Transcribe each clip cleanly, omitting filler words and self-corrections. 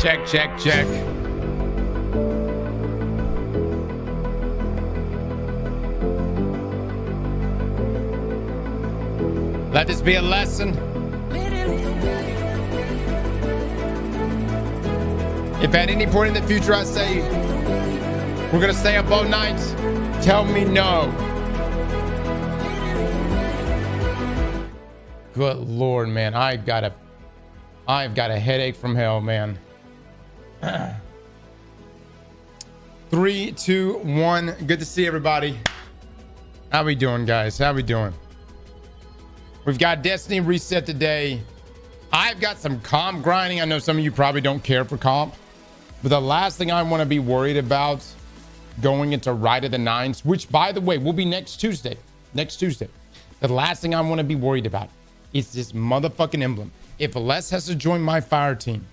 Check, check, check. Let this be a lesson. If at any point in the future I say we're gonna stay up all night, tell me no. Good Lord, man. I've got a headache from hell, man. 3, 2, 1. Good to see everybody. How we doing, guys? How we doing? We've got Destiny reset today. I've got some comp grinding. I know some of you probably don't care for comp, but the last thing I want to be worried about going into Rite of the Nines, which, by the way, will be next Tuesday. Next Tuesday. The last thing I want to be worried about is this motherfucking emblem. If Les has to join my fire team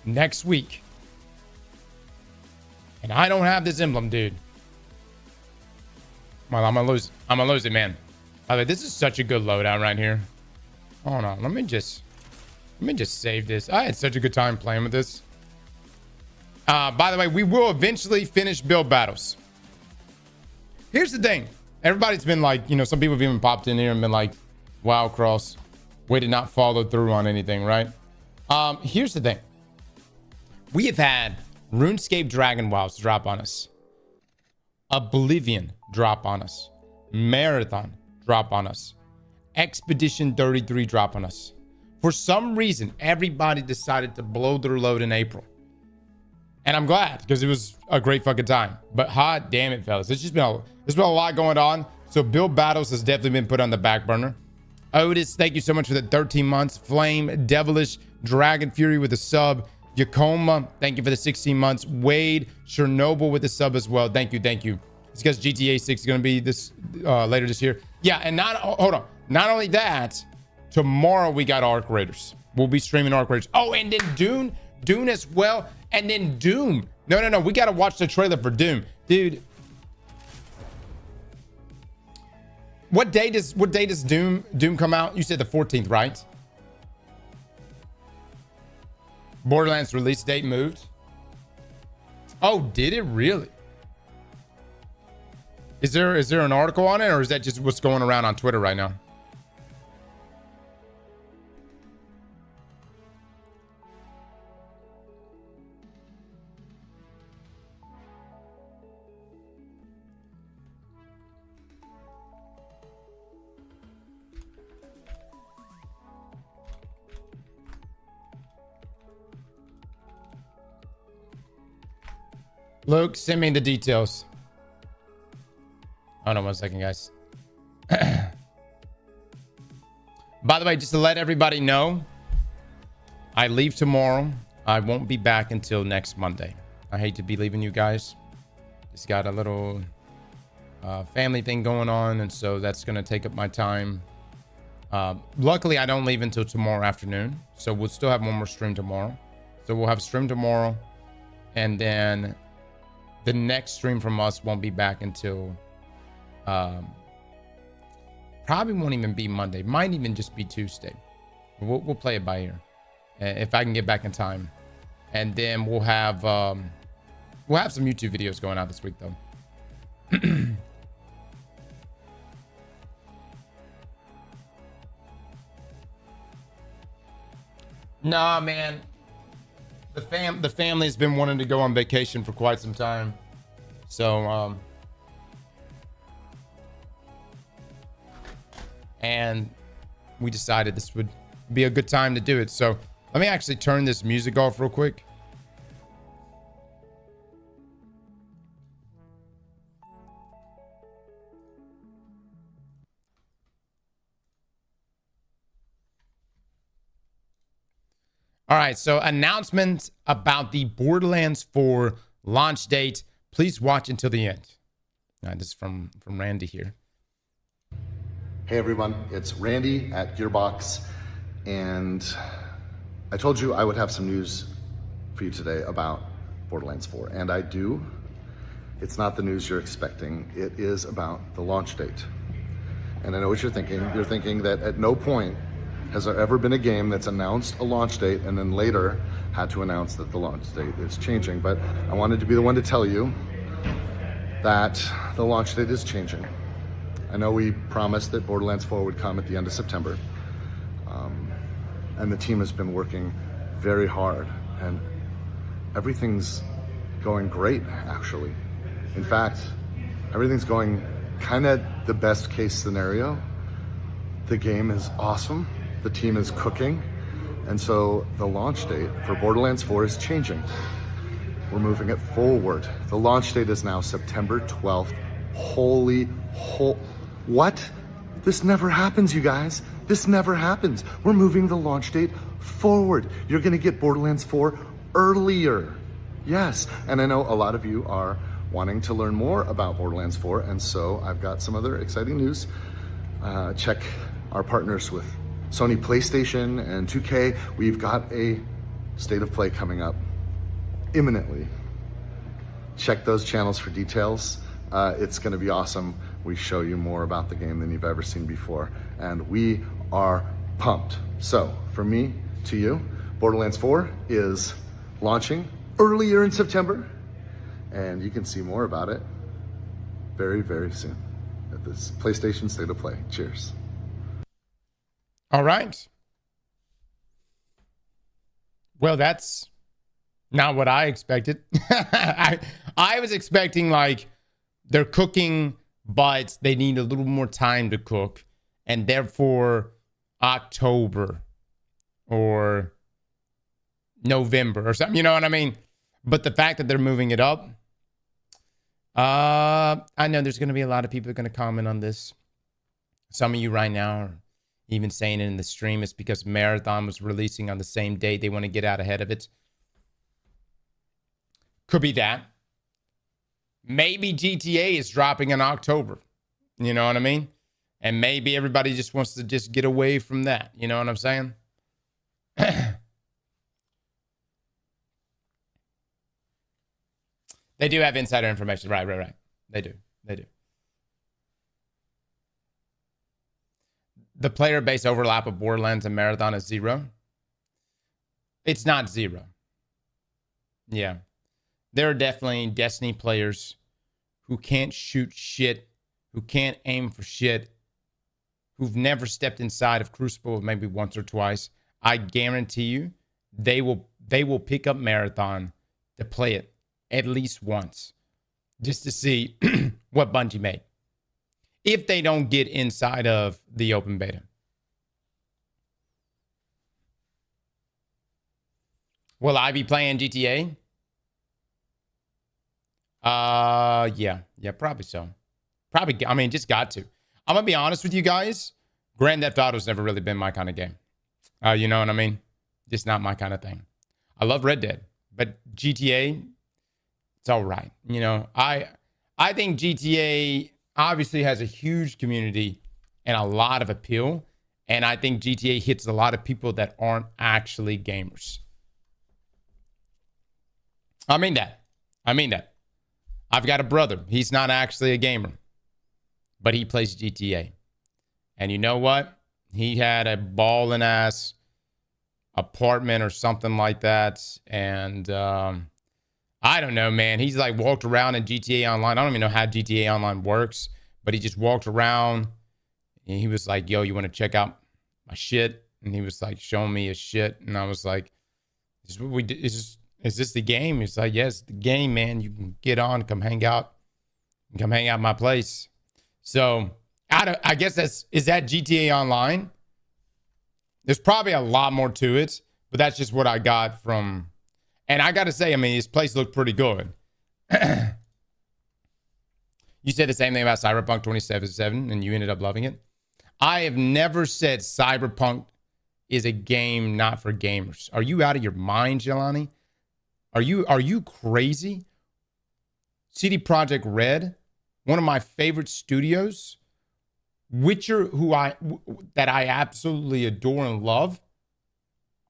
next week, and I don't have this emblem, dude, well, I'm gonna lose. I'm gonna lose it, man. By the way, this is such a good loadout right here. Hold on, let me just save this. I had such a good time playing with this. By the way, we will eventually finish build battles. Here's the thing. Everybody's been like, you know, some people have even popped in here and been like, wow, Cross, way to not follow through on anything, right? Here's the thing. We have had RuneScape Dragon Wilds drop on us. Oblivion drop on us. Marathon drop on us. Expedition 33 drop on us. For some reason, everybody decided to blow their load in April. And I'm glad, because it was a great fucking time. But hot damn it, fellas. There's been a lot going on. So build battles has definitely been put on the back burner. Otis, thank you so much for the 13 months. Flame, Devilish, Dragon Fury with a sub. Yakoma, thank you for the 16 months. Wade, Chernobyl with a sub as well. Thank you, thank you. It's because GTA 6 is going to be this later this year. Yeah, and hold on. Not only that, tomorrow we got Arc Raiders. We'll be streaming Arc Raiders. Oh, and then Dune as well. And then Doom. No. We got to watch the trailer for Doom. Dude. What day does Doom come out? You said the 14th, right? Borderlands release date moved. Oh, did it really? Is there an article on it, or is that just what's going around on Twitter right now? Luke, send me the details. Hold on 1 second, guys. By the way, just to let everybody know, I leave tomorrow. I won't be back until next Monday. I hate to be leaving you guys. Just got a little family thing going on, and so that's going to take up my time. Luckily, I don't leave until tomorrow afternoon, so we'll still have one more stream tomorrow. So we'll have a stream tomorrow, and then the next stream from us won't be back until probably won't even be Monday. Might even just be Tuesday. We'll play it by ear if I can get back in time, and then we'll have some YouTube videos going out this week though. Nah, man. The family's been wanting to go on vacation for quite some time. So, and we decided this would be a good time to do it. So let me actually turn this music off real quick. All right, so announcements about the Borderlands 4 launch date. Please watch until the end. All right, this is from Randy here. Hey everyone, it's Randy at Gearbox, and I told you I would have some news for you today about Borderlands 4, and I do. It's not the news you're expecting. It is about the launch date. And I know what you're thinking. You're thinking that at no point has there ever been a game that's announced a launch date and then later had to announce that the launch date is changing, but I wanted to be the one to tell you that the launch date is changing. I know we promised that Borderlands 4 would come at the end of September, and the team has been working very hard, and everything's going great, actually. In fact, everything's going kind of the best case scenario. The game is awesome, the team is cooking, and so the launch date for Borderlands 4 is changing. We're moving it forward. The launch date is now September 12th. What? This never happens, you guys. This never happens. We're moving the launch date forward. You're gonna get Borderlands 4 earlier. Yes, and I know a lot of you are wanting to learn more about Borderlands 4, and so I've got some other exciting news. Check our partners with Sony PlayStation and 2K. We've got a State of Play coming up imminently. Check those channels for details. It's gonna be awesome. We show you more about the game than you've ever seen before, and we are pumped. So, from me to you, Borderlands 4 is launching earlier in September, and you can see more about it very, very soon at this PlayStation State of Play. Cheers. All right. Well, that's not what I expected. I was expecting, like, they're cooking, but they need a little more time to cook, and therefore October or November or something, you know what I mean? But the fact that they're moving it up, I know there's going to be a lot of people that are going to comment on this. Some of you right now are even saying it in the stream. It's because Marathon was releasing on the same day. They want to get out ahead of it. Could be that. Maybe GTA is dropping in October. You know what I mean? And maybe everybody just wants to just get away from that. You know what I'm saying? They do have insider information. Right. They do. The player base overlap of Borderlands and Marathon is 0. It's not 0. Yeah. There are definitely Destiny players who can't shoot shit, who can't aim for shit, who've never stepped inside of Crucible maybe once or twice. I guarantee you they will pick up Marathon to play it at least once just to see what Bungie made if they don't get inside of the open beta. Will I be playing GTA? Yeah, probably so. Probably, I mean, just got to. I'm gonna be honest with you guys. Grand Theft Auto's never really been my kind of game. You know what I mean? Just not my kind of thing. I love Red Dead, but GTA, it's all right. You know, I think GTA obviously has a huge community and a lot of appeal, and I think GTA hits a lot of people that aren't actually gamers. I mean that. I've got a brother. He's not actually a gamer, but he plays GTA. And you know what? He had a ballin' ass apartment or something like that. And I don't know, man. He's like walked around in GTA Online. I don't even know how GTA Online works, but he just walked around and he was like, yo, you want to check out my shit? And he was like showing me his shit. And I was like, is what we do? Is this the game? He's like, yes, the game, man. You can get on, come hang out at my place. So I guess is that GTA Online? There's probably a lot more to it, but that's just what I got from. And I got to say, I mean, this place looked pretty good. You said the same thing about Cyberpunk 2077, and you ended up loving it. I have never said Cyberpunk is a game not for gamers. Are you out of your mind, Jelani? Are you crazy? CD Projekt Red, one of my favorite studios, Witcher, that I absolutely adore and love.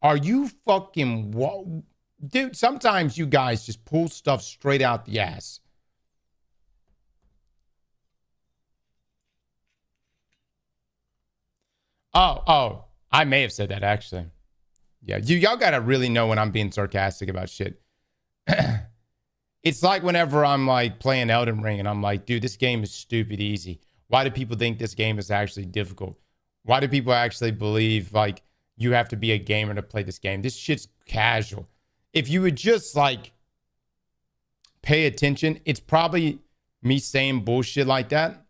Are you fucking dude? Sometimes you guys just pull stuff straight out the ass. Oh, I may have said that actually. Yeah, y'all gotta really know when I'm being sarcastic about shit. It's like whenever I'm like playing Elden Ring and I'm like, dude, this game is stupid easy. Why do people think this game is actually difficult? Why do people actually believe like you have to be a gamer to play this game? This shit's casual. If you would just like pay attention, it's probably me saying bullshit like that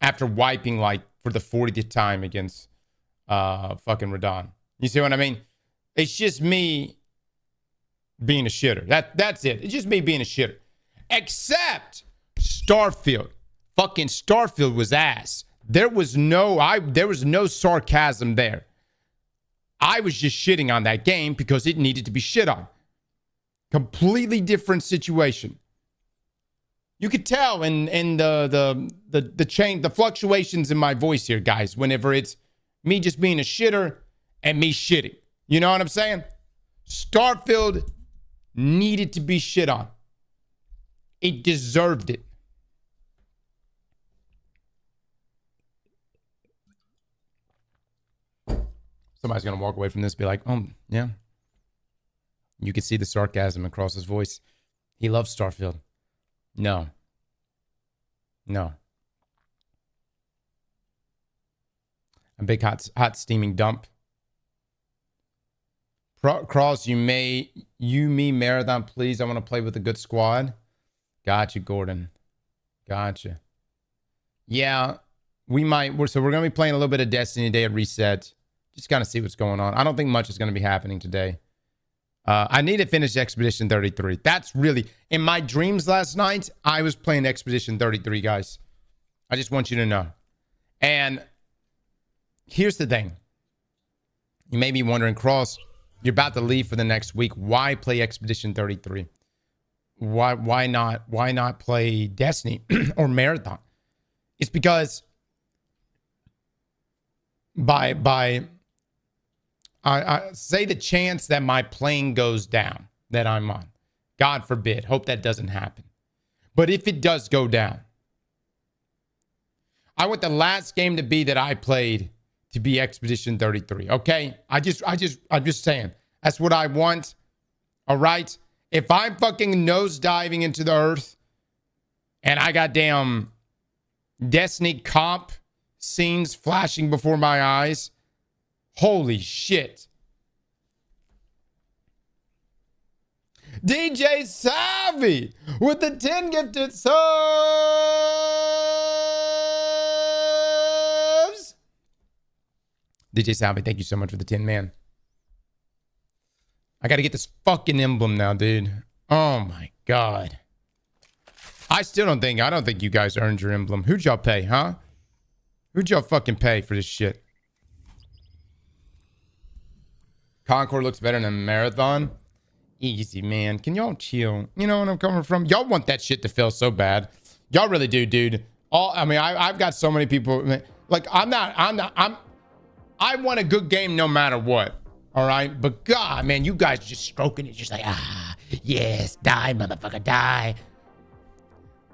after wiping like for the 40th time against fucking Radon. You see what I mean? It's just me being a shitter. That's it. It's just me being a shitter. Except Starfield. Fucking Starfield was ass. There was no sarcasm there. I was just shitting on that game because it needed to be shit on. Completely different situation. You could tell in the change, the fluctuations in my voice here, guys, whenever it's me just being a shitter and me shitting. You know what I'm saying? Starfield needed to be shit on. It deserved it. Somebody's going to walk away from this and be like, oh, yeah. You can see the sarcasm across his voice. He loves Starfield. No. A big hot steaming dump. Cross, me marathon, please. I want to play with a good squad. Gotcha, Gordon. Gotcha. Yeah, we're going to be playing a little bit of Destiny today at Reset. Just kind of see what's going on. I don't think much is going to be happening today. I need to finish Expedition 33. That's really... In my dreams last night, I was playing Expedition 33, guys. I just want you to know. And here's the thing. You may be wondering, Cross, you're about to leave for the next week. Why play Expedition 33? Why not play Destiny or Marathon? It's because I say the chance that my plane goes down that I'm on. God forbid. Hope that doesn't happen. But if it does go down, I want the last game to be that I played to be Expedition 33. Okay? I'm just saying. That's what I want. All right? If I'm fucking nosediving into the earth and I got damn Destiny comp scenes flashing before my eyes, holy shit. DJ Savvy with the 10 gifted subs. DJ Savvy, thank you so much for the 10, man. I got to get this fucking emblem now, dude. Oh my God. I don't think you guys earned your emblem. Who'd y'all pay, huh? Who'd y'all fucking pay for this shit? Concord looks better than Marathon. Easy, man. Can y'all chill? You know what I'm coming from? Y'all want that shit to fail so bad. Y'all really do, dude. I've got so many people. Like, I want a good game no matter what. All right? But God, man, you guys just stroking it. Just like, yes, die, motherfucker, die.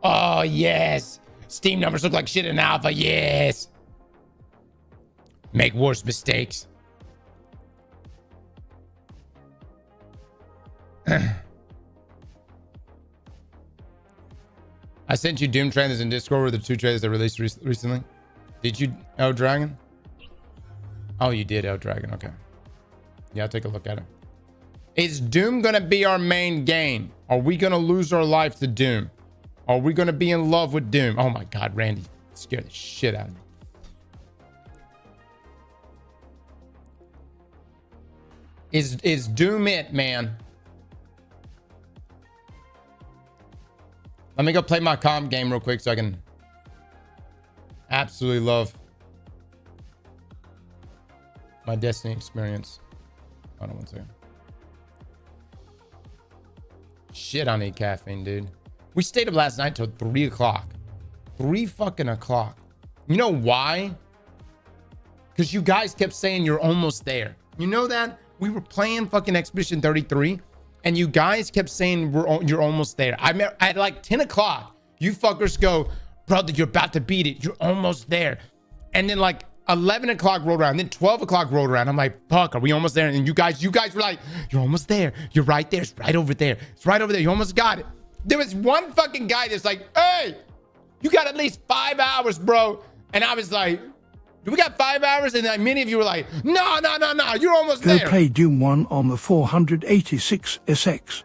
Oh, yes. Steam numbers look like shit in alpha. Yes. Make worse mistakes. I sent you Doom trailers in Discord with the 2 trailers that released recently. Did you, El Dragon? Oh, you did, El Dragon. Okay. Yeah, I'll take a look at it. Is Doom going to be our main game? Are we going to lose our life to Doom? Are we going to be in love with Doom? Oh my God, Randy scared the shit out of me. Is Doom it, man? Let me go play my comp game real quick so I can absolutely love my Destiny experience. Hold on one second. Shit, I need caffeine, dude. We stayed up last night till 3 o'clock. 3 fucking o'clock. You know why? Because you guys kept saying you're almost there. You know that? We were playing fucking Expedition 33. And you guys kept saying you're almost there. I met at like 10 o'clock. You fuckers go, brother, you're about to beat it. You're almost there. And then like 11 o'clock rolled around, then 12 o'clock rolled around. I'm like, fuck, are we almost there? And you guys were like, you're almost there. You're right there. It's right over there. It's right over there. You almost got it. There was one fucking guy that's like, hey, you got at least 5 hours, bro. And I was like, do we got 5 hours? And then many of you were like, no, you're almost there. Go play Doom 1 on the 486 SX.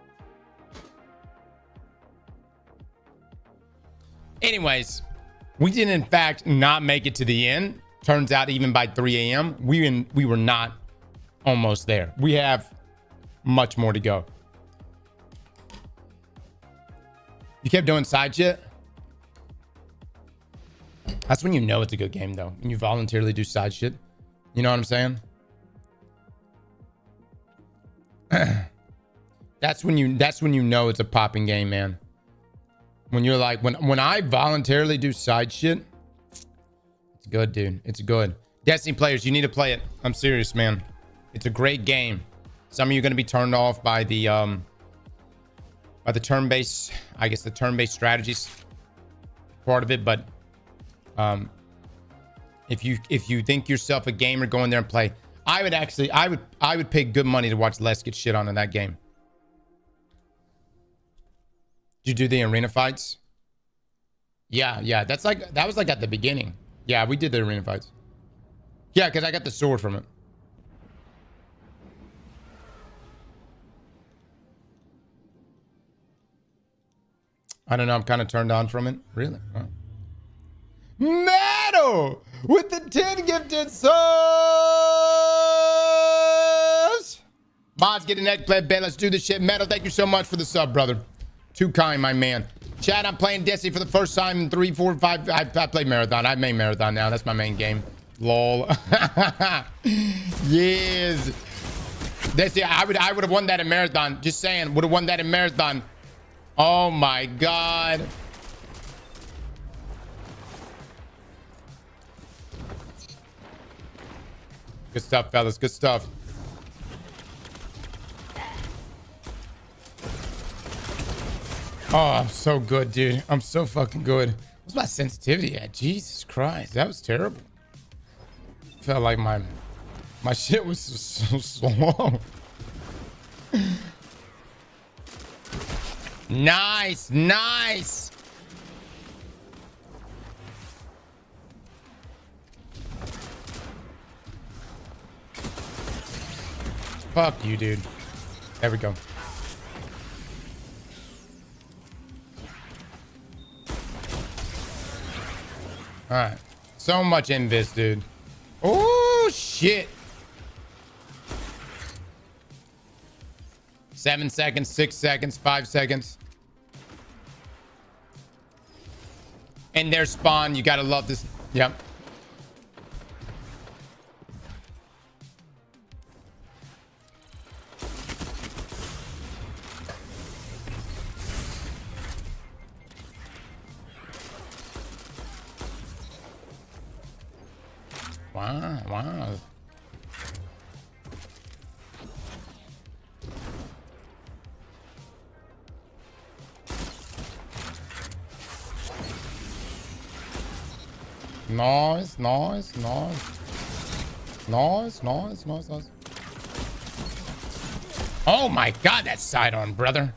Anyways, we did in fact not make it to the end. Turns out even by 3 a.m., we were not almost there. We have much more to go. You kept doing side shit? That's when you know it's a good game, though. When you voluntarily do side shit. You know what I'm saying? That's when you know it's a popping game, man. When you're like, when I voluntarily do side shit, it's good, dude. It's good. Destiny players, you need to play it. I'm serious, man. It's a great game. Some of you are going to be turned off by the turn-based, I guess the turn-based strategies part of it, but if you think yourself a gamer, go in there and play. I would pay good money to watch Les get shit on in that game. Did you do the arena fights? Yeah. That was like at the beginning. Yeah, we did the arena fights. Yeah, because I got the sword from it. I don't know. I'm kind of turned on from it. Really? Oh. Metal with the 10 gifted subs. Mods get an egg play bet. Let's do this shit. Metal, thank you so much for the sub, brother. Too kind, my man. Chad, I'm playing Destiny for the first time in 3, 4, 5. I played Marathon. I main Marathon now. That's my main game. Lol. Yes. Destiny, I would have won that in Marathon. Just saying. Would have won that in Marathon. Oh my God. Good stuff, fellas. Good stuff. Oh, I'm so good, dude. I'm so fucking good. What's my sensitivity at? Jesus Christ. That was terrible. Felt like my shit was so slow. Nice. Fuck you, dude. There we go. All right. So much invis, dude. Oh, shit. 7 seconds, 6 seconds, 5 seconds. And their spawn. You got to love this. Yep. Wow. Nice. Oh my God, that sidearm, brother.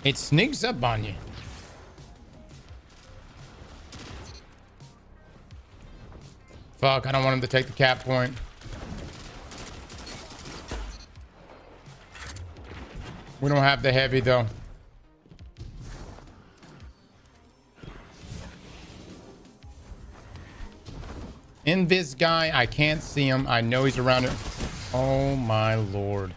It sneaks up on you. Fuck, I don't want him to take the cap point. We don't have the heavy, though. Invis guy, I can't see him. I know he's around it. Oh, my Lord.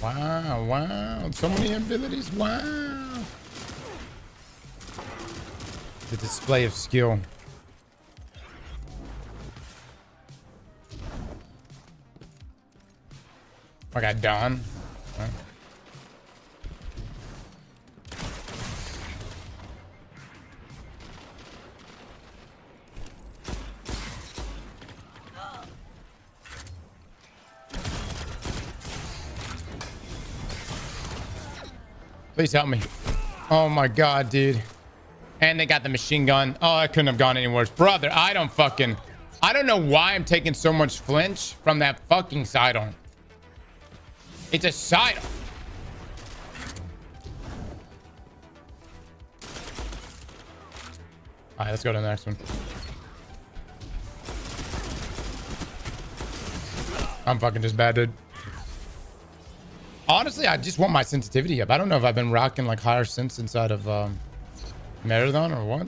Wow. So many abilities. Wow. The display of skill. I got Dawn. Huh? Please help me. Oh my god, dude. And they got the machine gun. Oh, I couldn't have gone any worse. Brother, I don't know why I'm taking so much flinch from that fucking sidearm. It's a sidearm. All right, let's go to the next one. I'm fucking just bad, dude. Honestly, I just want my sensitivity up. I don't know if I've been rocking like higher sense inside of Marathon or what.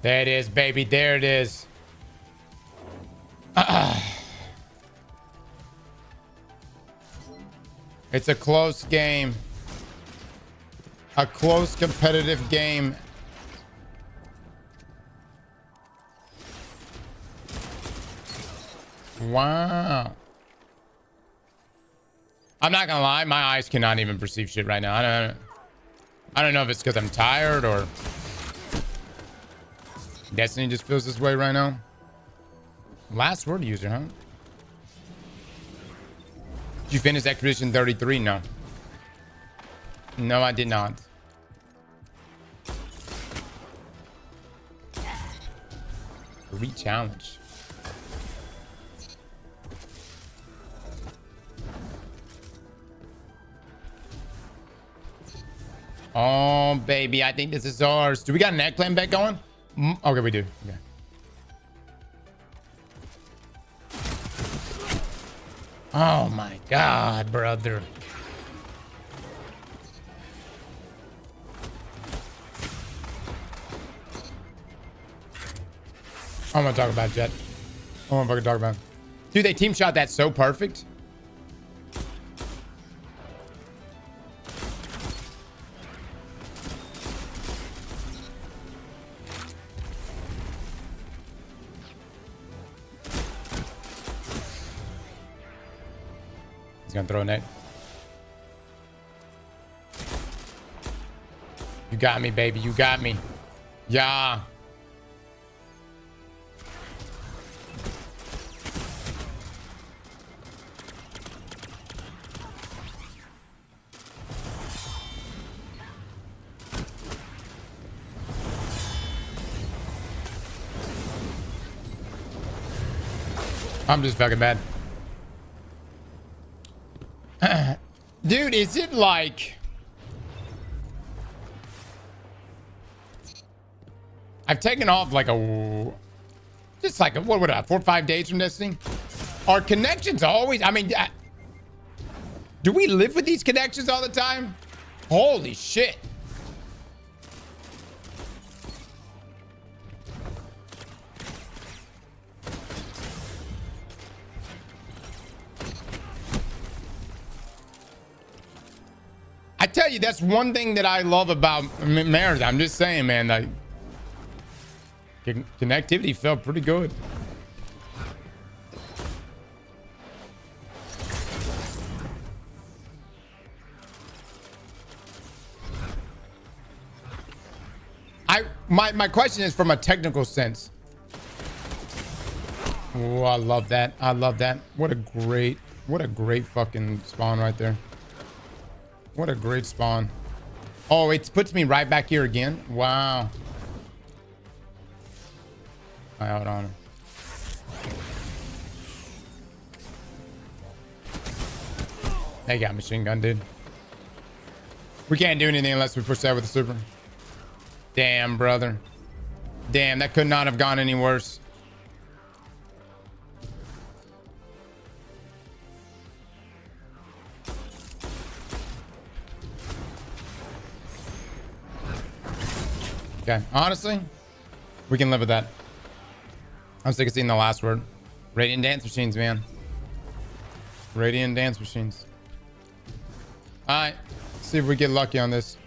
There it is, baby. There it is. It's a close game. A close competitive game. Wow. I'm not gonna lie, my eyes cannot even perceive shit right now. I don't know if it's because I'm tired or Destiny just feels this way right now. Last word user, huh? Did you finish Expedition 33? No. No, I did not. Re-challenge. Oh, baby. I think this is ours. Do we got an eggplant bet going? Okay, we do. Okay. Oh, my God, brother. I want to talk about Jet. I want to fucking talk about it. Dude, they team shot that so perfect. He's gonna throw a net. You got me, baby. You got me. Yeah. I'm just fucking bad. Dude, is it like... I've taken off like a... Just like, what would I... 4 or 5 days from Destiny? Our connections always... I mean... do we live with these connections all the time? Holy shit. I tell you, that's one thing that I love about marriage. I'm just saying, man, like connectivity felt pretty good. My question is from a technical sense. Oh, I love that. I love that. What a great fucking spawn right there. What a great spawn. Oh, it puts me right back here again. Wow. All right, hold on. They got machine gun, dude. We can't do anything unless we push that with the super. Damn, brother. Damn, that could not have gone any worse. Okay, honestly, we can live with that. I'm sick of seeing the last word. Radiant dance machines, man. Radiant dance machines. All right, see if we get lucky on this.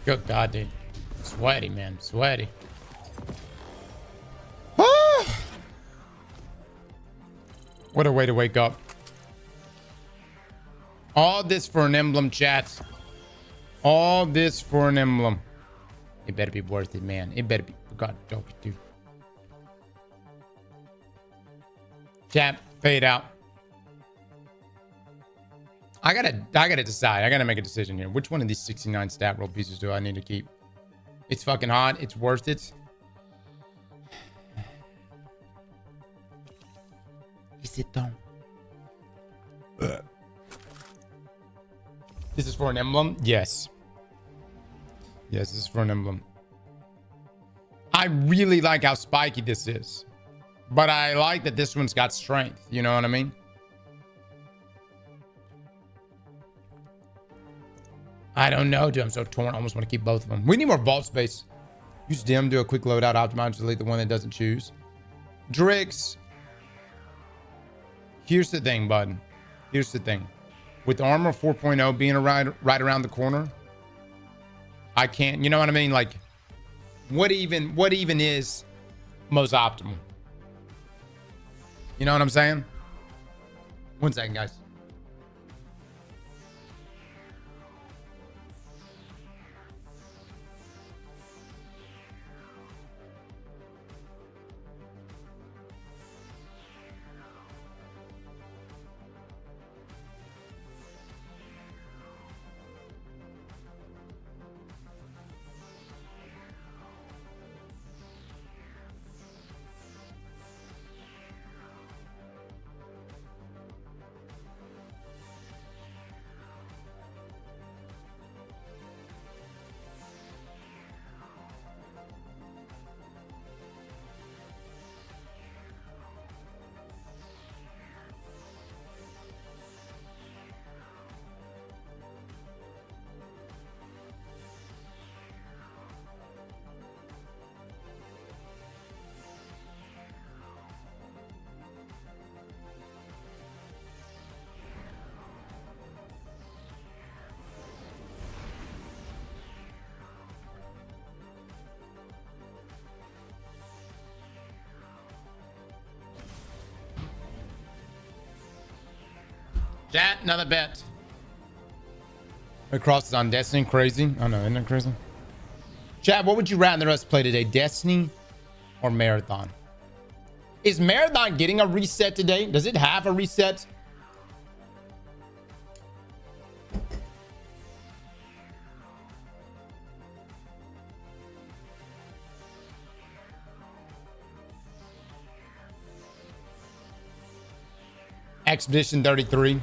Good God, dude. Sweaty, man. Sweaty. Ah! What a way to wake up. All this for an emblem, chat. All this for an emblem. It better be worth it, man. It better be. God, dude. Chat, fade out. I gotta decide. I gotta make a decision here. Which one of these 69 stat roll pieces do I need to keep? It's fucking hot. It's worth it. Is it though? This is for an emblem? Yes. Yes, this is for an emblem. I really like how spiky this is. But I like that this one's got strength. You know what I mean? I don't know, dude. I'm so torn. I almost want to keep both of them. We need more vault space. Use dim, do a quick loadout, optimize, delete the one that doesn't choose. Drix. Here's the thing, bud. Here's the thing. With armor 4.0 being right around the corner, I can't, you know what I mean? Like, what even is most optimal? You know what I'm saying? 1 second, guys. Chat, another bet. Across is on Destiny. Crazy. Oh no, isn't it crazy? Chat, what would you rather us play today? Destiny or Marathon? Is Marathon getting a reset today? Does it have a reset? Expedition 33.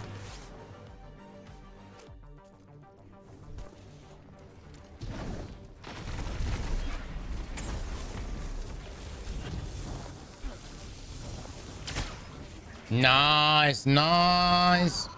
Nice, nice.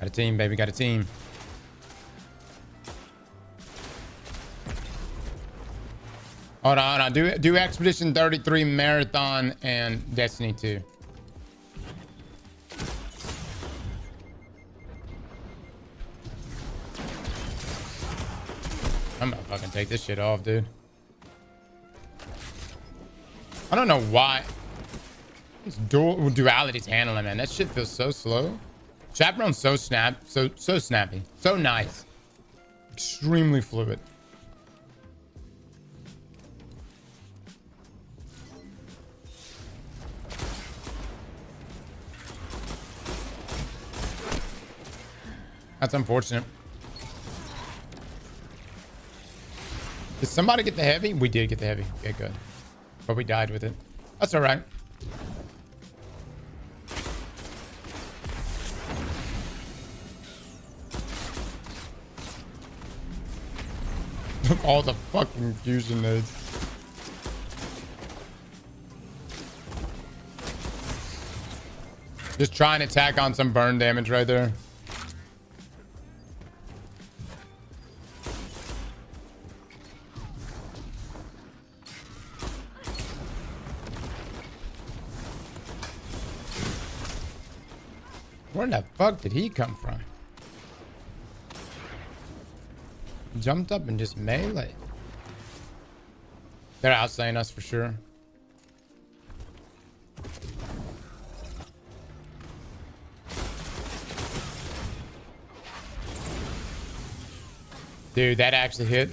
Got a team, baby. Got a team. Hold on, hold on. Do Expedition 33 Marathon and Destiny 2. I'm gonna fucking take this shit off, dude. I don't know why. This duality's handling, man. That shit feels so slow. Chaperone's so snappy, so nice, extremely fluid. That's unfortunate. Did somebody get the heavy? We did get the heavy. Okay, good. But we died with it. That's all right. All the fucking fusion nades. Just trying to tack on some burn damage right there. Where the fuck did he come from? Jumped up and just melee. They're outslaying us for sure. Dude, that actually hit.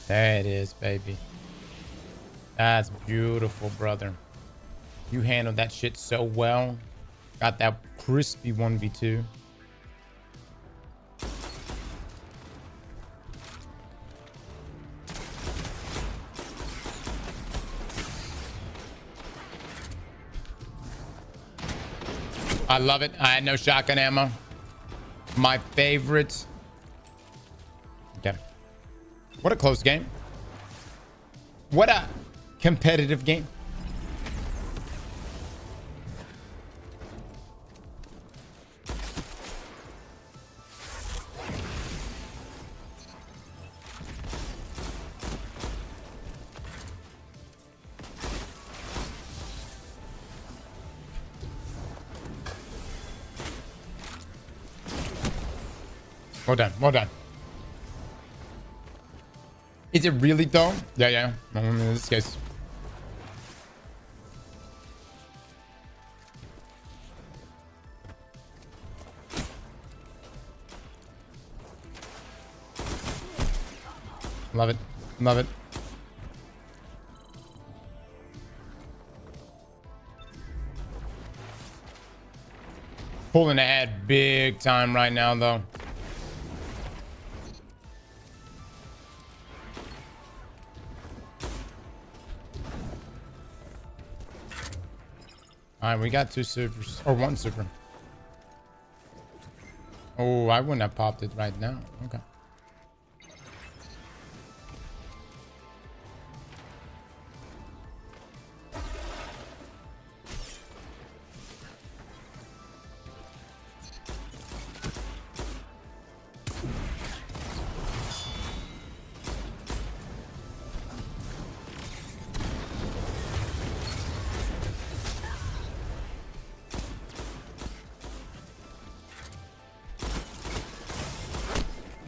There it is, baby. That's beautiful, brother. You handled that shit so well. Got that crispy 1v2. I love it. I had no shotgun ammo. My favorite. Okay. What a close game. What a competitive game. Well done. Well done. Is it really though? Yeah. In this case. Love it. Love it. Pulling ahead big time right now though. All right, we got 2 supers or 1 super. Oh, I wouldn't have popped it right now. Okay.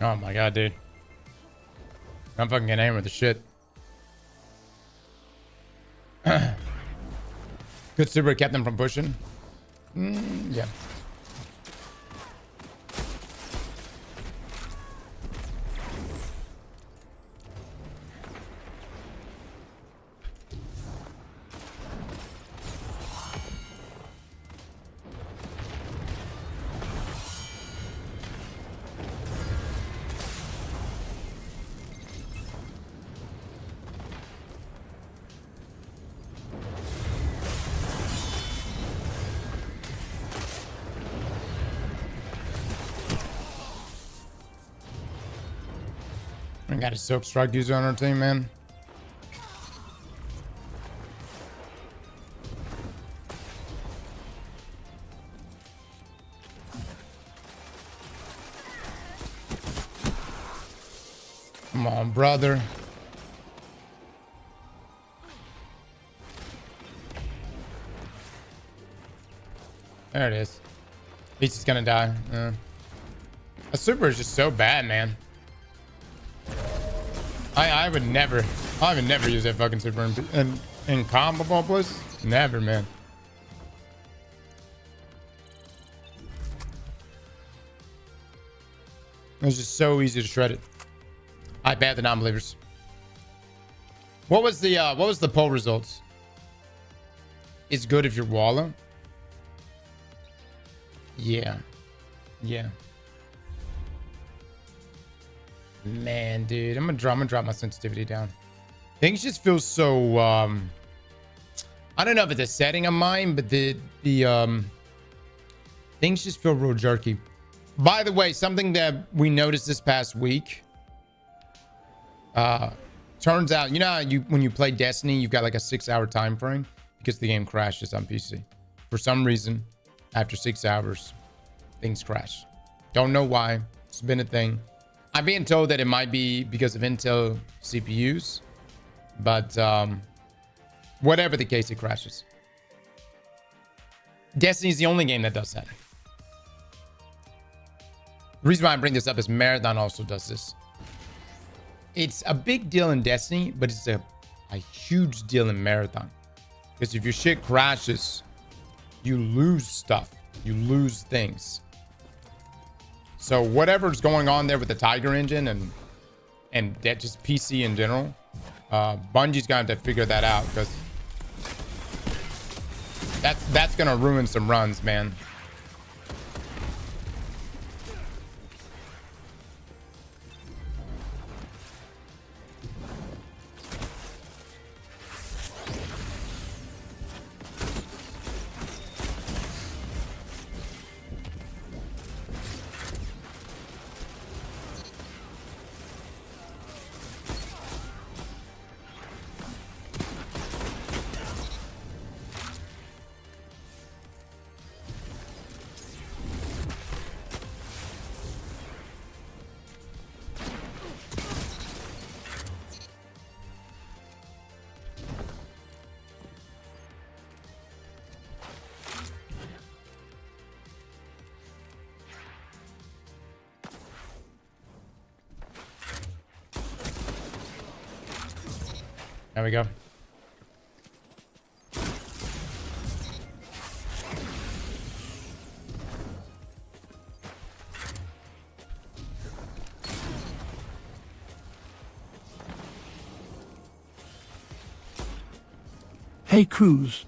Oh my god, dude. I'm fucking getting aim with the shit. Good super kept them from pushing. Yeah. We got a silk strike user on our team, man. Come on, brother. There it is. He's just gonna die. A super is just so bad, man. I would never use that fucking super in combo ball plus. Never, man. It's just so easy to shred it. I bad the non-believers. What was the poll results? It's good if you're Walla. Yeah. Yeah. Man, dude, I'm gonna drop my sensitivity down. Things just feel so I don't know if it's a setting of mine, but the things just feel real jerky. By the way, something that we noticed this past week, turns out, you know how when you play Destiny, you've got like a 6-hour time frame because the game crashes on PC. For some reason, after 6 hours, things crash. Don't know why. It's been a thing. I'm being told that it might be because of Intel CPUs, but whatever the case, it crashes. Destiny is the only game that does that. The reason why I bring this up is Marathon also does this. It's a big deal in Destiny, but it's a huge deal in Marathon. Because if your shit crashes, you lose stuff. You lose things. So whatever's going on there with the Tiger engine and that just PC in general, Bungie's going to have to figure that out because that's going to ruin some runs, man. There we go. Hey Cruz.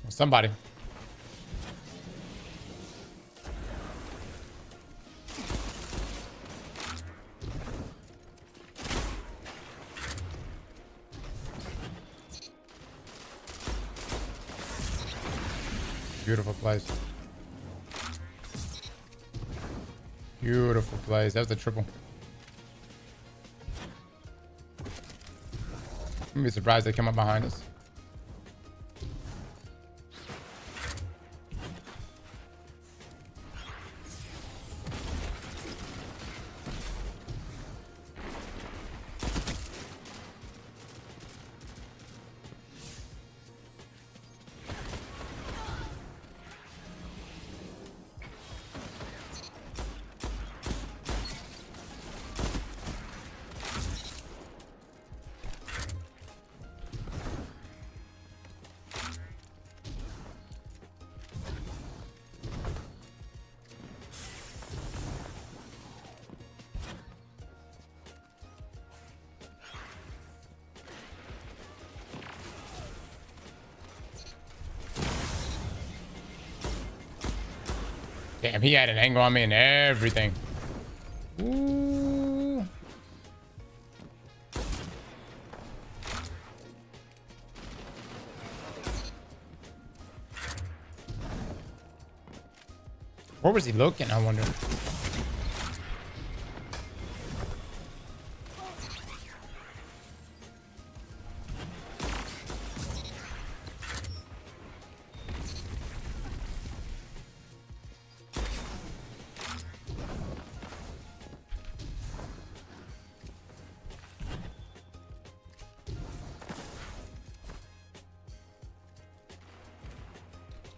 Somebody. Beautiful place. Beautiful place. That was a triple. I'm be surprised they come up behind us. Damn, he had an angle on me and everything. Ooh. Where was he looking, I wonder?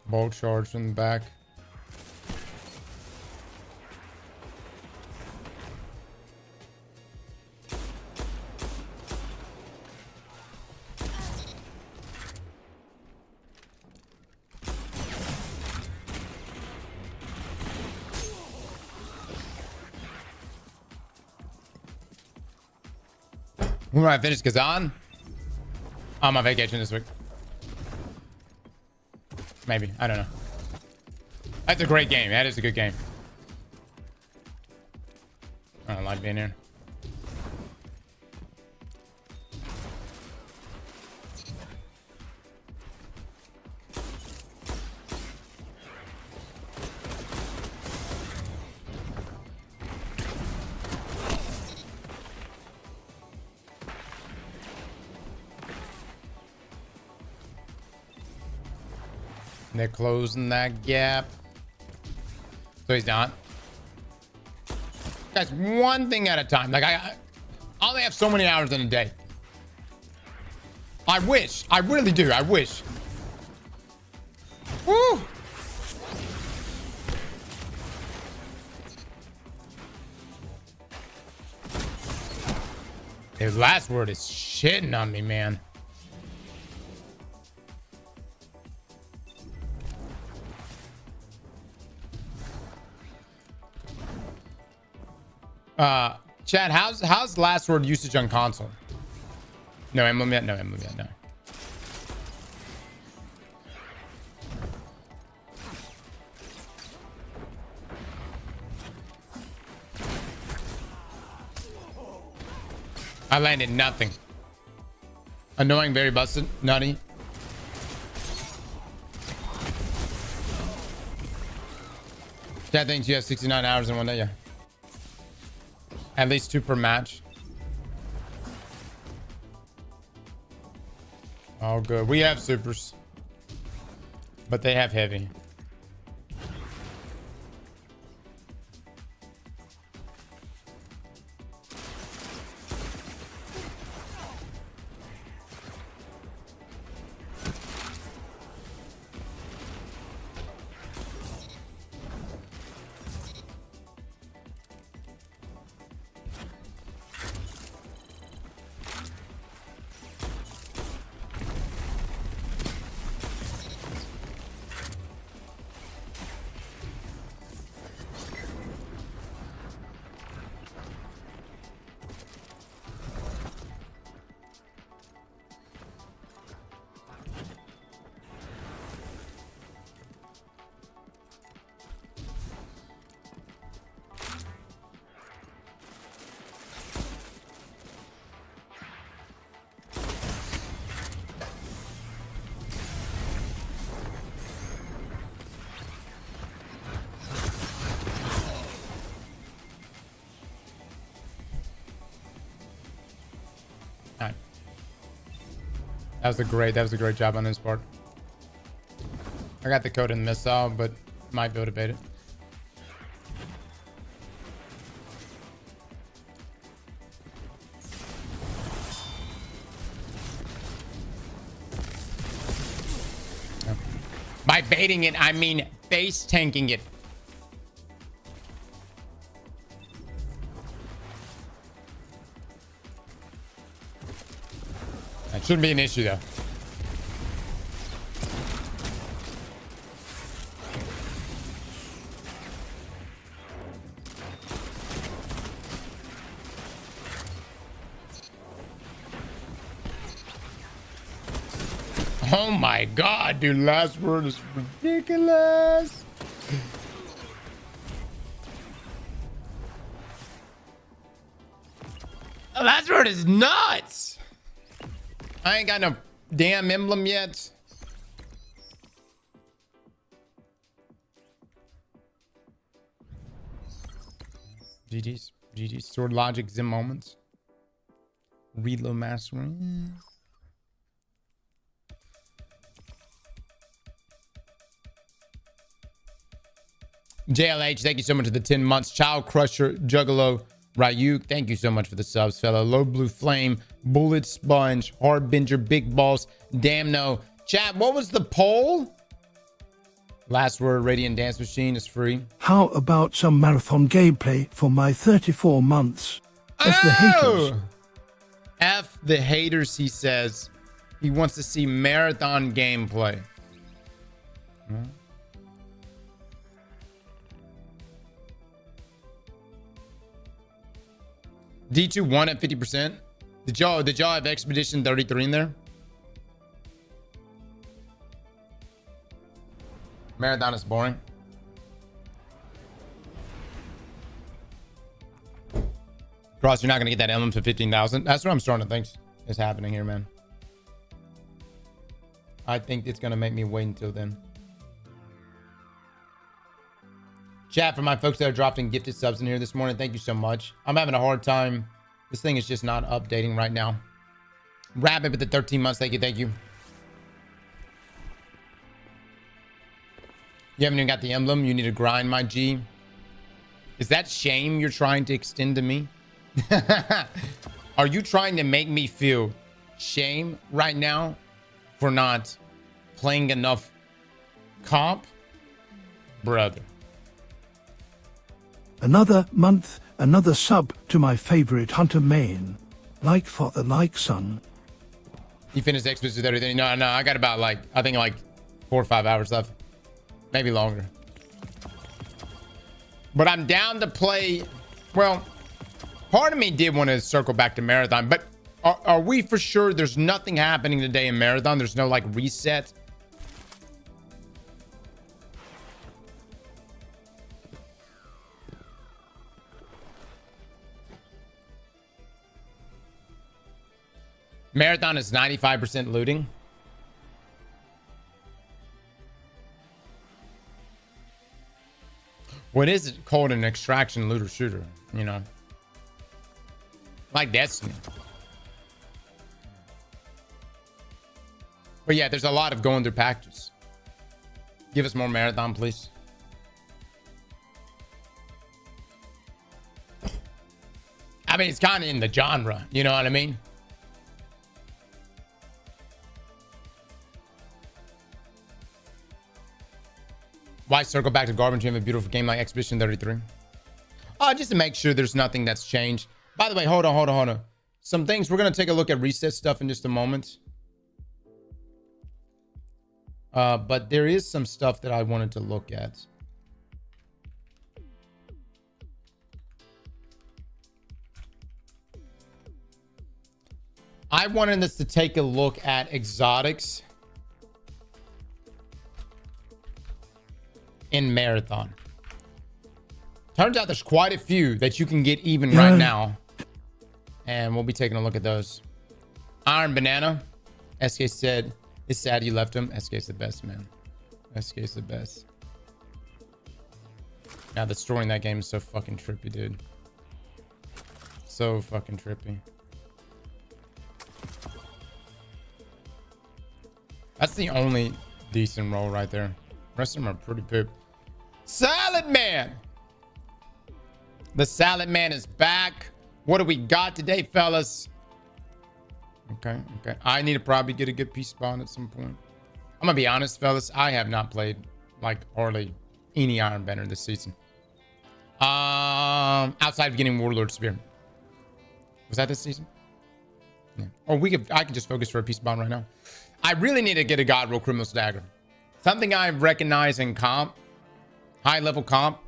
Bolt charge in the back. When I finish Kazan? I'm on vacation this week. Maybe. I don't know. That's a great game. That is a good game. I don't like being here. They're closing that gap. So he's not. Guys, one thing at a time. Like I only have so many hours in a day. I wish. I really do. I wish. Woo! Dude, last word is shitting on me, man. Chad, how's last word usage on console? No emblem yet? No emblem yet, no. I landed nothing. Annoying, very busted, nutty. Chad thinks you have 69 hours in one day, yeah. At least 2 per match. Oh, good. We have supers, but they have heavy. That was a great job on his part. I got the code in the missile, but might be able to bait it. By baiting it, I mean base tanking it. That shouldn't be an issue, though. Oh my god, dude, last word is ridiculous. Last word is nuts. I ain't got no damn emblem yet. GG's. GG's. Sword logic, Zim moments. Reload mastering. JLH, thank you so much for the 10 months. Child Crusher, Juggalo, Ryuk, thank you so much for the subs, fella. Low Blue Flame, Bullet Sponge, Harbinger, Big Balls, Damn No. Chat, what was the poll? Last word, Radiant Dance Machine is free. How about some marathon gameplay for my 34 months? F the haters. F the haters, he says. He wants to see marathon gameplay. D2 won at 50%. Did y'all have Expedition 33 in there? Marathon is boring. Cross, you're not gonna get that emblem for 15,000. That's what I'm starting to think is happening here, man. I think it's gonna make me wait until then. Chat, for my folks that are dropping gifted subs in here this morning, thank you so much. I'm having a hard time. This thing is just not updating right now. Rabbit with the 13 months, thank you, thank you. You haven't even got the emblem. You need to grind, my G. Is that shame you're trying to extend to me? Are you trying to make me feel shame right now for not playing enough comp? Brother. Another month, another sub to my favorite hunter main. Like father, like son. You finished Expedition 33? No, I got about I think 4 or 5 hours left. Maybe longer. But I'm down to play. Well, part of me did want to circle back to Marathon, but are we for sure there's nothing happening today in Marathon? There's no reset? Marathon is 95% looting. What is it called? An extraction looter shooter, you know, like Destiny. But yeah, there's a lot of going through packages. Give us more Marathon, please. I mean, it's kind of in the genre, you know what I mean? Why circle back to garbage and have a beautiful game like Expedition 33? Just to make sure there's nothing that's changed. By the way, hold on. Some things, we're going to take a look at reset stuff in just a moment. But there is some stuff that I wanted to look at. I wanted us to take a look at exotics in Marathon. Turns out there's quite a few that you can get even right now, and we'll be taking a look at those. Iron Banana. SK said it's sad you left him. SK's the best, man. SK's the best. Now the story in that game is so fucking trippy, dude. So fucking trippy. That's the only decent role right there. The rest of them are pretty poop. Salad Man. The Salad Man is back. What do we got today, fellas? Okay. I need to probably get a good peace spawn at some point. I'm gonna be honest, fellas. I have not played hardly any Iron Banner this season. Outside of getting Warlord Spear. Was that this season? Yeah. Or I could just focus for a peace spawn right now. I really need to get a God Roll Criminal's Dagger. Something I recognize in comp, high level comp,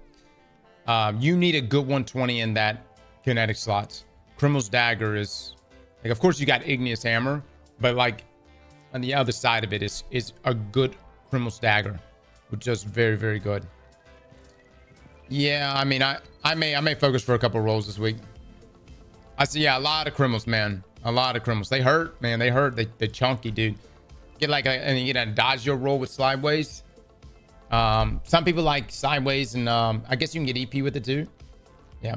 you need a good 120 in that kinetic slots. Criminal's Dagger is of course you got Igneous Hammer, but on the other side of it is a good Criminal's Dagger, which is very, very good. Yeah, I mean, I may focus for a couple rolls this week. I see, yeah, a lot of criminals, man. A lot of criminals. They hurt, man. They hurt. They chunky, dude. Get like and you get a dodge roll with sideways. Some people like sideways, and I guess you can get EP with it too. Yeah.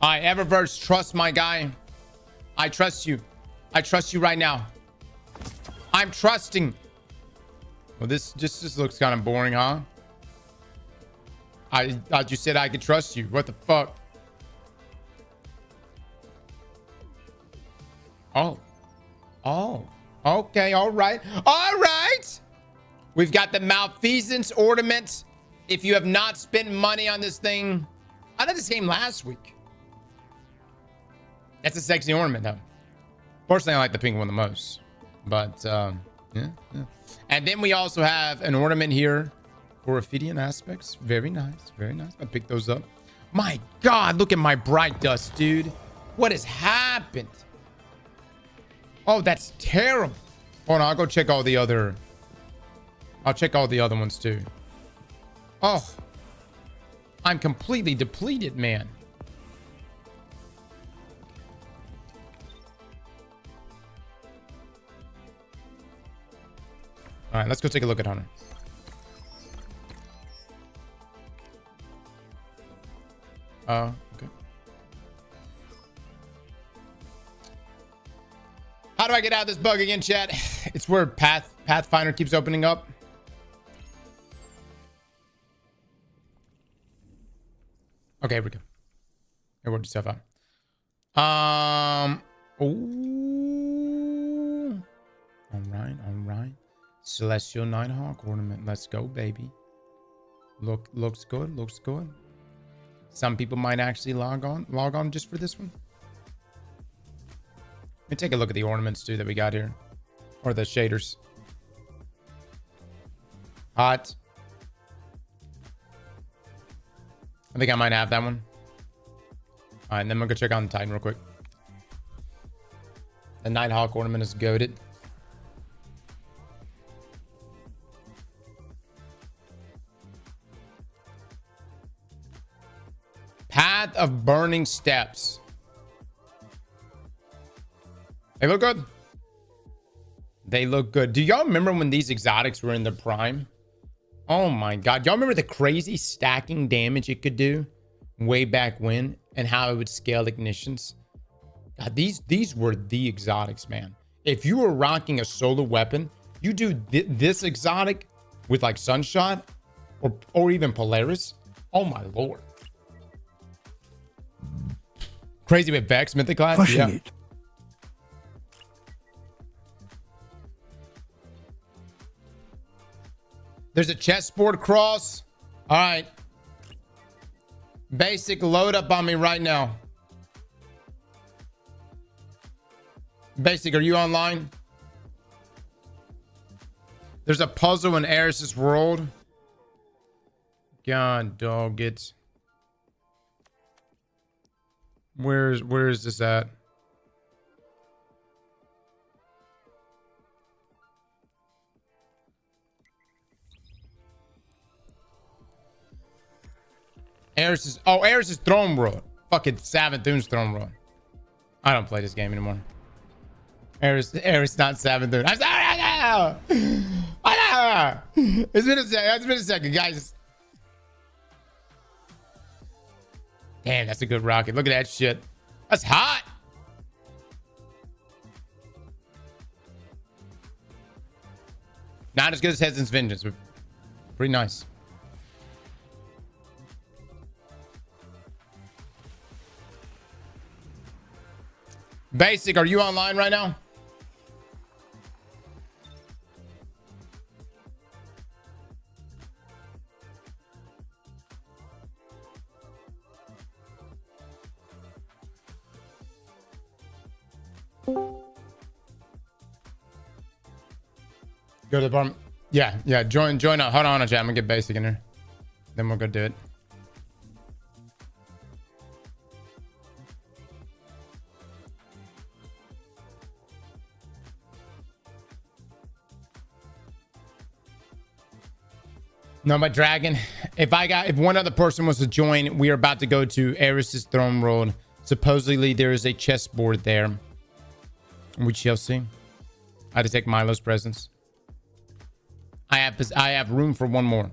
All right, Eververse, trust my guy. I trust you. I trust you right now. I'm trusting. Well, this just looks kind of boring, huh? I thought you said I could trust you. What the fuck? Oh. Oh. Okay, all right. All right. We've got the malfeasance ornament. If you have not spent money on this thing, I did this game last week. That's a sexy ornament, though. Personally, I like the pink one the most. But, yeah. And then we also have an ornament here for Ophidian aspects. Very nice. Very nice. I picked those up. My God, look at my bright dust, dude. What has happened? Oh, that's terrible. Hold on, I'll go check all the other... I'll check all the other ones, too. Oh. I'm completely depleted, man. All right, let's go take a look at Hunter. Okay. How do I get out of this bug again, chat? It's where Pathfinder keeps opening up. Okay, here we go. It worked itself out. Ooh. All right. Celestial Nighthawk ornament. Let's go, baby. Looks good. Some people might actually log on just for this one. Let me take a look at the ornaments too that we got here, or the shaders. Hot. I think I might have that one. All right, and then we'll go check on the Titan real quick. The Nighthawk ornament is goated. Path of Burning Steps. They look good. They look good. Do y'all remember when these exotics were in their prime? Oh my God. Y'all remember the crazy stacking damage it could do way back when, and how it would scale ignitions? God, these were the exotics, man. If you were rocking a solar weapon, you do this exotic with like Sunshot or even Polaris. Oh my Lord. Crazy with Vex, Mythic class. Pushing Yeah. it. There's a chessboard cross. All right. Basic, load up on me right now. Basic, are you online? There's a puzzle in Eris's world. God dog it. Where is this at? Eris's Throne World. Fucking Savathun's Throne World. I don't play this game anymore. Eris not Savathun. I'm sorry. I know. It's been a second, guys. Damn, that's a good rocket. Look at that shit. That's hot. Not as good as Hezen's Vengeance, but pretty nice. Basic, are you online right now? Go to the bottom. Yeah. Join up. Hold on, chat. I'm gonna get basic in here. Then we'll go do it. No, but Dragon, if one other person was to join, we are about to go to Eris's Throne World Supposedly there is a chessboard there. We shall see. I had to take Milo's presence. I have room for one more.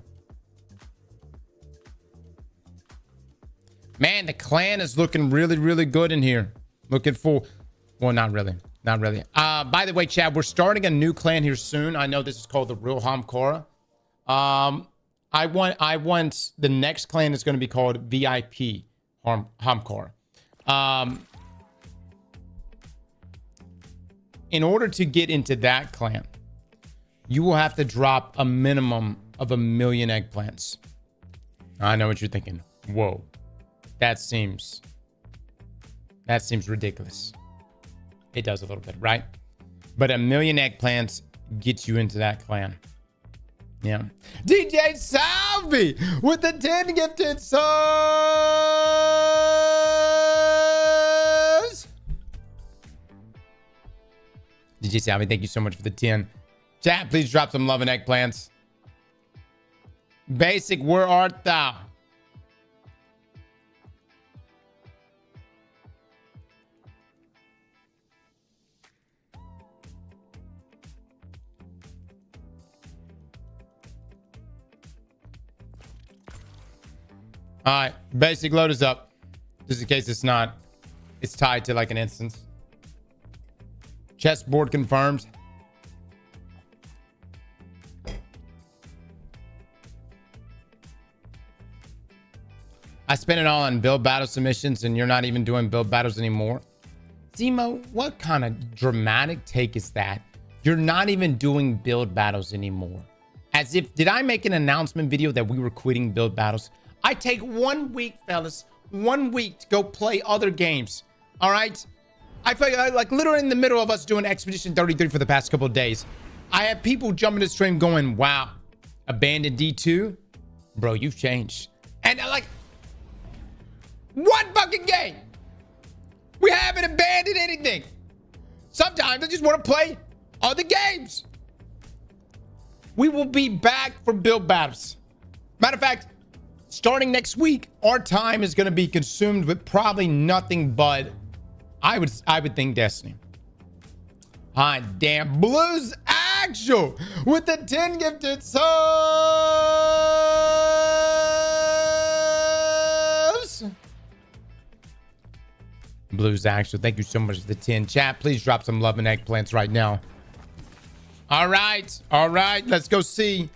Man, the clan is looking really, really good in here. Looking full. Well, not really. Not really. By the way, Chad, we're starting a new clan here soon. I know this is called the Real Hamkora. I want the next clan is going to be called VIP Hamkora. In order to get into that clan, you will have to drop a minimum of 1 million eggplants. I know what you're thinking. Whoa. That seems ridiculous. It does a little bit, right? But 1 million eggplants gets you into that clan. Yeah. DJ Salvi with the 10 gifted subs. DJ Salvi, thank you so much for the 10. Chat, please drop some love and eggplants. Basic, where art thou? All right, basic load is up. Just in case it's not. It's tied to like an instance. Chessboard confirmed. I spent it all on build battle submissions and you're not even doing build battles anymore. Zemo, what kind of dramatic take is that? You're not even doing build battles anymore. As if, did I make an announcement video that we were quitting build battles? I take 1 week, fellas, 1 week to go play other games. All right. I feel like literally in the middle of us doing Expedition 33 for the past couple of days, I have people jumping the stream going, wow, abandoned D2. Bro, you've changed. And they're like, one fucking game. We haven't abandoned anything. Sometimes I just want to play other games. We will be back for build battles. Matter of fact, starting next week, our time is going to be consumed with probably nothing but, I would think, Destiny. Hot damn, Blues Actual with the 10 gifted subs. Blues Actual, thank you so much for the 10. Chat, please drop some love and eggplants right now. All right, let's go see.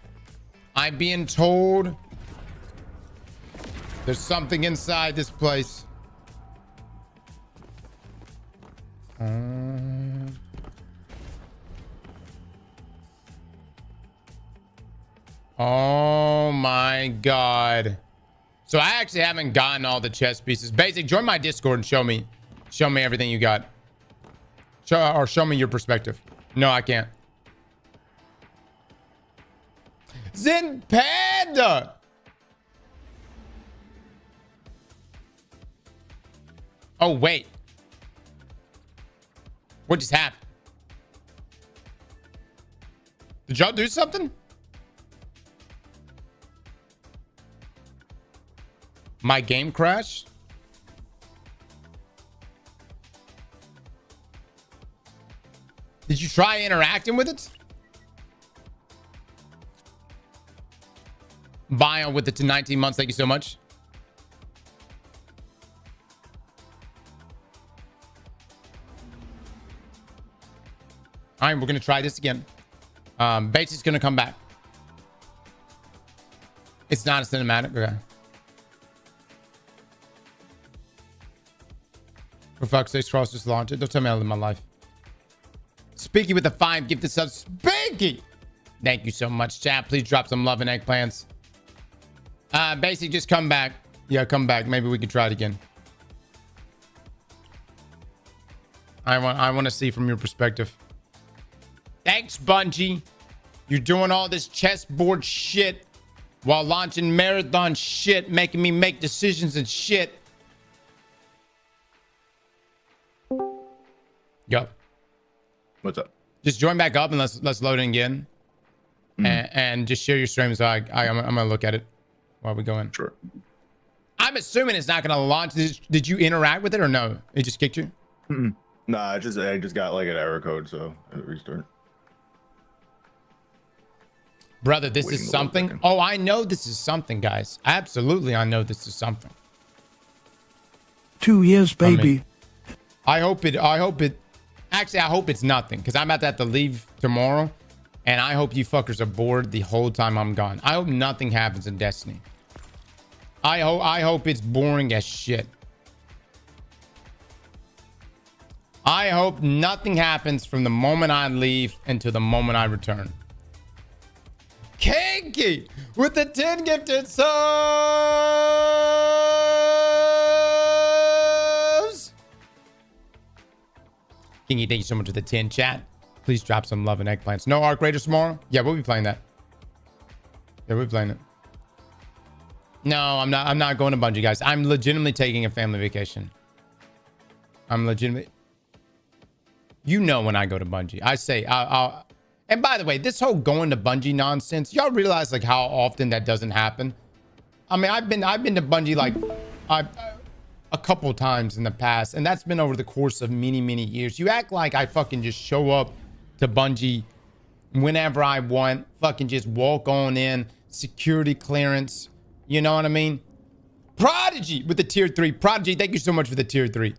I'm being told there's something inside this place. Oh my god. So I actually haven't gotten all the chess pieces. Basic, join my Discord and show me everything you got. Show me your perspective. No, I can't. Zen Panda. Oh, wait. What just happened? Did y'all do something? My game crashed? Did you try interacting with it? Bio with it to 19 months. Thank you so much. All right, we're going to try this again. Bates is going to come back. It's not a cinematic. Okay. For fuck's sake, Cross just launched it. Don't tell me I live my life. Speaky with the 5 gifted subs. Speaky! Thank you so much, chat. Please drop some love and eggplants. Basically, just come back. Yeah, come back. Maybe we can try it again. I want to see from your perspective. Thanks, Bungie. You're doing all this chessboard shit while launching marathon shit, making me make decisions and shit. Yup. What's up? Just join back up and let's load in again. And just share your stream so I'm gonna look at it while we go in. Sure. I'm assuming it's not going to launch. Did you interact with it or no? It just kicked you? Nah, I just got like an error code, so I restart. Brother, this is something. Oh, I know this is something, guys. Absolutely, I know this is something. 2 years, baby. I mean, I hope it. Actually, I hope it's nothing, because I'm about to have to leave tomorrow, and I hope you fuckers are bored the whole time I'm gone. I hope nothing happens in Destiny. I hope it's boring as shit. I hope nothing happens from the moment I leave until the moment I return. Kinky with the 10 gifted subs. Kinky, thank you so much for the 10 chat. Please drop some love and eggplants. No Arc Raiders tomorrow? Yeah, we'll be playing that. Yeah, we'll be playing it. No, I'm not going to Bungie, guys. I'm legitimately taking a family vacation. I'm legitimately. You know, when I go to Bungie, I say, I'll. And by the way, this whole going to Bungie nonsense, y'all realize like how often that doesn't happen? I mean, I've been to Bungie like a couple times in the past, and that's been over the course of many years. You act like I fucking just show up to Bungie whenever I want, fucking just walk on in, security clearance. You know what I mean? Prodigy with the tier 3. Prodigy, thank you so much for the tier 3.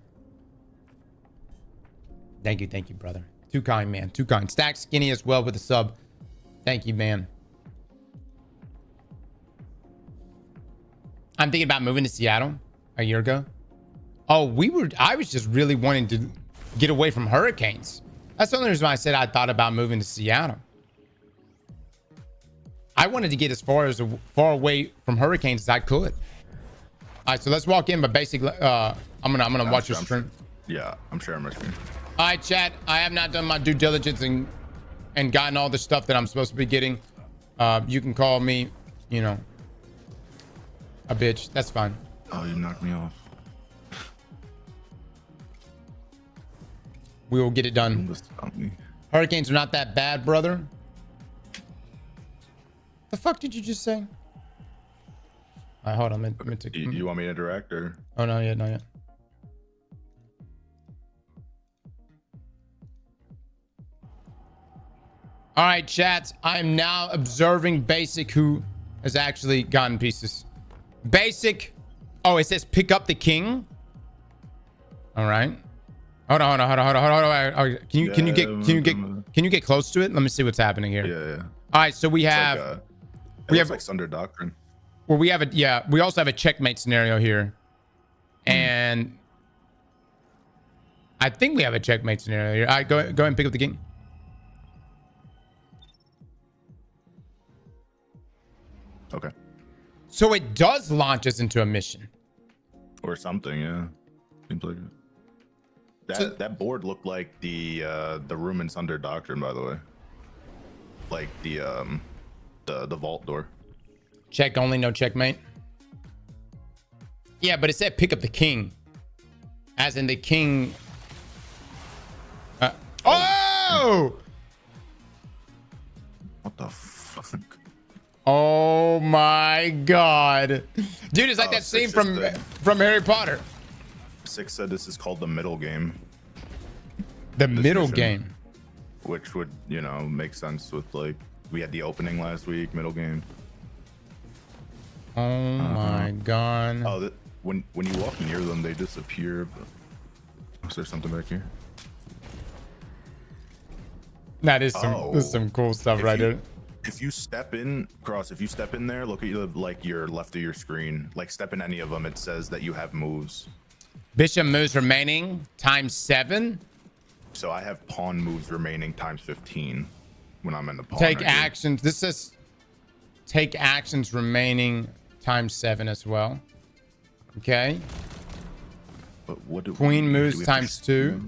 Thank you, brother. Too kind, man. Too kind. Stack Skinny as well with the sub. Thank you, man. I'm thinking about moving to Seattle a year ago. Oh, I was just really wanting to get away from hurricanes. That's the only reason why I said I thought about moving to Seattle. I wanted to get as far away from hurricanes as I could. All right, so let's walk in. But basically, I'm gonna watch your stream. Yeah, I'm sharing my screen. All right, chat. I have not done my due diligence and gotten all the stuff that I'm supposed to be getting. You can call me, you know, a bitch. That's fine. Oh, you knocked me off. We will get it done. Hurricanes are not that bad, brother. The fuck did you just say? All right, hold on. You want me to direct or? Oh, no, yeah, not yet. All right, chats. I'm now observing Basic, who has actually gotten pieces. Basic. Oh, it says pick up the king. All right. Hold on. Can you get close to it? Let me see what's happening here. Yeah. All right, so we have like Sunder Doctrine. Well, we also have a checkmate scenario here. And I think we have a checkmate scenario here. All right, go ahead and pick up the king. Okay. So it does launch us into a mission. Or something, yeah. Seems like it. That board looked like the room in Sunder Doctrine, by the way. Like the vault door. Check only, no checkmate. Yeah, but it said pick up the king. As in the king. Oh! What the fuck? Oh my god. Dude, it's like that scene from Harry Potter. 6 said this is called the middle game. The middle game. Which would, you know, make sense with like we had the opening last week, middle game. Oh my god. Oh, when you walk near them, they disappear. Is there something back here? That is some cool stuff right there. If you step in, Cross, if you step in there, look at your left of your screen. Like step in any of them, it says that you have moves. Bishop moves remaining times 7. So I have pawn moves remaining times 15 when I'm in the pawn. Take actions. This says take actions remaining times 7 as well. Okay. But what do Queen moves times 2.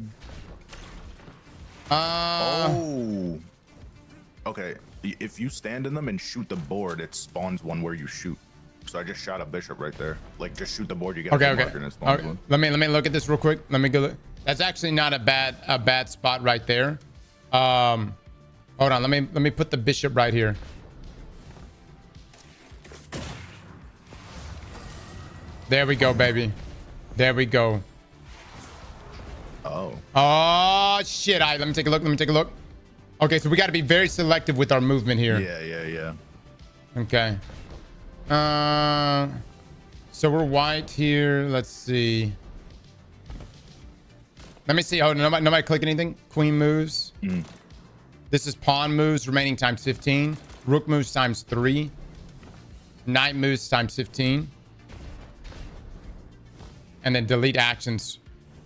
Oh. Okay. If you stand in them and shoot the board, it spawns one where you shoot. So I just shot a bishop right there. Like just shoot the board, you get a marker and it spawns one. Let me look at this real quick. Let me go look. That's actually not a bad spot right there. Hold on. Let me put the bishop right here. There we go, baby. There we go. Oh. Oh, shit. All right, let me take a look. Let me take a look. Okay, so we got to be very selective with our movement here. Yeah. Okay. So we're white here. Let's see. Let me see. Oh, nobody click anything. Queen moves. This is pawn moves, remaining times 15. Rook moves times 3. Knight moves times 15. And then delete actions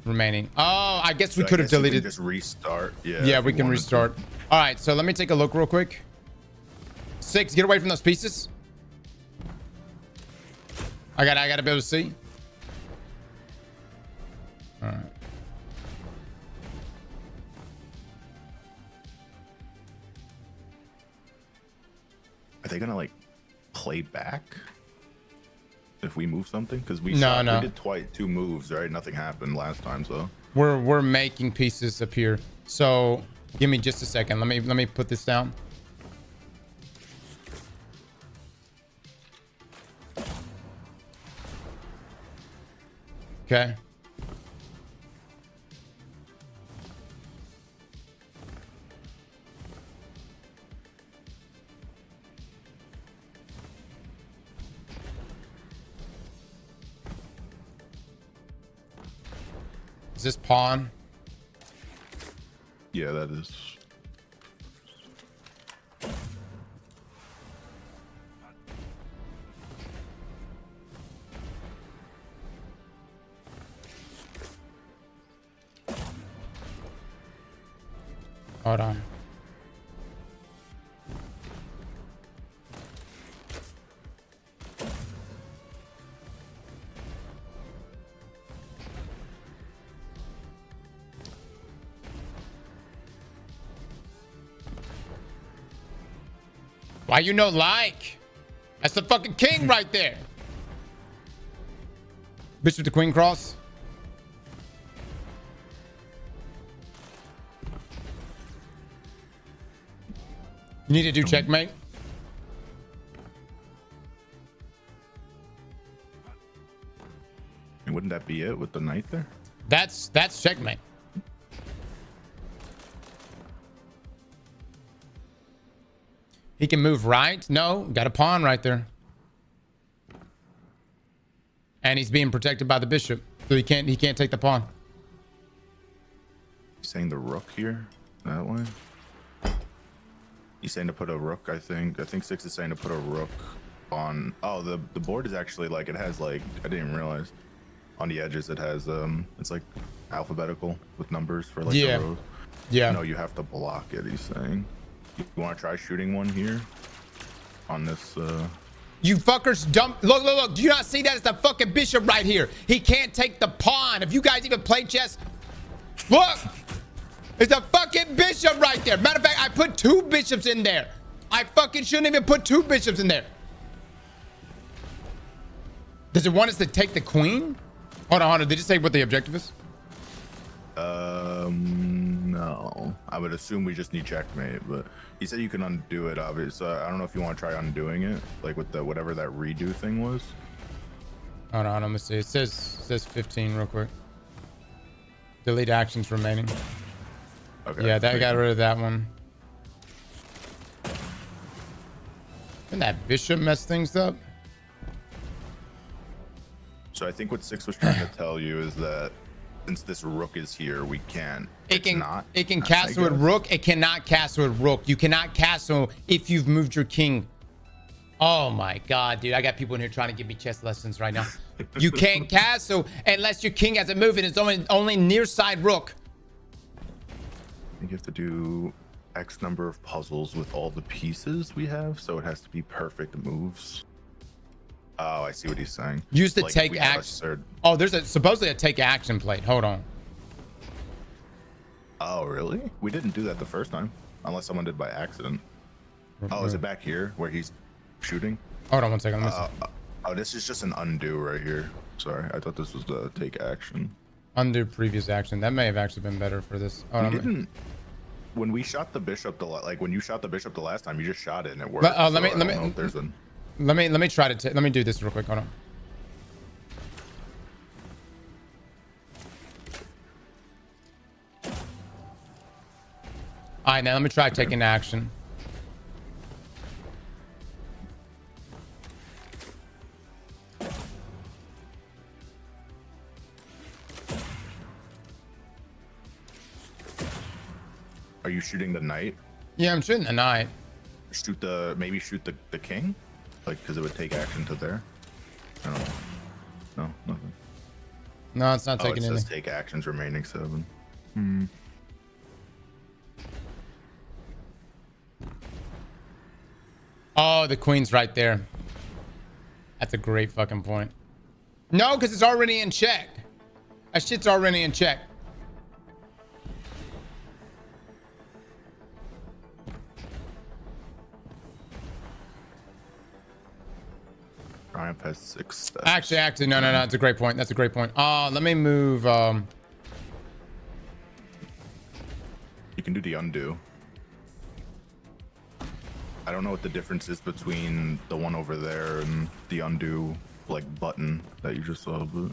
remaining. Oh, I guess we could have deleted. Just restart. Yeah, we can restart. All right, so let me take a look real quick. 6, get away from those pieces. I gotta be able to see. All right. Are they gonna like play back if we move something? Because we No. we did 2 moves, right? Nothing happened last time, so We're making pieces appear. So give me just a second. Let me put this down. Okay. Is this pawn? yeah, that is. Hold on. Why you no like? That's the fucking king right there. Bishop to queen cross. You need to do checkmate. And wouldn't that be it with the knight there? That's checkmate. He can move right. No, got a pawn right there. And he's being protected by the bishop. So he can't take the pawn. He's saying the rook here, that way. He's saying to put a rook, I think 6 is saying to put a rook on. Oh, the board is actually like, it has like, I didn't even realize on the edges it has it's like alphabetical with numbers for like the rows. Yeah. No, you have to block it, he's saying. You want to try shooting one here on this You fuckers dump. Look. Do you not see that? It's the fucking bishop right here. He can't take the pawn. If you guys even play chess, look. It's a fucking bishop right there. Matter of fact, I put 2 bishops in there. I fucking shouldn't even put 2 bishops in there. Does it want us to take the queen? Hold on. Did it say what the objective is? No. I would assume we just need checkmate, but he said you can undo it, obviously. I don't know if you want to try undoing it, like with the whatever that redo thing was. Hold on. Let me see. It says 15 real quick. Delete actions remaining. Okay. Yeah, that got rid of that one. Didn't that bishop mess things up? So I think what 6 was trying to tell you is that since this rook is here, we can. It can castle with rook. It cannot castle with rook. You cannot castle if you've moved your king. Oh my god, dude! I got people in here trying to give me chess lessons right now. You can't castle unless your king hasn't moved and it's only near side rook. I think you have to do X number of puzzles with all the pieces we have, so it has to be perfect moves. Oh, I see what he's saying. Use the like take action. Oh, there's supposedly a take action plate. Hold on. Oh, really? We didn't do that the first time, unless someone did by accident. Oh, is it back here where he's shooting? Hold on 1 second. Oh, this is just an undo right here. Sorry, I thought this was the take action. Undo previous action. That may have actually been better for this. Oh, we didn't. When we shot the bishop, when you shot the bishop the last time, you just shot it and it worked. Let me try to. Let me do this real quick. Hold on. All right, now let me try taking action. Are you shooting the knight? Yeah, I'm shooting the knight. Maybe shoot the king, like because it would take action to there. I don't know. No, nothing. No, it's not Oh, taking it any. says take actions remaining 7. Oh, the queen's right there. That's a great fucking point. No, because it's already in check. That shit's already in check. Triumph has 6 steps. Actually, no. It's a great point. That's a great point. Let me move. You can do the undo. I don't know what the difference is between the one over there and the undo like button that you just saw, but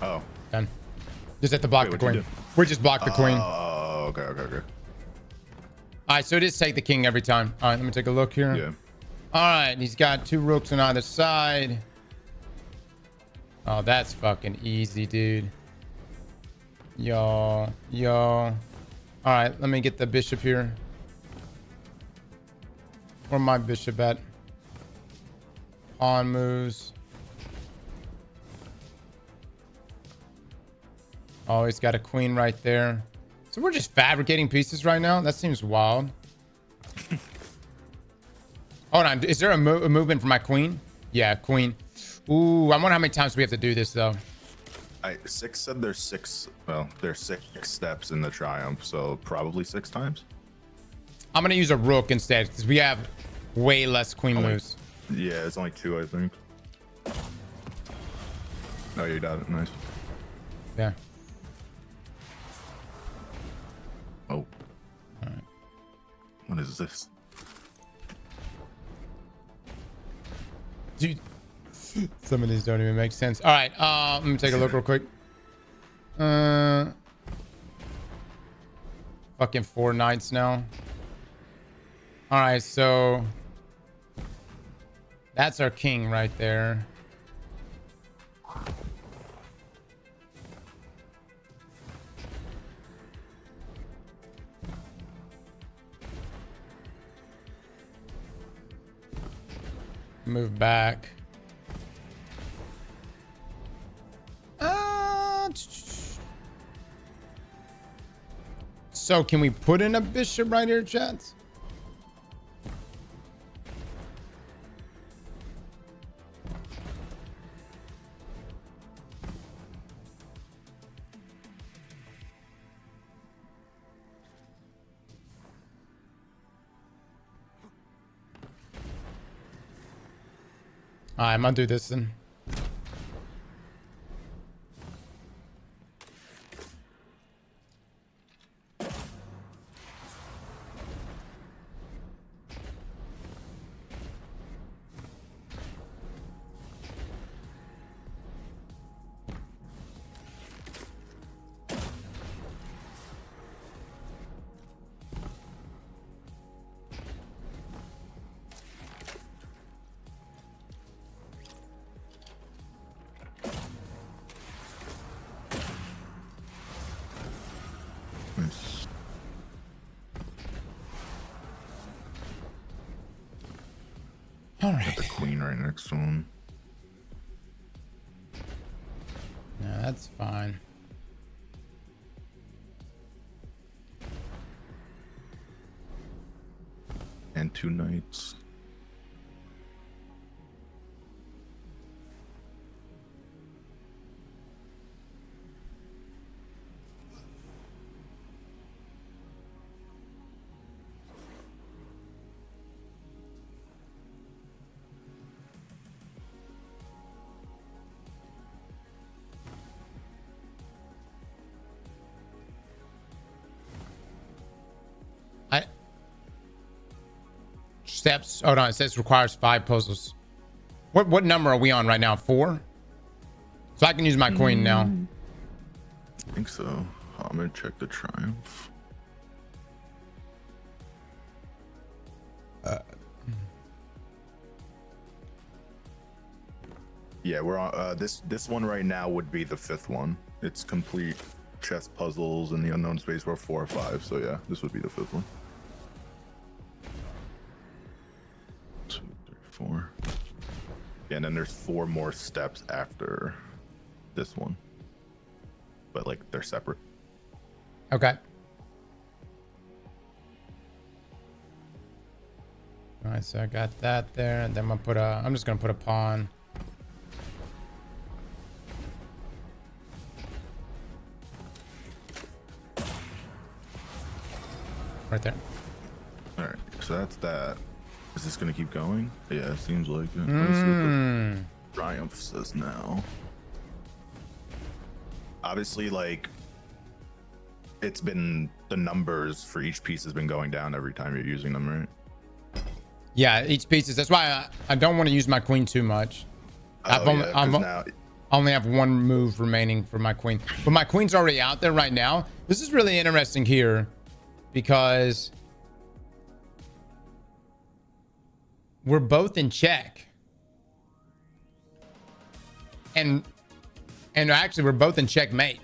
oh, Done. Just have to block Wait, the what'd you queen. We just blocked the queen. Oh, okay. All right, so it is take the king every time. All right, let me take a look here. Yeah. All right, he's got 2 rooks on either side. Oh, that's fucking easy, dude. Yo. All right, let me get the bishop here. Where my bishop at? Pawn moves. Oh, he's got a queen right there. So we're just fabricating pieces right now? That seems wild. Hold on. Is there a movement for my queen? Yeah, queen. Ooh, I wonder how many times we have to do this, though. 6 said there's 6. Well, there's 6 steps in the triumph, so probably 6 times. I'm going to use a rook instead because we have way less queen moves. Yeah, it's only 2, I think. Oh, you got it. Nice. Yeah. Oh. All right. What is this? Dude, some of these don't even make sense. All right, let me take a look real quick. Fucking 4 knights now. All right, so that's our king right there. Move back. So can we put in a bishop right here, chats? I'm gonna do this then. Nice. All Got right. the queen right next to him. Yeah, that's fine. And 2 knights. Steps. Hold on. It says requires 5 puzzles. What number are we on right now? 4? So I can use my queen now. I think so. I'm gonna check the triumph. Yeah, we're on this one right now would be the 5th one. It's complete chess puzzles in the unknown space for 4 or 5. So yeah, this would be the 5th one. 2, 3, 4. Yeah, and then there's 4 more steps after this one, but like they're separate. Okay. All right, so I got that there, and then I'm just gonna put a pawn. Right there. All right, so that's that. Is this gonna keep going? Yeah, it seems like it. Let me see what the triumph says now. Obviously, like, it's been, the numbers for each piece has been going down every time you're using them, right? Yeah, each piece is. That's why I don't want to use my queen too much. I only have one move remaining for my queen, but my queen's already out there right now. This is really interesting here because we're both in check, and actually we're both in checkmate.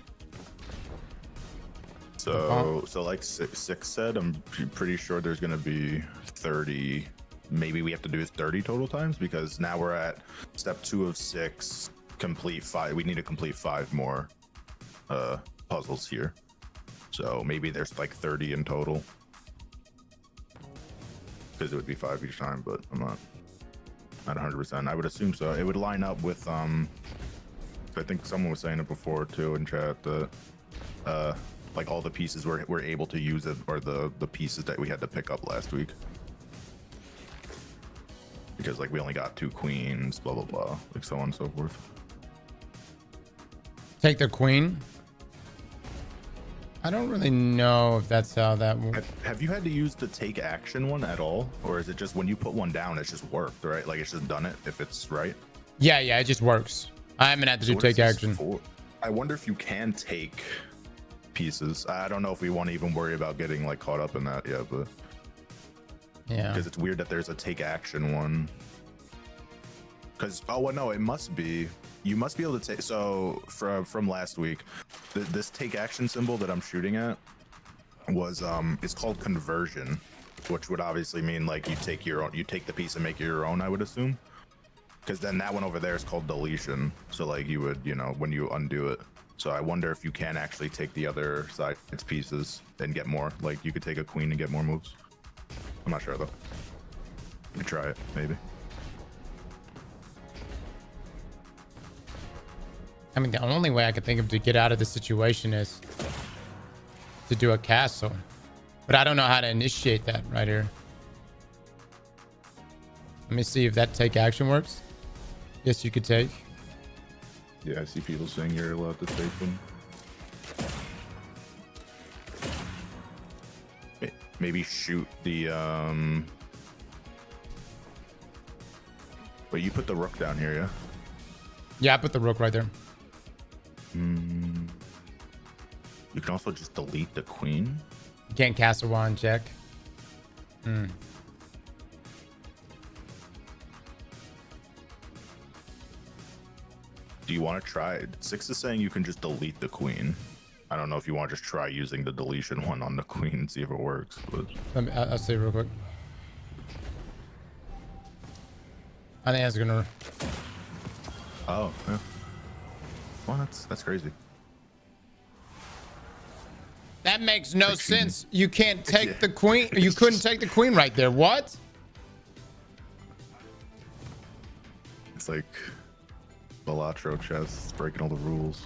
So like six said, I'm pretty sure there's gonna be 30. Maybe we have to do is 30 total times, because now we're at step 2 of 6. Complete 5. We need to complete 5 more puzzles here. So maybe there's like 30 in total, because it would be 5 each time, but I'm not 100%. I would assume so. It would line up with I think someone was saying it before too in chat that like all the pieces we're able to use it, or the pieces that we had to pick up last week, because like we only got 2 queens, blah blah blah, like so on and so forth. Take the queen. I don't really know if that's how that works. Have you had to use the take action one at all, or is it just when you put one down, it's just worked, right? Like it's just done it if it's right? Yeah, it just works. I haven't had to do take action. I wonder if you can take pieces. I don't know if we want to even worry about getting like caught up in that yet, but yeah, because it's weird that there's a take action one. Because well, no, it must be. You must be able to take. So from last week, this take action symbol that I'm shooting at was it's called conversion, which would obviously mean like you take the piece and make it your own, I would assume. Because then that one over there is called deletion. So like you would, when you undo it. So I wonder if you can actually take the other side's pieces and get more. Like you could take a queen and get more moves. I'm not sure though. We could try it, maybe. I mean, the only way I could think of to get out of this situation is to do a castle, but I don't know how to initiate that right here. Let me see if that take action works. Yes, you could take. Yeah, I see people saying you're allowed to take them. Maybe shoot the Wait, you put the rook down here, yeah? Yeah, I put the rook right there. You can also just delete the queen. You can't castle while in check. Do you want to try it? 6 is saying you can just delete the queen. I don't know if you want to just try using the deletion one on the queen and see if it works. But I'll see real quick. I think that's gonna. Oh, yeah. Well, that's crazy. That makes no sense. You can't take the queen. You couldn't take the queen right there. What? It's like Balatro chess, breaking all the rules.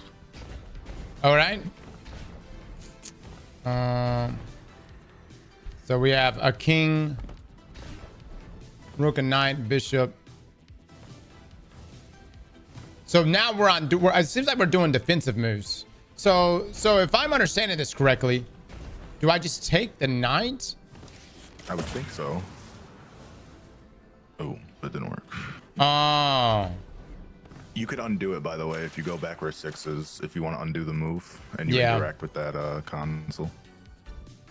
All right. So we have a king, rook and knight, bishop. So now we're on. It seems like we're doing defensive moves. So if I'm understanding this correctly, do I just take the knight? I would think so. Oh, that didn't work. Oh. You could undo it, by the way, if you go back where 6 is, if you want to undo the move and you Yeah. interact with that console.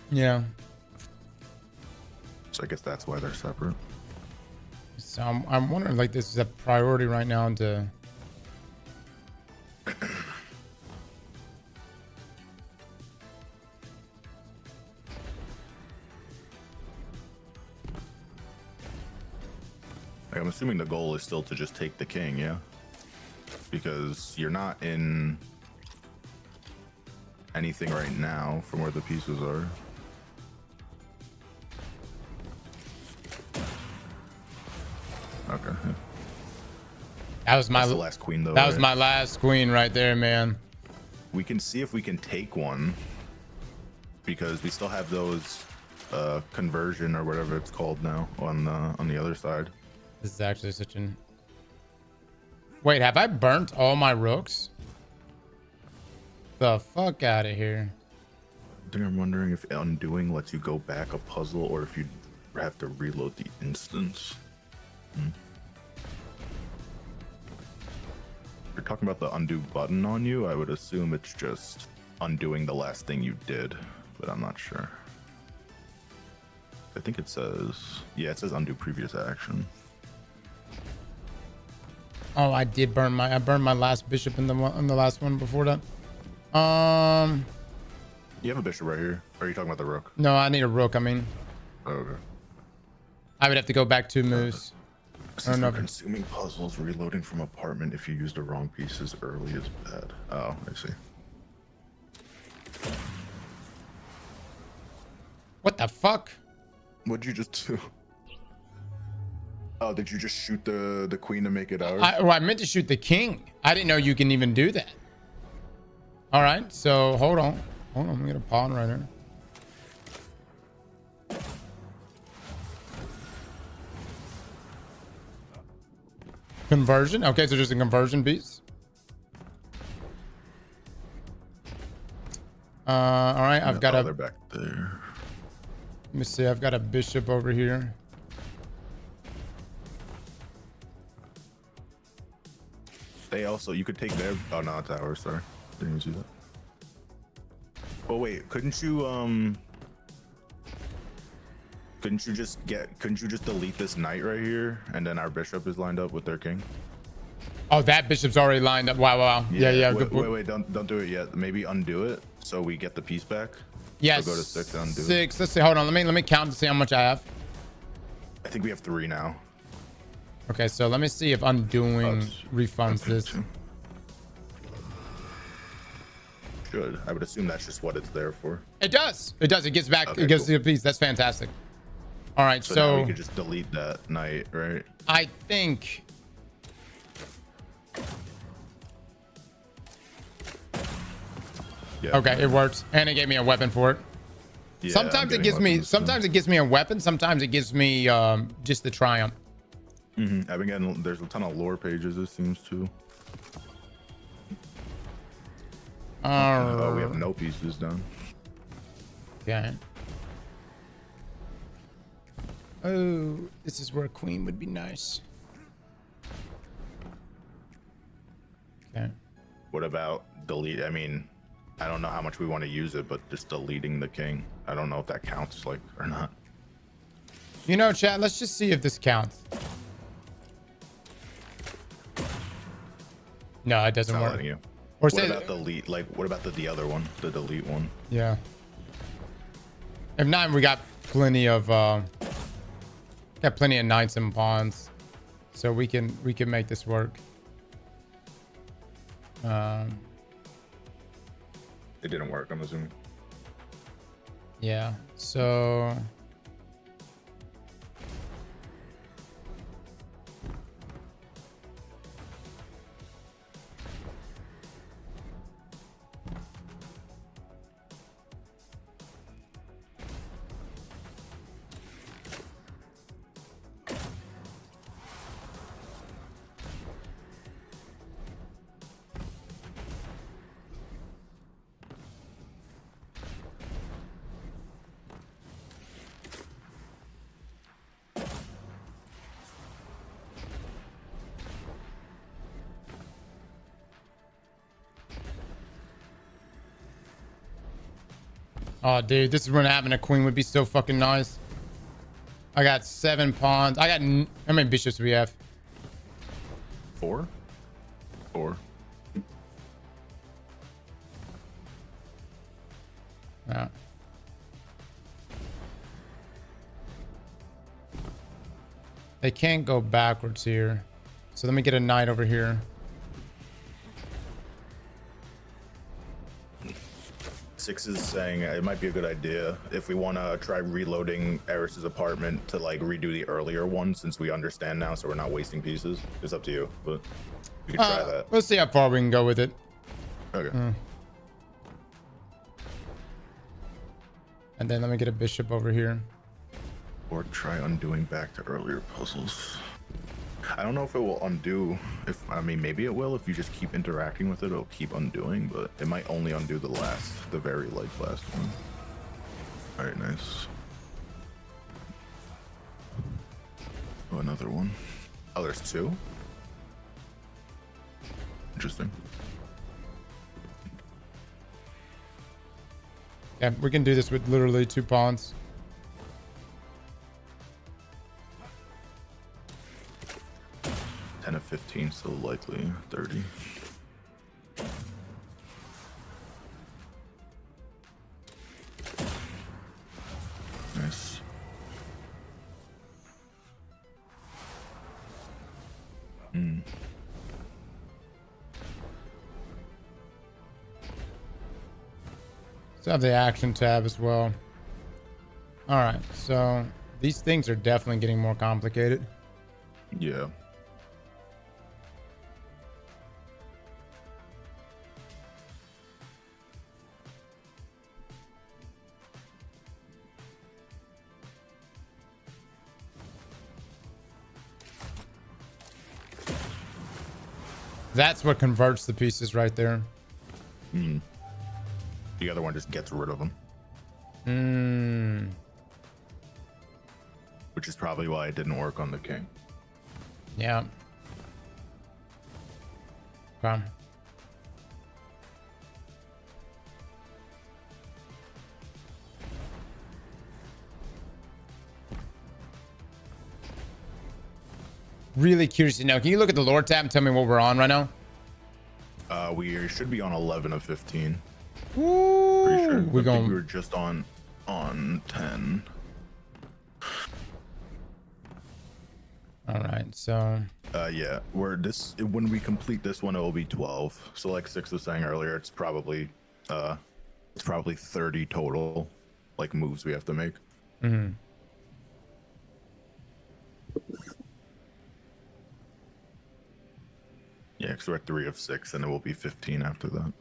Yeah. So I guess that's why they're separate. So I'm wondering, like, this is a priority right now to. Like, I'm assuming the goal is still to just take the king, yeah? Because you're not in anything right now from where the pieces are. Okay. Yeah. That was my That's the last queen, though. That was right? my last queen right there, man. We can see if we can take one because we still have those conversion or whatever it's called now on the other side. This is actually such an. Wait, have I burnt all my rooks? The fuck out of here. I think I'm wondering if undoing lets you go back a puzzle or if you have to reload the instance. If you're talking about the undo button on you, I would assume it's just undoing the last thing you did, but I'm not sure. I think it says, yeah, it says undo previous action. Oh, I did burn my. I burned my last bishop in the last one before that. You have a bishop right here. Or are you talking about the rook? No, I need a rook. I mean, Oh, okay. I would have to go back 2 moves. Since no. we're consuming puzzles, reloading from apartment if you use the wrong pieces early is bad. Oh, I see. What the fuck? What'd you just do? Oh, did you just shoot the queen to make it ours? I meant to shoot the king. I didn't know you can even do that. All right, so hold on. I'm gonna get a pawn right here. Conversion. Okay, so just a conversion piece. All right, I've got they're back there. Let me see. I've got a bishop over here. They also, you could take their, oh no, it's ours, sorry. Didn't even see that. Oh wait, couldn't you just delete this knight right here and then our bishop is lined up with their king? Oh, that bishop's already lined up. Wow. Yeah. Wait, don't do it yet. Maybe undo it so we get the piece back. Yes. So go to 6 and undo it. 6. Let's see. Hold on. Let me count to see how much I have. I think we have 3 now. Okay, so let me see if undoing refunds this. Should. I would assume that's just what it's there for. It does. It does. It gets back. Okay, it gives cool. you a piece. That's fantastic. All right, So so now we could just delete that knight, right? I think. Yeah. Okay, it works, and it gave me a weapon for it. Yeah, Sometimes I'm it gives getting me. weapons, Sometimes too. it gives me a weapon. Sometimes it gives me just the triumph. I've been getting, there's a ton of lore pages, it seems to. Oh, we have no pieces done. Okay. Oh, this is where a queen would be nice. Okay. What about delete? I mean, I don't know how much we want to use it, but just deleting the king. I don't know if that counts, like, or not. You know, chat, let's just see if this counts. No, it It's doesn't not work. letting you. Or What say, about delete? Like, what about the other one? The delete one? yeah. If not, we got plenty of knights and pawns, so we can make this work. It didn't work, I'm assuming. Yeah. So. Oh, dude, this is when having a queen would be so fucking nice. I got 7 pawns. I got how many bishops do we have? 4. Yeah. They can't go backwards here. So let me get a knight over here. Six is saying it might be a good idea if we want to try reloading Eris's apartment to like redo the earlier one, since we understand now, so we're not wasting pieces. It's up to you, but we can try that. Let's see how far we can go with it. Okay. And then let me get a bishop over here. Or try undoing back to earlier puzzles. I don't know if it will undo. I mean, maybe it will if you just keep interacting with it. It'll keep undoing, but it might only undo the very last one. All right, nice. Oh, another one. Oh, there's 2. Interesting. Yeah, we can do this with literally 2 pawns. Of 15, so likely 30. Nice. So have the action tab as well. All right, so these things are definitely getting more complicated. Yeah. That's what converts the pieces right there. The other one just gets rid of them. Which is probably why it didn't work on the king. Yeah. Okay. Really curious to know. Can you look at the lore tab and tell me what we're on right now? We should be on 11 of 15. Ooh, Pretty sure. We're going. We were just on 10. All right, so. Yeah, when we complete this one, it will be 12. So like Six was saying earlier, it's probably 30 total, like moves we have to make. Mm-hmm. Yeah, because we're at 3 of 6, and it will be 15 after that.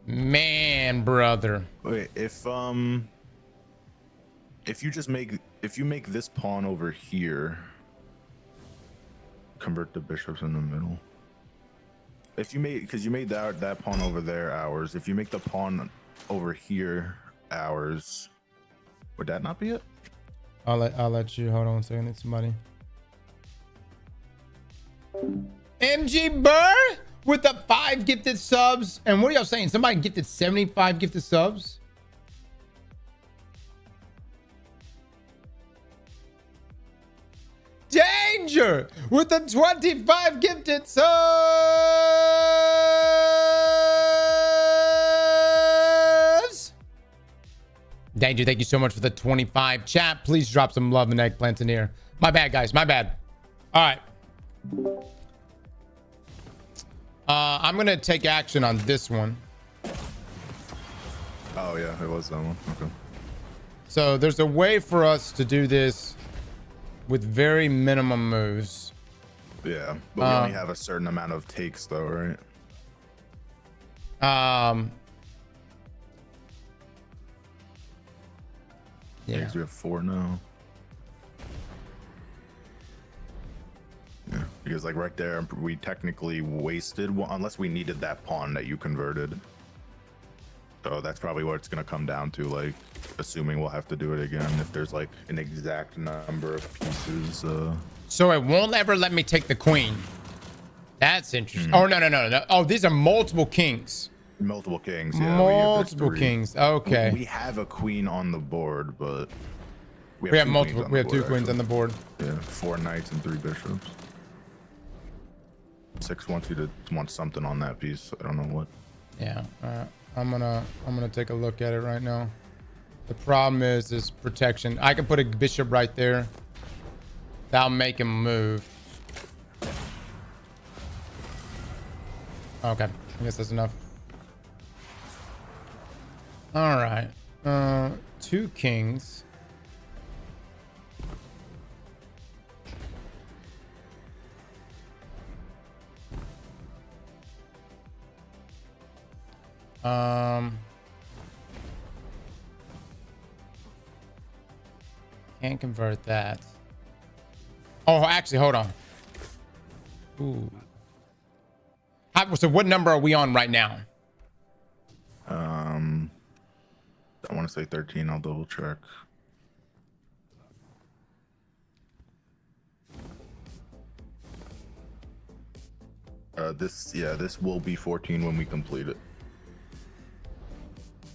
Man, brother. Wait, if you make this pawn over here, convert the bishops in the middle. If you made, because you made that pawn over there ours. If you make the pawn over here ours, would that not be it? I'll let you hold on a second. It's somebody. MG Burr with the 5 gifted subs. And what are y'all saying? Somebody gifted 75 gifted subs. Danger with the 25 gifted subs. Danger, thank you so much for the 25. Chat, please drop some love and eggplants in here. My bad, guys. My bad. All right. I'm going to take action on this one. Oh, yeah, it was that one. Okay. So there's a way for us to do this with very minimum moves. Yeah, but we only have a certain amount of takes, though, right? Yeah. Because we have 4 now. Yeah, because like right there, we technically wasted one, unless we needed that pawn that you converted. So that's probably what it's gonna come down to, like, assuming we'll have to do it again if there's like an exact number of pieces. So it won't ever let me take the queen. That's interesting. Oh, no. Oh, these are multiple kings. Multiple kings, yeah. Multiple kings. Okay. We have a queen on the board, but we have multiple. We have two queens on the board. Yeah, 4 knights and 3 bishops. 6 wants you to want something on that piece. I don't know what. Yeah. I'm gonna take a look at it right now. The problem is protection. I can put a bishop right there. That'll make him move. Okay, I guess that's enough. All right. 2 kings. Can't convert that. Oh, actually, hold on. Ooh. So what number are we on right now? I want to say 13. I'll double check. This will be 14 when we complete it.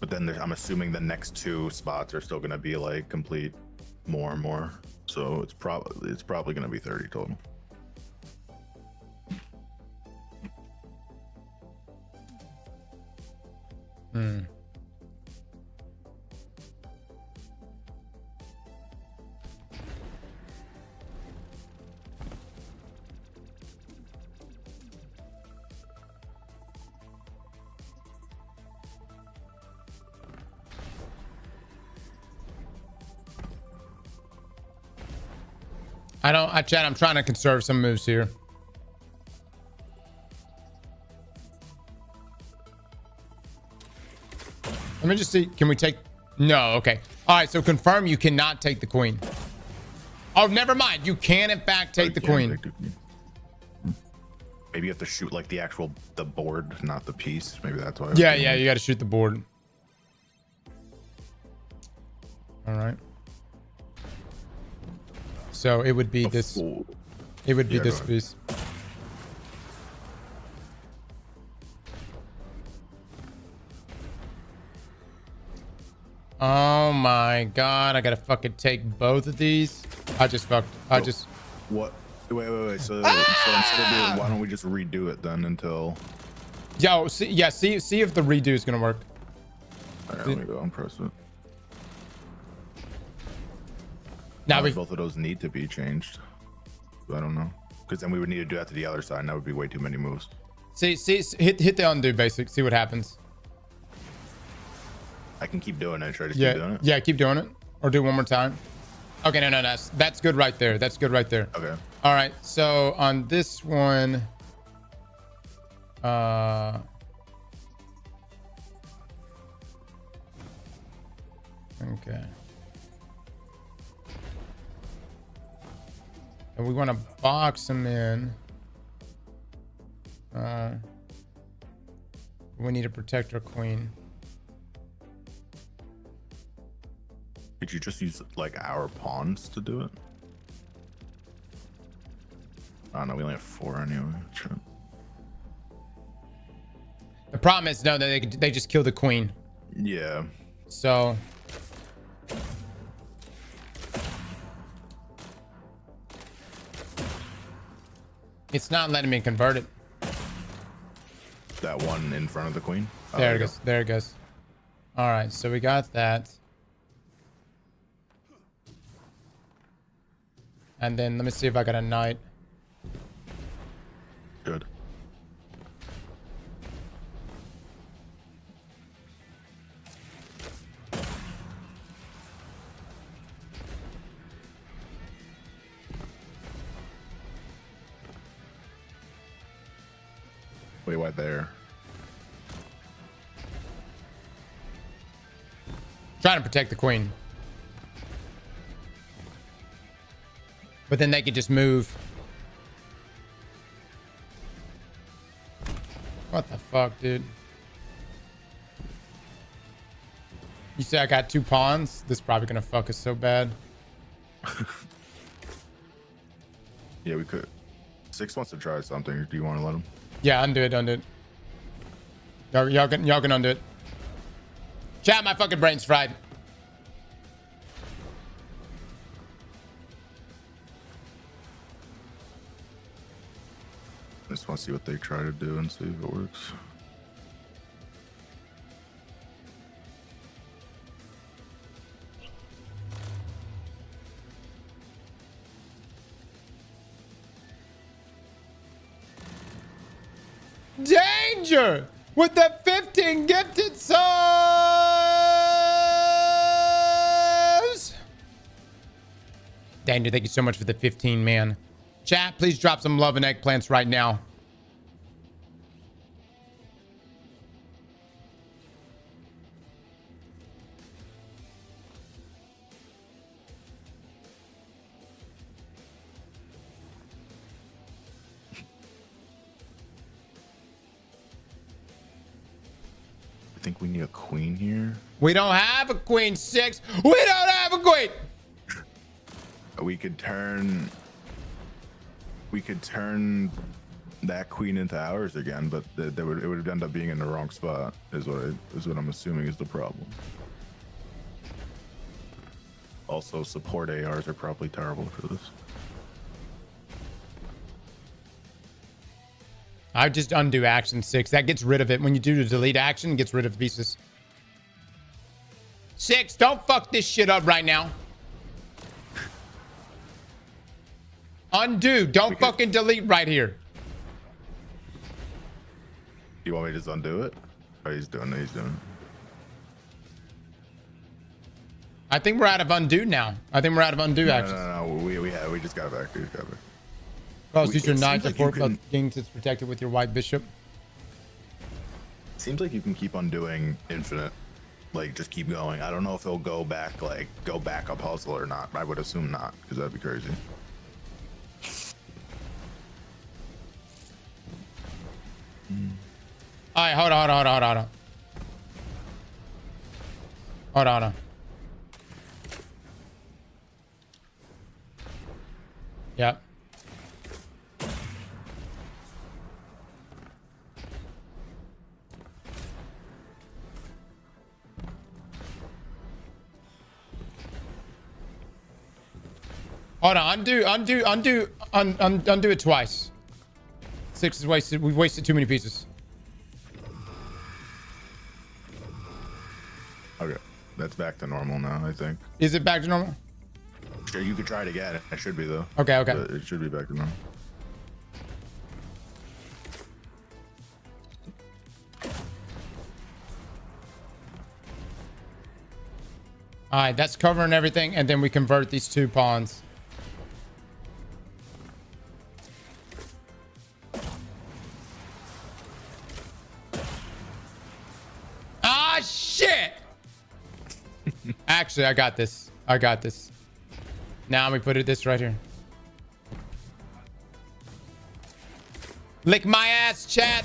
But then I'm assuming the next 2 spots are still going to be like complete more and more. So it's probably going to be 30 total. Chad, I'm trying to conserve some moves here. Let me just see. Can we take? No. Okay. All right. So confirm you cannot take the queen. Oh, never mind. You can in fact take the queen. Maybe you have to shoot like the board, not the piece. Maybe that's why. Yeah. You got to shoot the board. All right. So it would be this. It would be this piece. Oh my god! I gotta fucking take both of these. I just fucked. What? Wait. So instead of doing, why don't we just redo it then until? Yo, see if the redo is gonna work. All right, let me go and press it. Now both of those need to be changed. I don't know, because then we would need to do that to the other side, and that would be way too many moves. See, hit the undo basic. See what happens. I can keep doing it. Try to keep doing it. Yeah, keep doing it, or do it one more time. Okay, no, that's good right there. That's good right there. Okay. All right. So on this one, okay. And we want to box him in. We need to protect our queen. Could you just use like our pawns to do it? Oh no, we only have 4 anyway. Sure. The problem is, no, they just kill the queen. Yeah. So. It's not letting me convert it. That one in front of the queen? Oh, there it goes. There it goes. All right, so we got that. And then let me see if I got a knight. Good. Wait, why there? Trying to protect the queen. But then they could just move. What the fuck, dude? You say I got 2 pawns? This is probably gonna fuck us so bad. Yeah, we could. 6 wants to try something. Do you want to let him? Yeah, undo it, undo it. Y'all can undo it. Chat, my fucking brain's fried. I just want to see what they try to do and see if it works. Danger with the 15 gifted subs. Danger, thank you so much for the 15, man. Chat, please drop some love and eggplants right now. I think we need a queen here. We don't have a queen 6. We don't have a queen. We could turn that queen into ours again, but it would end up being in the wrong spot. Is what I'm assuming is the problem. Also, support ARs are probably terrible for this. I just undo action 6. That gets rid of it. When you do the delete action, it gets rid of the pieces. 6, don't fuck this shit up right now. Undo. Don't fucking delete right here. You want me to just undo it? Oh, he's doing it. He's doing it. I think we're out of undo now. I think we're out of undo actions. No. We just got back. We just got back. Cross, use your It knife seems to like fork you can- kings. It's protected with your white bishop. Seems like you can keep undoing infinite. Like, just keep going. I don't know if it'll go back a puzzle or not. I would assume not, because that'd be crazy. All right, hold on. Hold on. Yep. Hold on, undo it twice. 6 is wasted. We've wasted too many pieces. Okay, that's back to normal now, I think. Is it back to normal? Sure, you could try it again. It should be, though. Okay. But it should be back to normal. All right, that's covering everything, and then we convert these 2 pawns. Ah, shit! Actually, I got this. Now we put this right here. Lick my ass, chat.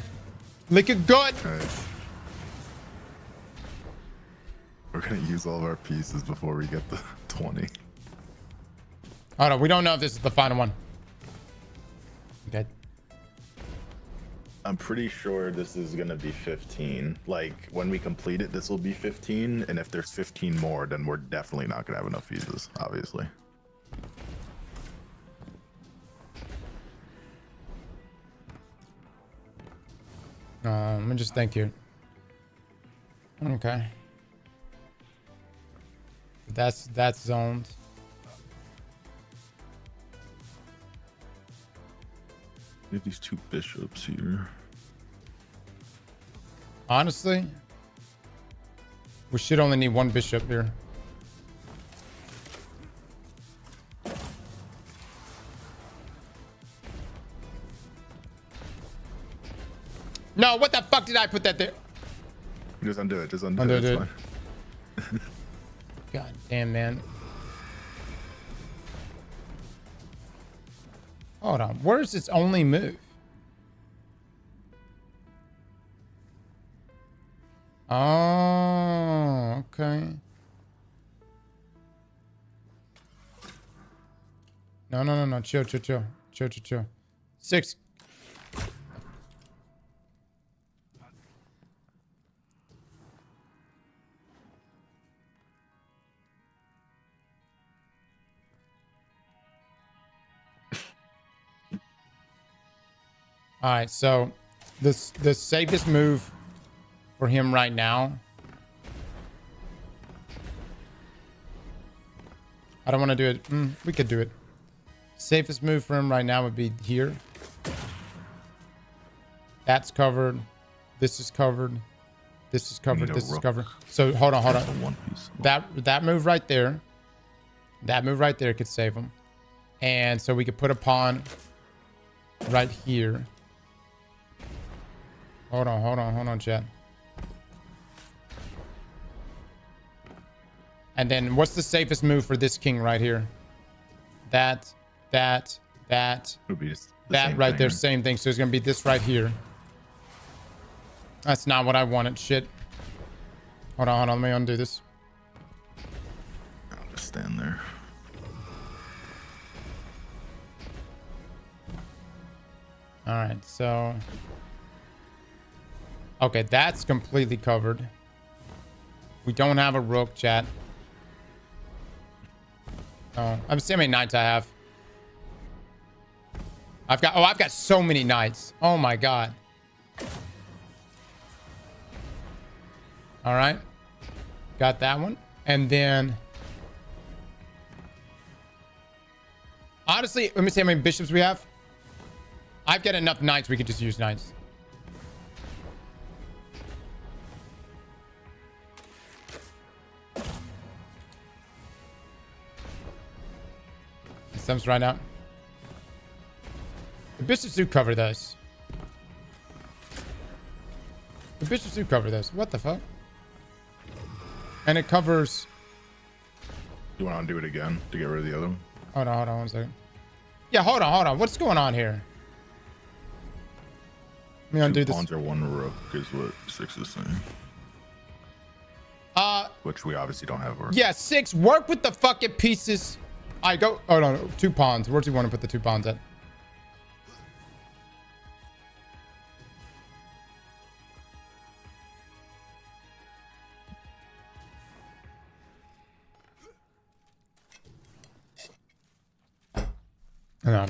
Lick it good. Nice. We're gonna use all of our pieces before we get the 20. Hold on, we don't know if this is the final one. Okay. I'm pretty sure this is gonna be 15. Like, when we complete it, this will be 15, and if there's 15 more, then we're definitely not gonna have enough pieces, obviously. Let me just think here. Okay. That's zoned. We have these 2 bishops here. Honestly, we should only need 1 bishop here. No, what the fuck did I put that there? Just undo it. Just undo Undo it. it. It's fine. God damn, man. Hold on. Where's its only move? Oh, okay. No. Chill. Six. All right, so the safest move for him right now. I don't want to do it. We could do it. Safest move for him right now would be here. That's covered. This is covered. This is covered. This is covered. So hold on. That move right there. That move right there could save him. And so we could put a pawn right here. Hold on, chat. And then what's the safest move for this king right here? That Would be that right there, same thing. So it's gonna be this right here. That's not what I wanted. Shit. Hold on. Let me undo this. I'll just stand there. All right, so okay, that's completely covered. We don't have a rook, chat. Oh, I'm seeing how many knights I have. I've got so many knights. Oh my god. All right, got that one, and then honestly, let me see how many bishops we have. I've got enough knights. We could just use knights. Thumbs right now. The bishops do cover those. The bishops do cover those. What the fuck? And it covers. You want to do it again to get rid of the other one? Hold on 1 second. Yeah, hold on. What's going on here? Let me undo this. Pawns are 1 rook is what 6 is saying. Which we obviously don't have. Yeah, 6. Work with the fucking pieces. I go. Oh no, 2 pawns. Where do you want to put the 2 pawns at? Hang on.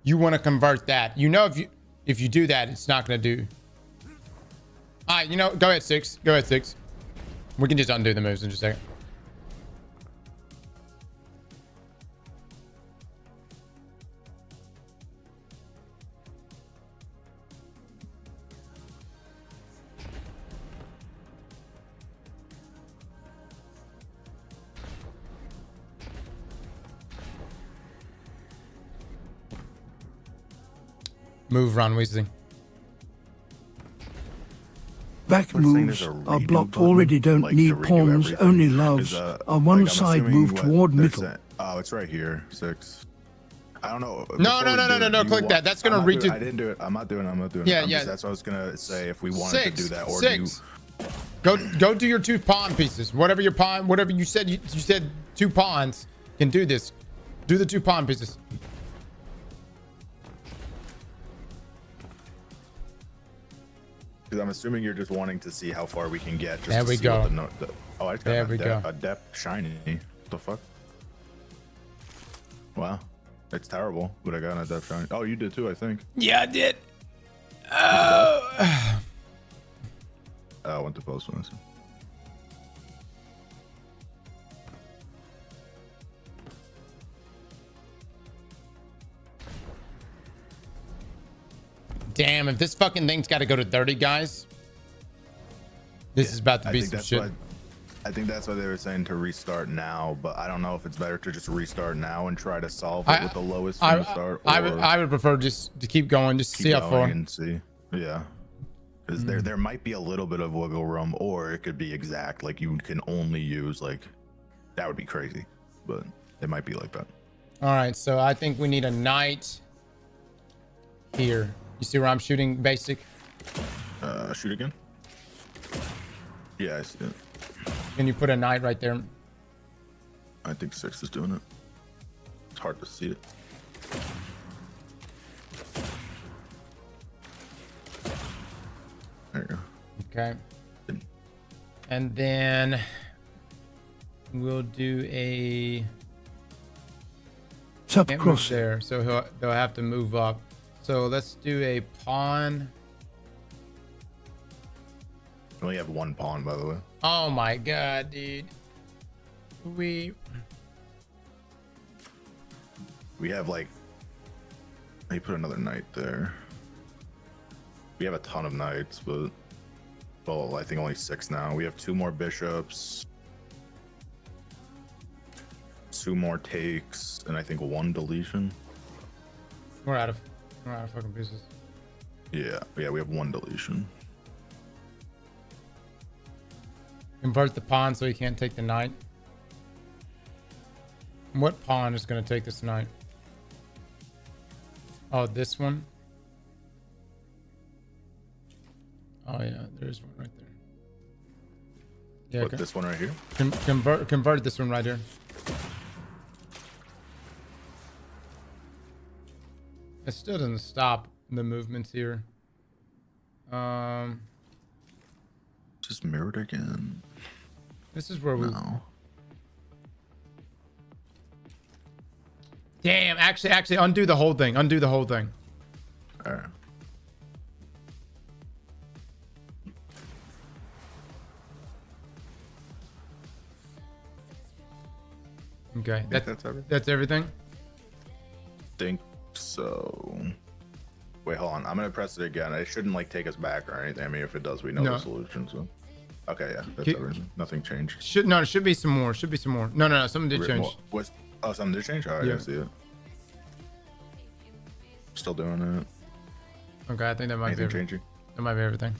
You want to convert that. You know, if you do that, it's not going to do. All right, you know, go ahead, 6. Go ahead, 6. We can just undo the moves in just a second. Move, Ron Weasley. Back moves are blocked already, don't like, need pawns, only loves. On one side, move toward middle. Oh, it's right here. 6. I don't know. No. Click that. That's gonna redo. I didn't do it. I'm not doing it. Yeah. That's what I was gonna say. If we wanted to do that, or 6. Go do your 2 pawn pieces. Whatever your pawn. Whatever you said. You said 2 pawns can do this. Do the 2 pawn pieces. Because I'm assuming you're just wanting to see how far we can get. Just there we go. I just got there we go. A depth shiny. What the fuck? Wow. It's terrible, but I got a depth shiny. Oh, you did too, I think. Yeah, I did. I went to post one. Damn, if this fucking thing's got to go to 30, guys, this is about to be some shit. I think that's why they were saying to restart now, but I don't know if it's better to just restart now and try to solve it with the lowest from the start. I would prefer just to keep going, just see how far. And see, yeah, because there might be a little bit of wiggle room, or it could be exact. Like you can only use like that would be crazy, but it might be like that. All right, so I think we need a knight here. You see where I'm shooting basic? Shoot again. Yeah, I see it. Can you put a knight right there? I think 6 is doing it. It's hard to see it. There you go. Okay. And then we'll do a can't move Subcross. there, so they'll have to move up. So let's do a pawn. We only have 1 pawn, by the way. Oh my god, dude. We have like, let me put another knight there. We have a ton of knights, but well, I think only 6 now. We have 2 more bishops, 2 more takes, and I think 1 deletion. we're out of fucking pieces. Yeah, we have 1 deletion. Convert the pawn so he can't take the knight. What pawn is going to take this knight? Oh, this one. Oh yeah, there's one right there. Yeah, Put this one right here. convert this one right here. It still doesn't stop the movements here. Just mirrored again. This is where we. No. Damn! Actually, undo the whole thing. Undo the whole thing. All right. Okay, That's everything. that's everything. Think so. Wait, hold on. I'm gonna press it again. It shouldn't like take us back or anything. I mean, if it does, we know No. the solution. So, okay, yeah, that's Keep- everything. Nothing changed. It should be some more. Should be some more. No. Something did change. Oh, something did change. Oh, I Yeah. didn't see it. Still doing it. Okay, I think that might be Anything everything. changing? That might be everything.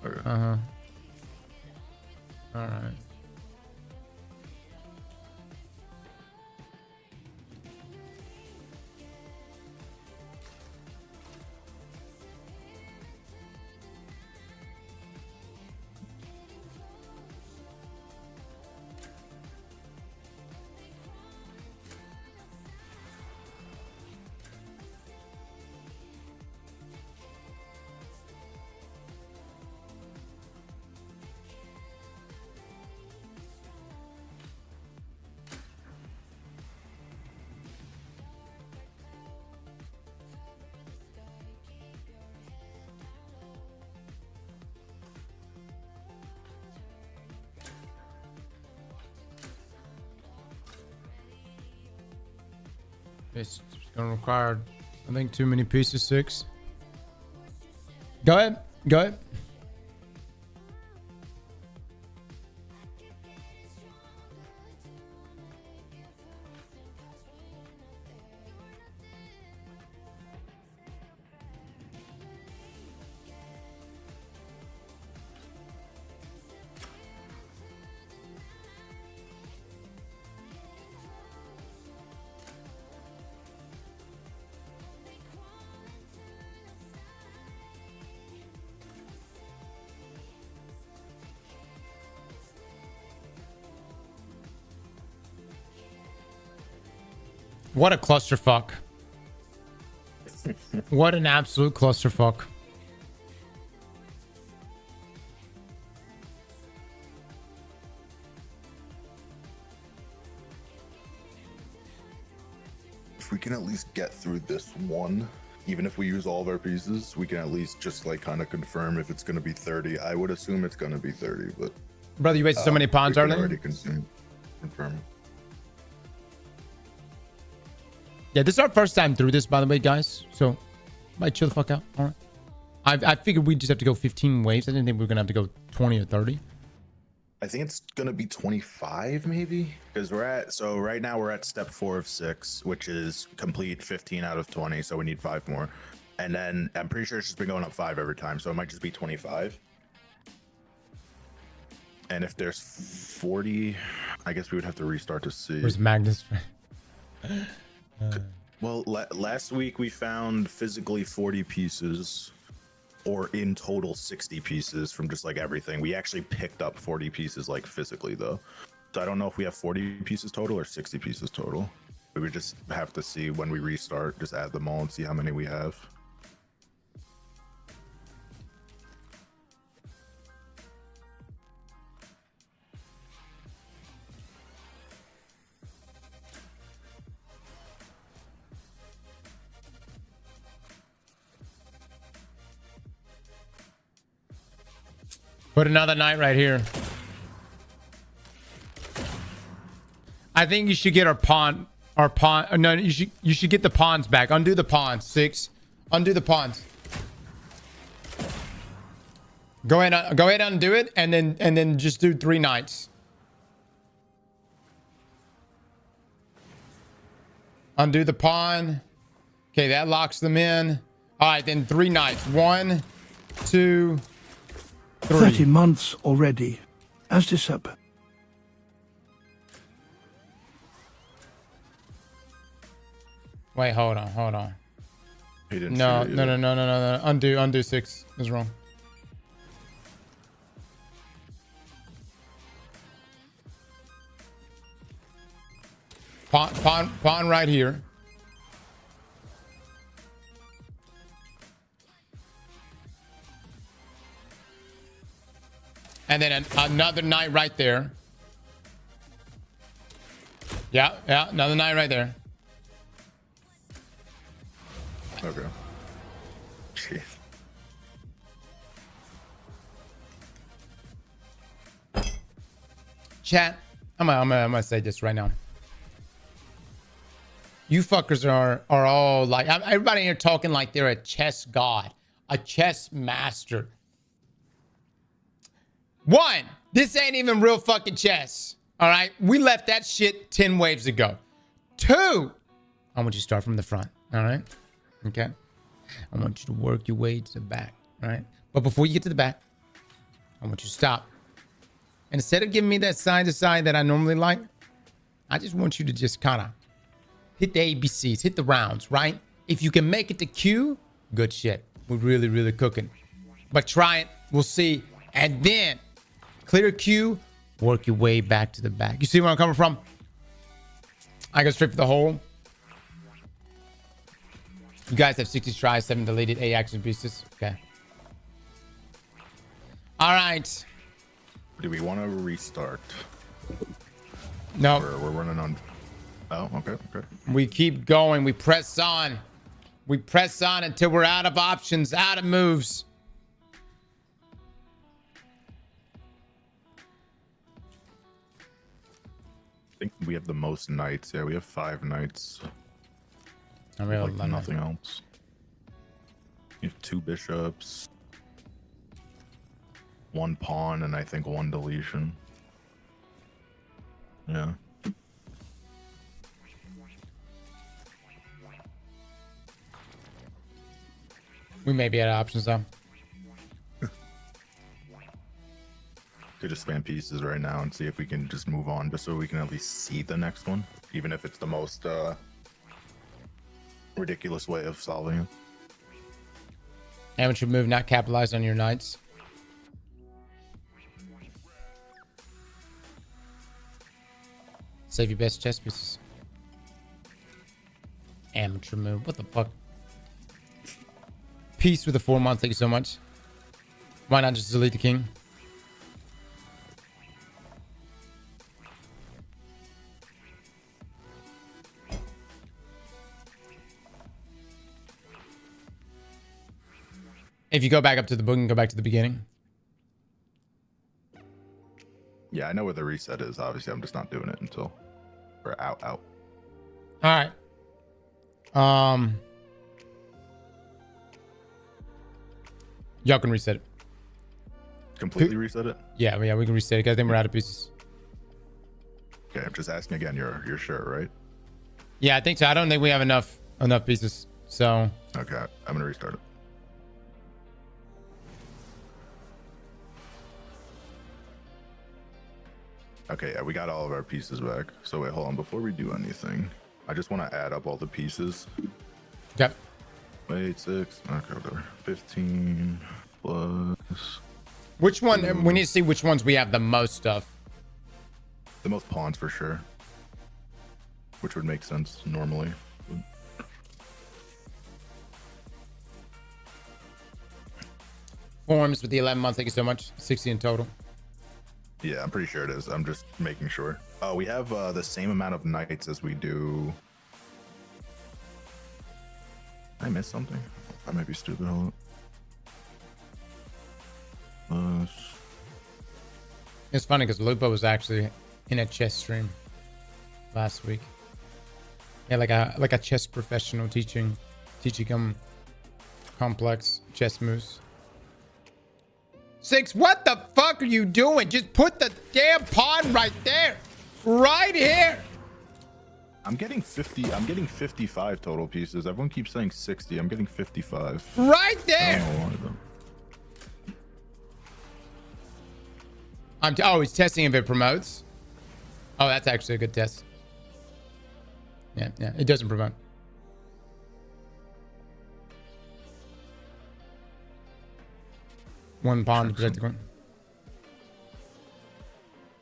Okay. All right. It's gonna require, I think, too many pieces. 6. Go ahead. Go ahead. What a clusterfuck. What an absolute clusterfuck. If we can at least get through this one, even if we use all of our pieces, we can at least just like kind of confirm if it's going to be 30. I would assume it's going to be 30, but Brother, you wasted so many pawns we can earlier. already confirm. Yeah, this is our first time through this, by the way, guys. So, might chill the fuck out. All right. I figured we just have to go 15 waves. I didn't think we were gonna have to go 20 or 30. I think it's gonna be 25 maybe, because right now we're at step 4 of 6, which is complete 15 out of 20, so we need 5 more, and then I'm pretty sure it's just been going up 5 every time, so it might just be 25. And if there's 40, I guess we would have to restart to see. Where's Magnus? Well, last week we found physically 40 pieces, or in total 60 pieces from just like everything. We actually picked up 40 pieces like physically though. So I don't know if we have 40 pieces total or 60 pieces total. But we just have to see when we restart, just add them all and see how many we have. Put another knight right here. I think you should get our pawn. No, you should get the pawns back. Undo the pawns. 6. Undo the pawns. Go ahead, undo it, and then just do 3 knights. Undo the pawn. Okay, that locks them in. All right, then 3 knights. 1, 2, 3. 30 months already. As December. Wait, hold on. He didn't No. shoot it either. Undo 6. That's wrong. Pawn right here. And then another knight right there. Yeah, another knight right there. Okay. Jeez. Chat, I'm gonna say this right now. You fuckers are all like, everybody here talking like they're a chess god, a chess master. 1, this ain't even real fucking chess. All right, we left that shit 10 waves ago. 2, I want you to start from the front. All right, okay. I want you to work your way to the back. All right, but before you get to the back, I want you to stop. And instead of giving me that side to side that I normally like, I just want you to just kind of hit the ABCs, hit the rounds, right? If you can make it to Q, good shit. We're really, really cooking. But try it. We'll see. And then clear Q, work your way back to the back. You see where I'm coming from? I go straight for the hole. You guys have 60 tries, 7 deleted, 8 action pieces. Okay. All right. Do we want to restart? No. We're running on. Oh, okay. We keep going. We press on. We press on until we're out of options, out of moves. I think we have the most knights. Yeah, we have 5 knights. I really Like nothing else. You have 2 bishops, 1 pawn, and I think 1 deletion. Yeah. We may be out of options though. Could just spam pieces right now and see if we can just move on, just so we can at least see the next one, even if it's the most ridiculous way of solving it. Amateur move, not capitalize on your knights. Save your best chess pieces. Amateur move. What the fuck? Peace with the 4 months. Thank you so much. Why not just delete the king? If you go back up to the book and go back to the beginning. Yeah, I know where the reset is. Obviously, I'm just not doing it until we're out. All right. Y'all can reset it. Completely reset it? Yeah, we can reset it because I think we're out of pieces. Okay, I'm just asking again. You're sure, right? Yeah, I think so. I don't think we have enough pieces. So. Okay, I'm gonna restart it. Okay, yeah, we got all of our pieces back. So wait, hold on. Before we do anything, I just want to add up all the pieces. Okay. Wait, 6. Okay, whatever. 15 plus. Which one? We need to see which ones we have the most of. The most pawns for sure. Which would make sense normally. Forms with the 11 months. Thank you so much. 60 in total. Yeah, I'm pretty sure it is. I'm just making sure. We have the same amount of nights as we do. I missed something. I might be stupid. Hold on. It's funny because Lupo was actually in a chess stream last week. Yeah, like a chess professional teaching him complex chess moves. Six, what the fuck are you doing? Just put the damn pawn right there. Right here. I'm getting 50. I'm getting 55 total pieces. Everyone keeps saying 60. I'm getting 55. Right there. I don't know why, though. Oh, he's testing if it promotes. Oh, that's actually a good test. Yeah, it doesn't promote. One pawn to protect the queen.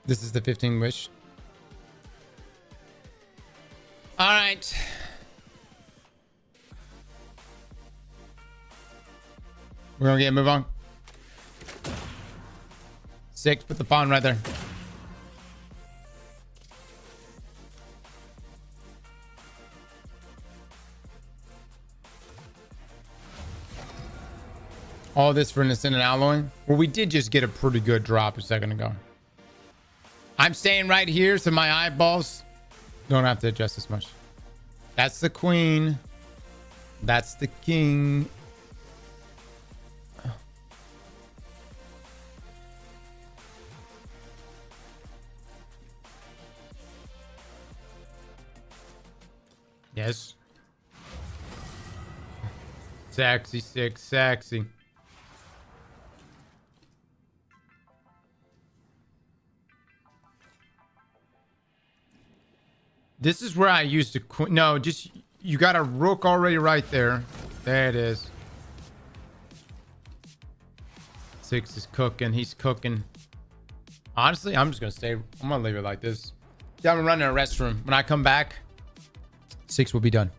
This is the 15 wish. All right. We're gonna move on. 6, put the pawn right there. All this for an ascendant alloy. Well, we did just get a pretty good drop a second ago. I'm staying right here so my eyeballs don't have to adjust as much. That's the queen. That's the king. Yes. Sexy, six, sexy. This is where I used to no, just you got a rook already right there. There it is. 6 is cooking. He's cooking. Honestly, I'm just gonna stay. I'm gonna leave it like this. Yeah, I'm gonna run in a restroom. When I come back, 6 will be done.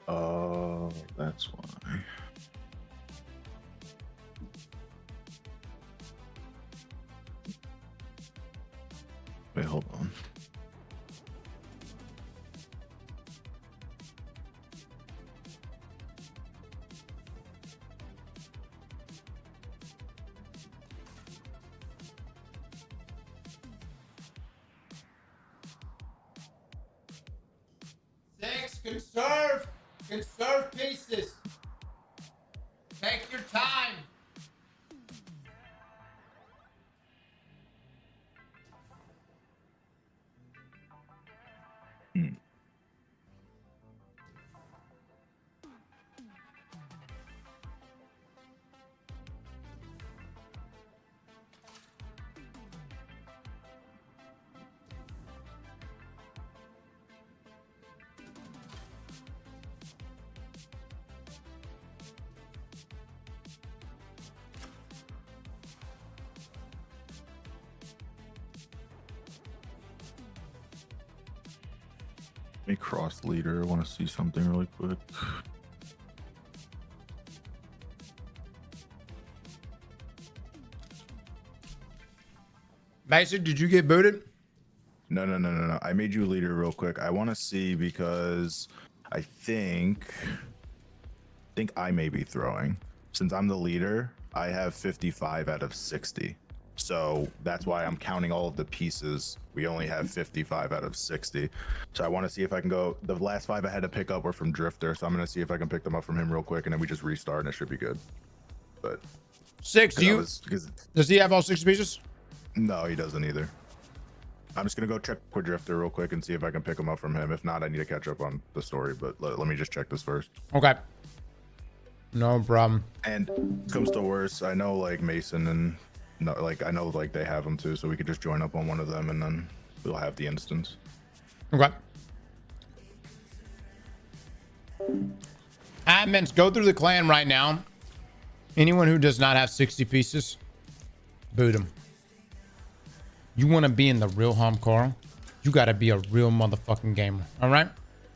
Oh, that's why. Wait, hold on. Conserve pieces. Take your time. Let me cross leader. I want to see something really quick. Basic, did you get booted? No. I made you leader real quick. I want to see because I think I may be throwing. Since I'm the leader, I have 55 out of 60. So that's why I'm counting all of the pieces. We only have 55 out of 60. So I want to see if I can go. The last 5 I had to pick up were from Drifter. So I'm going to see if I can pick them up from him real quick. And then we just restart and it should be good. But 6, does he have all 6 pieces? No, he doesn't either. I'm just gonna go check with Drifter real quick and see if I can pick him up from him. If not, I need to catch up on the story. But let me just check this first. Okay. No problem. And comes to worse, I know like Mason and no, like I know like they have them too, so we could just join up on one of them and then we'll have the instance. Okay. Admins, go through the clan right now. Anyone who does not have 60 pieces, boot them. You want to be in the real home, Carl? You got to be a real motherfucking gamer. All right?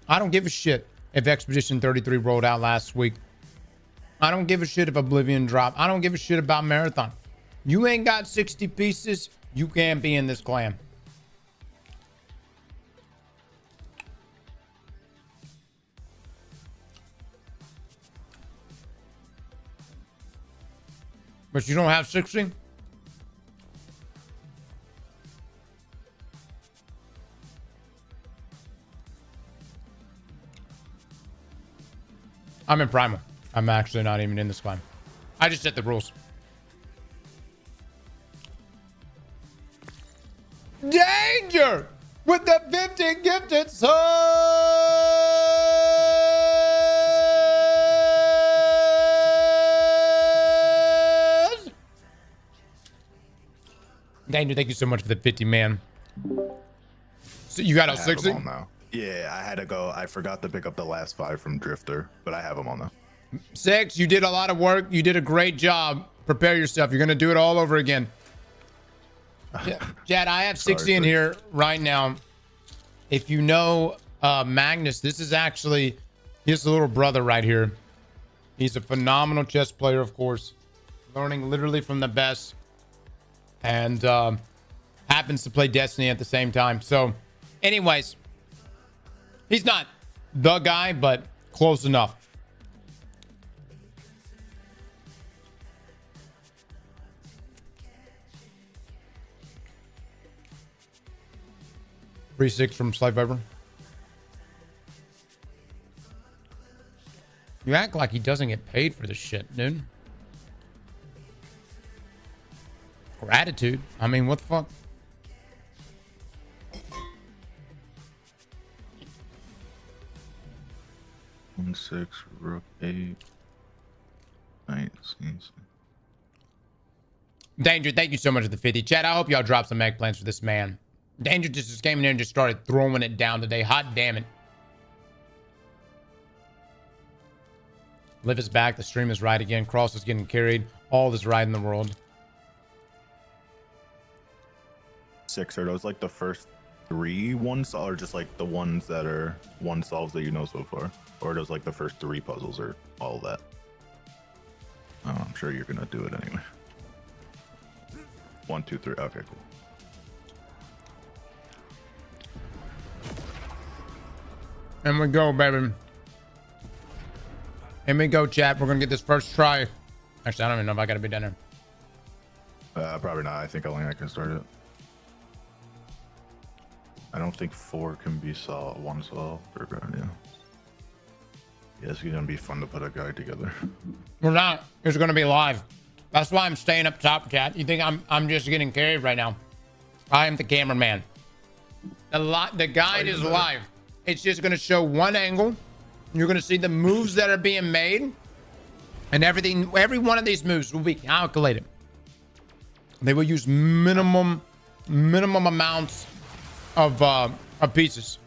I don't give a shit if Expedition 33 rolled out last week. I don't give a shit if Oblivion dropped. I don't give a shit about Marathon. You ain't got 60 pieces, you can't be in this clan. But you don't have 60? I'm in Primal. I'm actually not even in this clan. I just set the rules. Danger! With the 50 gifted souls! Danger, thank you so much for the 50, man. So you got a 60? Now. Yeah, I had to go. I forgot to pick up the last 5 from Drifter, but I have them all now. 6, you did a lot of work. You did a great job. Prepare yourself. You're going to do it all over again. Chad, I have 60 in here right now. If you know Magnus, this is actually his little brother right here. He's a phenomenal chess player, of course. Learning literally from the best. And happens to play Destiny at the same time. So, anyways, he's not the guy, but close enough. Free 6 from Slave Viper. You act like he doesn't get paid for this shit, dude. Gratitude. I mean, what the fuck? One 6, Rook 8, Knight. Danger, thank you so much for the 50. Chad, I hope y'all drop some eggplants for this man. Danger just came in there and just started throwing it down today. Hot damn it. Liv is back. The stream is right again. Cross is getting carried. All is right in the world. 6, are those like the first 3 ones, or just like the ones that are 1 solves that you know so far? Or are those like the first 3 puzzles or all of that? Oh, I'm sure you're gonna do it anyway. 1, 2, 3. Okay, cool. And we go, baby. And we go, chat. We're gonna get this first try. Actually, I don't even know if I gotta be done here. Probably not. I think only I can start it. I don't think 4 can be solved. 1 solved. Or, yeah. Yeah, it's gonna be fun to put a guide together. We're not. It's gonna be live. That's why I'm staying up top, chat. You think I'm just getting carried right now? I am the cameraman. The guide is live. It's just gonna show one angle. You're gonna see the moves that are being made, and everything. Every one of these moves will be calculated. They will use minimum amounts of pieces.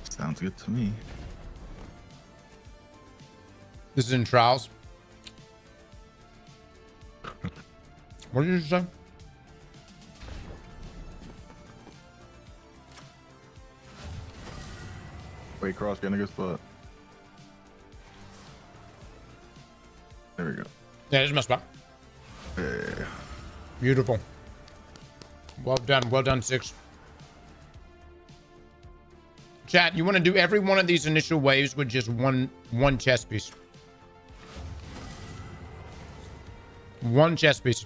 Sounds good to me. This is in trials. What did you say? Wait, Cross, get in a good spot. There we go. Yeah, this is my spot. Yeah. Beautiful. Well done, 6. Chat, you want to do every one of these initial waves with just one chess piece. One chess piece.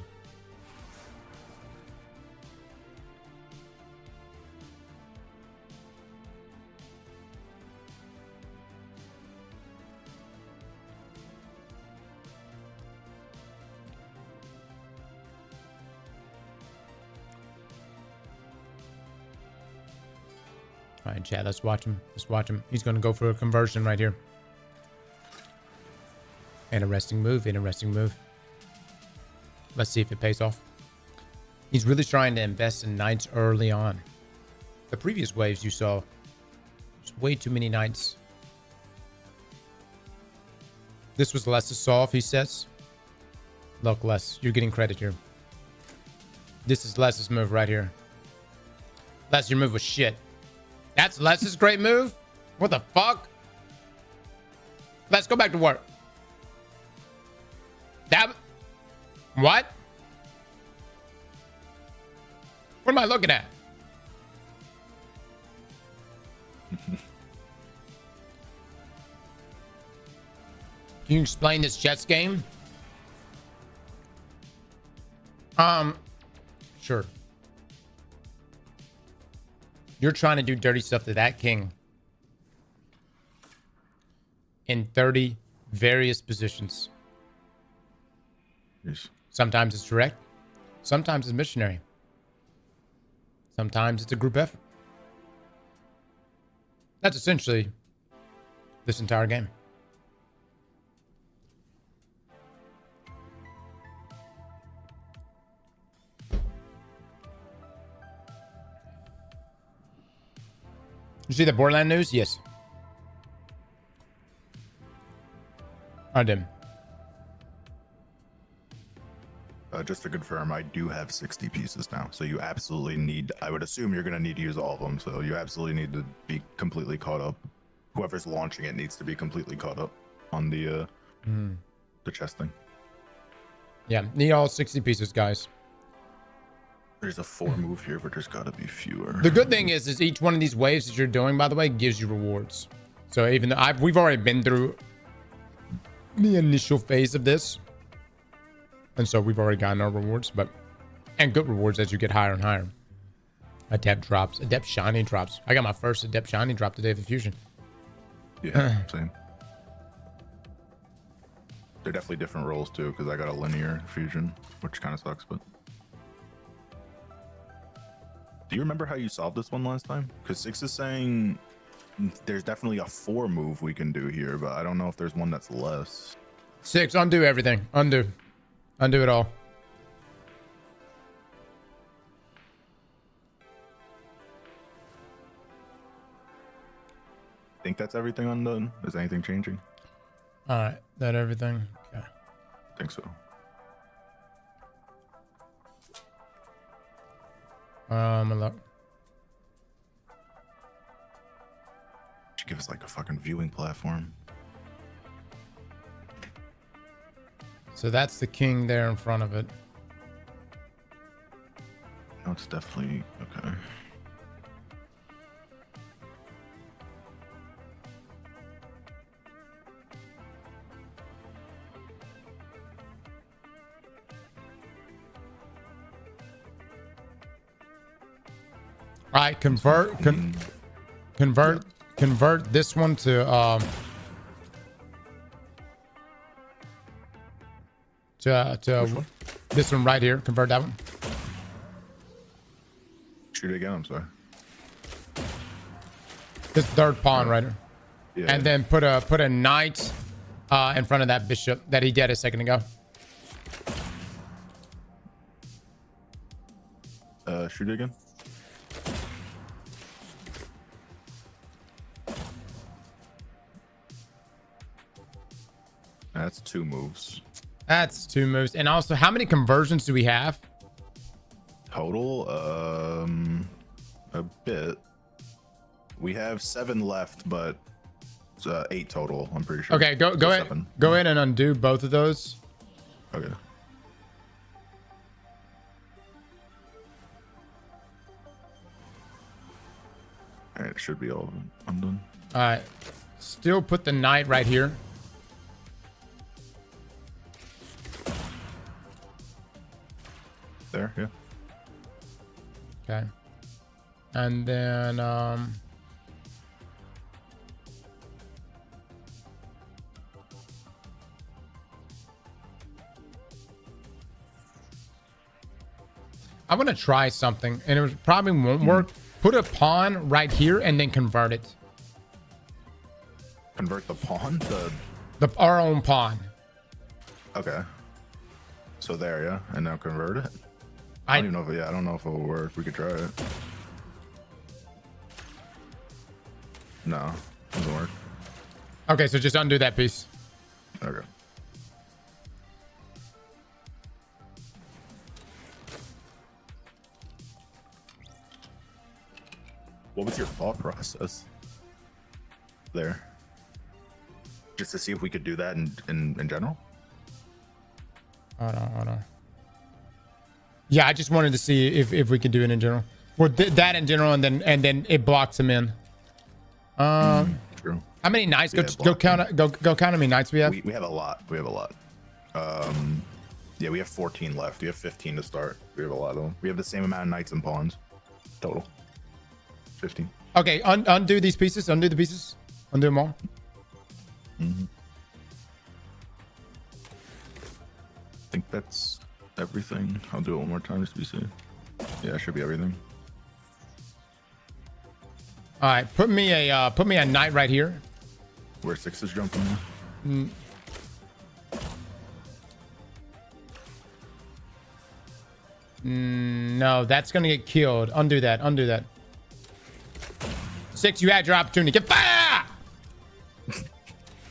All right, chat. Let's watch him. Let's watch him. He's going to go for a conversion right here. Interesting move. Interesting move. Let's see if it pays off. He's really trying to invest in knights early on. The previous waves you saw, there's way too many knights. This was Les's solve, he says. Look, Les, you're getting credit here. This is Les's move right here. Les, your move was shit. That's Les's great move? What the fuck? Let's go back to work. That... What? What am I looking at? Can you explain this chess game? Sure. You're trying to do dirty stuff to that king in 30 various positions. Yes. Sometimes it's direct. Sometimes it's missionary. Sometimes it's a group effort. That's essentially this entire game. You see the Borderland news? Yes. I did. Just to confirm, I do have 60 pieces now. So you absolutely need, I would assume you're going to need to use all of them. So you absolutely need to be completely caught up. Whoever's launching it needs to be completely caught up on the chest thing. Yeah, need all 60 pieces, guys. There's a 4 move here, but there's got to be fewer. The good thing is each one of these waves that you're doing, by the way, gives you rewards. So even though we've already been through the initial phase of this. And so we've already gotten our rewards, and good rewards as you get higher and higher. Adept drops, Adept Shiny drops. I got my first Adept Shiny drop today of the fusion. Yeah, same. They're definitely different rolls too, because I got a linear fusion, which kind of sucks, but. Do you remember how you solved this one last time? Because 6 is saying there's definitely a 4 move we can do here, but I don't know if there's one that's less. 6, undo everything. Undo it all. Think that's everything undone? Is anything changing? All right, that everything. Okay. I think so. Look. Should give us like a fucking viewing platform. So that's the king there in front of it. No, it's definitely okay. All right, convert this one to this one right here. Convert that one. Shoot it again. I'm sorry. This third pawn right here. Yeah. And then put a knight in front of that bishop that he did a second ago. Shoot it again. That's 2 moves. That's 2 moves. And also, how many conversions do we have? Total, a bit. We have 7 left, but it's 8 total. I'm pretty sure. Okay, go ahead and undo both of those. Okay. All right, it should be all undone. All right, still put the knight right here. There, yeah. Okay. And then I'm gonna try something, and it probably won't work, Put a pawn right here and then convert it. Convert the pawn to Our own pawn. okay. So there, yeah, and now convert it. I don't even know if I don't know if it will work. We could try it. No, doesn't work. Okay, so just undo that piece. Okay. What was your thought process there? Just to see if we could do that in general? Hold on. Yeah, I just wanted to see if we could do it in general. Or that in general, and then it blocks him in. True. How many knights? Yeah, Go count. Go count how many knights we have. We have a lot. We have a lot. Yeah, we have 14 left. We have 15 to start. We have a lot of them. We have the same amount of knights and pawns total. 15. Okay, undo these pieces. Undo the pieces. Undo them all. I think that's everything. I'll do it one more time just to be safe. Yeah, it should be everything. All right, put me a knight right here. Where 6 is jumping now? No, that's gonna get killed. Undo that. Undo that. 6, you had your opportunity. Get fire!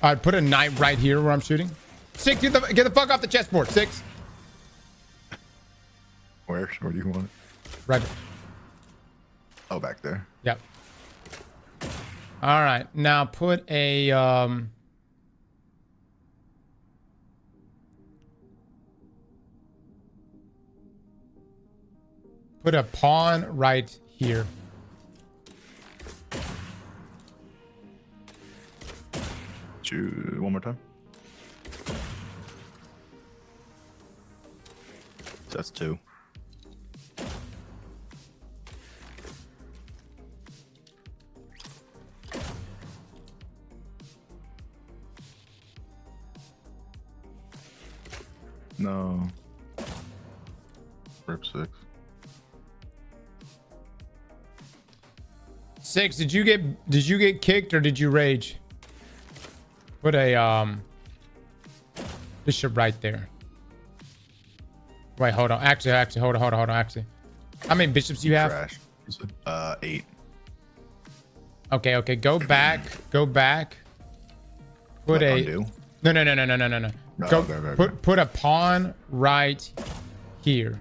All right, put a knight right here where I'm shooting. 6, get the fuck off the chessboard. 6. Where do you want it? Right. Oh, back there. Yep. All right, now put a put a pawn right here. One more time. That's 2. No. Rip 6. 6, did you get kicked or did you rage? Put a bishop right there. Wait, hold on. Actually, hold on. Actually, how many bishops do you have? Trash. 8. Okay. Go back. Put Like a undo? no. No, Go okay. put a pawn right here.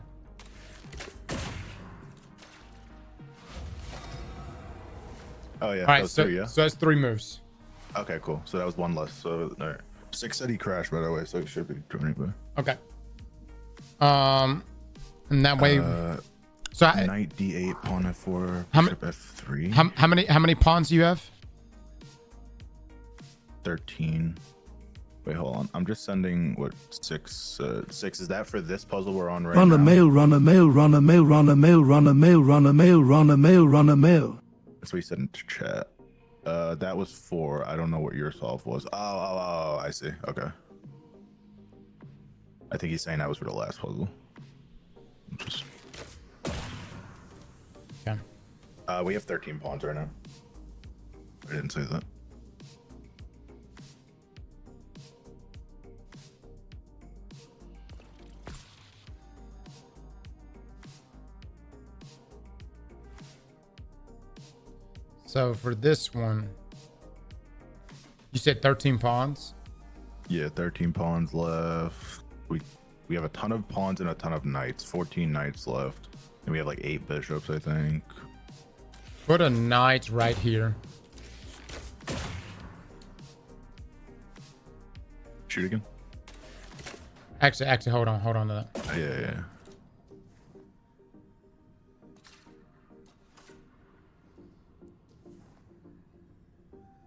Oh yeah. All right, those so 3, yeah. so that's 3 moves. Okay, cool. So that was 1 less. So all right. 6 said he crashed, by the way, so he should be joining. But Okay. And that way. So knight d8, pawn f4, How bishop f3. how many pawns do you have? 13. Wait, hold on. I'm just sending what 6. 6 is that for this puzzle we're on right Run now? a mail, run a mail, run a mail, run a mail, run a mail, run a mail, run a mail, run a mail. That's what he said in chat. That was 4. I don't know what your solve was. Oh, I see. Okay. I think he's saying that was for the last puzzle. Just Okay. we have 13 pawns right now. I didn't say that. So for this one, you said 13 pawns. Yeah, 13 pawns left. We have a ton of pawns and a ton of knights. 14 knights left. And we have like 8 bishops, I think. Put a knight right here. Shoot again. Actually, hold on to that. Yeah.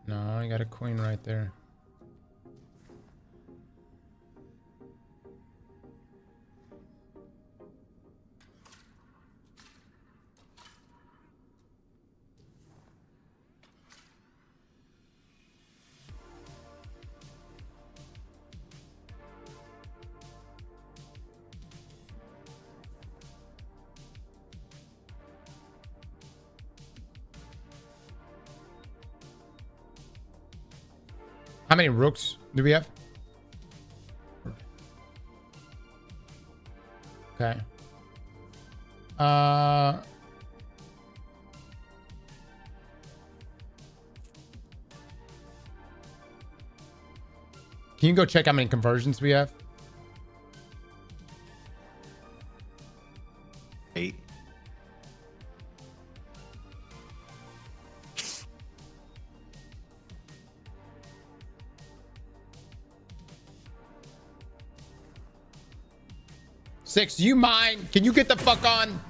No, I got a queen right there. How many rooks do we have? Okay. Can you go check how many conversions we have? 8. Six, you mind? Can you get the fuck on?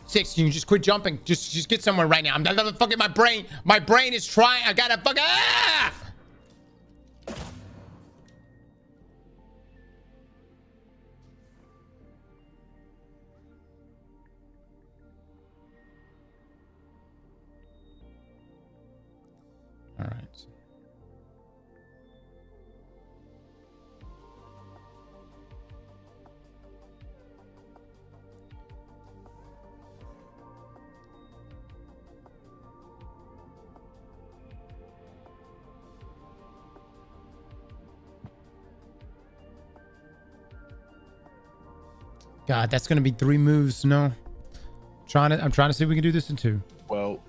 Six, can you just quit jumping? Just get somewhere right now. I'm not fucking my brain. My brain is trying. I gotta fucking. Ah! All right. God, that's gonna be 3 moves. No, I'm trying to see if we can do this in 2. Well,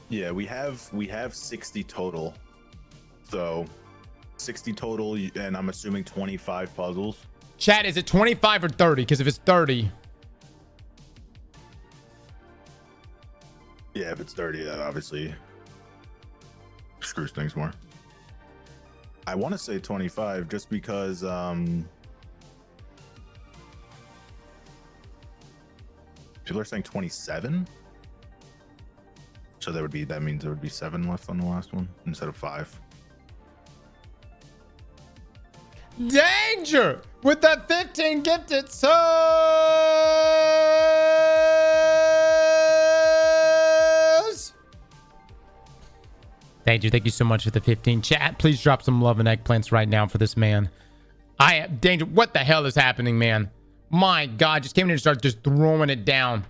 yeah, we have 60 total. So 60 total, and I'm assuming 25 puzzles. Chat, is it 25 or 30? Because if it's 30, Yeah, if it's 30, that obviously screws things more. I want to say 25 just because people are saying 27. So that means there would be 7 left on the last one instead of 5. danger with that 15 gifted subs. Thank you so much for the 15. Chat, please drop some love and eggplants right now for this man. Danger. What the hell is happening, man? My God, just came in and started just throwing it down.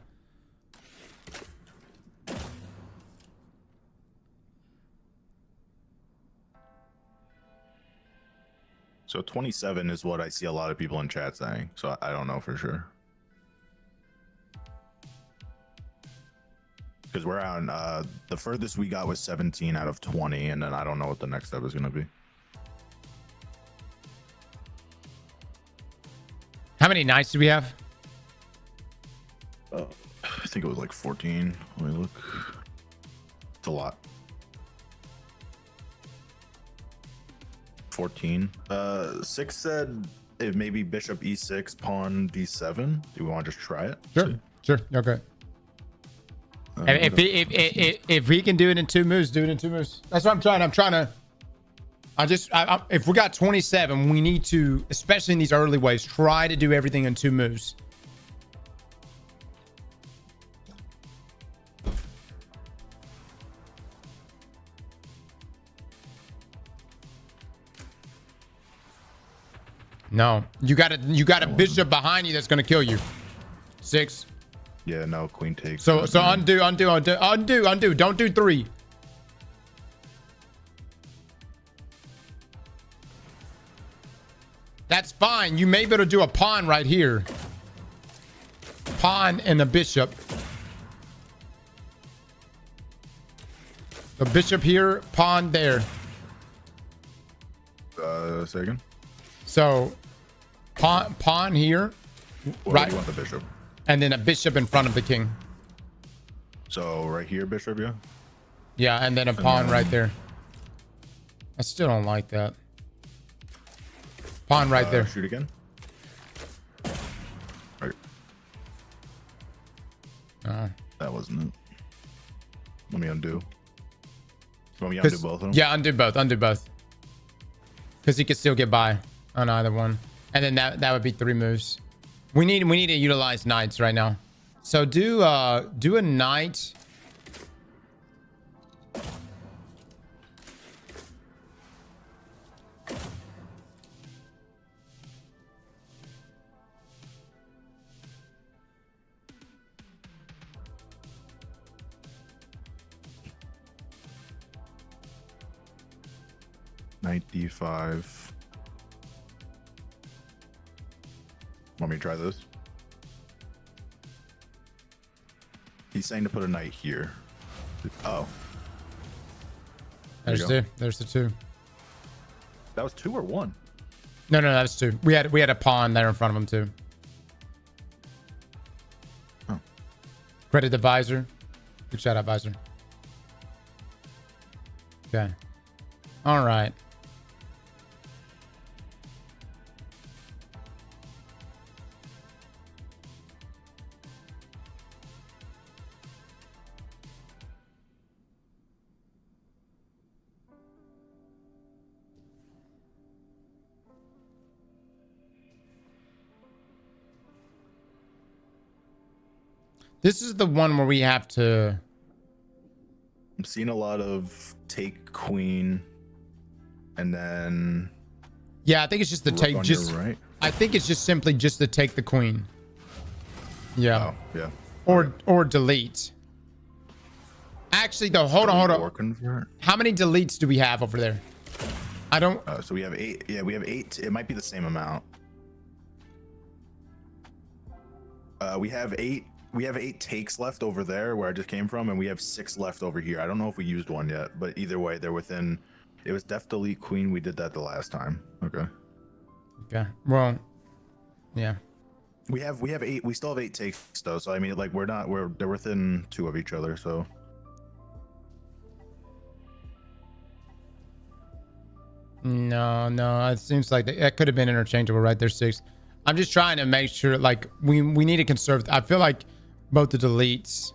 So 27 is what I see a lot of people in chat saying. So I don't know for sure. Because we're on, the furthest we got was 17 out of 20. And then I don't know what the next step is going to be. How many nights do we have? I think it was like 14. Let me look. It's a lot. 14. 6 said if maybe bishop e6, pawn d7. Do we want to just try it? Sure. Okay. If we can do it in 2 moves, do it in 2 moves. That's what I'm trying. If we got 27, we need to, especially in these early waves, try to do everything in 2 moves. No, you got a bishop behind you that's gonna kill you. 6. Yeah, no, queen takes. So undo. Don't do 3. That's fine. You may be able to do a pawn right here. Pawn and a bishop. The bishop here, pawn there. Second. So pawn here, right? You want the bishop. And then a bishop in front of the king. So right here, bishop, yeah? Yeah, and then a pawn right there. I still don't like that. Pawn right there. Shoot again. Right. That wasn't it. Let me undo. You want me to undo both of them? Yeah, undo both. Because he could still get by on either one. And then that would be 3 moves. We need to utilize knights right now. So do a knight. knight d5. Want me to try this? He's saying to put a knight here. Oh. There's two. There's the two. That was 2 or 1? No, that's 2. We had a pawn there in front of him too. Oh. Credit the visor. Good shout out, visor. Okay. All right. This is the one where we have to... I'm seeing a lot of take queen and then... Yeah, I think it's just the take. Just right. I think it's just simply just to take the queen. Yeah. Oh, yeah. Or delete. Actually, though, hold on. Or convert. How many deletes do we have over there? I don't... So we have 8. Yeah, we have 8. It might be the same amount. We have 8. We have 8 takes left over there where I just came from, and we have 6 left over here. I don't know if we used one yet, but either way, they're within. It was def delete queen. We did that the last time. Okay. Okay. Well, yeah. We have 8. We still have 8 takes though. So I mean, like they're within 2 of each other. So. No. It seems like it could have been interchangeable, right? There's 6. I'm just trying to make sure, like, we need to conserve. I feel like both the deletes,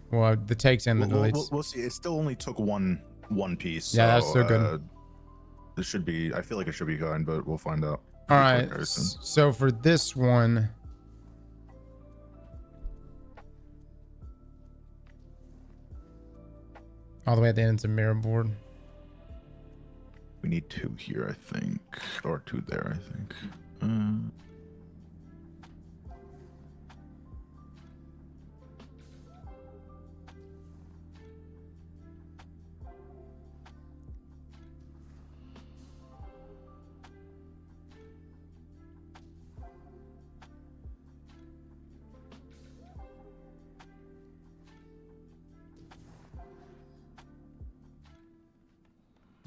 well, the takes and the deletes. We'll see. It still only took one piece. Yeah, so, that's still good. This should be. I feel like it should be fine, but we'll find out. All right. So for this one, all the way at the end, it's a mirror board. We need 2 here, I think, or 2 there, I think.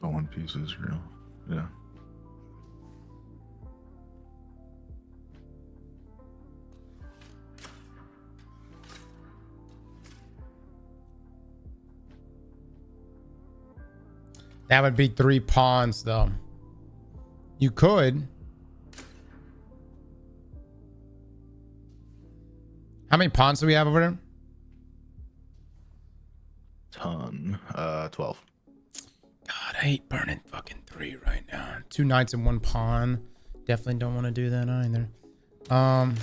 The one piece is real. Yeah. That would be 3 pawns, though. You could. How many pawns do we have over there? Ton. 12. God, I hate burning fucking 3 right now. 2 knights and 1 pawn. Definitely don't want to do that either. Hold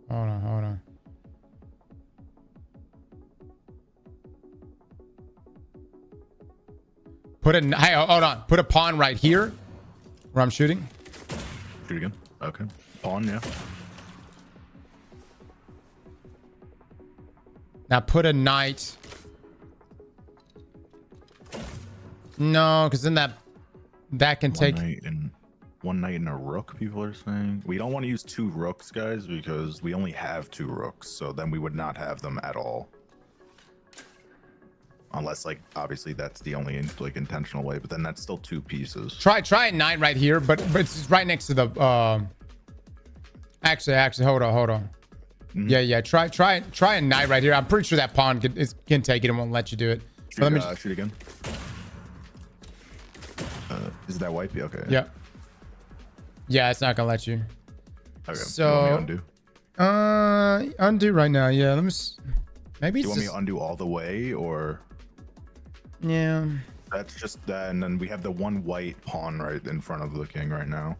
on. Hey, hold on. Put a pawn right here where I'm shooting. Shoot again. Okay. Pawn, yeah. Now put a knight. No, because then that can take... One knight and a rook, people are saying. We don't want to use 2 rooks, guys, because we only have 2 rooks. So then we would not have them at all. Unless, like, obviously that's the only, like, intentional way. But then that's still 2 pieces. Try a knight right here, but it's right next to the... Actually, hold on. Mm-hmm. Yeah. Try a knight right here. I'm pretty sure that pawn can take it and won't let you do it. Shoot again. Is that wipe? Okay. Yeah, it's not gonna let you. Okay. So you want me undo right now. Yeah, let me. Maybe. Do you want me to undo all the way, or? Yeah. That's just that, and then we have the 1 white pawn right in front of the king right now.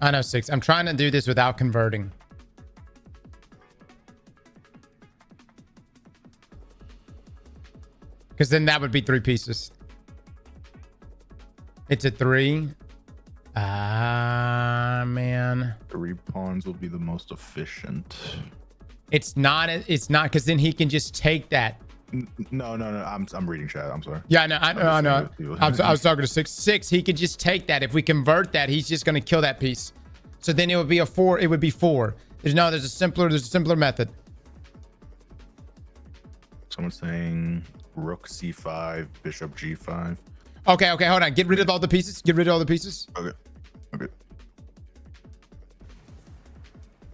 I know 6. I'm trying to do this without converting. Because then that would be 3 pieces. It's a 3. Man. 3 pawns will be the most efficient. It's not because then he can just take that. No. I'm reading chat. I'm sorry. Yeah, I know. I was talking to 6. He could just take that. If we convert that, he's just going to kill that piece. So then it would be a 4. It would be 4. There's a simpler method. Someone's saying rook c5, bishop g5. Okay, hold on. Get rid of all the pieces. Okay.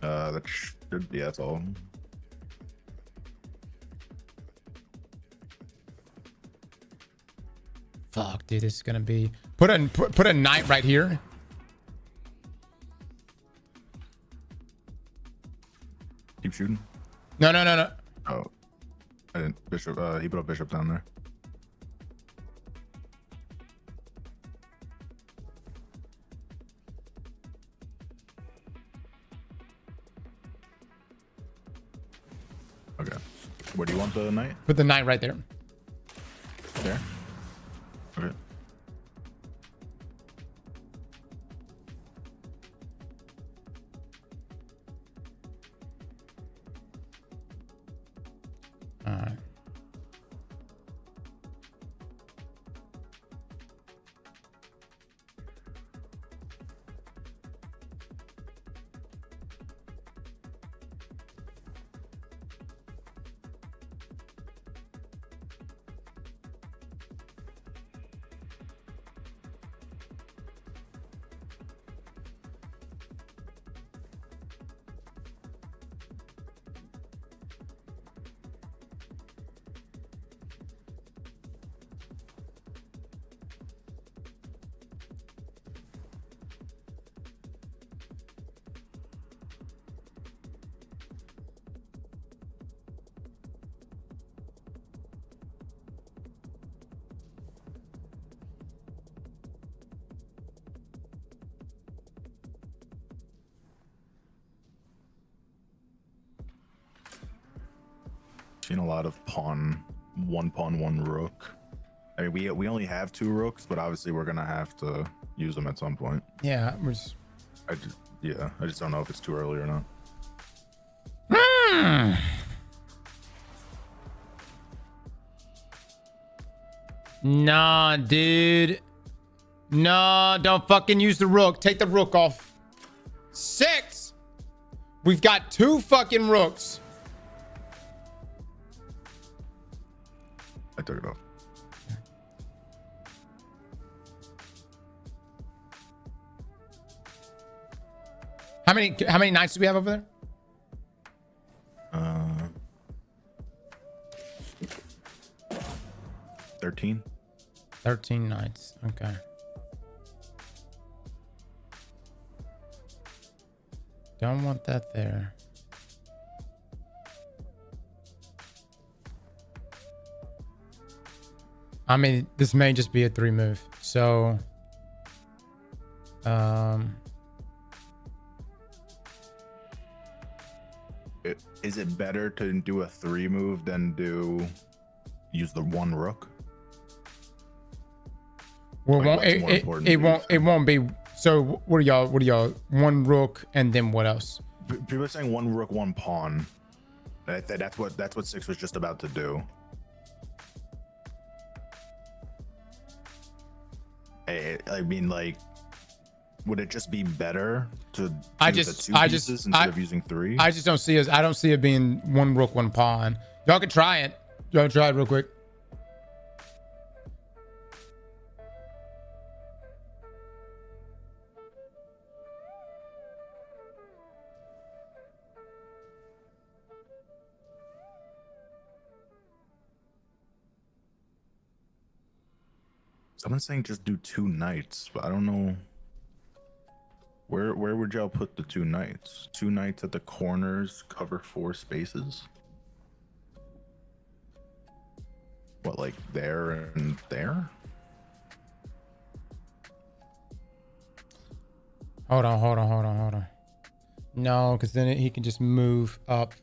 That should be, that's all. Fuck, dude, this is gonna be put a knight right here. Keep shooting. No. Oh, I didn't. Bishop. He put a bishop down there. Okay. Where do you want the knight? Put the knight right there. There. Okay. All right. Seen a lot of one pawn, one rook. I mean, we only have 2 rooks, but obviously we're gonna have to use them at some point. Yeah, I just don't know if it's too early or not. Nah, dude. No, don't fucking use the rook. Take the rook off. 6. We've got 2 fucking rooks. I took it off. How many knights do we have over there? 13. 13 knights. Okay. Don't want that there. I mean, this may just be a 3 move. So, Is it better to do a 3 move than use the 1 rook? well, Like, what's more important to use? it won't be. So, what are y'all? 1 rook and then what else? People are saying 1 rook, 1 pawn. That's what 6 was just about to do. I mean, like, would it just be better to do the 2 pieces instead of using 3? I just don't see it. I don't see it being 1 rook, 1 pawn. Y'all can try it. Y'all try it real quick. Someone's saying just do 2 knights, but I don't know. Where would y'all put the 2 knights? 2 knights at the corners, cover 4 spaces? What, like there and there? Hold on. No, because then he can just move up.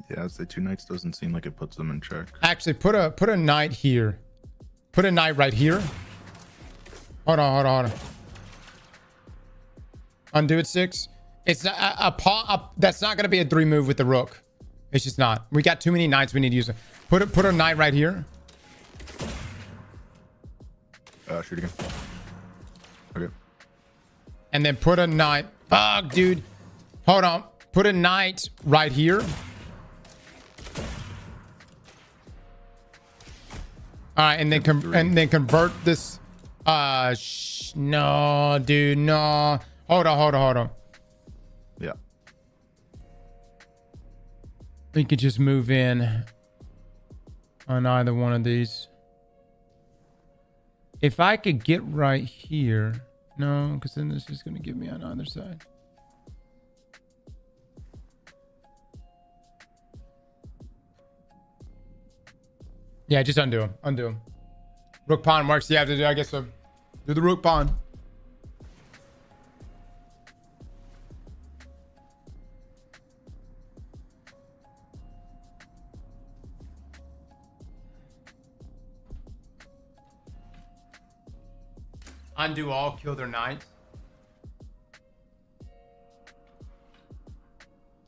Yeah, I'd say 2 knights doesn't seem like it puts them in check. Actually, put a knight here. Put a knight right here. Hold on. Undo at 6. It's not a pawn. That's not going to be a 3 move with the rook. It's just not. We got too many knights we need to use. Put a knight right here. Shoot again. Okay. And then put a knight. Fuck, dude. Hold on. Put a knight right here. All right, and then convert this. No, dude, no. Hold on. Yeah. We could just move in on either one of these. If I could get right here. No, because then this is going to give me on either side. Yeah, just undo him. Undo him. Rook pawn works. Yeah, I guess so. Do the rook pawn. Undo all, kill their knight.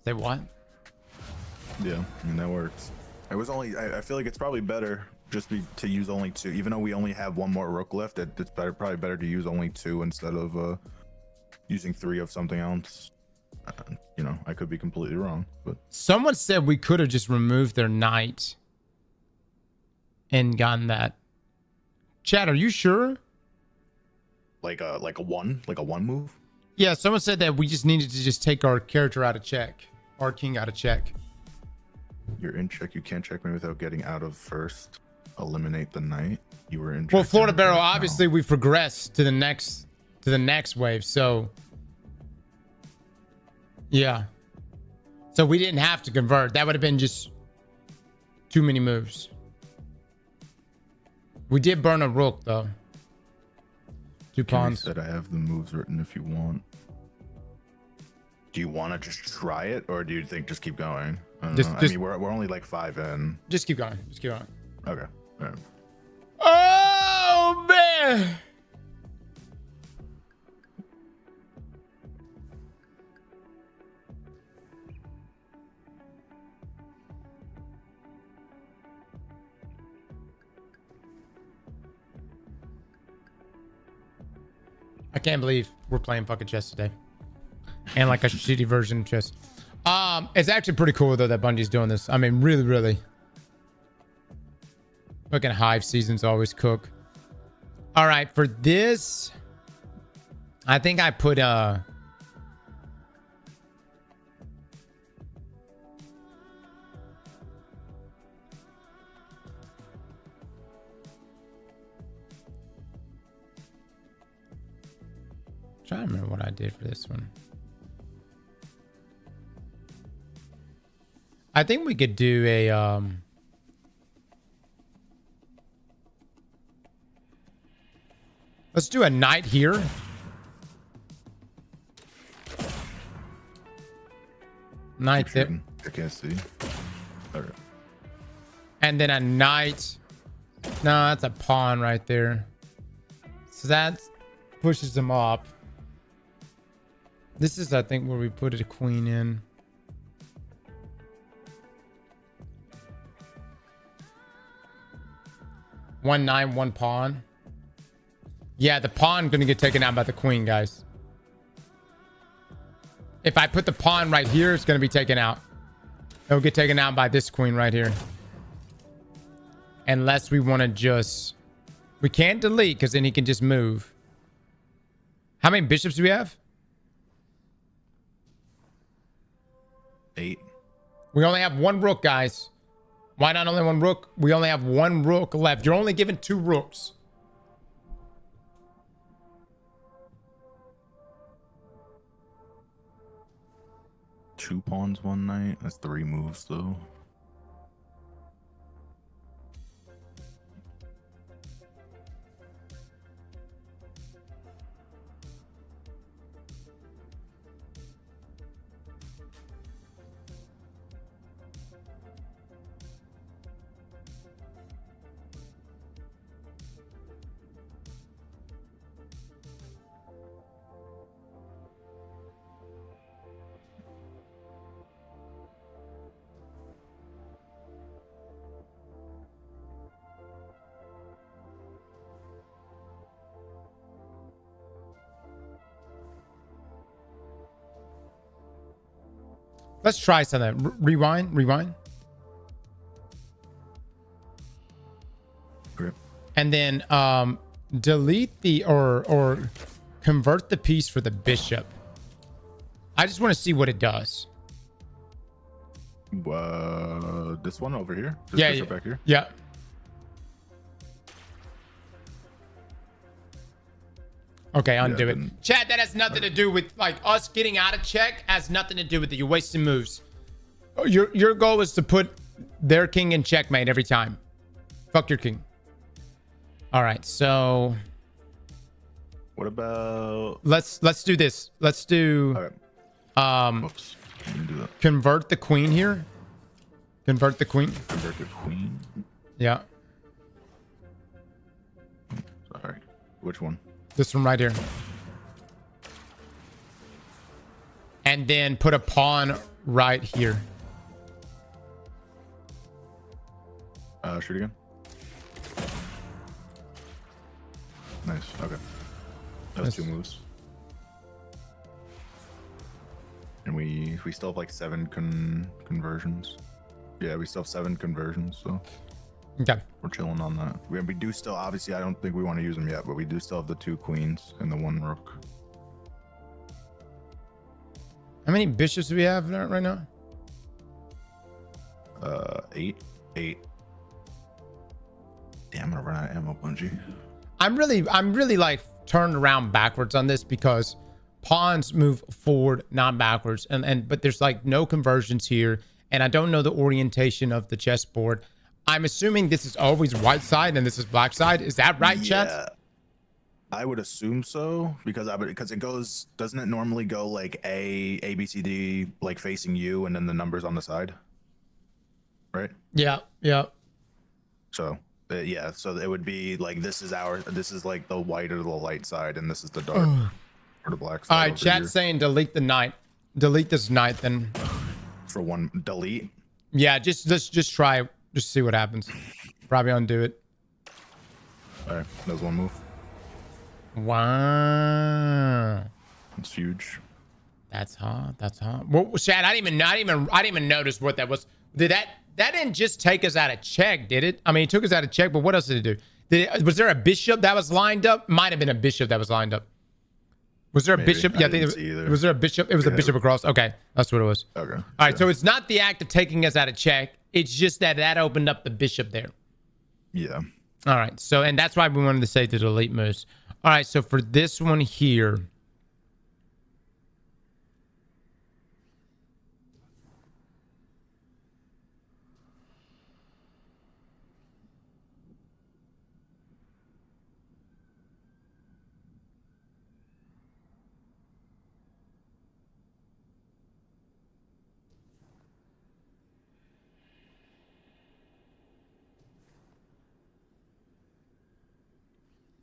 Say what? Yeah, I mean that works. It was only. I feel like it's probably better just to use only 2, even though we only have 1 more rook left. It's probably better to use only 2 instead of using 3 of something else. You know, I could be completely wrong, but someone said we could have just removed their knight and gotten that. Chad, are you sure? like a 1 move. Yeah, someone said that we just needed to just take our character out of check, our king out of check. You're in check. You can't check me without getting out of first. Eliminate the knight. You were in check. Well, Florida Barrel, obviously we've progressed to the next wave, so yeah. So we didn't have to convert. That would have been just too many moves. We did burn a rook though. 2 pawns. Said I have the moves written if you want. Do you want to just try it, or do you think just keep going? I mean, we're only like 5 in. Just keep going. Just keep going. Okay. All right. Oh man. I can't believe we're playing fucking chess today. And like a shitty version of chess. It's actually pretty cool though that Bungie's doing this. I mean, really. Fucking Hive seasons always cook. All right, for this, I think I put trying to remember what I did for this one. I think we could do a let's do a knight here. Knight there. I can't see. All right. And then a knight. No, that's a pawn right there. So that pushes them up. This is, I think, where we put a queen in. One knight, 1 pawn. Yeah, the pawn gonna get taken out by the queen, guys. If I put the pawn right here, it's gonna be taken out. It'll get taken out by this queen right here. Unless we want to just... We can't delete, because then he can just move. How many bishops do we have? 8. We only have 1 rook, guys. Why not only 1 rook? We only have 1 rook left. You're only given 2 rooks. Two pawns, 1 knight. That's 3 moves though. Let's try something. Rewind. Great. And then delete the or convert the piece for the bishop. I just want to see what it does. This one over here. This Yeah, bishop back here. Yeah. Okay, undo it. Chad, that has nothing to do with like us getting out of check. Has nothing to do with it. You're wasting moves. Your goal is to put their king in checkmate every time. Fuck your king. All right, so What about? let's do this. Let's do Whoops. Let me do that. convert the queen here. Convert the queen. Convert the queen. Yeah, Sorry. Which one? this one right here. And then put a pawn right here. Shoot again. Nice. Okay. That was Nice. 2 moves. And we still have like 7 conversions. Yeah, we still have 7 conversions, so Okay. we're chilling on that. We do still, obviously, I don't think we want to use them yet, but we do still have the 2 queens and the 1 rook. How many bishops do we have right now? 8. Damn, I'm gonna run out of ammo, Bungie. I'm really like turned around backwards on this because pawns move forward, not backwards. But there's like no conversions here. And I don't know the orientation of the chessboard. I'm assuming this is always white side and this is black side. Is that right, chat? Yeah, I would assume so because it goes. Doesn't it normally go like A, B, C, D, like facing you, and then the numbers on the side, right? Yeah. So yeah, so it would be like this is like the white or the light side, and this is the dark or the black side. All right, over chat's here. saying delete the knight. Delete this knight then. For one delete. Yeah, let's just try. Just see what happens. Probably undo it. All right, that was 1 move. Wow. It's huge. That's hot. Well, Chad, I didn't even notice what that was. That didn't just take us out of check, did it? I mean, it took us out of check, but what else did it do? Was there a bishop that was lined up? Might have been a bishop that was lined up. Was there a Maybe. bishop? I Yeah, I didn't think see either. was there a bishop? It was a bishop across. Okay, that's what it was. Okay. All right, so it's not the act of taking us out of check. It's just that opened up the bishop there. Yeah. All right, so and that's why we wanted to say the delete moves. All right, so for this one here.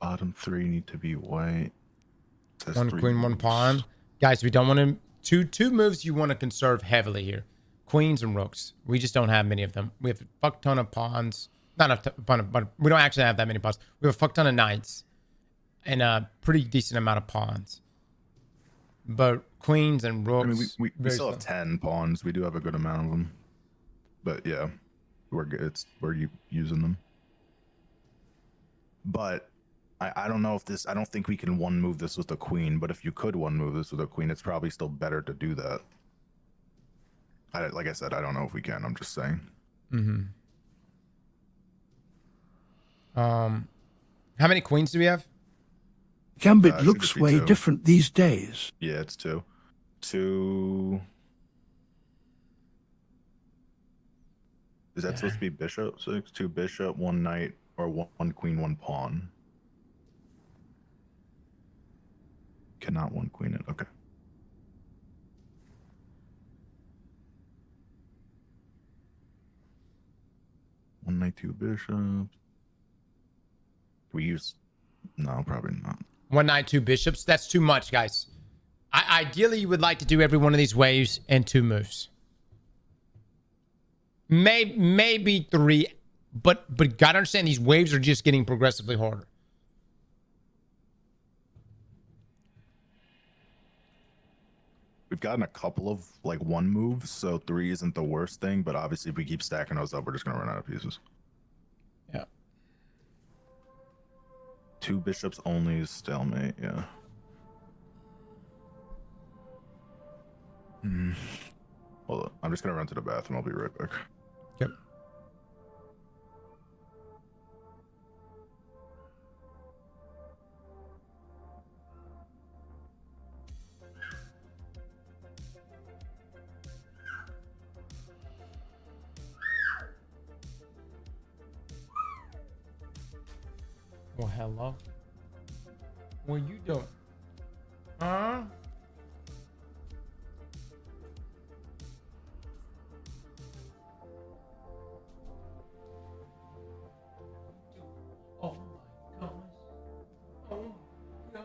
Bottom 3 need to be white. Says One 3 queen, one moves. pawn. Guys, we don't want to... Two moves you want to conserve heavily here. Queens and rooks. We just don't have many of them. We have a fuck ton of pawns. Not a ton of... But we don't actually have that many pawns. We have a fuck ton of knights. And a pretty decent amount of pawns. But queens and rooks... I mean, we very still have slow. 10 pawns. We do have a good amount of them. But yeah, we're good. We're using them. But I don't know if this... I don't think we can one move this with a queen. But if you could one move this with a queen, it's probably still better to do that. Like I said, I don't know if we can. I'm just saying. Mm-hmm. How many queens do we have? Gambit should looks just be way 2. different these days. Yeah, it's 2. 2... Is that supposed to be bishop? 6, 2 bishop, 1 knight, or 1 queen, 1 pawn? Cannot 1 queen it. Okay. One knight, 2 bishops. We use... No, probably not. 1 knight, 2 bishops. That's too much, guys. Ideally, you would like to do every one of these waves in 2 moves. Maybe 3, but gotta understand these waves are just getting progressively harder. We've gotten a couple of like 1 moves, so 3 isn't the worst thing. But obviously, if we keep stacking those up, we're just gonna run out of pieces. Yeah. 2 bishops only is stalemate. Yeah. Hold on. I'm just gonna run to the bathroom. I'll be right back. Yep. Well, hello. What are you doing? Huh? Oh my gosh. Oh my gosh.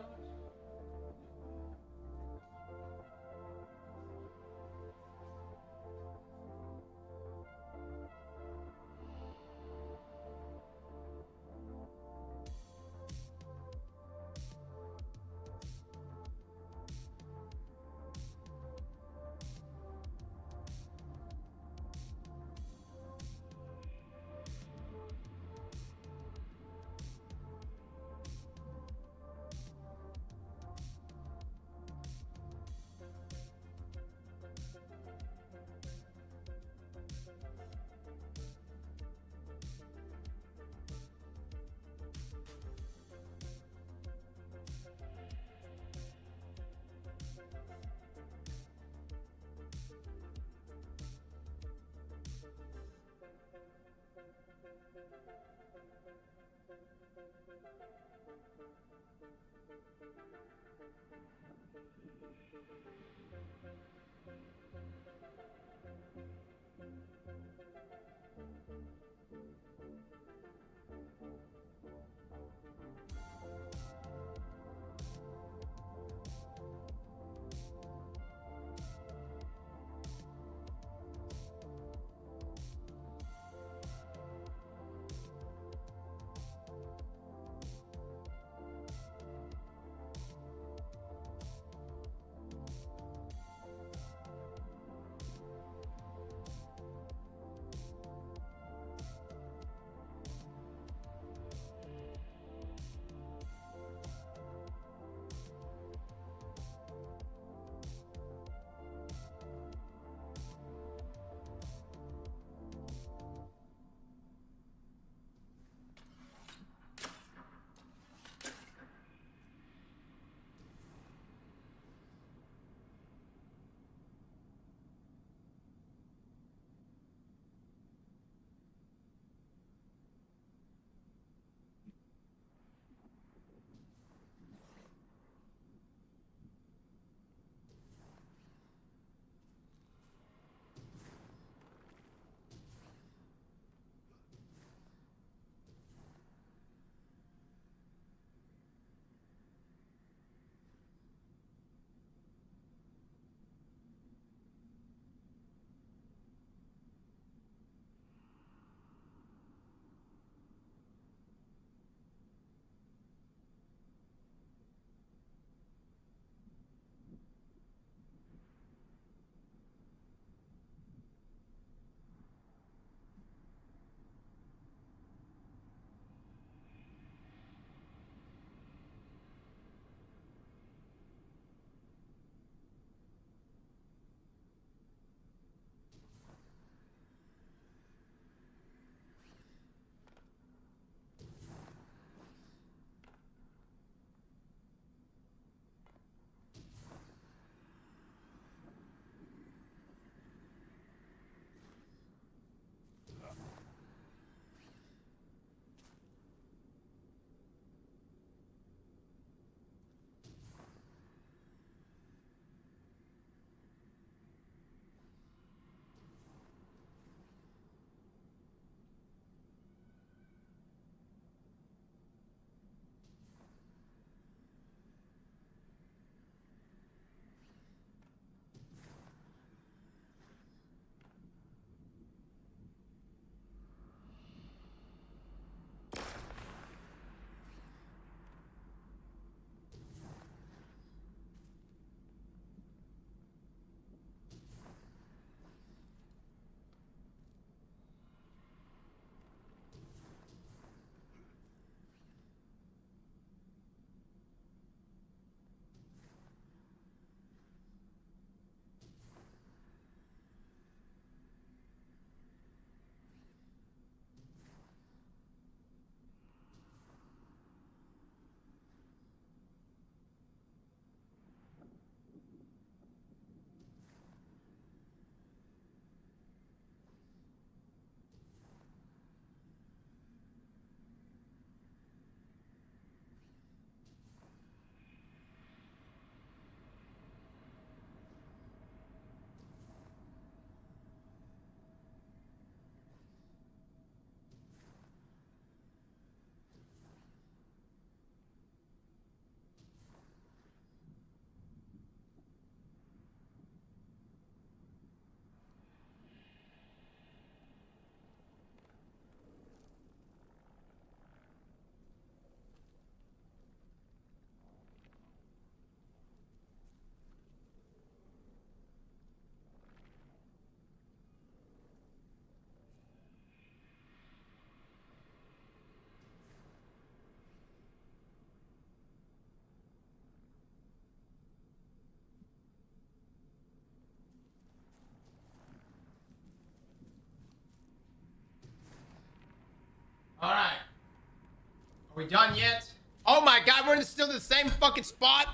we done yet? Oh my god, we're still in the same fucking spot.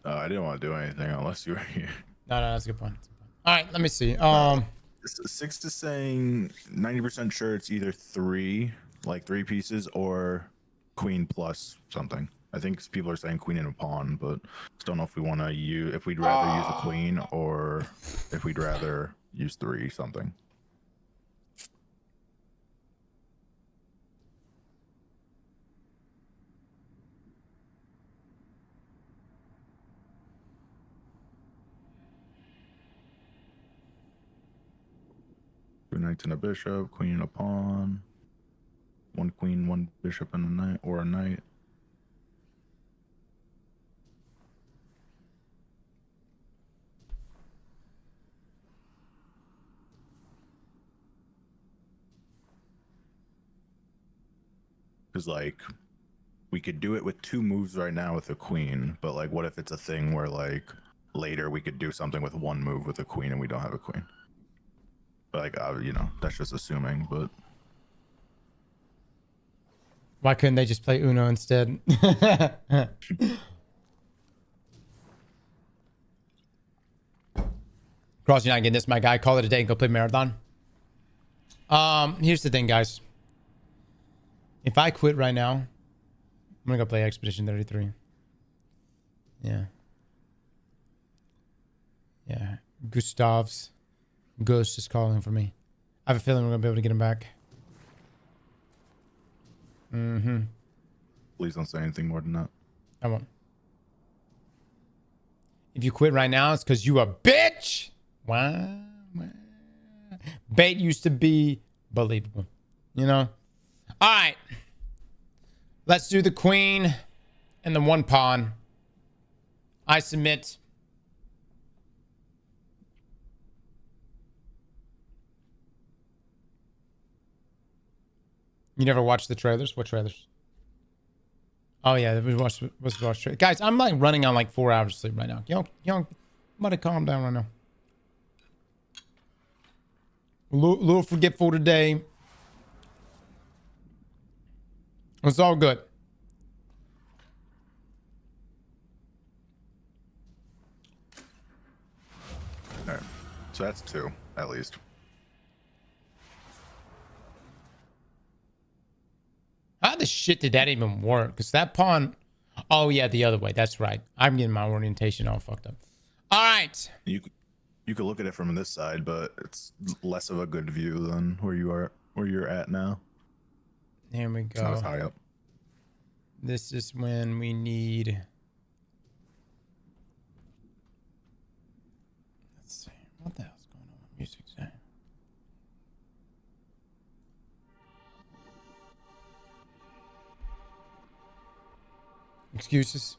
I didn't want to do anything unless you were here. No, that's a good point. All right, let me see. Six is saying 90% sure it's either three pieces, or queen plus something. I think people are saying queen and a pawn, but don't know if we want to use, if we'd rather use a queen or if we'd rather use three something. Two knights and a bishop, queen and a pawn, one queen, one bishop, and a knight, or a knight. Because like we could do it with two moves right now with a queen, but like what if it's a thing where like later we could do something with one move with a queen and we don't have a queen? Like, you know, that's just assuming, but why couldn't they just play Uno instead? Cross, you're not getting this, my guy. Call it a day and go play Marathon. Here's the thing, guys. If I quit right now, I'm gonna go play Expedition 33. Yeah. Gustav's ghost is calling for me. I have a feeling we're gonna be able to get him back. Please don't say anything more than that. I won't. If you quit right now, it's because you a bitch. Wow. Bait used to be believable. You know? All right. Let's do the queen and the one pawn. I submit. You never watched the trailers? What trailers? Oh yeah, we watched trailers. Guys, I'm like running on like 4 hours of sleep right now. Yo, I'm about to calm down right now. A little forgetful today. It's all good. All right. So that's two, at least. How the shit did that even work? Because that pawn... Oh, yeah, the other way. That's right. I'm getting my orientation all fucked up. All right. You could look at it from this side, but it's less of a good view than where you're at now. Here we go. It's not as high up. This is when we need... Let's see. What the hell's going on with music? Excuses.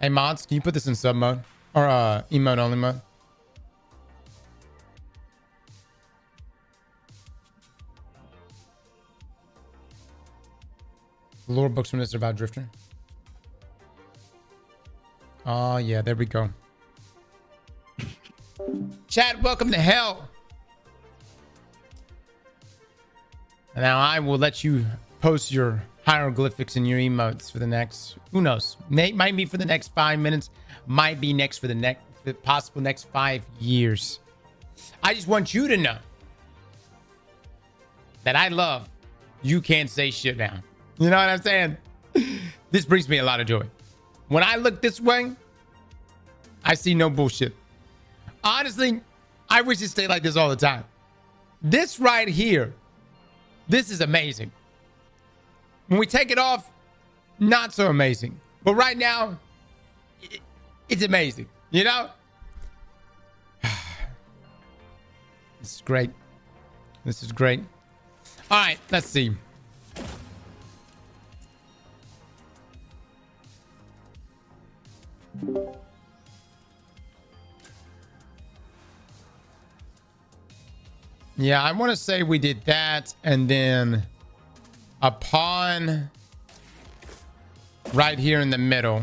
Hey mods, can you put this in sub mode or emote only mode? Lore books when it's about drifting. Oh, yeah, there we go. Chat, welcome to hell. Now I will let you post your hieroglyphics and your emotes for the next, who knows? Might be for the next 5 minutes. Might be next for the possible next 5 years. I just want you to know that I love you can't say shit now. You know what I'm saying? This brings me a lot of joy. When I look this way, I see no bullshit. Honestly, I wish it stayed like this all the time. This right here, this is amazing. When we take it off, not so amazing. But right now, it's amazing. You know? This is great. This is great. All right, let's see. Yeah, I want to say we did that and then a pawn right here in the middle.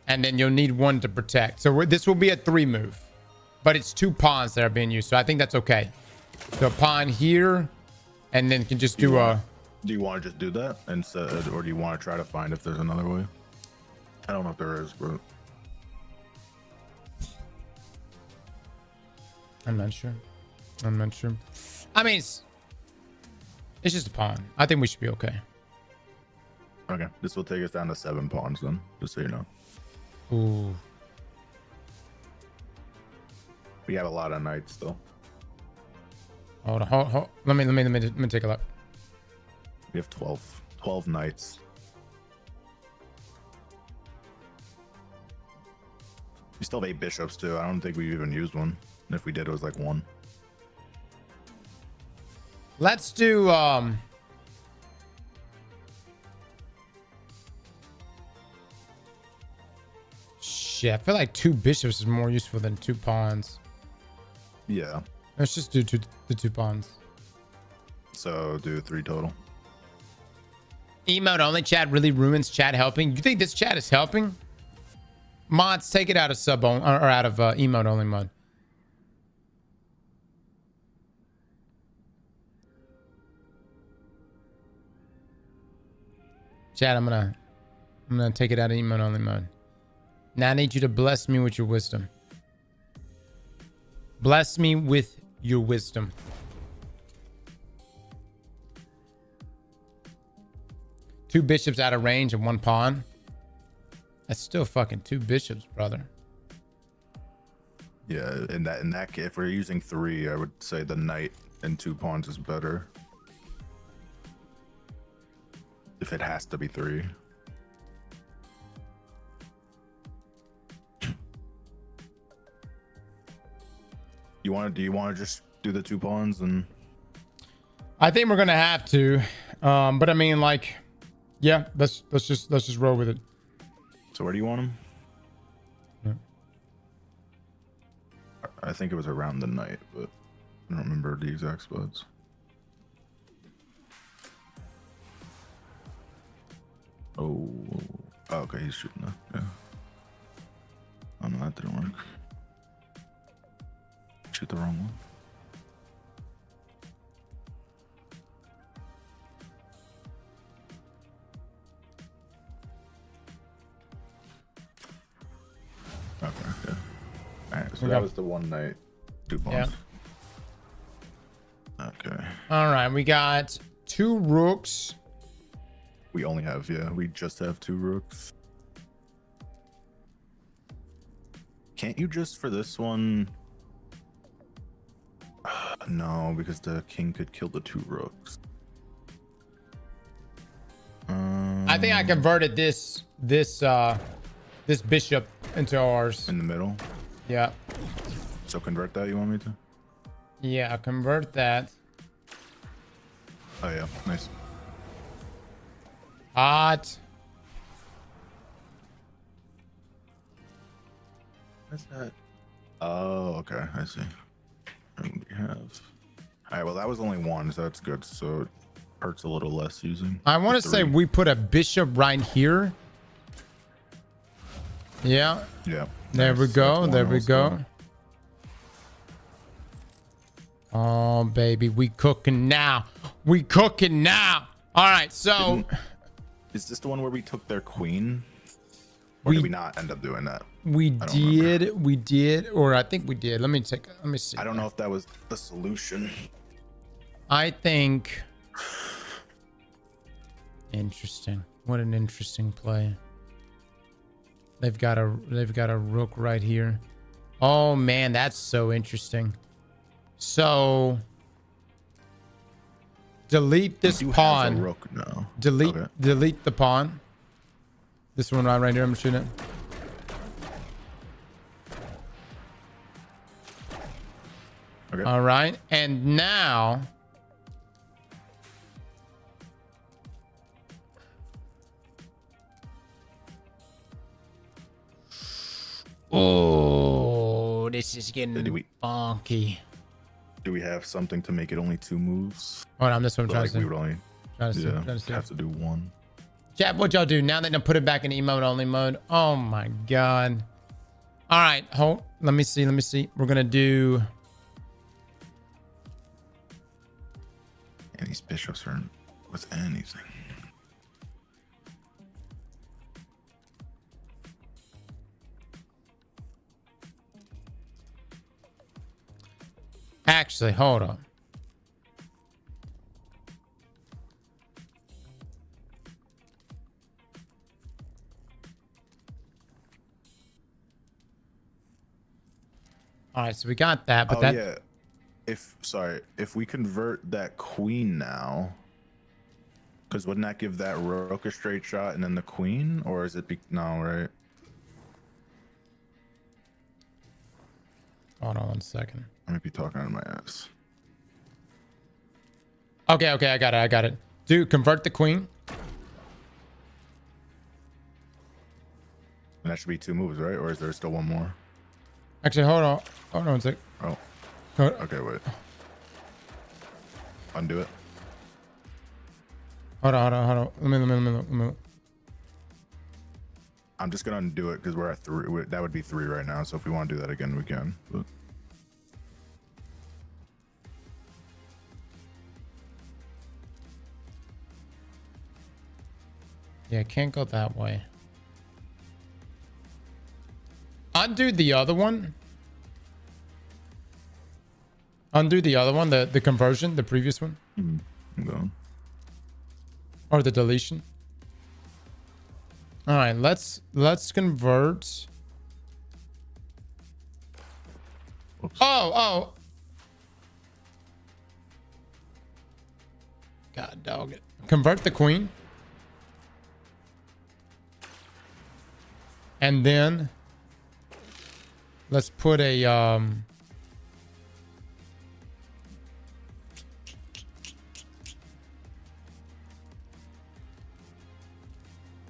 And then you'll need one to protect. So this will be a 3 move. But it's 2 pawns that are being used. So I think that's okay. So a pawn here. And then can just do a... Do you want to just do that instead? Or do you want to try to find if there's another way? I don't know if there is, but... I'm not sure. I mean, it's just a pawn. I think we should be okay. Okay, this will take us down to 7 pawns then, just so you know. Ooh. We have a lot of knights still. Hold on. Let me take a look. We have 12 knights. We still have 8 bishops too. I don't think we even used one. And if we did, it was like 1. Let's do shit, I feel like 2 bishops is more useful than 2 pawns. Yeah. Let's just do the 2 pawns. So do 3 total. Emote only chat really ruins chat helping. You think this chat is helping? Mods, take it out of sub on, or out of emote only mode. Chat, I'm gonna take it out of emote only mode. Now I need you to bless me with your wisdom. Bless me with your wisdom. Two bishops out of range and 1 pawn. That's still fucking 2 bishops, brother. Yeah, in that case, if we're using 3, I would say the knight and 2 pawns is better. If it has to be 3. Do you want to just do the 2 pawns and? I think we're gonna have to, but I mean, like, yeah, let's just roll with it. So where do you want them? Yeah. I think it was around the knight, but I don't remember the exact spots. Oh, okay, he's shooting that. Yeah. Oh no, that didn't work. Shoot the wrong one. Okay, yeah. Alright, so that was the 1 knight, 2 pawns. Yeah. Okay. All right, we got 2 rooks. We only have, we just have 2 rooks. Can't you just for this one? No, because the king could kill the 2 rooks. I think I converted this bishop into ours. In the middle? Yeah. So convert that, you want me to? Yeah, convert that. Oh yeah, nice. Hot. What's that? Oh, okay, I see. And we have. Alright, well that was only 1, so that's good. So it hurts a little less using. I want to say we put a bishop right here. Yeah. Yeah. There we go. There we go. Oh, baby. We cooking now. We cooking now. All right. So. Is this the one where we took their queen? Or did we not end up doing that? We did. We did. Or I think we did. Let me see. I don't know if that was the solution. I think. Interesting. What an interesting play. They've got a rook right here. Oh man, that's so interesting. So delete this pawn. Have a rook now. Delete the pawn. This one right here. I'm shooting it. Okay. All right, and now. Oh, this is getting funky. Do we have something to make it only 2 moves? Hold on, this one I'm trying to We would only see. have to do 1. Chat, what y'all do now that I put it back in emote only mode? Oh my god. All right, hold. Let me see. We're gonna do. And these bishops are with anything. Actually, hold on. All right, so we got that, but yeah. If we convert that queen now, because wouldn't that give that rook a straight shot and then the queen, or is it no, right? Hold on 1 second. I might be talking out of my ass. Okay, I got it. Do convert the queen. And that should be 2 moves, right? Or is there still one more? Actually, hold on 1 sec. Oh, Hold- okay, wait. Undo it. Hold on. Let me. I'm just gonna undo it because we're at 3. That would be 3 right now. So if we want to do that again, we can. But... Yeah, can't go that way. Undo the other one. Undo the other one, the conversion, the previous one. I'm going. Or the deletion. All right, let's convert. Oops. Oh. God dog it. Convert the queen. And then let's put a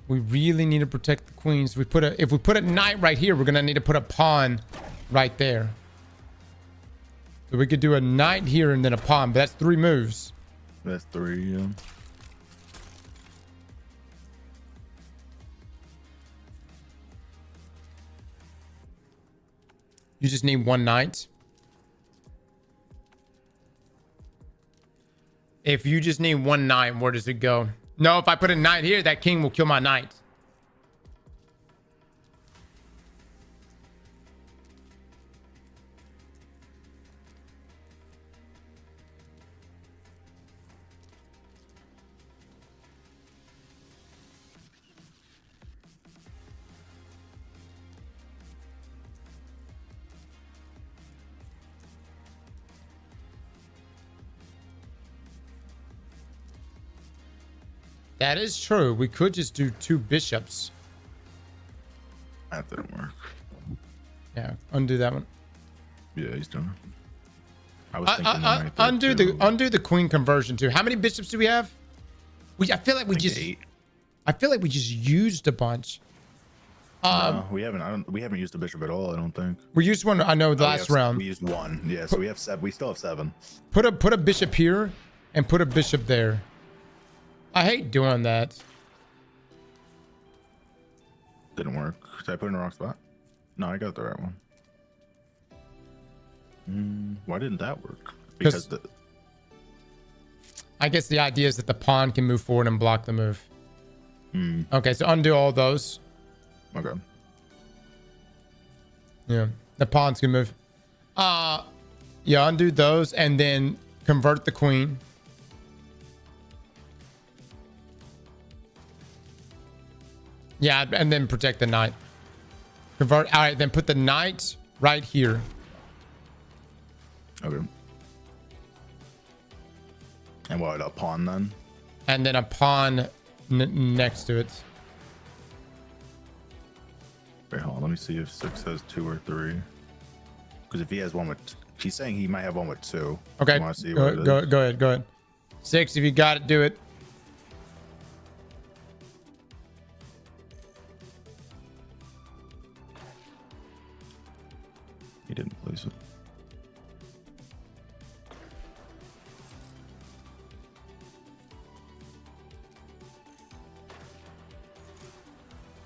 we really need to protect the queens. If we put a knight right here, we're gonna need to put a pawn right there. So we could do a knight here and then a pawn, but that's 3 moves. That's 3, yeah. You just need 1 knight. If you just need 1 knight, where does it go? No, if I put a knight here, that king will kill my knight. That is true. We could just do 2 bishops. That didn't work. Yeah, undo that one. Yeah, he's done. I was thinking right there undo the queen conversion too. How many bishops do we have? I feel like we just 8. I feel like we just used a bunch. No, we haven't. We haven't used a bishop at all. I don't think. We used one. I know the last round. We used 1. Yeah, so we have 7. We still have 7. Put a bishop here and put a bishop there. I hate doing that. Didn't work. Did I put it in the wrong spot? No, I got the right one. Why didn't that work? Because I guess the idea is that the pawn can move forward and block the move. Okay, so undo all those. Okay. Yeah, the pawns can move. Yeah, undo those and then convert the queen. Yeah, and then protect the knight. Convert. All right, then put the knight right here. Okay. And what, a pawn then? And then a pawn next to it. Wait, hold on. Let me see if 6 has 2 or 3. Because if he has one with... He's saying he might have one with 2. Okay, You wanna see go ahead. 6, if you got it, do it. He didn't place it.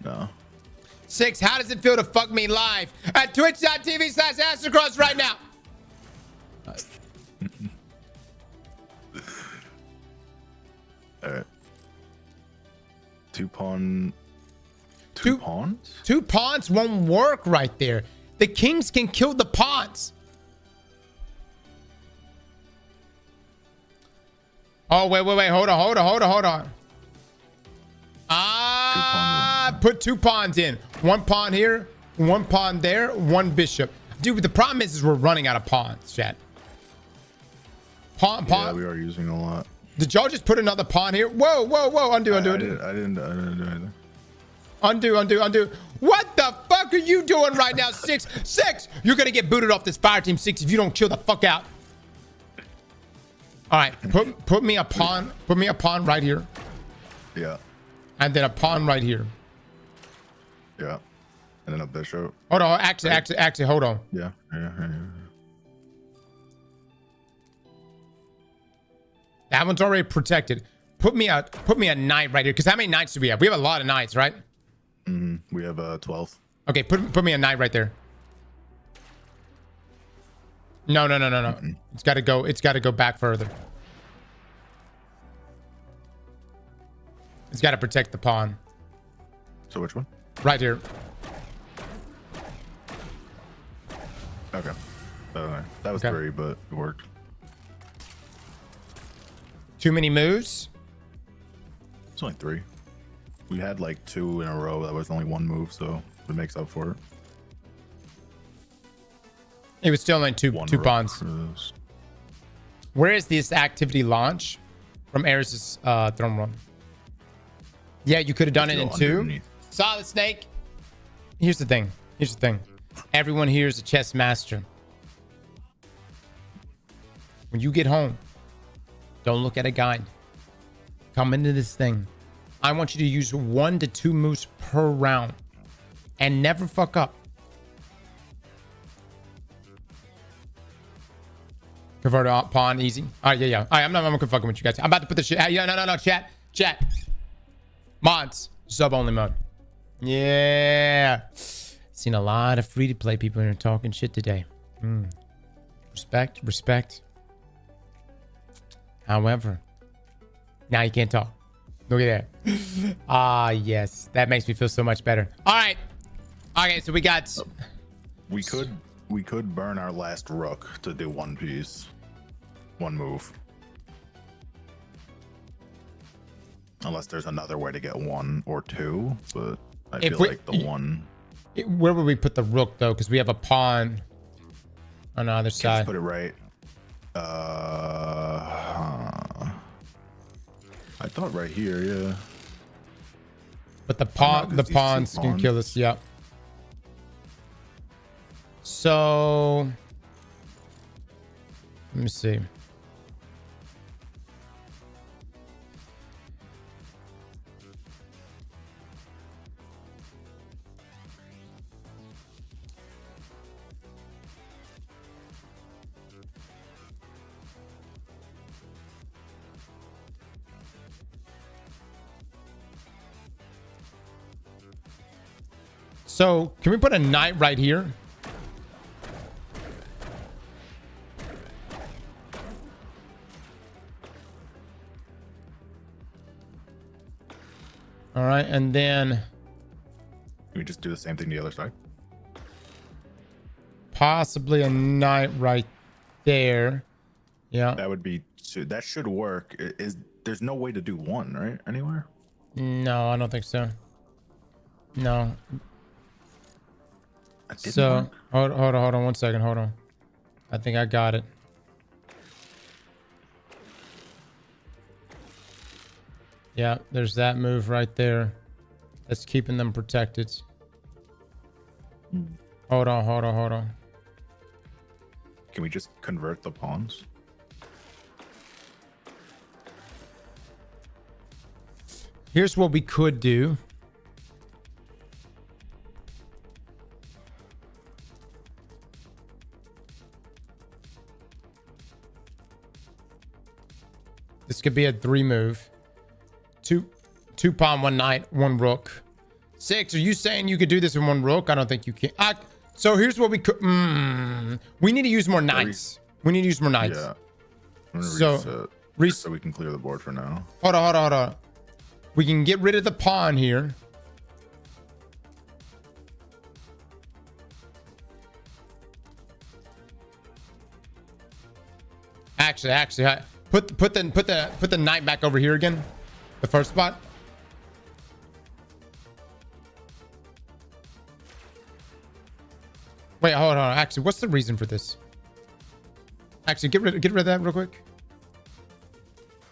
No. 6, how does it feel to fuck me live at twitch.tv/Aztecross right now? All right. Two pawns? 2 pawns won't work right there. The kings can kill the pawns. Oh, wait. Hold on. Put 2 pawns in. 1 pawn here, 1 pawn there, 1 bishop. Dude, the problem is we're running out of pawns, chat. Pawn. Yeah, we are using a lot. Did y'all just put another pawn here? Whoa. Undo. I didn't do anything. Undo. What the fuck are you doing right now, 6? You're gonna get booted off this fire team, 6, if you don't chill the fuck out. All right, put me a pawn. Put me a pawn right here. Yeah. And then a pawn right here. Yeah. And then a bishop. Hold on. Actually, hold on. Yeah. That one's already protected. Put me a knight right here. Because how many knights do we have? We have a lot of knights, right? We have 12. Okay, put me a knight right there. No. It's got to go back further. It's got to protect the pawn. So which one? Right here. Okay. That was 3, but it worked. Too many moves? It's only 3. We had like 2 in a row. That was only 1 move, so it makes up for it. It was still only two pawns. Where is this activity launch? From Eris's throne run. Yeah, you could have done it in 2. Solid Snake. Here's the thing. Everyone here is a chess master. When you get home, don't look at a guide. Come into this thing. I want you to use 1 to 2 moves per round. And never fuck up. Convert a pawn, easy. All right, yeah. All right, I'm not fucking with you guys. I'm about to put the shit. Yeah, no, chat. Mods, sub only mode. Yeah. Seen a lot of free to play people here talking shit today. Respect. However, now you can't talk. Look at that. Yes, that makes me feel so much better. All right. Okay, so we got. We could burn our last rook to do 1 piece, 1 move. Unless there's another way to get 1 or 2, but I feel like the 1. Where would we put the rook though? Because we have a pawn on the other side. Just put it right. I thought right here, yeah. But the pawns can kill us. Yep. So let me see. So can we put a knight right here? All right, and then can we just do the same thing to the other side? Possibly a knight right there. Yeah. That should work. There's no way to do 1, right? Anywhere? No, I don't think so. No. So hold on 1 second. Hold on. I think I got it. Yeah, there's that move right there. That's keeping them protected. Hold on. Can we just convert the pawns? Here's what we could do. This could be a 3 move. 2 pawn, 1 knight, 1 rook. Six, are you saying you could do this in one rook? I don't think you can. So here's what we could. We need to use more knights. We need to use more knights. Yeah. I'm gonna So, reset so we can clear the board for now. Hold on. We can get rid of the pawn here. Actually, put the knight back over here again. The first spot. Wait, hold on. Actually, what's the reason for this? Actually, get rid of that real quick.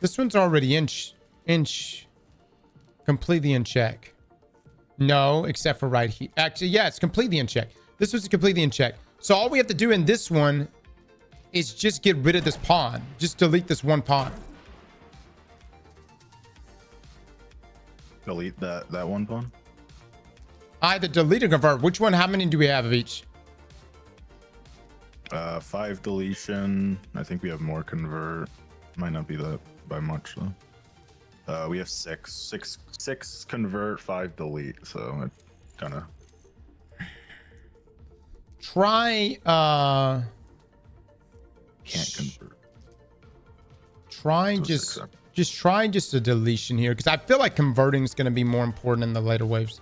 This one's already completely in check. No, except for right here. Actually, yeah, it's completely in check. This was completely in check. So all we have to do in this one is just get rid of this pawn. Just delete this one pawn. Delete that one pawn? Either delete or convert. Which one? How many do we have of each? 5 deletion. I think we have more convert. Might not be that by much though. We have 6 convert, 5 delete. So it kind of try. Can't convert. Try So just try just a deletion here because I feel like converting is going to be more important in the later waves.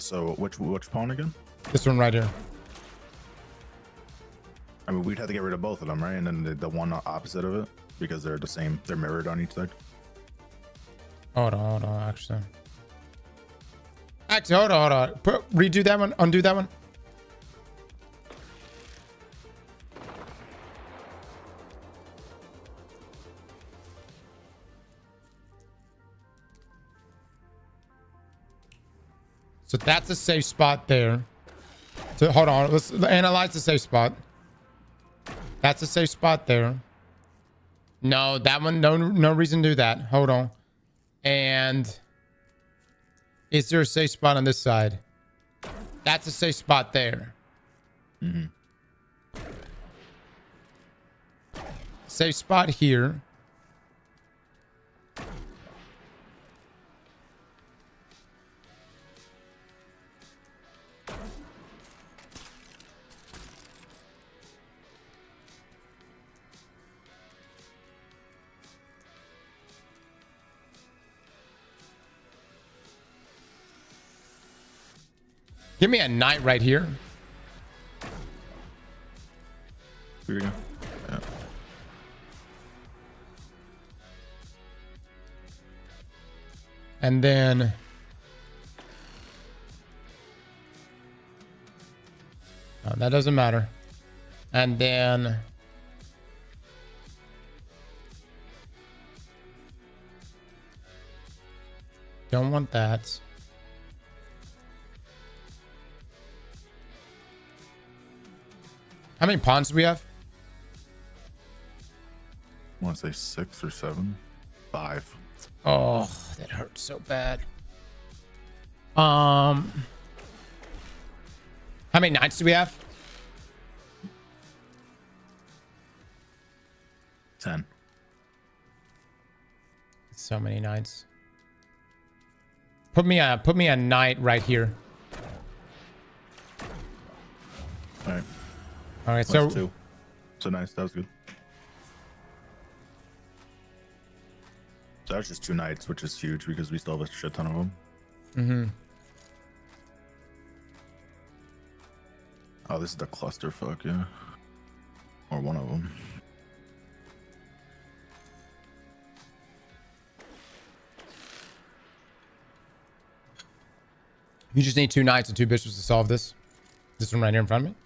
So which pawn again? This one right here. I mean, we'd have to get rid of both of them, right? And then the one opposite of it because they're the same. They're mirrored on each side. Hold on. Actually, hold on. Redo that one. Undo that one. So that's a safe spot there. So hold on. Let's analyze the safe spot. That's a safe spot there. No, that one. No reason to do that. Hold on. And is there a safe spot on this side? That's a safe spot there. Safe spot here. Give me a knight right here. Here we go. Yeah. And then no, that doesn't matter. And then don't want that. How many pawns do we have? I want to say 6 or 7. 5. Oh, that hurts so bad. How many knights do we have? 10. So many knights. Put me a knight right here. All right. All right, That's so 2. So nice. That was good. So that's just 2 knights, which is huge because we still have a shit ton of them. Oh, this is the clusterfuck, yeah. Or one of them. you just need 2 knights and 2 bishops to solve this. This one right here in front of me.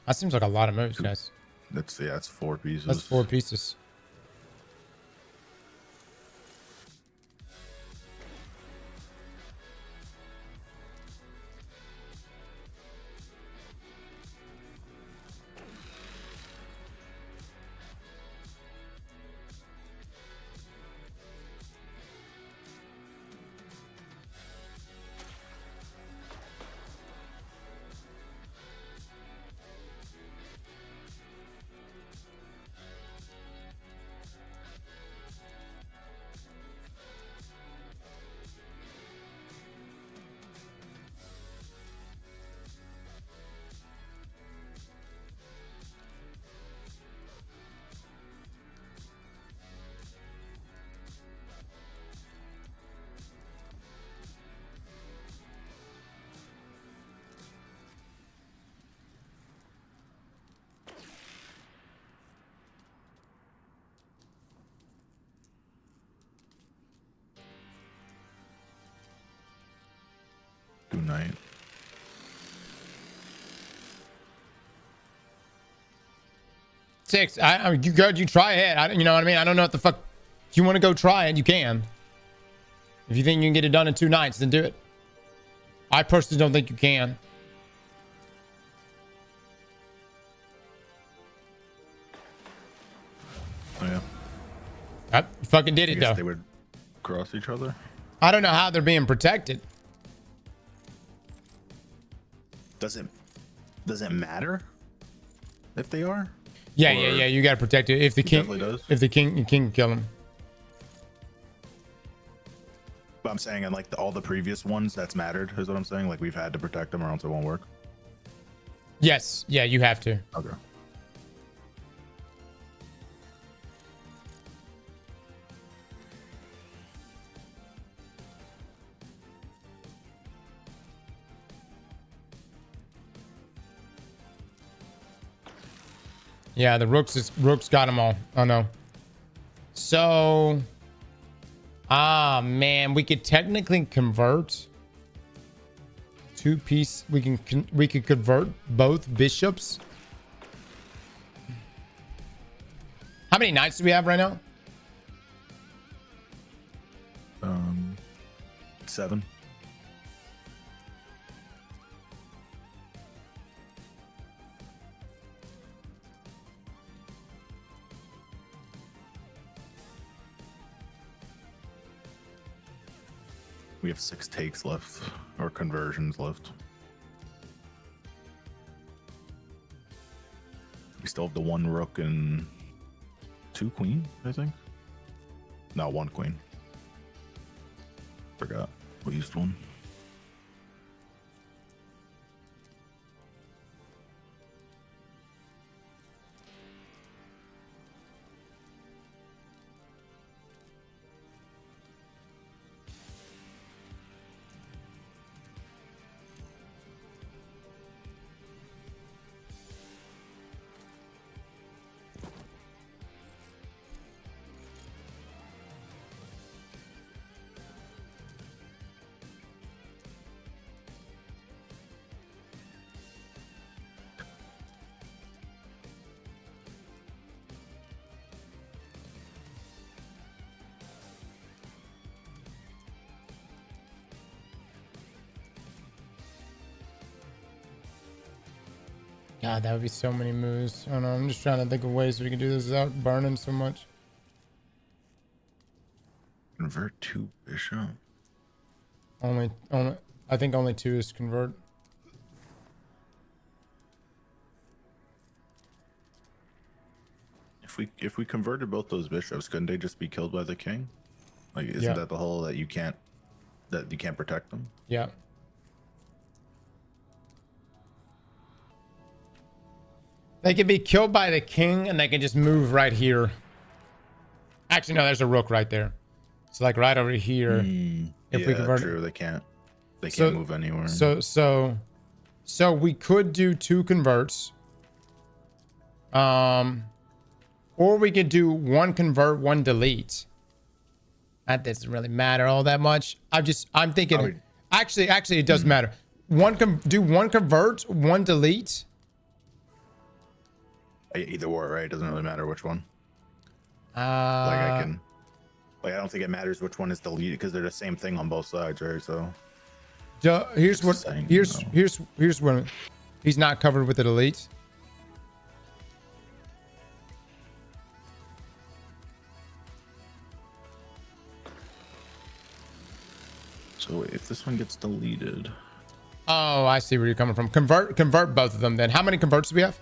That seems like a lot of moves, guys. That's 4 pieces. That's 4 pieces. Knight. Six. I mean, you try ahead. You know what I mean? I don't know what the fuck. If you want to go try it, you can. If you think you can get it done in 2 nights, then do it. I personally don't think you can. Oh yeah. I fucking did I it guess though. they would cross each other. I don't know how they're being protected. Does it matter if they are? Yeah, Or yeah. You gotta protect it. If the it king, definitely does? if the king can kill him. But I'm saying, and like all the previous ones, that's mattered. Is what I'm saying. Like we've had to protect them, or else it won't work. Yes. Yeah, you have to. Okay. Yeah, the Rook's got them all. Oh no. So, man, we could technically convert 2 piece. We could convert both bishops. How many knights do we have right now? 7. We have 6 takes left, or conversions left. We still have the 1 rook and 2 queen, I think. No, 1 queen. Forgot. We used 1. God, that would be so many moves. I don't know. I'm just trying to think of ways we can do this without burning so much. Convert 2 bishop. Only. I think only 2 is convert. If we converted both those bishops, couldn't they just be killed by the king? Like, isn't Yeah. that the whole that you can't protect them? Yeah. They can be killed by the king, and they can just move right here. Actually, no, there's a rook right there. It's like right over here. If we convert true. They can't So- move anywhere. So we could do 2 converts. Or we could do 1 convert, 1 delete. That doesn't really matter all that much. I'm thinking. Actually, it does matter. Do 1 convert, 1 delete. Either or, right? It doesn't really matter which one. I I don't think it matters which one is deleted because they're the same thing on both sides, right? So here's what. saying, Here's when he's not covered with the delete. So if this one gets deleted, Oh, I see where you're coming from. Convert both of them. Then how many converts do we have?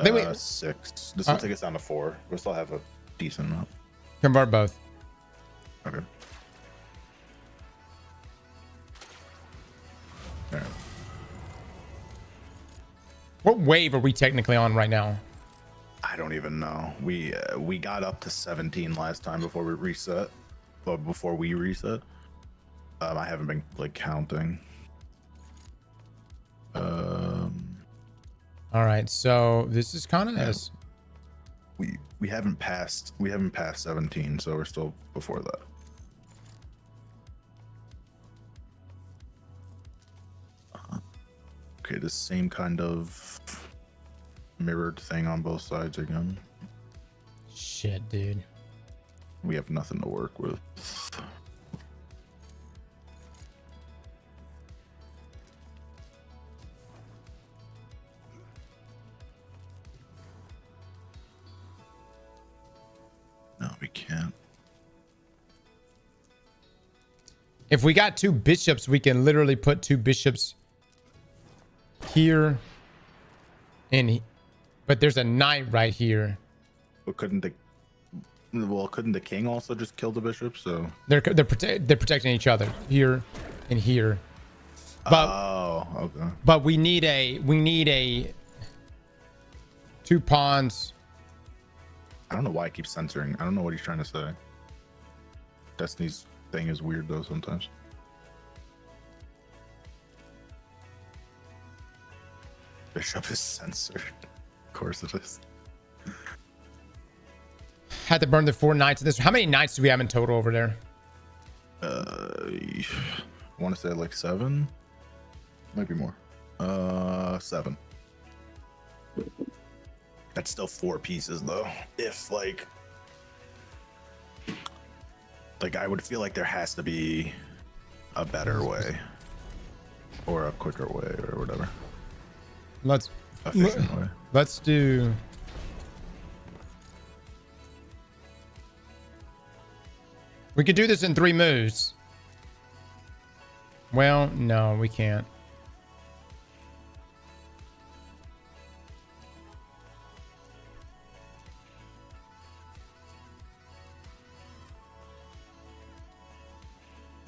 6. This will take us down to 4. We'll still have a decent amount. Convert both. Okay. All right. What wave are we technically on right now? I don't even know. We got up to 17 last time before we reset. But before we reset, I haven't been like counting. All right, so this is kind of this. We haven't passed 17, so we're still before that. Okay, the same kind of mirrored thing on both sides again. Shit, dude. We have nothing to work with. No, we can't. If we got 2 bishops, we can literally put 2 bishops here and but there's a knight right here. But couldn't the king also just kill the bishop? So They're protecting each other here and here. But oh, okay. but we need a 2 pawns. I don't know why I keep censoring. I don't know what he's trying to say. Destiny's thing is weird though sometimes. Bishop is censored. Of course it is. Had to burn the 4 knights in this. How many knights do we have in total over there? I want to say like 7. Might be more. 7. That's still 4 pieces though. If like I would feel like there has to be a better way or a quicker way or whatever. Efficient way. Let's do. We could do this in 3 moves. Well, no, we can't.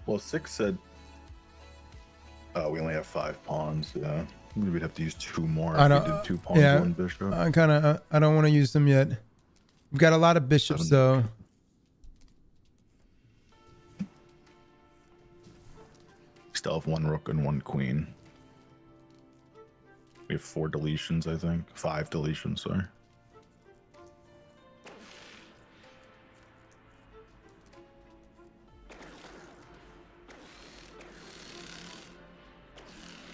Well, 6 said we only have 5 pawns. Yeah, maybe we'd have to use 2 more if we did 2 pawns, 1 bishop. I don't want to use them yet. We've got a lot of bishops though. Still have 1 rook and 1 queen. We have 4 deletions, I think. 5 deletions, sorry.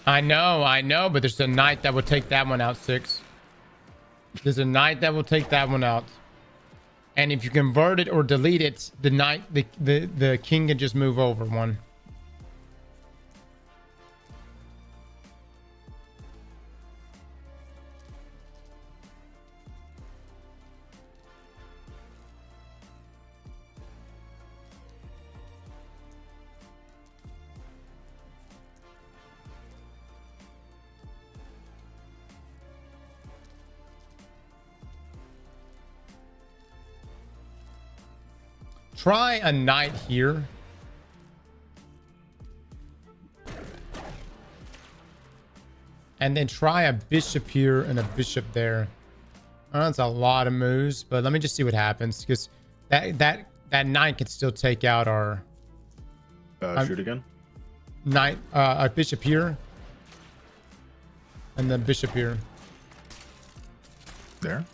I know, but there's a knight that will take that one out, 6. There's a knight that will take that one out. And if you convert it or delete it, the knight, the king can just move over 1. Try a knight here. And then try a bishop here and a bishop there. That's a lot of moves, but let me just see what happens because that knight can still take out our shoot again. Knight, a bishop here, and then bishop here. There.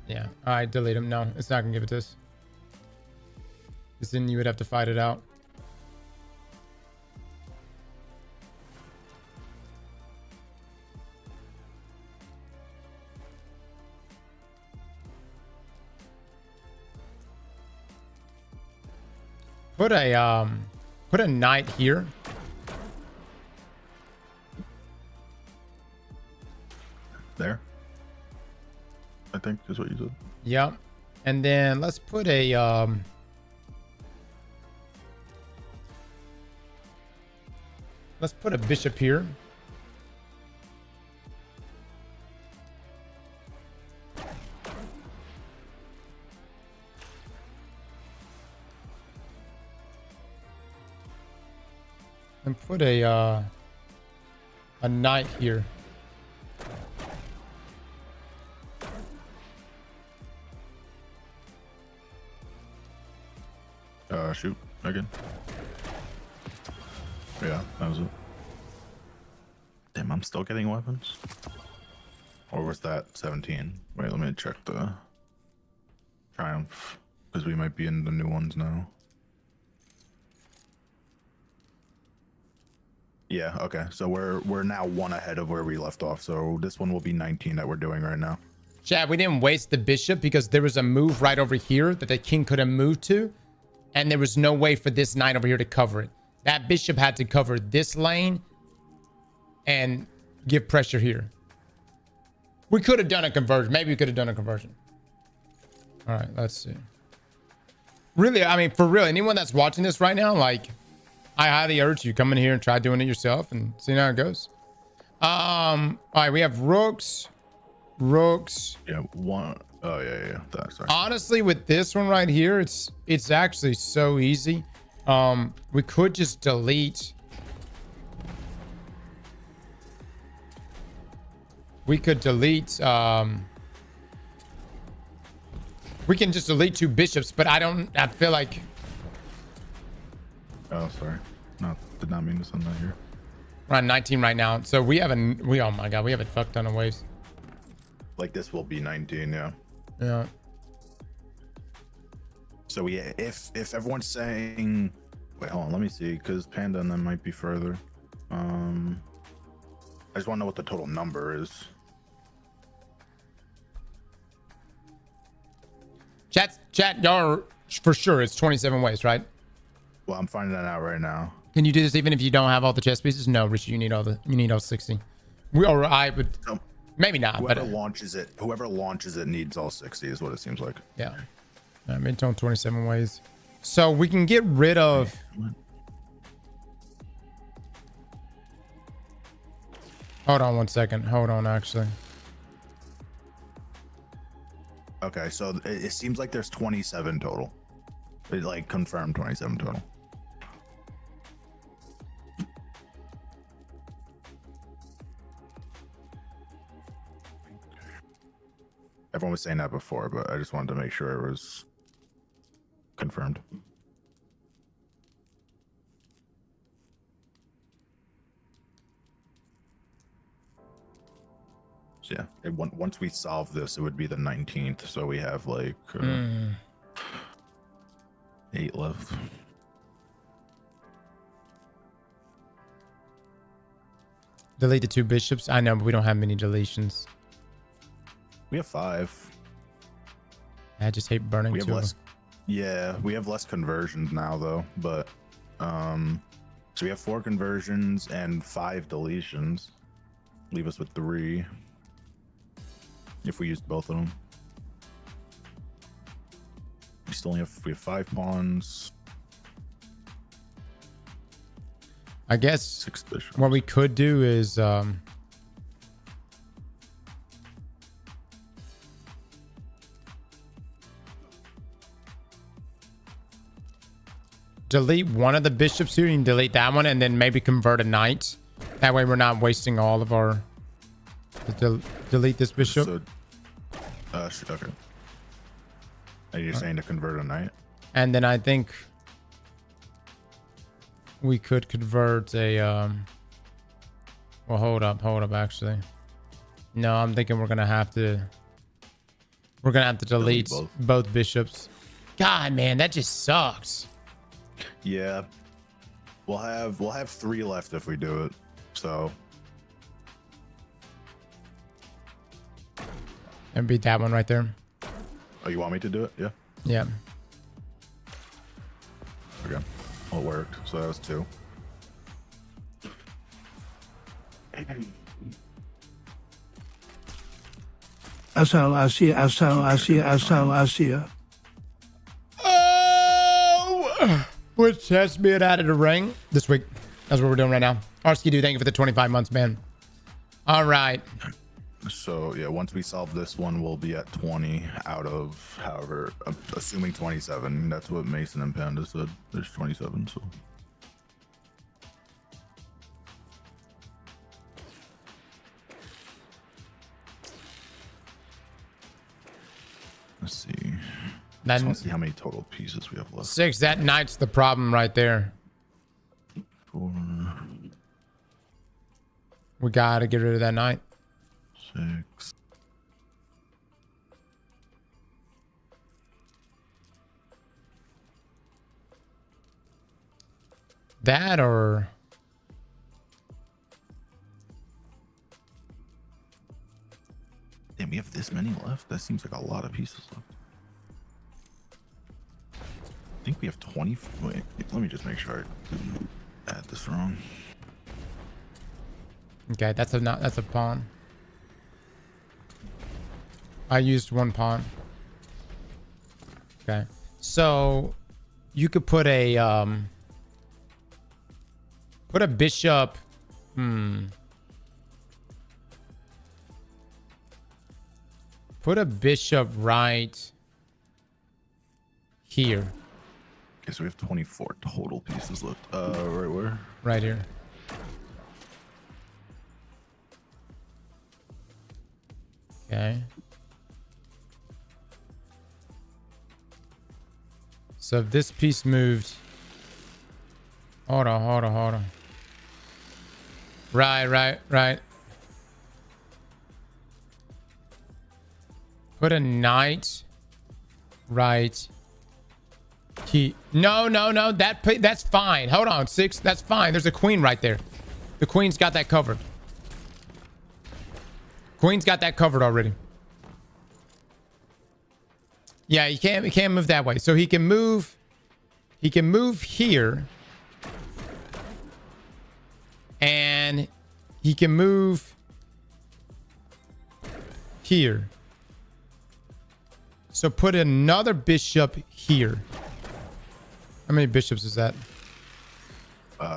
Yeah, I delete him. No, it's not gonna give it to us. Because then you would have to fight it out. Put a knight here. There. I think is what you said. Yep. And then let's put a let's put a bishop here. And put a knight here. Shoot again. Yeah, that was it. Damn, I'm still getting weapons. Or was that 17? Wait, let me check the Triumph because we might be in the new ones now. Yeah, okay. So we're now one ahead of where we left off. So this one will be 19 that we're doing right now. Chad, we didn't waste the bishop because there was a move right over here that the king could have moved to, and there was no way for this knight over here to cover it. That bishop had to cover this lane and give pressure here. We could have done a conversion. Maybe we could have done a conversion. All right, let's see. Really, I mean, for real, anyone that's watching this right now, like, I highly urge you, come in here and try doing it yourself and see how it goes. All right, we have rooks. Yeah, one. Oh yeah. That's right. Honestly, with this one right here, it's actually so easy. We could just delete. We could delete. We can just delete 2 bishops, but I feel like. Oh, sorry. No, did not mean to send that here. We're on 19 right now, so we have oh my god, we have a fuck ton of waves. Like this will be 19, yeah. Yeah. So yeah, if everyone's saying, wait, hold on, let me see, because Panda and them might be further. I just want to know what the total number is. Chat, y'all are, for sure it's 27 waves, right? Well, I'm finding that out right now. Can you do this even if you don't have all the chess pieces? No, Richie, you need all 60. I would. Maybe not. Whoever but launches it needs all 60 is what it seems like. Yeah. Mid-tone 27 ways. So we can get rid of. Hold on 1 second. Hold on, actually. Okay, so it seems like there's 27 total. It like confirmed 27 total. Everyone was saying that before, but I just wanted to make sure it was confirmed. So yeah, once we solve this, it would be the 19th. So we have like 8 left. Delete the 2 bishops. I know, but we don't have many deletions. We have 5. I just hate burning. We have less. Yeah, we have less conversions now though, but so we have 4 conversions and 5 deletions. Leave us with 3 if we used both of them. We have 5 pawns. I guess 6 bishops. what we could do is delete one of the bishops here. You can delete that one and then maybe convert a knight. That way we're not wasting all of our. Delete this bishop. So, okay. Are you saying to convert a knight? And then I think we could convert a well, hold up actually. No, I'm thinking we're gonna have to delete both bishops. God, man, that just sucks. Yeah. We'll have 3 left if we do it. So and beat that one right there. oh, you want me to do it? Yeah. Yeah. Okay. Well, it worked. So that was 2. Asia. Oh, which has been added a ring this week. That's what we're doing right now. RSK, thank you for the 25 months, man. All right. So yeah, once we solve this one, we'll be at 20 out of however, assuming 27. That's what Mason and Panda said. There's 27. So let's see. I just want to see how many total pieces we have left. 6. That knight's the problem right there. 4. We gotta get rid of that knight. 6. That or this many left? That seems like a lot of pieces left. I think we have 20. Wait, let me just make sure I didn't add this wrong. Okay, that's a pawn. I used one pawn. Okay, so you could put a bishop. Put a bishop right here. Okay, so we have 24 total pieces left. Right where? Right here. Okay. So if this piece moved. Hold on. Right. Put a knight right key. No. That's fine. Hold on, 6. That's fine. There's a queen right there. The queen's got that covered. Queen's got that covered already. Yeah, he can't move that way. So he can move. He can move here. And he can move here. So put another bishop here. How many bishops is that?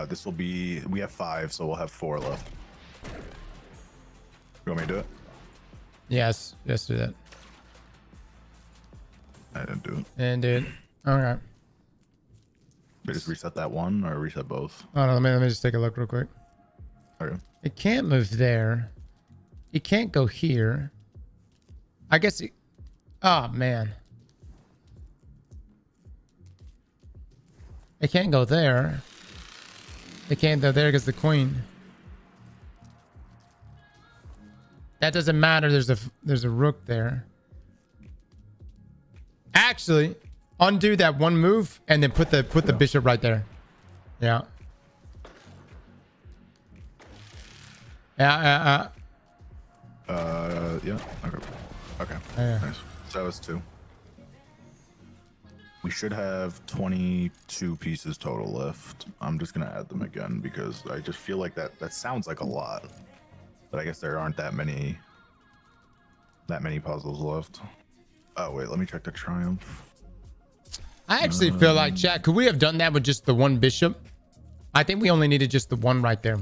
This will be, we have 5, so we'll have 4 left. You want me to do it? Yes, let's do that. I didn't do it. And dude, okay. They just reset that one or reset both? Oh no, let me just take a look real quick. Okay. It can't move there. It can't go here. I guess it, oh man. It can't go there. It can't go there because the queen. That doesn't matter. There's a rook there. Actually, undo that one move and then put the bishop right there. Yeah. Yeah. Okay. Yeah. Nice. So that was 2. We should have 22 pieces total left. I'm just gonna add them again because I just feel like that sounds like a lot, but I guess there aren't that many puzzles left. Oh wait, let me check the triumph. I actually feel like, chat, could we have done that with just the one bishop? I think we only needed just the one right there.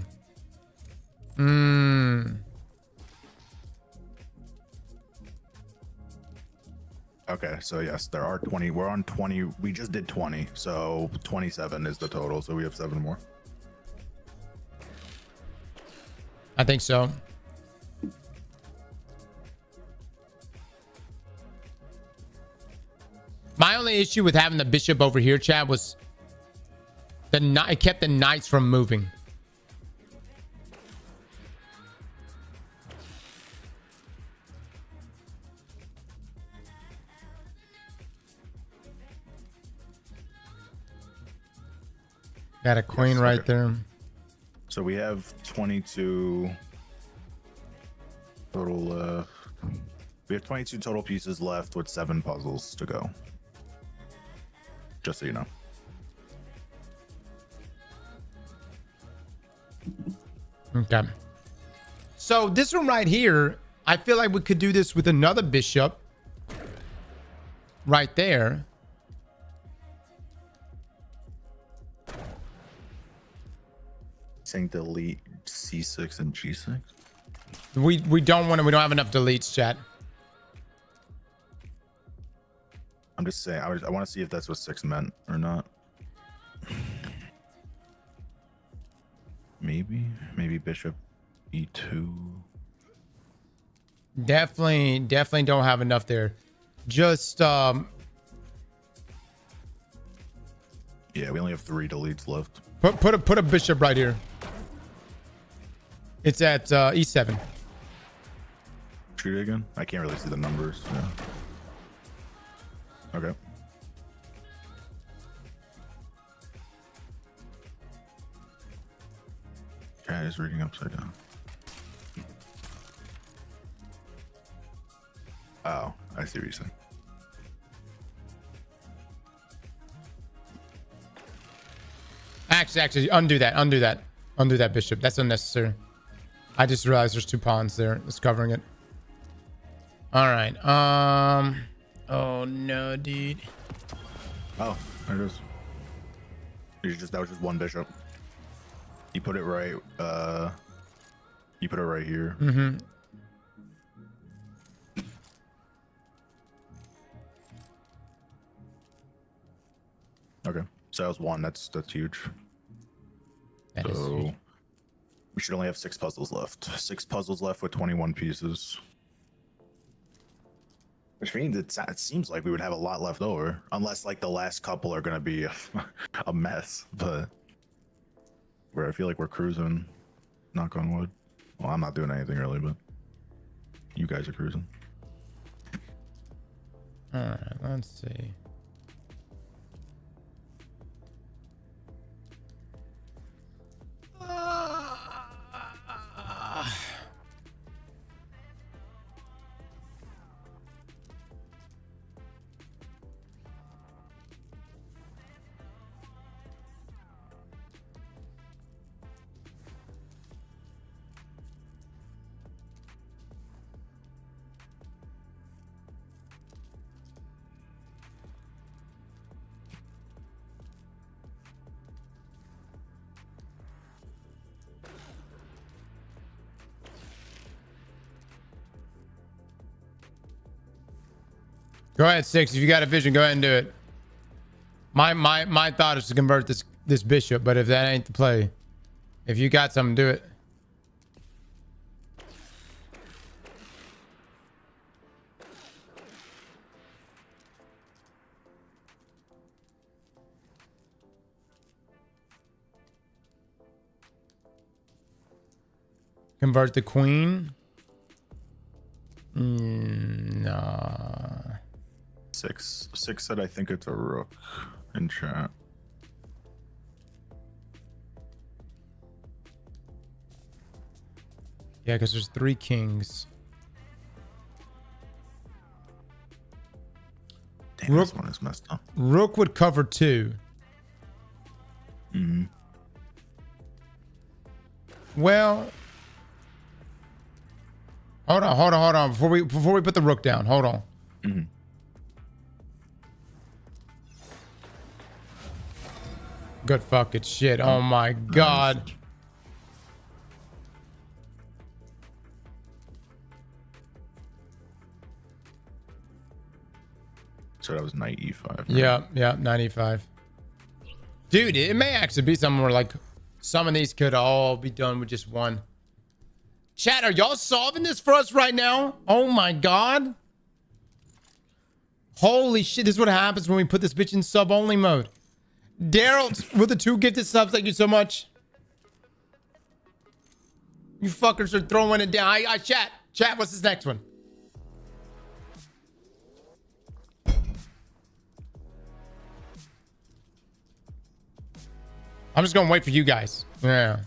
Okay, so yes, there are 20. We're on 20. We just did 20, so 27 is the total. So we have 7 more. I think so. My only issue with having the bishop over here, chat, was it kept the knights from moving. Got a queen right there. So we have 22 total left. We have 22 total pieces left with 7 puzzles to go. Just so you know. Okay. So this one right here, I feel like we could do this with another bishop right there. Saying delete C6 and G6. We don't want to. We don't have enough deletes, chat. I'm just saying. I want to see if that's what 6 meant or not. Maybe bishop E2. Definitely don't have enough there. Just yeah, we only have 3 deletes left. put a bishop right here. It's at E7. Shoot it again. I can't really see the numbers. Yeah. Okay. Chat is reading upside down. see what you're saying. Actually, undo that bishop. That's unnecessary. I just realized there's 2 pawns there. It's covering it. All right. Oh no, dude. Oh, there it is. That was just 1 bishop. You put it right. You put it right here. Mm-hmm. Okay, so that was 1. That's huge. That is So huge. we should only have 6 puzzles left. 6 puzzles left with 21 pieces. Which means it seems like we would have a lot left over, unless like the last couple are gonna be a mess. But I feel like we're cruising. Knock on wood. Well, I'm not doing anything really, but you guys are cruising. All right, let's see. Go ahead, 6. If you got a vision, go ahead and do it. My thought is to convert this bishop, but if that ain't the play, if you got something, do it. Convert the queen. Nah. 6 said I think it's a rook in chat. Yeah, because there's 3 kings. Damn, this one is messed up. Rook would cover 2. Mm-hmm. Well, hold on. Before we put the rook down, hold on. Mm-hmm. Good fucking shit. Oh my god. So that was knight e5. Right? Yeah, 95. Dude, it may actually be something where like some of these could all be done with just 1. Chat, are y'all solving this for us right now? Oh my god. Holy shit, this is what happens when we put this bitch in sub-only mode. Daryl with the 2 gifted subs, thank you so much. You fuckers are throwing it down. I chat, what's this next one? I'm just gonna wait for you guys. Yeah.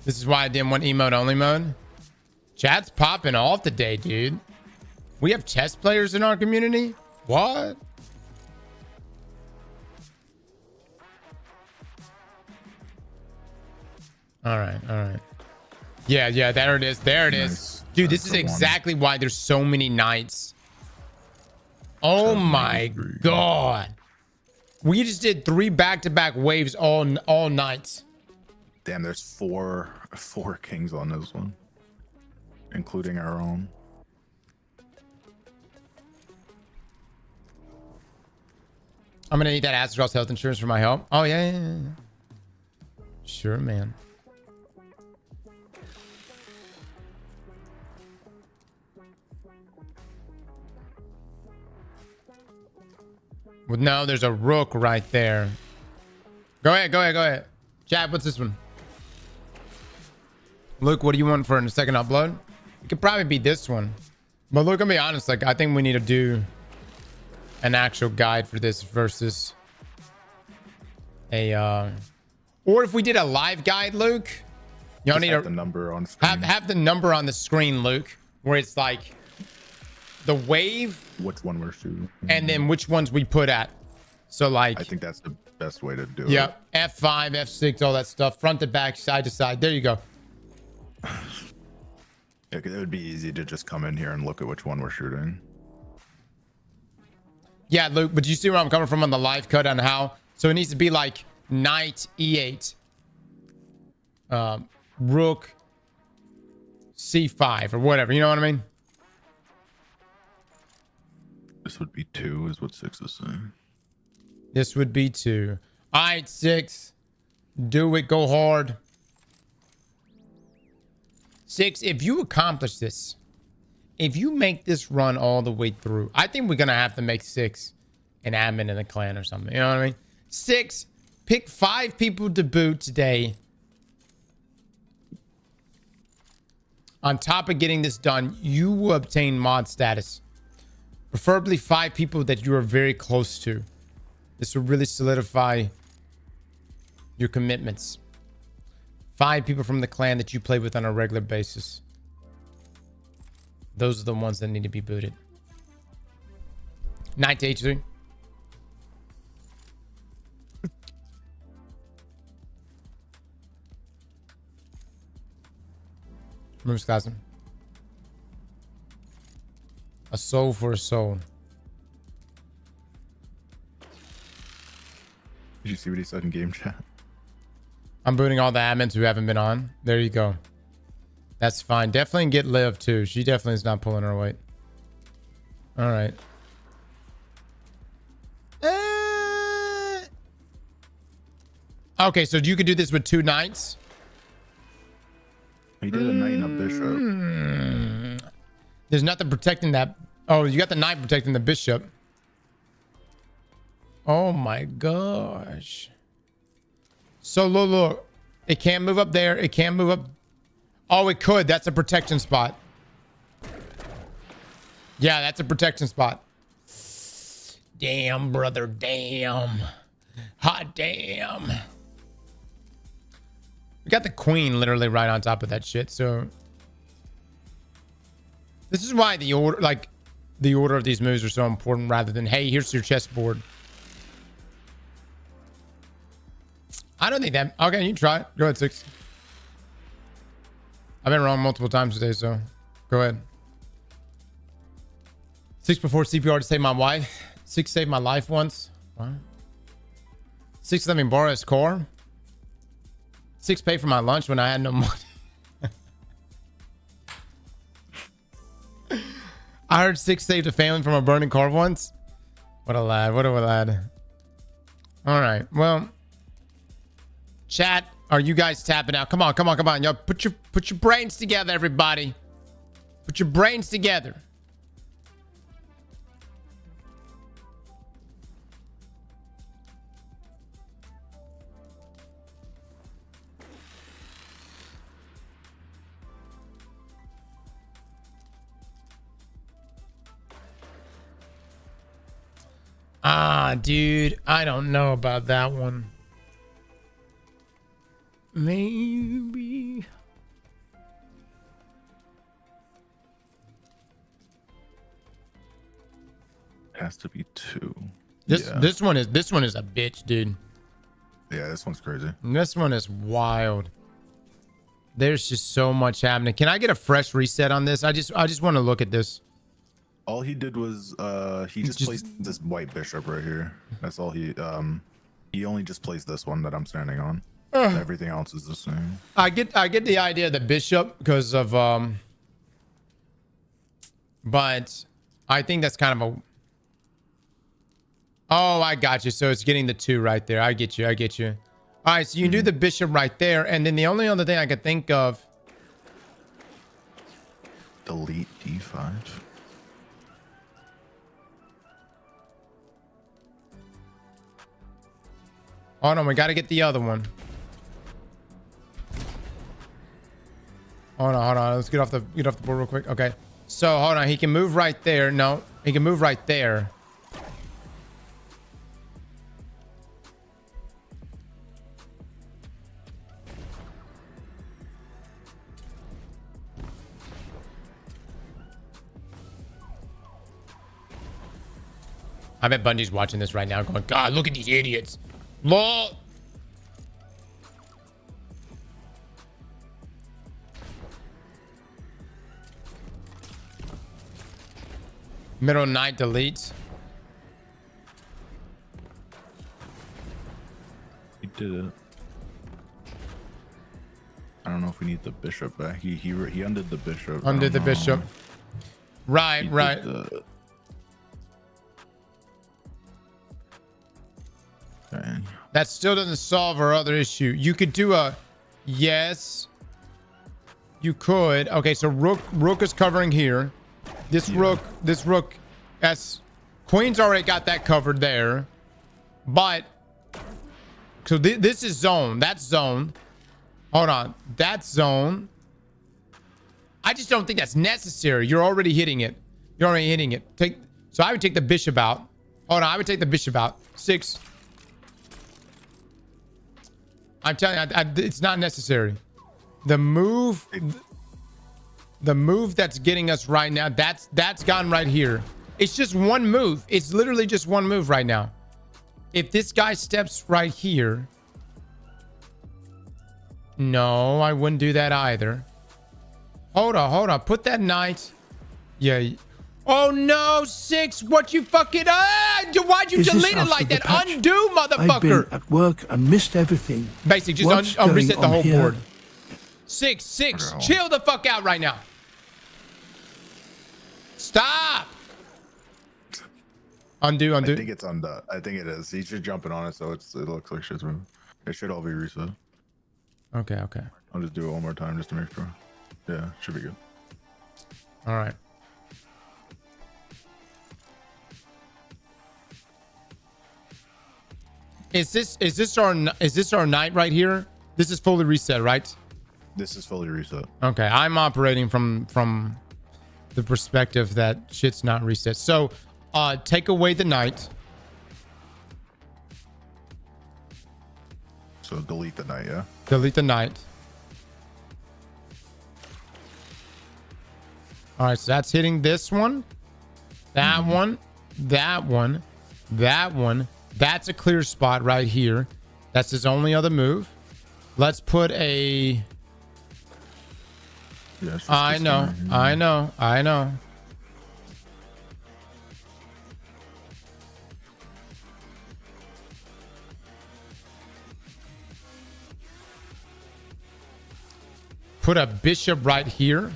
This is why I didn't want emote only mode. Chat's popping off today, dude. We have chess players in our community? What? All right. Yeah, there it is. Nice. Dude, That's this is the exactly why there's so many knights. Oh my god. We just did 3 back-to-back waves all nights. Damn, there's four kings on this one, including our own. I'm gonna need that Aztecross health insurance for my help. Oh yeah. Sure, man. Well, no, there's a rook right there. Go ahead. Chat, what's this one? Luke, what do you want for a second upload? It could probably be this one. But look, I'm gonna be honest, like I think we need to do an actual guide for this versus a or if we did a live guide, Luke, Y'all Just need have to the number on screen. have the number on the screen, Luke, where it's like the wave Which one we're shooting. and then which ones we put at. So like, I think that's the best way to do it. yeah, F5, F6, all that stuff, front to back, side to side. There you go. It would be easy to just come in here and look at which one we're shooting. Yeah, Luke, but you see where I'm coming from on the live cut on how? So it needs to be like knight E8, rook C5 or whatever. You know what I mean? This would be 2 is what 6 is saying. This would be 2. All right, 6. Do it. Go hard. 6, if you accomplish this, if you make this run all the way through, I think we're going to have to make 6 an admin in the clan or something. You know what I mean? 6, pick 5 people to boot today. On top of getting this done, you will obtain mod status. Preferably 5 people that you are very close to. This will really solidify your commitments. 5 people from the clan that you play with on a regular basis. Those are the ones that need to be booted. Knight to H3. Moves Cousin. A soul for a soul. Did you see what he said in game chat? I'm booting all the admins who haven't been on. There you go. That's fine. Definitely get Liv too. She definitely is not pulling her weight. All right. Okay, so you could do this with 2 knights. He did a knight and a bishop. There's nothing protecting that. Oh, you got the knight protecting the bishop. Oh my gosh. So look, it can't move up there. It can't move up. Oh, it could. That's a protection spot. Yeah, that's a protection spot. Damn, brother. Damn. Hot damn. We got the queen literally right on top of that shit. So this is why the order, like the order of these moves are so important rather than, hey, here's your chessboard. I don't think that. Okay, you try it. Go ahead, 6. I've been wrong multiple times today, so go ahead. 6 before CPR to save my wife. 6 saved my life once. What? 6 let me borrow his car. 6 paid for my lunch when I had no money. I heard 6 saved a family from a burning car once. What a lad. What a lad. All right. Well, chat, are you guys tapping out? Come on, come on, come on. Y'all put your brains together, everybody. Put your brains together. Ah, dude, I don't know about that one. Maybe. Has to be 2. This one is a bitch, dude. Yeah, this one's crazy. This one is wild. There's just so much happening. Can I get a fresh reset on this? I just want to look at this. All he did was he just placed this white bishop right here. That's all he only just placed this one that I'm standing on. Everything else is the same. I get the idea of the bishop because of but I think that's kind of a. Oh, I got you. So it's getting the 2 right there. I get you. I get you. All right, so you do the bishop right there, and then the only other thing I could think of. Delete D5. Hold on, we got to get the other one. Hold on. Let's get off the board real quick. Okay. So hold on, he can move right there. No, he can move right there. I bet Bungie's watching this right now going, God, look at these idiots. Lol. Middle knight deletes. He did it. I don't know if we need the bishop back. He undid the bishop. Undid the bishop. Right, right. Dang. That still doesn't solve our other issue. You could do a yes. You could. Okay, so rook is covering here. This rook, that's queen's already got that covered there. But so this is zone. That's zone. Hold on. That's zone. I just don't think that's necessary. You're already hitting it. You're already hitting it. So I would take the bishop out. Hold on. I would take the bishop out. 6. I'm telling you, it's not necessary. The move that's getting us right now, that's gone right here. It's just one move. It's literally just one move right now. If this guy steps right here, no, I wouldn't do that either. Hold on. Put that knight. Yeah. Oh no, 6. What you fucking why'd you delete it like that? Undo, motherfucker. I've been at work and missed everything. Basic, just reset the whole board. 6. Chill the fuck out right now. Stop. Undo. I think it's undone. I think it is. He's just jumping on it, so it looks like shit's moving. It should all be reset. Okay. I'll just do it one more time just to make sure. Yeah, should be good. All right. Is this our knight right here? This is fully reset, right? This is fully reset. Okay, I'm operating from the perspective that shit's not reset. So, take away the knight. So delete the knight, yeah? Delete the knight. All right, so that's hitting this one. That one. That one. That one. That's a clear spot right here. That's his only other move. Let's put a... Yeah, I know. Put a bishop right here.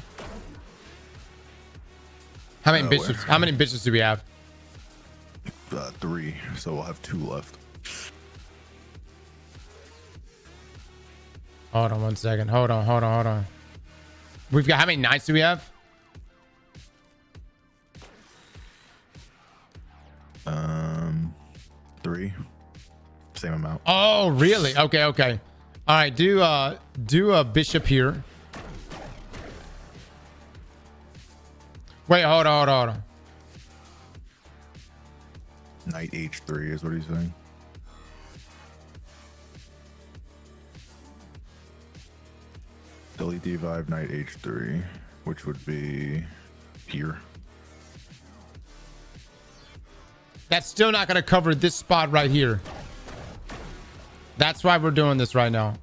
How many bishops? How many bishops do we have? 3, so we'll have 2 left. Hold on 1 second. Hold on. We've got, how many knights do we have? 3. Same amount. Oh, really? Okay. All right, do a bishop here. Wait, hold on. Knight h3 is what he's saying. Delete d5, knight h3, which would be here. That's still not going to cover this spot right here. That's why we're doing this right now.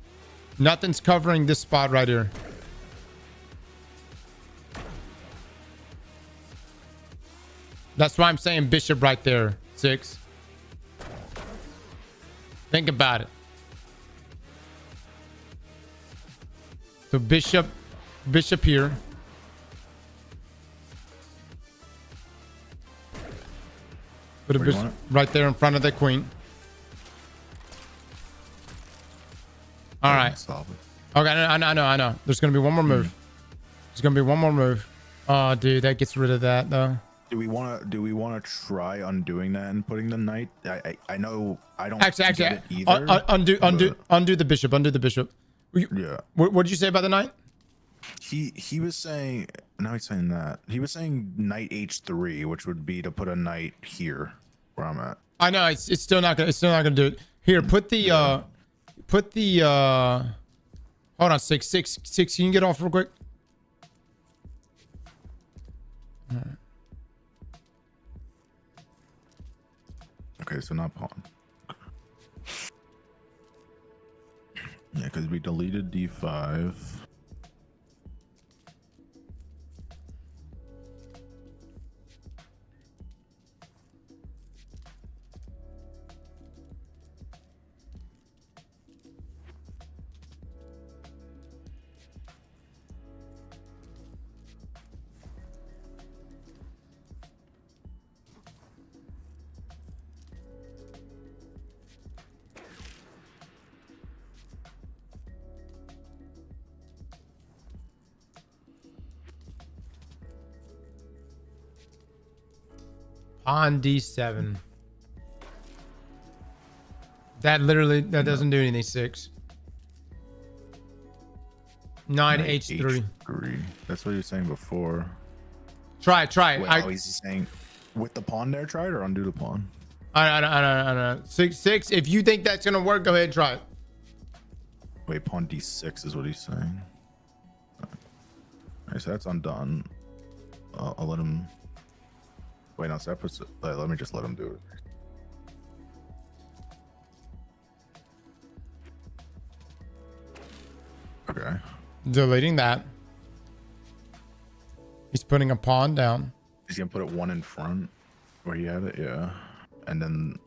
Nothing's covering this spot right here. That's why I'm saying bishop right there. 6. Think about it. So bishop here. Put a bishop right there in front of the queen. All right. Okay, I know. There's gonna be one more move. Oh, dude, that gets rid of that though. Do we want to try undoing that and putting the knight? I know I don't actually get it either, undo the bishop. Yeah. What did you say about the knight? He was saying, now he's saying that he was saying knight h3, which would be to put a knight here where I'm at. I know it's still not gonna do it. Here, put the hold on, 6. Can you get off real quick? All right. Okay, so not pawn. Yeah, because we deleted d5. On d7. That doesn't do anything. 6. 9 h3. H3. That's what you were saying before. Try it. Wait, he's saying with the pawn there, try it or undo the pawn? I don't know. 6. If you think that's gonna work, go ahead and try it. Wait, pawn d6 is what he's saying. Alright, so that's undone. I'll let him. Wait, no, so that puts it. Let me just let him do it. Okay. Deleting that. He's putting a pawn down. He's gonna put it one in front where he had it, yeah. And then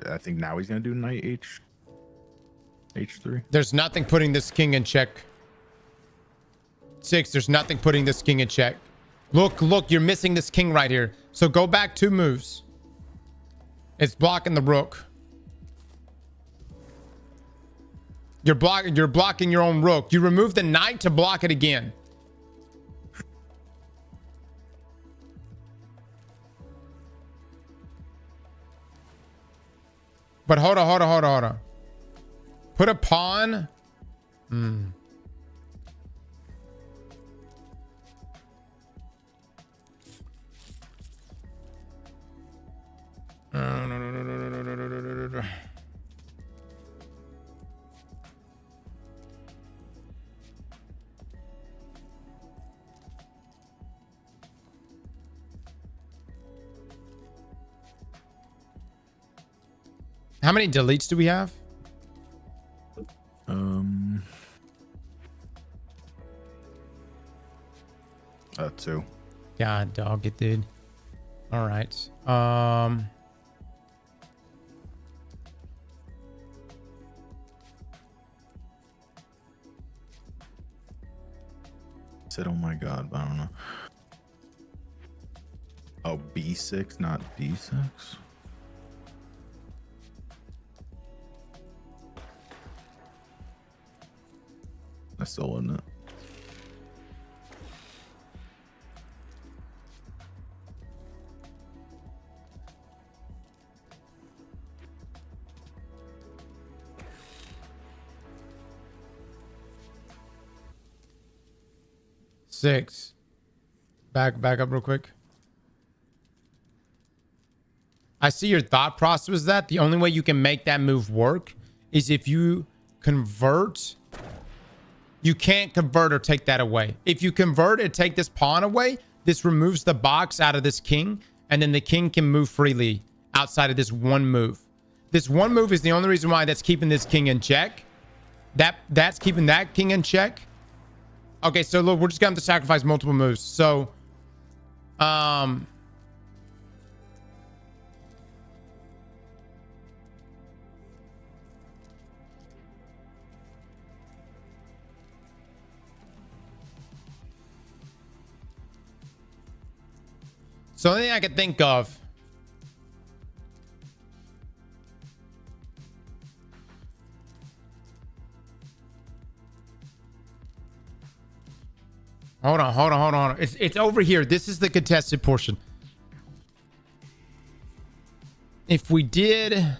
I think now he's gonna do knight h3. There's nothing putting this king in check. 6. There's nothing putting this king in check. Look, you're missing this king right here. So go back 2 moves. It's blocking the rook. You're blocking your own rook. You remove the knight to block it again. But hold on. Put a pawn. No. How many deletes do we have? 2. God dog it, dude. All right. Said, oh my god, but I don't know. Oh, b6, not d6. I still wouldn't it. Six. Back up real quick. I see your thought process was that the only way you can make that move work is if you convert. You can't convert or take that away. If you convert and take this pawn away, this removes the box out of this king, and then the king can move freely outside of this one move. This one move is the only reason why that's keeping this king in check. That's keeping that king in check. Okay, so look, we're just gonna have to sacrifice multiple moves. So, so the only thing I can think of. Hold on. It's over here. This is the contested portion. If we did...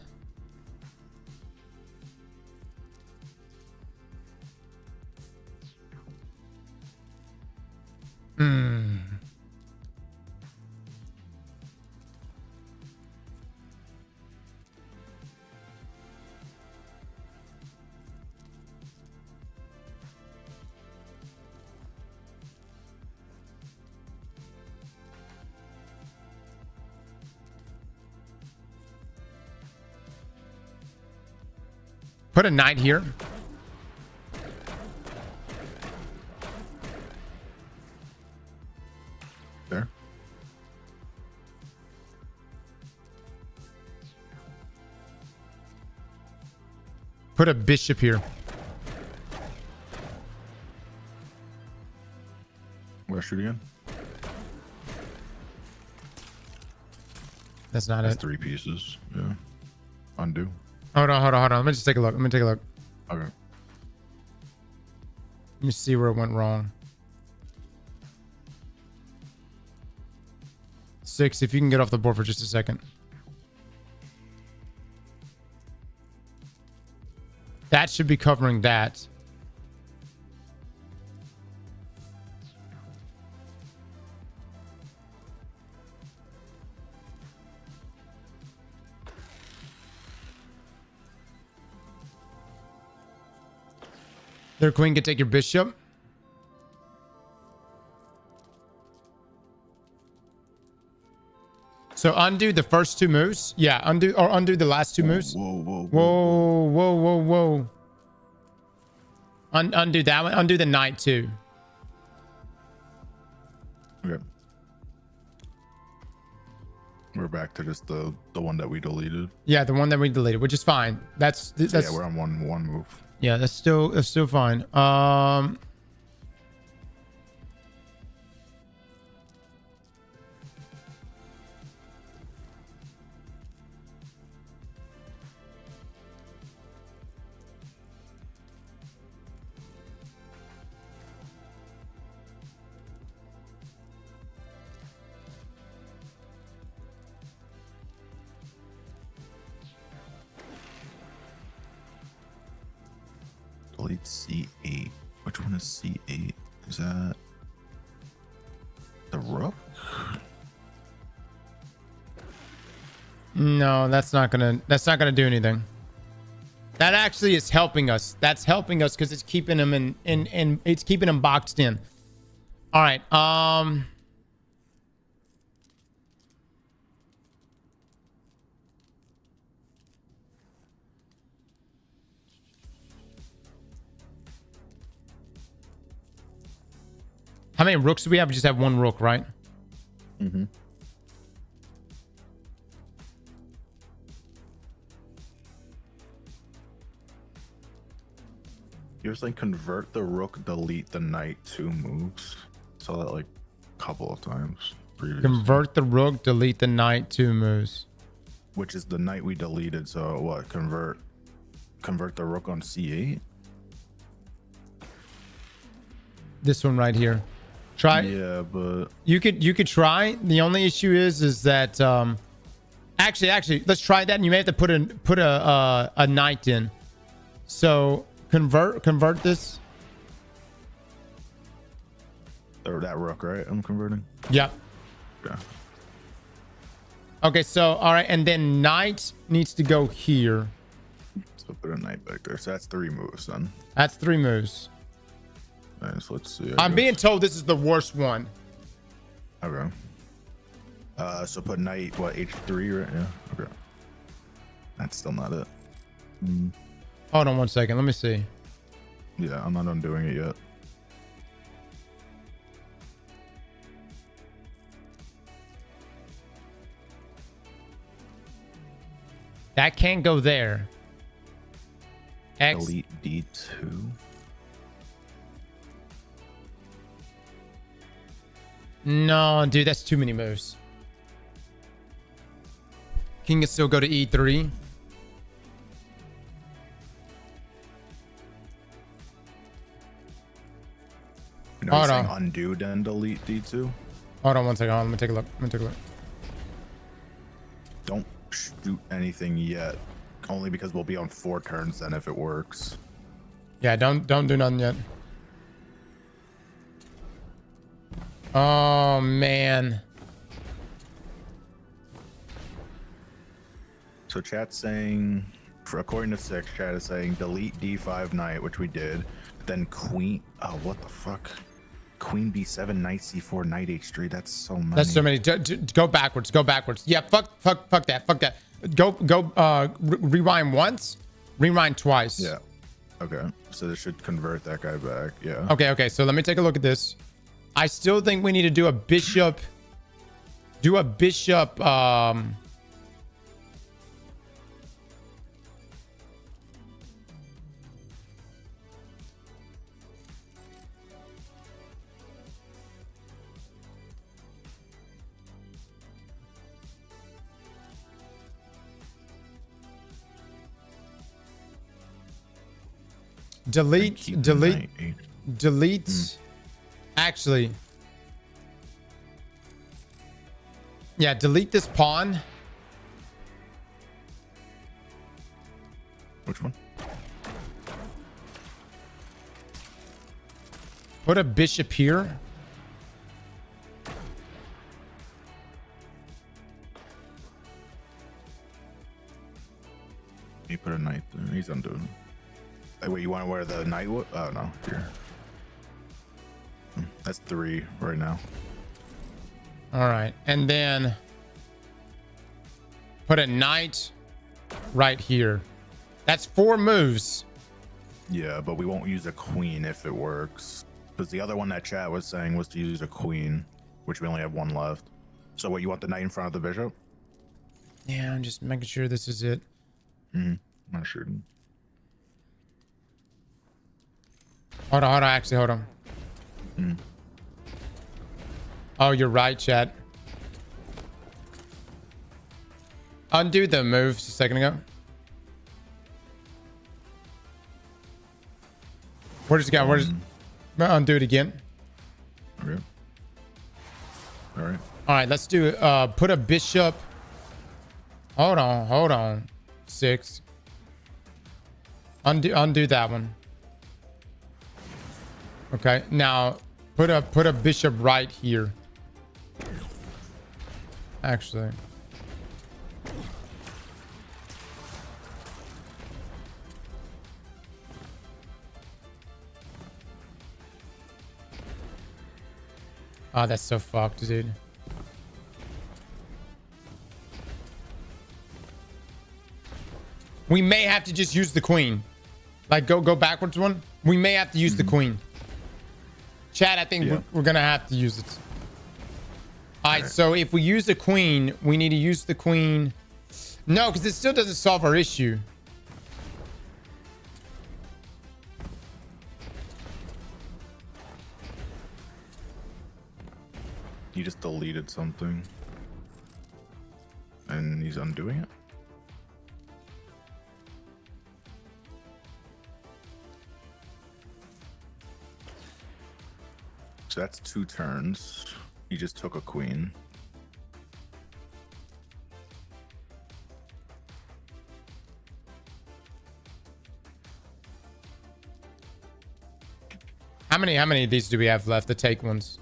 Put a knight here. There. Put a bishop here. Where shoot again? That's not That's it. 3 pieces. Yeah. Undo. Hold on. Let me just take a look. Okay. Let me see where it went wrong. 6, if you can get off the board for just a second. That should be covering that. Their queen can take your bishop. So undo the first 2 moves. Yeah, undo the last 2 moves. Whoa. Undo that one. Undo the knight too. Okay. We're back to just the one that we deleted. Yeah, the one that we deleted, which is fine. That's Yeah, we're on one move. yeah, that's still fine. Delete C8. Which one is C8? Is that the rook? No, that's not gonna do anything. That actually is helping us. That's helping us because it's keeping them in it's keeping them boxed in. All right. How many rooks do we have? We just have 1 rook, right? Mm-hmm. You're saying convert the rook, delete the knight 2 moves. Saw that like a couple of times previously. Convert the rook, delete the knight 2 moves. Which is the knight we deleted. So what? Convert the rook on C8. This one right here. Try. Yeah, but You could try. The only issue is that actually let's try that, and you may have to put a knight in. So convert this. or that rook, right? I'm converting. Yep. Yeah. Okay, so all right, and then knight needs to go here. So put a knight back there. So that's 3 moves then. That's 3 moves. Nice. Let's see. I'm being told this is the worst one. Okay. So put knight, what, H3, right? Yeah. Okay. That's still not it. Hold on 1 second. Let me see. Yeah, I'm not undoing it yet. That can't go there. X. Delete D2. No, dude, that's too many moves. King can still go to E3. No, Hold you're saying on. undo then delete D2. Hold on 1 second. Hold on, let me take a look. Let me take a look. Don't shoot anything yet. Only because we'll be on 4 turns then if it works. Yeah, don't do nothing yet. Oh man. So chat's saying, according to 6, chat is saying delete D5 knight, which we did. Then queen. Oh, what the fuck? Queen B7, knight C4, knight H3. That's so many. That's so many. Go backwards. Go backwards. Yeah, fuck that. Fuck that. Go rewind once. Rewind twice. Yeah. Okay. So this should convert that guy back. Yeah. Okay. So let me take a look at this. I still think we need to do a bishop. Do a bishop. Delete. Actually, yeah, delete this pawn. Which one? Put a bishop here. He put a knight there. He's undoing. Wait, you want to wear the knight? Oh no, here. That's 3 right now. All right, and then put a knight right here. That's 4 moves. Yeah, but we won't use a queen if it works. Because the other one that chat was saying was to use a queen, which we only have 1 left. So what, you want the knight in front of the bishop? Yeah, I'm just making sure this is it. Not sure. Hold on. Actually, hold on. Oh, you're right, chat. Undo the moves a second ago. Where does it go? Undo it again. Okay. All right. All right, let's do put a bishop. Hold on. 6. Undo that one. Okay, now put a bishop right here. Actually. Oh, that's so fucked, dude. We may have to just use the queen. Like, go backwards one. We may have to use the queen. Chat, I think we're gonna have to use it. All right, so if we use the queen, we need to use the queen. No, because it still doesn't solve our issue. He just deleted something. And he's undoing it. So that's 2 turns. He just took a queen. How many of these do we have left? The take ones.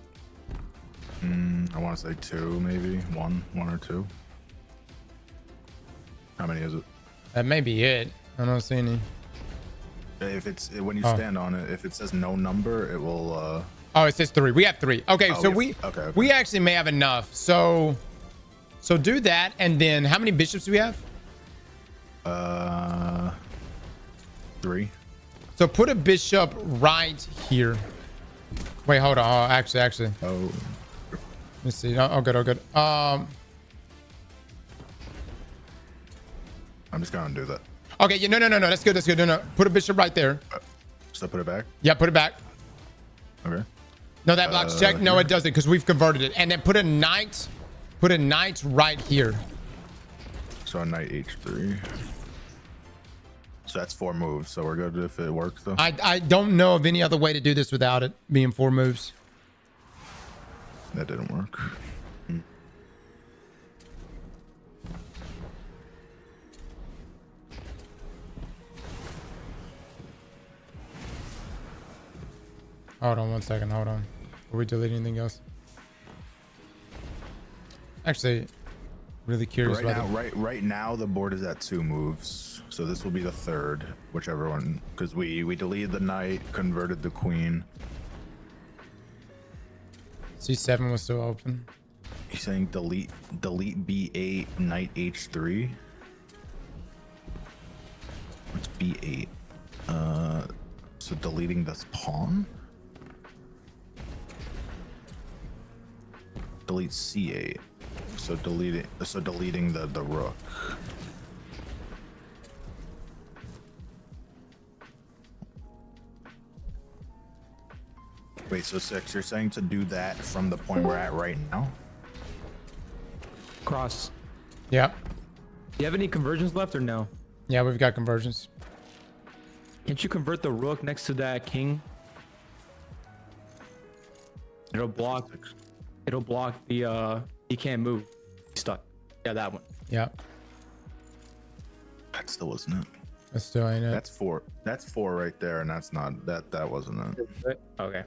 I want to say 2, maybe 1 or 2. How many is it? That may be it. I don't see any. If it's when you stand on it, if it says no number, it will. Oh, it says 3. We have 3. Okay, so we actually may have enough. So do that, and then how many bishops do we have? 3. So put a bishop right here. Wait, hold on. Oh, actually. Oh. Let me see. Oh, good. I'm just gonna do that. Okay. No. That's good. No. Put a bishop right there. So put it back. Yeah, put it back. Okay. No, that blocks check. No, here. it doesn't because we've converted it. And then put a knight right here. So a knight h3. So that's 4 moves. So we're good if it works though. I don't know of any other way to do this without it being 4 moves. That didn't work. Hold on 1 second. Hold on. Are we deleting anything else? Actually, really curious. Right now the board is at 2 moves. So this will be the 3rd, whichever one, because we deleted the knight, converted the queen. C7 was still open. He's saying delete B8, knight h3. Let's B8. So deleting this pawn. Delete C8. So deleting the rook. Wait, so 6, you're saying to do that from the point we're at right now? Cross. Yep. Do you have any conversions left or no? Yeah, we've got conversions. Can't you convert the rook next to that king? It'll block. It'll block the. He can't move. He's stuck. Yeah, that one. Yep. That still wasn't it. That's still ain't it. That's 4. That's 4 right there, and that's not that. That wasn't it. Okay.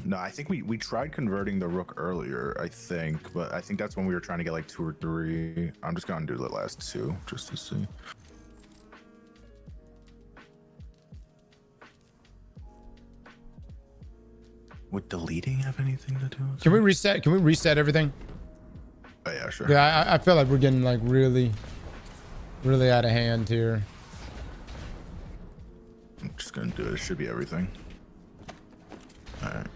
No, I think we tried converting the rook earlier. I think, but I think that's when we were trying to get like 2 or 3. I'm just gonna do the last 2 just to see. Would deleting have anything to do with Can we reset? Can we reset everything? Oh, yeah, sure. Yeah, I feel like we're getting like really out of hand here. I'm just gonna do it. It should be everything. All right.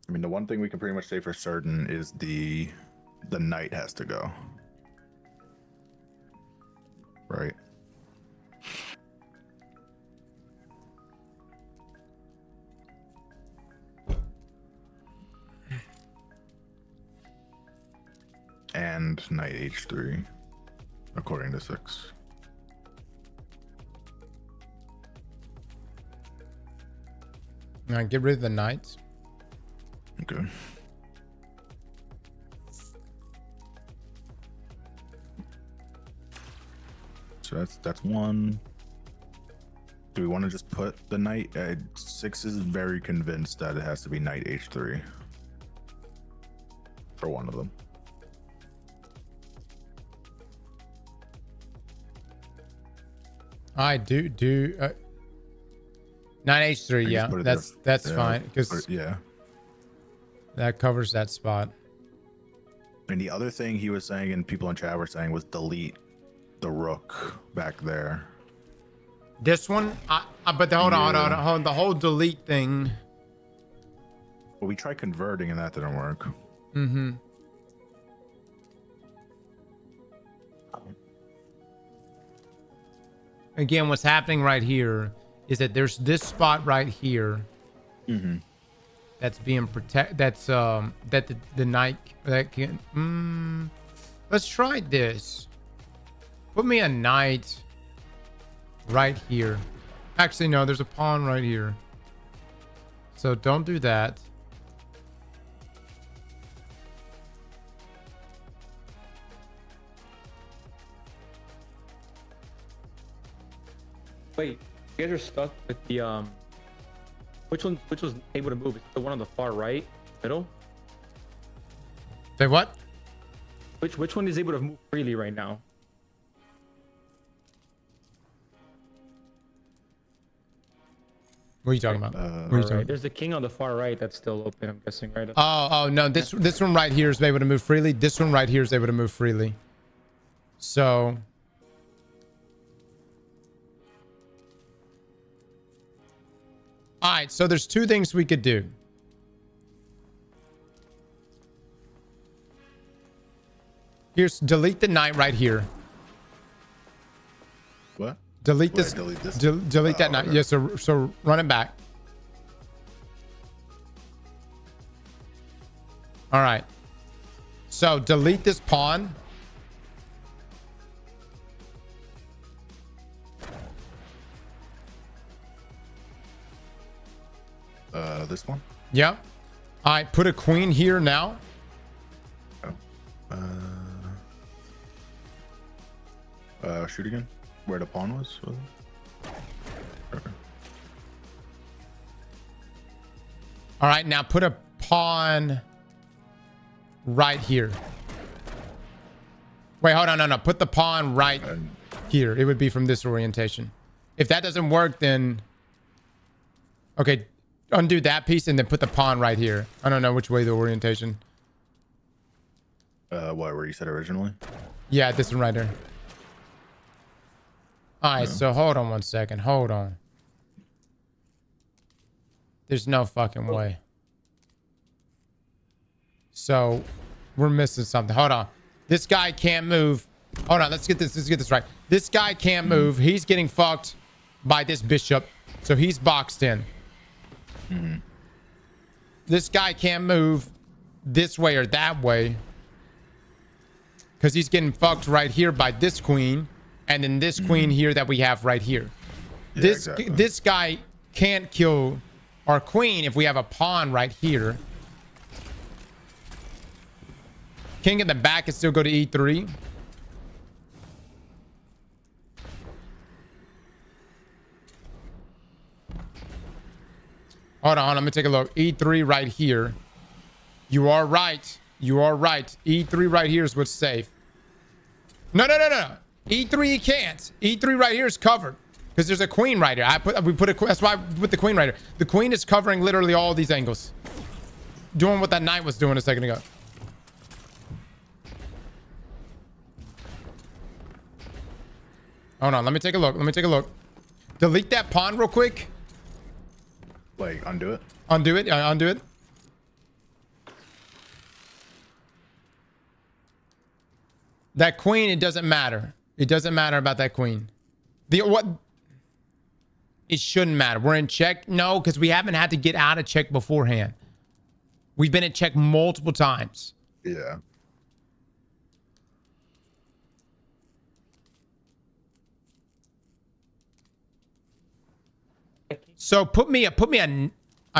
I mean, the one thing we can pretty much say for certain is the knight has to go. Right. And knight h3, according to 6. All right, get rid of the knights. Okay. So that's 1. Do we want to just put the knight? 6 is very convinced that it has to be knight h3 for one of them. I do knight h3. Yeah, that's yeah, fine because yeah, that covers that spot. And the other thing he was saying, and people in chat were saying, was delete the rook back there. This one, but hold on, the whole delete thing. Well, we tried converting and that didn't work. Mm-hmm. Again, what's happening right here is that there's this spot right here that's being protected. That's that the knight that can. Let's try this. Put me a knight right here. Actually, no, there's a pawn right here. So don't do that. Wait, you guys are stuck with the which was able to move? Is it the one on the far right, middle? Say what? Which one is able to move freely right now? What are you talking about? What are you talking about? There's the king on the far right that's still open, I'm guessing, right? Oh no, this one right here is able to move freely. This one right here is able to move freely. So all right, so there's 2 things we could do. Here's delete the knight right here. What? Delete Wait, this. delete this? Delete that knight. Okay. Yeah, so run it back. All right. So delete this pawn. This one? Yep. All right, put a queen here now. Shoot again. Where the pawn was it? Okay. All right, now put a pawn right here. Wait, hold on. No. Put the pawn right here. It would be from this orientation. If that doesn't work, then... Okay, undo that piece and then put the pawn right here. I don't know which way the orientation. What, where you said originally? Yeah, this one right there. All right, so hold on 1 second. Hold on. There's no fucking way. So we're missing something. Hold on. This guy can't move. Hold on. Let's get this right. This guy can't move. He's getting fucked by this bishop. So he's boxed in. This guy can't move this way or that way. Because he's getting fucked right here by this queen. And then this queen here that we have right here. Yeah, This guy can't kill our queen if we have a pawn right here. King in the back can still go to e3. Hold on, let me take a look. E3 right here. You are right. You are right. E3 right here is what's safe. No. E3 he can't. E3 right here is covered because there's a queen right here. That's why I put the queen right here. The queen is covering literally all these angles. Doing what that knight was doing a second ago. Hold on, let me take a look. Delete that pawn real quick. Like, undo it? Undo it. Undo it. That queen, it doesn't matter. It doesn't matter about that queen. What? It shouldn't matter. We're in check. No, because we haven't had to get out of check beforehand. We've been in check multiple times. Yeah. So put me a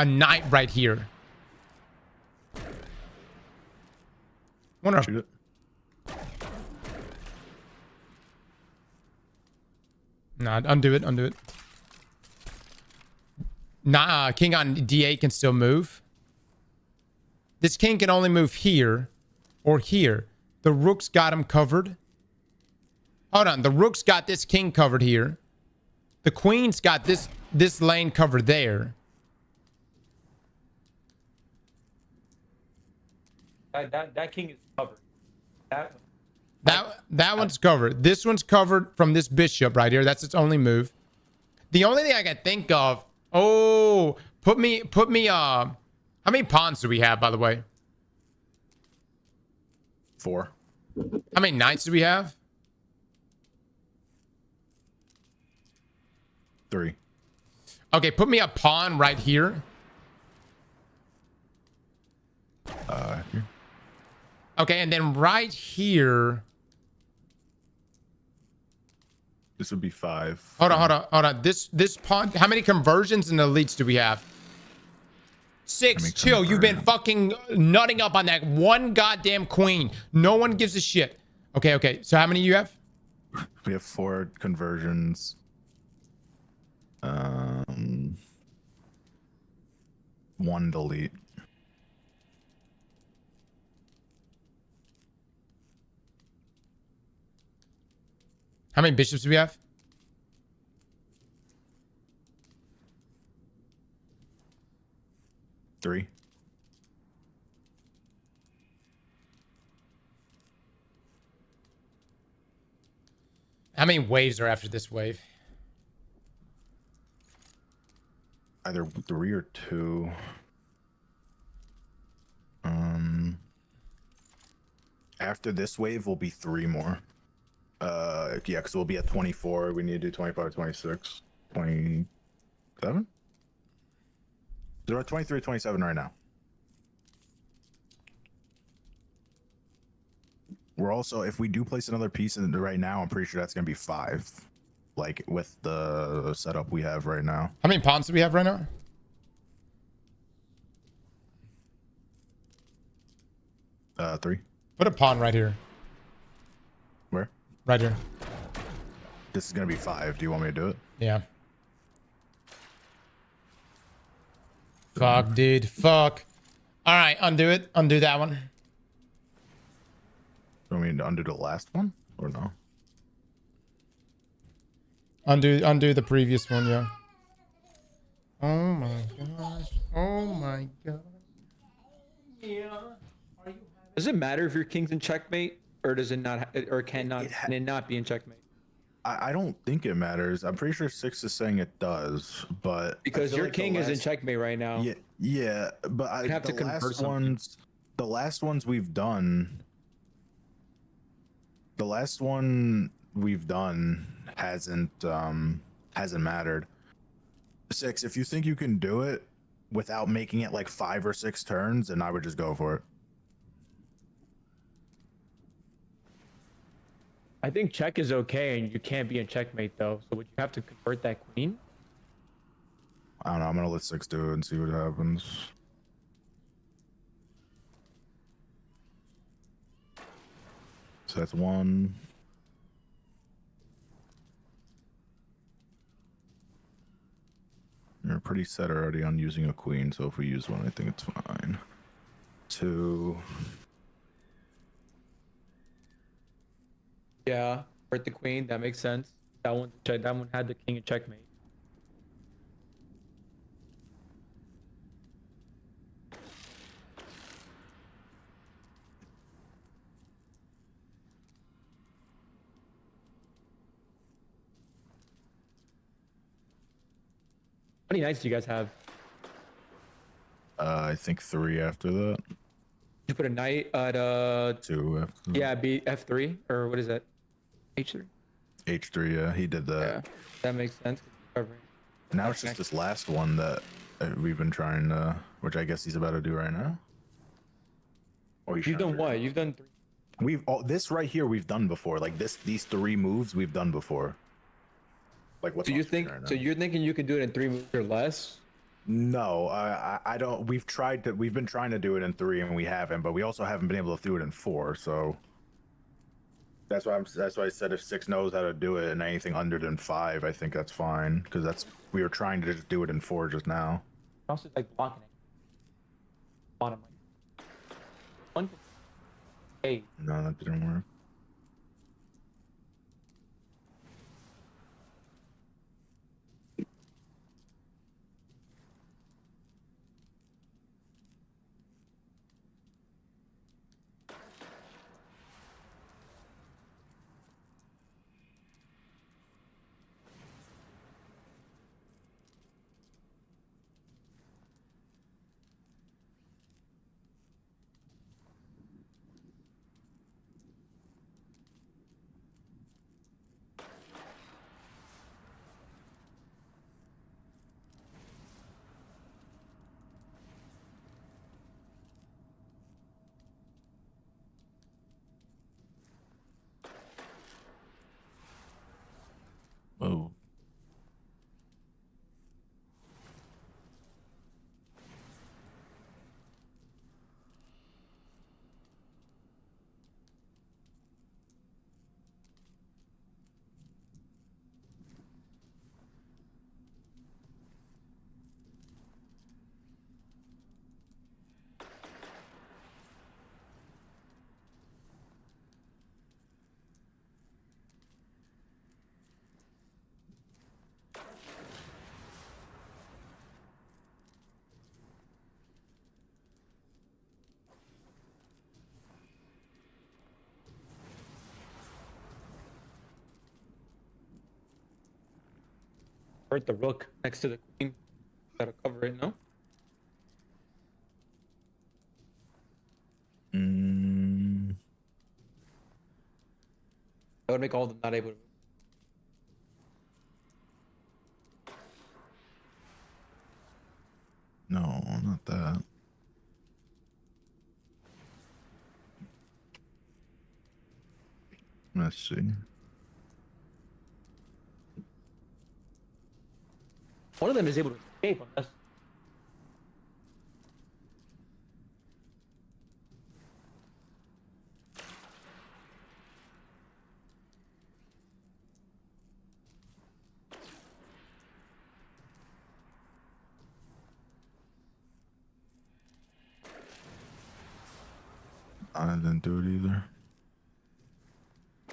knight right here. Shoot it. No, undo it. Nah, king on d8 can still move. This king can only move here or here. The rook's got him covered. Hold on, the rook's got this king covered here. The queen's got this lane covered there. That king is covered. That one's covered. This one's covered from this bishop right here. That's its only move. The only thing I can think of. Oh, put me. How many pawns do we have, by the way? 4. How many knights do we have? 3. Okay, put me a pawn right here. Here. Okay, and then right here. This would be 5. Hold on. This pawn. How many conversions and elites do we have? 6. Chill. You've been fucking nutting up on that one goddamn queen. No one gives a shit. Okay. So how many you have? We have 4 conversions. 1 delete. How many bishops do we have? Three. How many waves are after this wave? Either 3 or 2. After this wave will be 3 more. Yeah, because we'll be at 24. We need to do 25, 26, 27. They're at 23, 27 right now. We're also, if we do place another piece in right now, I'm pretty sure that's gonna be 5. Like with the setup we have right now. How many pawns do we have right now? Three. Put a pawn right here. Where? Right here. This is gonna be 5. Do you want me to do it? Yeah. Fuck, dude. Fuck. All right, undo it. Undo that one. Want me want me to undo the last one or no? Undo the previous one, yeah. Oh my gosh. Oh my god. Does it matter if your king's in checkmate, or does it not, or can it not be in checkmate? I don't think it matters. I'm pretty sure 6 is saying it does, but I Because feel your like the king is in last- checkmate right now. Yeah, but You'd have to convert something. the last ones we've done, the last one we've done hasn't mattered. 6, if you think you can do it without making it like 5 or 6 turns, then I would just go for it. I think check is okay, and you can't be in checkmate though. So would you have to convert that queen? I don't know. I'm gonna let 6 do it and see what happens. So that's 1. You're pretty set already on using a queen, so if we use one, I think it's fine. 2. Yeah, convert the queen. That makes sense. That one had the king in checkmate. How many knights do you guys have? I think 3 after that. You put a knight at 2 after that. yeah, B F3 or what is that? H3. H3, yeah, he did that. Yeah, that makes sense. Covering. Now it's just this last one that we've been trying to, which I guess he's about to do right now. Or You've done what? You've done 3. We've this right here we've done before. Like these 3 moves we've done before. Like what's So you on screen think? right So now? you're thinking you can do it in 3 moves or less? No, I don't. We've been trying to do it in 3 and we haven't, but we also haven't been able to do it in 4. So that's why I said if 6 knows how to do it and anything under than 5, I think that's fine because we were trying to just do it in 4 just now. Also, like blocking it. Bottom right. 1. 8. No, that didn't work. Oh. Hurt the rook next to the queen. That'll cover it, no? That would make all of them not able to move. No, not that. Let's see. One of them is able to escape unless. I didn't do it either.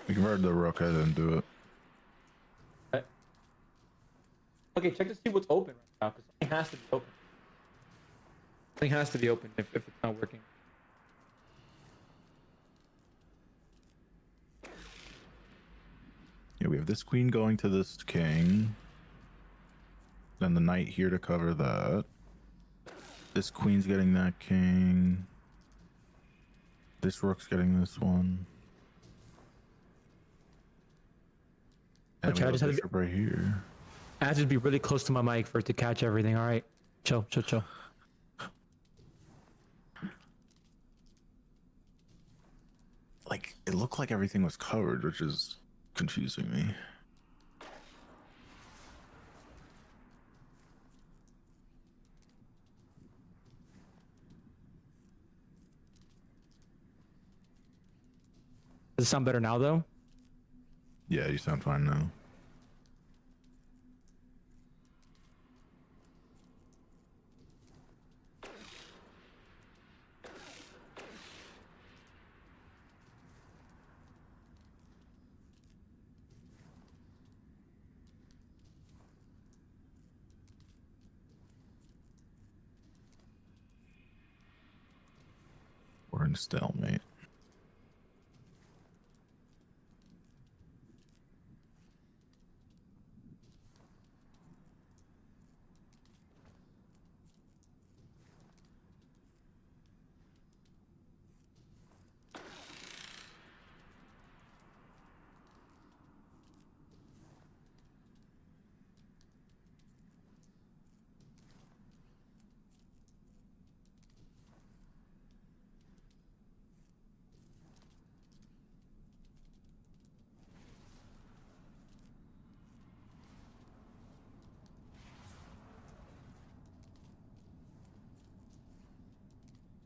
We converted the rook. I didn't do it. Okay, check to see what's open right now, because something has to be open. Something has to be open if it's not working. Yeah, we have this queen going to this king. Then the knight here to cover that. This queen's getting that king. This rook's getting this one. And we have a bishop right here. I have to be really close to my mic for it to catch everything. All right, chill. Like, it looked like everything was covered, which is confusing me. Does it sound better now, though? Yeah, you sound fine now. We're in stalemate.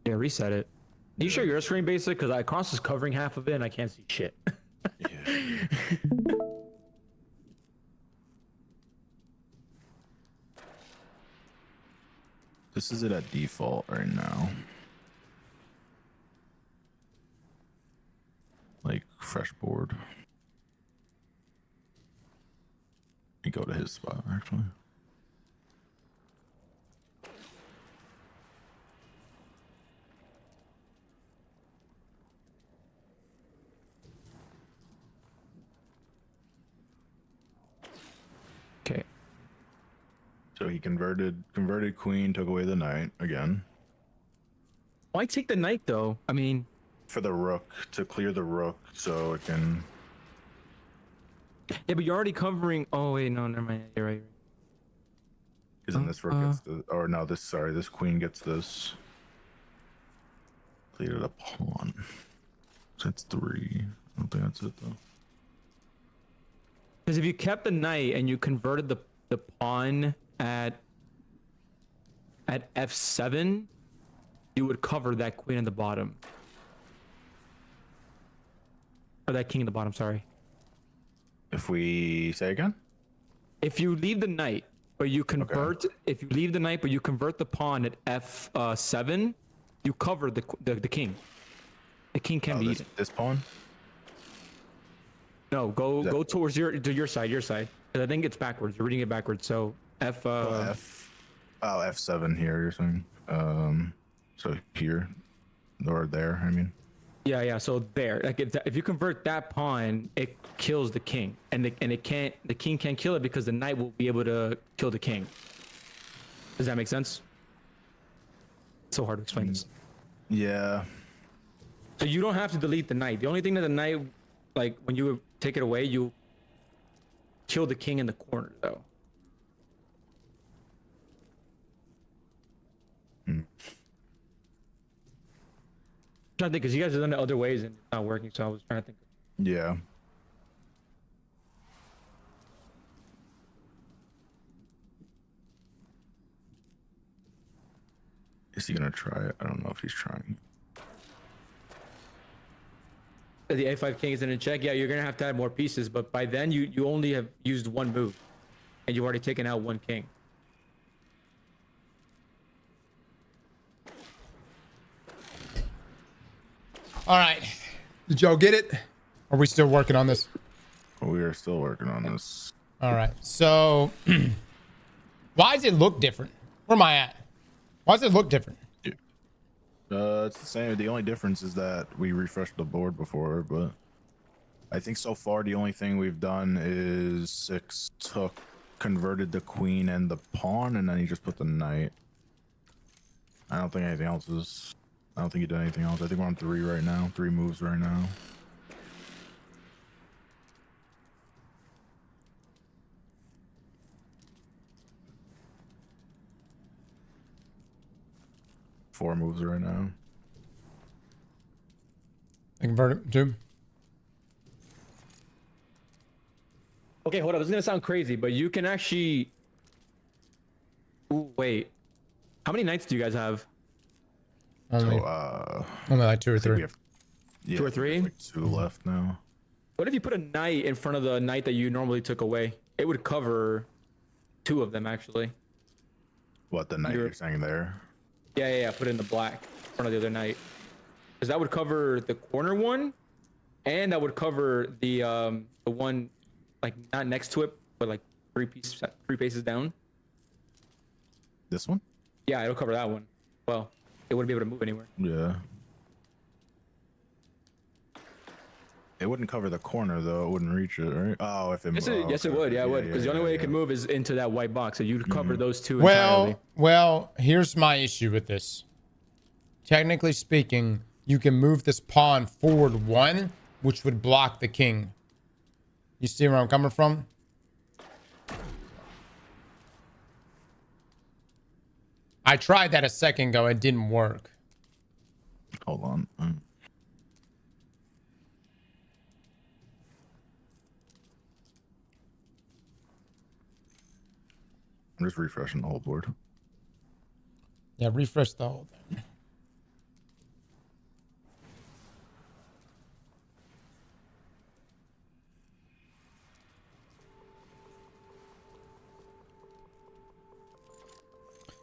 Yeah, reset it. Are you sure your screen basic? Because Aztecross is covering half of it and I can't see shit. Yeah. This is it at default right now. Like, fresh board. You go to his spot, actually. Okay. So he converted queen, took away the knight again. Why take the knight, though? I mean... For the rook, to clear the rook, so it can... Yeah, but you're already covering... Oh, wait, no, never mind. You're right. Because then this rook gets the... Or no, this queen gets this. Cleared a pawn. So that's 3. I don't think that's it, though. Because if you kept the knight and you converted the pawn at f7, you would cover that queen in the bottom. Or that king in the bottom, sorry. If we say again? If you leave the knight, but you convert... Okay. If you leave the knight, but you convert the pawn at f7, you cover the king. The king can be eaten. This pawn? No, go towards your side. Because I think it's backwards. You're reading it backwards. So F7 here. You're saying. So here, or there. I mean. Yeah. So there, like if you convert that pawn, it kills the king, and the king can't kill it because the knight will be able to kill the king. Does that make sense? It's so hard to explain this. Yeah. So you don't have to delete the knight. The only thing that the knight, like when you take it away, you kill the king in the corner, though. I'm trying to think, because you guys have done it other ways and it's not working, so I was trying to think. Yeah. Is he gonna try it? I don't know if he's trying. The a5 king is in a check. Yeah, you're gonna have to add more pieces, but by then you only have used one move, and you've already taken out one king. All right, did y'all get it? Are we still working on this? We are still working on this. All right. So, why does it look different? Where am I at? Why does it look different? It's the same. The only difference is that we refreshed the board before, but I think so far the only thing we've done is 6 converted the queen and the pawn, and then he just put the knight. I don't think anything else is. I don't think he did anything else. I think we're on 3 right now. 3 moves right now. Four moves right now. I convert it to. Okay, hold up. This is gonna sound crazy, but you can actually. Ooh, wait. How many knights do you guys have? Only, So, only like 2 or 3. we have, yeah, 2 or 3? like 2 left now. What if you put a knight in front of the knight that you normally took away? It would cover 2 of them actually. What, the knight you're saying there? Yeah. Put it in the black in front of the other knight, because that would cover the corner one, and that would cover the one like not next to it, but like 3 paces down. This one? Yeah, it'll cover that one. Well, it wouldn't be able to move anywhere. Yeah. It wouldn't cover the corner though. It wouldn't reach it, right? Oh, if it Yes, moved. yes, it would. Yeah, it would. Because the only way it could move is into that white box. So you'd cover those 2 entirely. Well, here's my issue with this. Technically speaking, you can move this pawn forward 1, which would block the king. You see where I'm coming from? I tried that a second ago. It didn't work. Hold on. I'm just refreshing the whole board. Yeah, refresh the whole thing.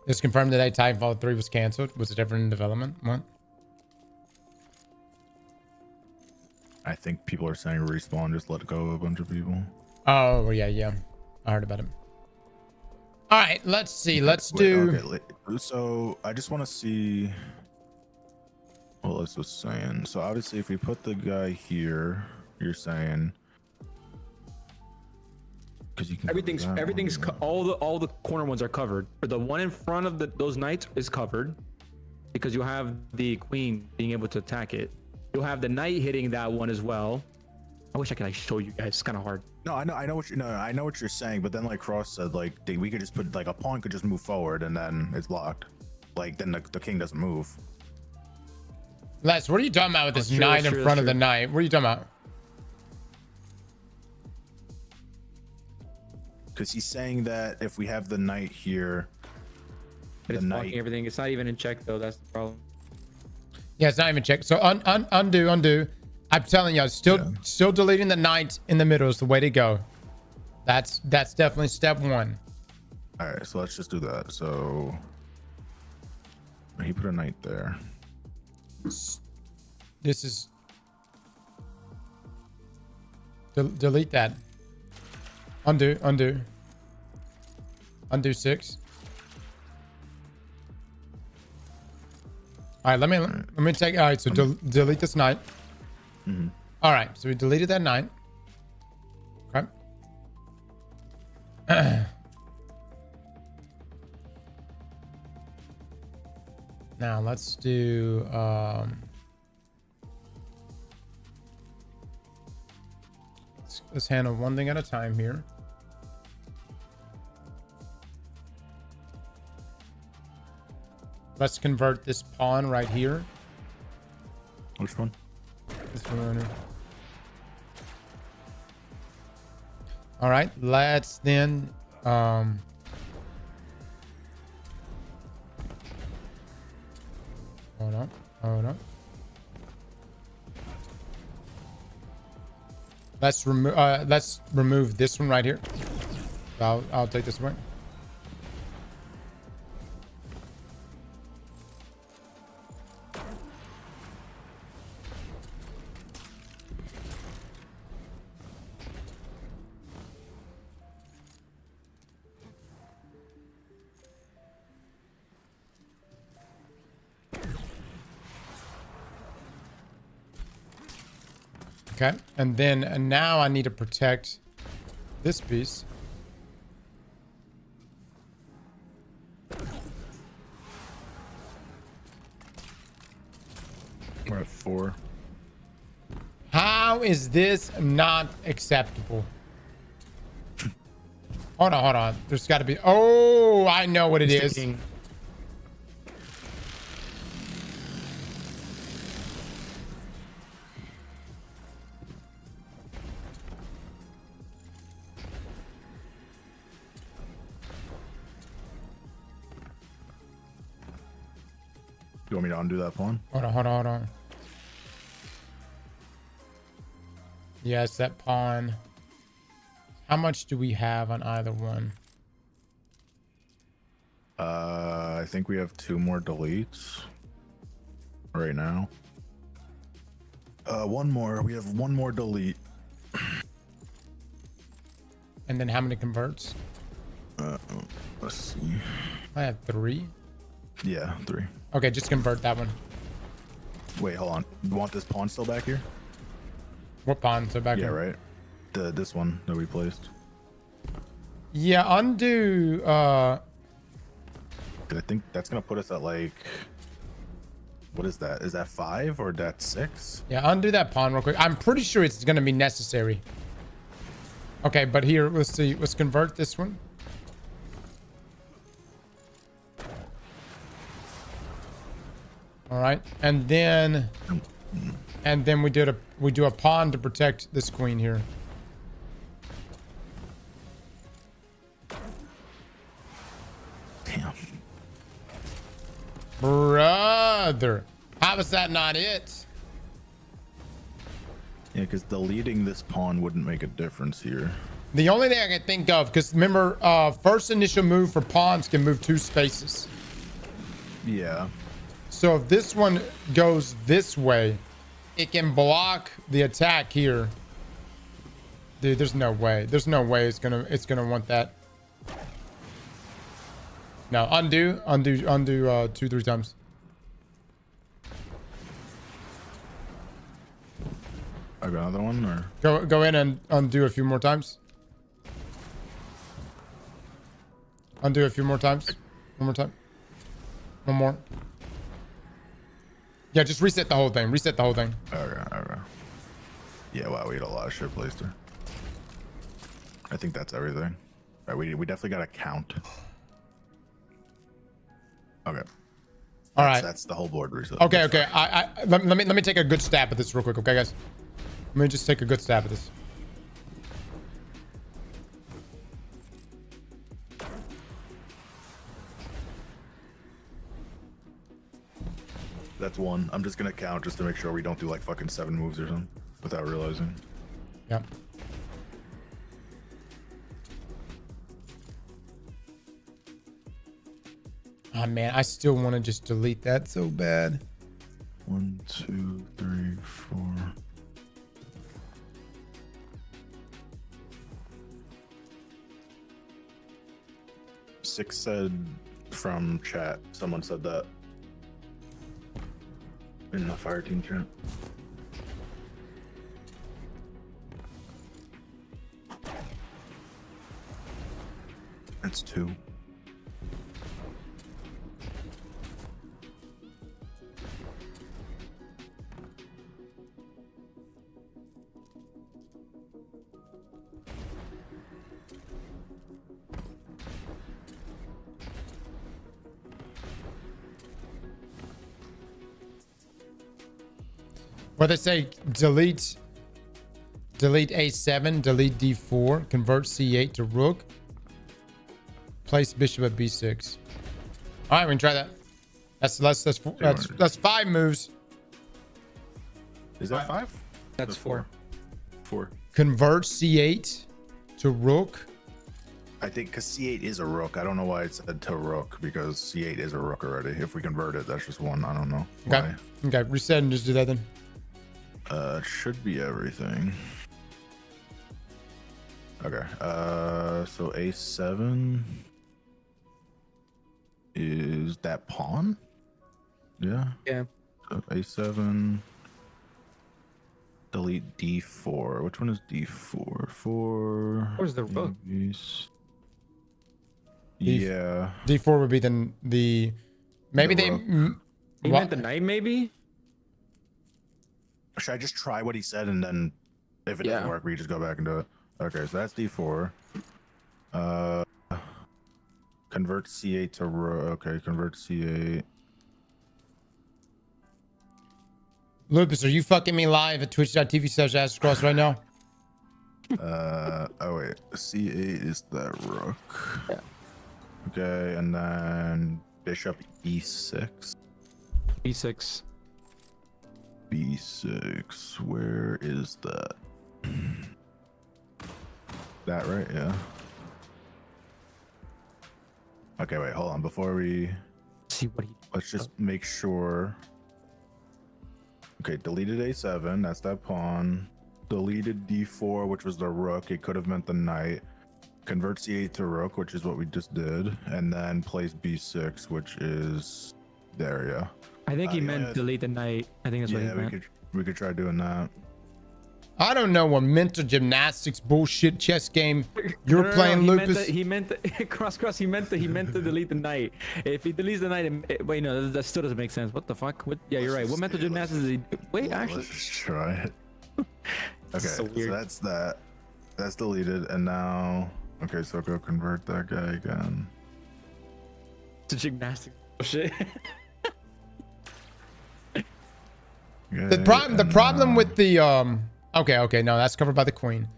It's confirmed that Titanfall 3 was canceled. Was it ever in development? What? I think people are saying Respawn just let go of a bunch of people. Oh, yeah. I heard about it. All right, let's see. Let's do... Okay, so I just want to see what this was saying. So obviously if we put the guy here, you're saying... You can everything's all the corner ones are covered. But the one in front of those knights is covered, because you have the queen being able to attack it. You'll have the knight hitting that one as well. I wish I could like show you guys. It's kind of hard. No, I know what you're saying. But then like Cross said, like we could just put like a pawn could just move forward and then it's blocked. Like then the king doesn't move. Les, what are you talking about with this knight in front of the knight? What are you talking about? Because he's saying that if we have the knight here, But it's blocking everything. It's not even in check though. That's the problem. Yeah, it's not even checked. So undo. I'm telling you, still deleting the knight in the middle is the way to go. That's definitely step 1. All right, so let's just do that. So he put a knight there. This is delete that. Undo 6. All right, let me take. All right, so delete this knight. All right, so we deleted that knight. Okay. Now let's do. Let's handle one thing at a time here. Let's convert this pawn right here. Which one? This one right here. All right, let's then hold on. Let's remove this one right here. I'll take this away. Okay, and then now I need to protect this piece. We're at 4. How is this not acceptable? Hold on. There's got to be. Oh, I know what it is. Sticking. You want me to undo that pawn? Hold on. Yes, that pawn. How much do we have on either one? I think we have 2 more deletes right now. One more. We have 1 more delete. And then how many converts? Let's see. I have 3. Yeah, 3. Okay, just convert that one. Wait, hold on. You want this pawn still back here? What pawn? So back Yeah, in. right. This one that we placed. Yeah, undo. I think that's gonna put us at like. What is that? Is that 5 or that 6? Yeah, undo that pawn real quick. I'm pretty sure it's gonna be necessary. Okay, but here, let's see. Let's convert this one. All right, and then we do a pawn to protect this queen here. Damn. Brother, how is that not it? Yeah, because deleting this pawn wouldn't make a difference here. The only thing I can think of, because remember, first initial move for pawns can move 2 spaces. Yeah. So if this one goes this way, it can block the attack here. Dude, there's no way. There's no way it's gonna want that. No, undo 2-3 times. I got another one, or Go in and undo a few more times. Undo a few more times. One more time. One more. Yeah, just reset the whole thing. Reset the whole thing. okay. Yeah, wow, we had a lot of shit placed there. I think that's everything. All right, we definitely got to count. Okay. All right. That's the whole board reset. Okay. Let me take a good stab at this real quick, okay, guys? Let me just take a good stab at this. That's 1. I'm just gonna count just to make sure we don't do like fucking 7 moves or something without realizing. Yep. Oh man, I still want to just delete that so bad. 1, 2, 3, 4. Six said from chat. Someone said that in the fire team chat. That's 2. Well, they say delete A7, delete D4, convert C8 to rook, place bishop at B6. All right, we can try that. That's 5 moves. Is that 5? That's 4. 4. Convert C8 to rook. I think because C8 is a rook. I don't know why it said to rook, because C8 is a rook already. If we convert it, that's just 1. I don't know Okay. why. Okay, reset and just do that then. It should be everything. Okay. So A7 is that pawn? Yeah. Yeah. So A7. delete D4. Which one is D4? Where's the rook? Yeah. D4 would be the maybe The they. rook. He meant the knight, maybe. Should I just try what he said and then if it doesn't work, we just go back and do it? Okay, so that's D4. Convert C8 to okay, convert C8. Lupus, are you fucking me live at twitch.tv/Aztecross right now? Oh wait, C8 is that rook. Yeah. Okay, and then bishop E6. B6. B6, where is that? That right? Yeah. Okay, wait, hold on. Before we See what he. let's just make sure. Okay, deleted A7, that's that pawn. Deleted D4, which was the rook. It could have meant the knight. Convert C8 to rook, which is what we just did, and then place B6, which is there. Yeah. I think he yeah, meant delete the knight. I think that's what he meant. we could try doing that. I don't know what mental gymnastics bullshit chess game you're No, playing, he Lupus. He meant cross. He meant to delete the knight. If he deletes the knight, wait, no, that still doesn't make sense. What the fuck? What? Yeah, you're right. What mental gymnastics is he? Wait, actually. Let's just try it. Okay, So so weird. that's that. That's deleted, and now okay, so go convert that guy again. It's a gymnastics bullshit. The problem with the okay, no, that's covered by the queen.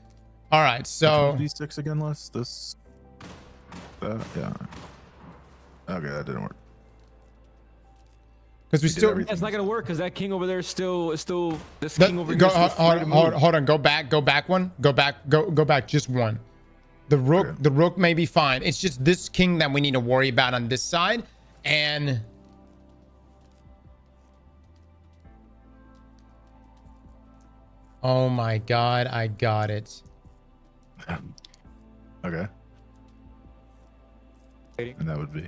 All right, so D6 again, yeah. Okay, that didn't work. because we still It's not gonna work because that king over there is still this that- king over go, here. Is still free to move. hold on, go back one, go back just one. The rook, Okay. the rook may be fine. It's just this king that we need to worry about on this side, and oh my god, I got it. Okay. And that would be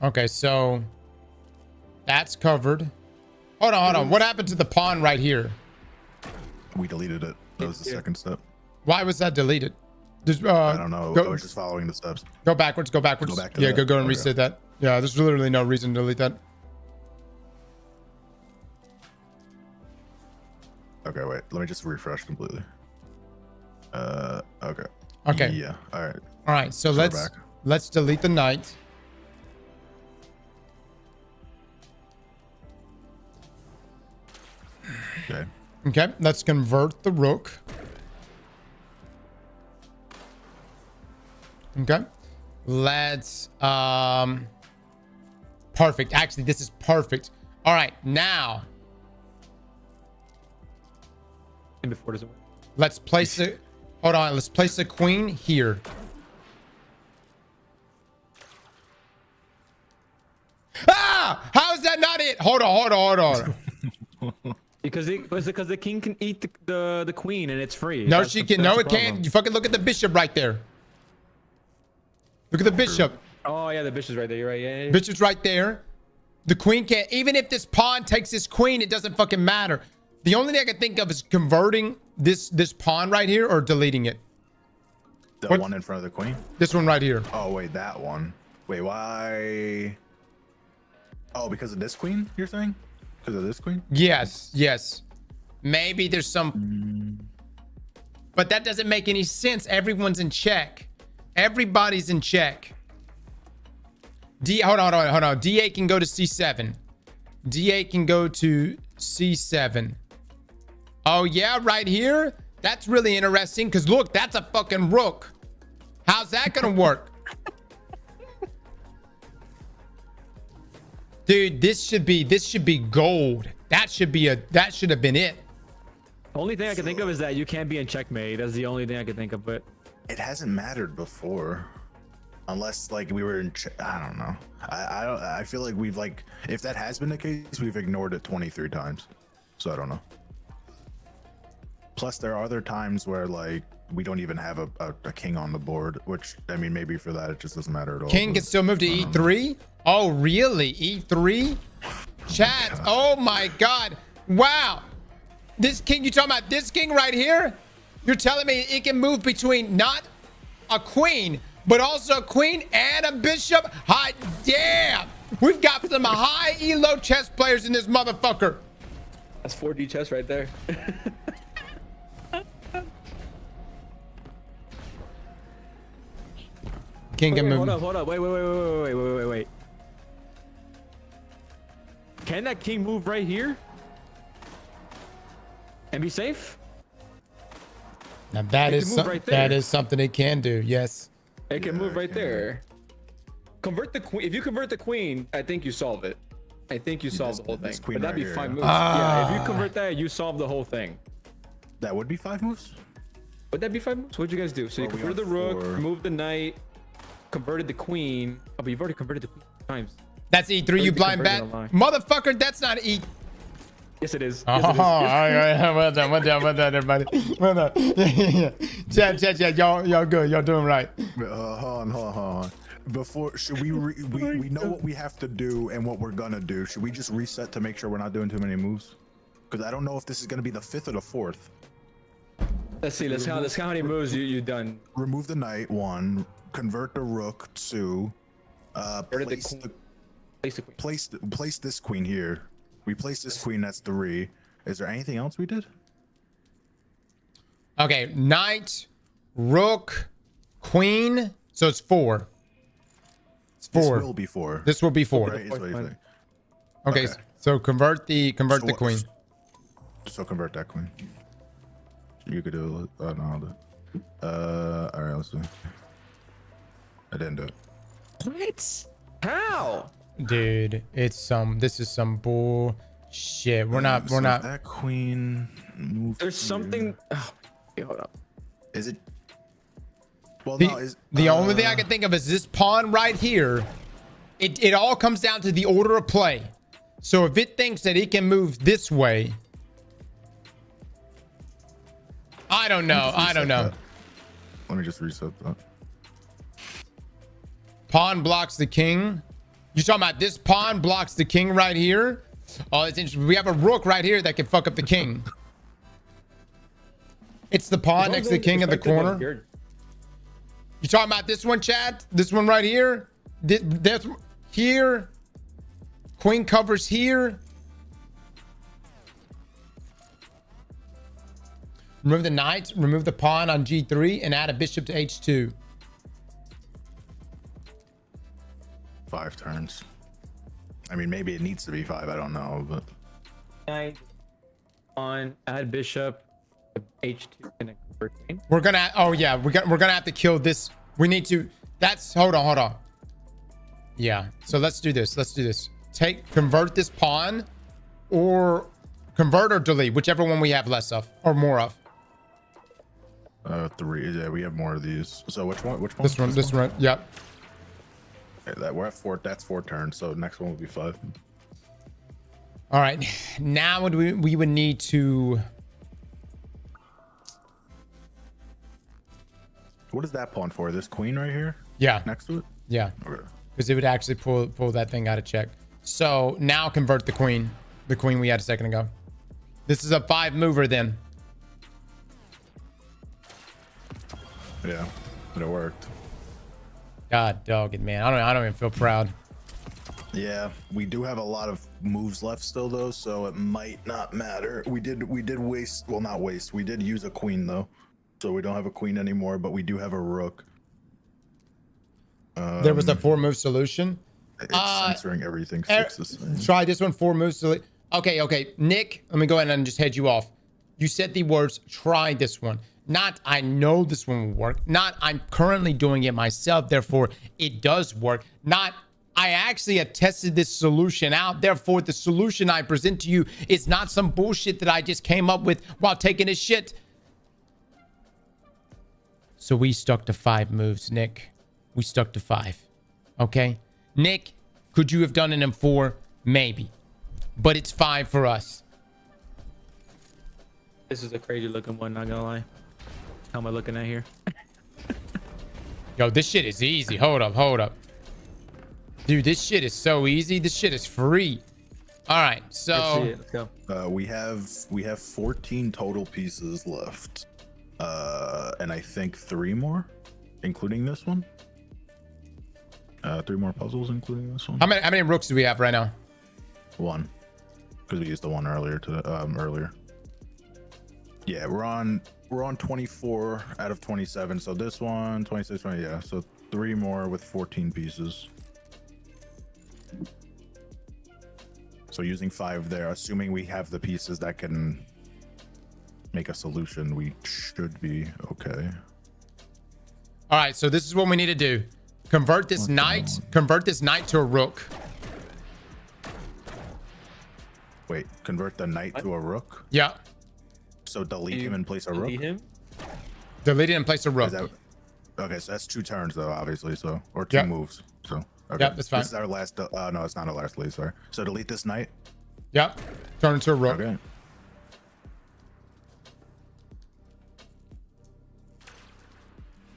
Okay, so that's covered. Hold on. What happened to the pawn right here? we deleted it. That was the second step. Why was that deleted? Just, I don't know. I Go, was just following the steps. go backwards. Go back to Yeah, that. go and Okay. reset that. Yeah, there's literally no reason to delete that. Okay, wait. Let me just refresh completely. Okay. Okay. Yeah. All right. All right. So we're let's back. delete the knight. Okay. Okay. Let's convert the rook. Okay. Let's perfect. Actually, this is perfect. All right. Now And before doesn't work. let's place it. Hold on. Let's place the queen here. Ah! How is that not it? Hold on. Because the king can eat the queen and it's free. No, That's she the- can. that's No, the it can't. problem. You fucking look at the bishop right there. Look at the bishop. Oh yeah, the bishop's right there. You're right. Yeah. Bishop's right there. The queen can't. Even if this pawn takes this queen, it doesn't fucking matter. The only thing I can think of is converting this pawn right here or deleting it. The What- one in front of the queen? This one right here. Oh, wait, that one. Wait, why? Oh, because of this queen, you're saying? Because of this queen? Yes. Maybe there's some. But that doesn't make any sense. Everyone's in check. Everybody's in check. Hold on. D8 can go to C7. D8 can go to C7. Oh, yeah, right here? That's really interesting because look, that's a fucking rook. How's that gonna work? Dude, this should be gold. That should have been it. Only thing I can think of is that you can't be in checkmate. That's the only thing I can think of. But It hasn't mattered before. Unless, like, we were in... I don't know. I feel like we've, like... If that has been the case, we've ignored it 23 times. So, I don't know. Plus, there are other times where, like, we don't even have a king on the board. Which, I mean, maybe for that, it just doesn't matter at all. King can still move to E3? Oh, really? E3? Chat. Oh, my God. Wow. This king, you talking about this king right here? You're telling me it can move between not a queen, but also a queen and a bishop? Hot damn! We've got some high elo chess players in this motherfucker. That's 4D chess right there. King can move. Hold up. Wait. Can that king move right here? And be safe? Now that It is can move right that there. is something it can do. Yes. It can move right there. Convert the queen. If you convert the queen, I think you solve it. I think you solve the whole thing. this queen But that'd right be here, 5 yeah. moves. Yeah, if you convert that, you solve the whole thing. That would be 5 moves. Would that be 5 moves? What'd you guys do? So you Well, we converted the got rook, 4. removed the knight, converted the queen. Oh, but you've already converted the queen times. That's E3, you be blind bat. converted Motherfucker, that's not E. Yes, it is. Oh, Yes, it is. all right. Well done, everybody. Well done. Chat, y'all good. Y'all doing right. Hold on. Before, should we we know what we have to do and what we're gonna do. Should we just reset to make sure we're not doing too many moves? Because I don't know if this is gonna be the 5th or the 4th. Let's see. Let's count how many moves you done. Remove the knight, 1. Convert the rook, 2. Converted the queen. Place the queen. Place this queen here. We placed this queen. That's 3. Is there anything else we did? Okay, knight, rook, queen. So it's 4. It's 4. This will be 4. This will be 4. Right, is what you think. Okay, Okay. so convert the So queen. So convert that queen. You could do it. Oh, no, I'll do it. All right, let's do it. I didn't do it. What? How? Dude, this is some bullshit. We're not. That queen. Move There's here. something. Oh, okay, hold up. Is it? Well, The, no. the only thing I can think of is this pawn right here. It all comes down to the order of play. So if it thinks that it can move this way, I don't know. Let me just reset that. Pawn blocks the king. You talking about this pawn blocks the king right here? Oh, it's interesting. We have a rook right here that can fuck up the king. It's the pawn next to the king in the corner. You talking about this one, Chad? This one right here? That's here. Queen covers here. Remove the knight, remove the pawn on G3, and add a bishop to H2. 5 turns. I mean, maybe it needs to be 5. I don't know, but Knight on add bishop H2 and then convert queen. We're gonna. Oh yeah, we're gonna have to kill this. We need to. That's. Hold on. Yeah. So let's do this. Convert this pawn, or convert or delete, whichever one we have less of or more of. 3. Yeah, we have more of these. So which one? This one. Yep. Okay, that we're at 4. That's 4 turns. So next one will be 5. All right. Now we would need to. What is that pawn for? This queen right here Yeah. next to it? Yeah. Okay. Because it would actually pull that thing out of check. So now convert the queen. The queen we had a second ago. This is a 5 mover then. Yeah, but it worked. God dog it, man. I don't even feel proud. Yeah, we do have a lot of moves left still though, so it might not matter. We did waste, well, not waste. We did use a queen though, so we don't have a queen anymore, but we do have a rook. There was a 4-move solution. It's censoring everything. Try this one, 4 moves. Okay. Nick, let me go ahead and just head you off. You said the words, try this one. Not, I know this one will work. Not, I'm currently doing it myself, therefore it does work. Not, I actually have tested this solution out, therefore the solution I present to you is not some bullshit that I just came up with while taking a shit. So we stuck to 5 moves, Nick. We stuck to 5. Okay? Nick, could you have done it in 4? Maybe. But it's 5 for us. This is a crazy looking one, not gonna lie. How am I looking at here? Yo, this shit is easy. Hold up. Dude, this shit is so easy. This shit is free. All right, Let's so see it. Let's go. We have 14 total pieces left, and I think 3 more, including this one. 3 more puzzles, including this one. how many rooks do we have right now? 1, because we used the one earlier earlier. Yeah, we're on 24 out of 27. So this one, 26, 20, yeah. So 3 more with 14 pieces. So using 5 there, assuming we have the pieces that can make a solution, we should be okay. All right, so this is what we need to do. Convert this knight to a rook. Wait, convert the knight to a rook? Yeah. So delete him and place a rook? Delete him? Delete it and place a rook. Is that, okay, so that's 2 turns though, obviously. So, or 2 moves. So okay. Yep, that's fine. This is our last. No, it's not our last lead. Sorry. So delete this knight. Yep. Turn into a rook. Okay.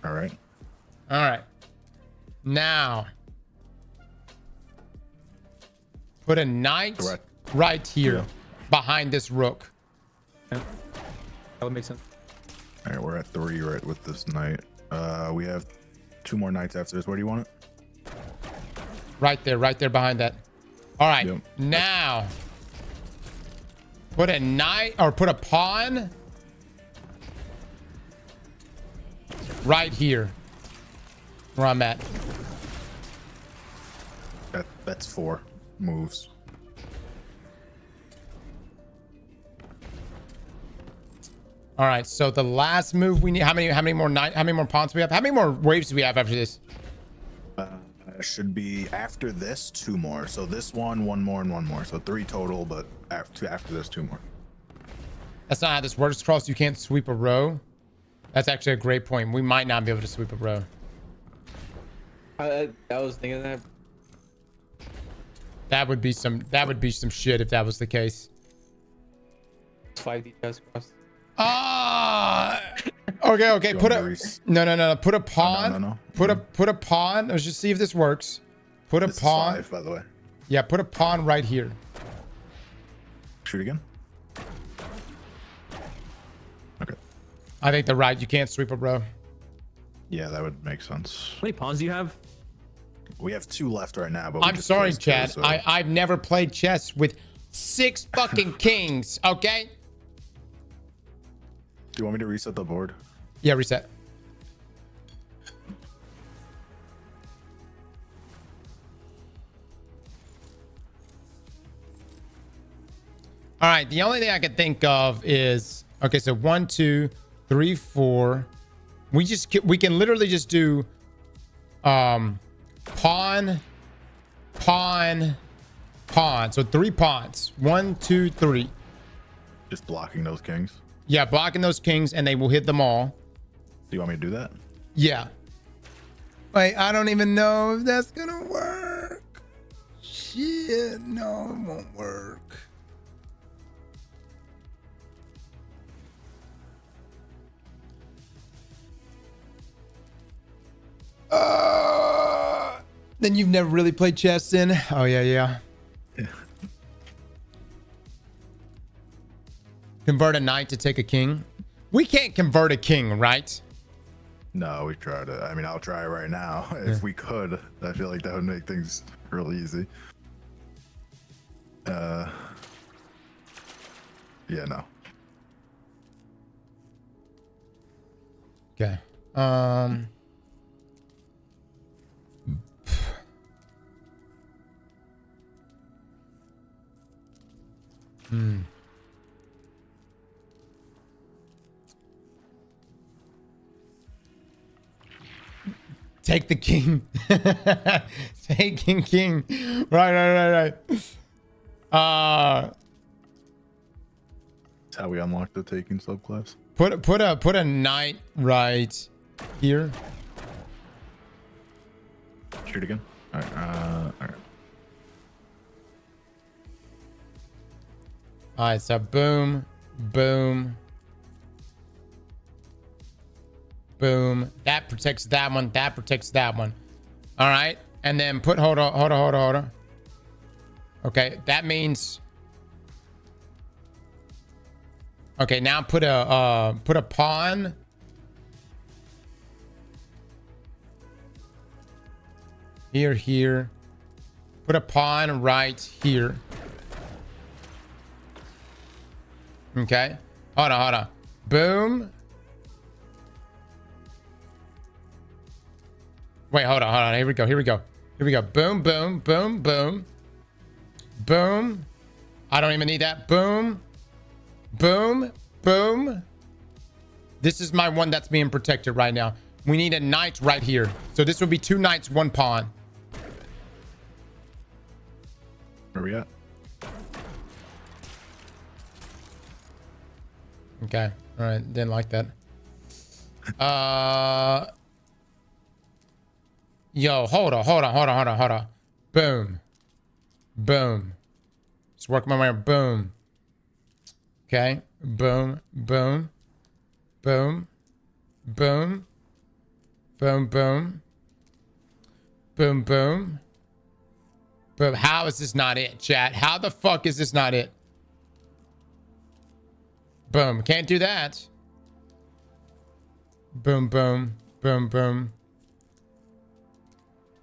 All right. All right. Now, put a knight Correct. right here behind this rook. Yeah. That would make sense. All right, we're at 3 right with this knight. We have 2 more knights after this. Where do you want it? Right there behind that. All right. Yep. Now, put a knight or put a pawn right here where I'm at. That's 4 moves. All right. So the last move we need. How many more pawns do we have? How many more waves do we have after this? Should be after this 2 more. So this one more, and 1 more. So 3 total, but after this 2 more. That's not how this works. Cross. You can't sweep a row. That's actually a great point. We might not be able to sweep a row. I was thinking that. That would be some shit if that was the case. It's 5D Aztecross. Okay. You Put want a me to no. Put a pawn. no. Put a pawn. Let's just see if this works. Put a This pawn. is 5, by the way. Yeah, put a pawn right here. Shoot again. Okay. I think they're right. You can't sweep a row. Yeah, that would make sense. How many pawns do you have? We have 2 left right now, but we I'm just sorry, placed 2, Chad. so- I've never played chess with 6 fucking kings. Okay. Do you want me to reset the board? Yeah, reset. All right. The only thing I can think of is okay. So 1, 2, 3, 4. We can literally just do pawn. So 3 pawns. 1, 2, 3. Just blocking those kings. Yeah, blocking those kings, and they will hit them all. Do you want me to do that? Yeah. Wait, I don't even know if that's gonna work. Shit, no, it won't work. Then you've never really played chess then? Oh, yeah. Convert a knight to take a king. We can't convert a king, right? No, we tried it. I mean, I'll try it right now. If we could, I feel like that would make things real easy. Yeah, no. Okay. Take the king. Taking king. Right. That's how we unlock the taking subclass. Put a knight right here. Shoot again. All right. All right. All right, so boom. That protects that one. That protects that one. All right, and then hold on. Okay, that means. Okay, now put a pawn. Here. Put a pawn right here. Okay. Hold on. Boom. Wait, hold on. Here we go. Boom. Boom. I don't even need that. Boom. This is my one that's being protected right now. We need a knight right here. So this would be 2 knights, 1 pawn. Where we at? Okay. All right. Didn't like that. Yo, hold on. Boom. Just work my way. Boom. Okay. Boom. How is this not it, chat? How the fuck is this not it? Boom. Can't do that. Boom.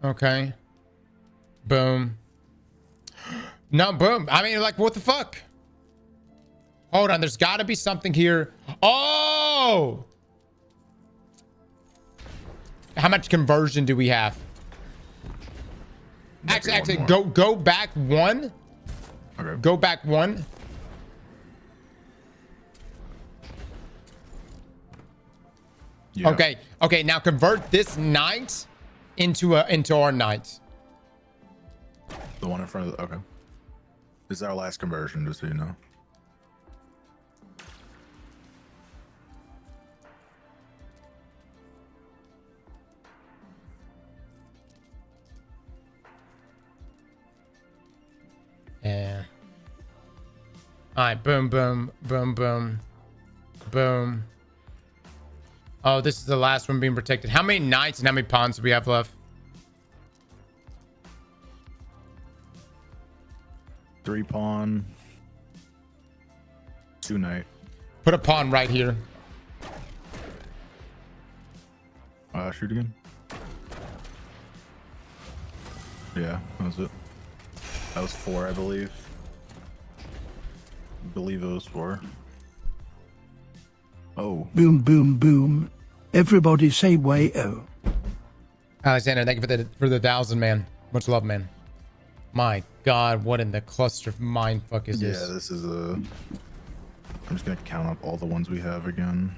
Okay. Boom. No, boom. I mean, like, what the fuck? Hold on. There's got to be something here. Oh! How much conversion do we have? Actually, go back 1. Okay. Go back 1. Yeah. Okay. Now convert this knight into our knight. The one in front of the, okay. This is our last conversion, just so you know. Yeah. All right. Boom. Oh, this is the last one being protected. How many knights and how many pawns do we have left? 3 pawn, 2 knight. Put a pawn right here. Shoot again. Yeah, that was it. That was 4, I believe. I believe it was 4. Oh. Boom. Everybody say way-oh. Alexander, thank you for the 1,000, man. Much love, man. My God, what in the cluster of mindfuck is this? Yeah, this is a... I'm just gonna count up all the ones we have again.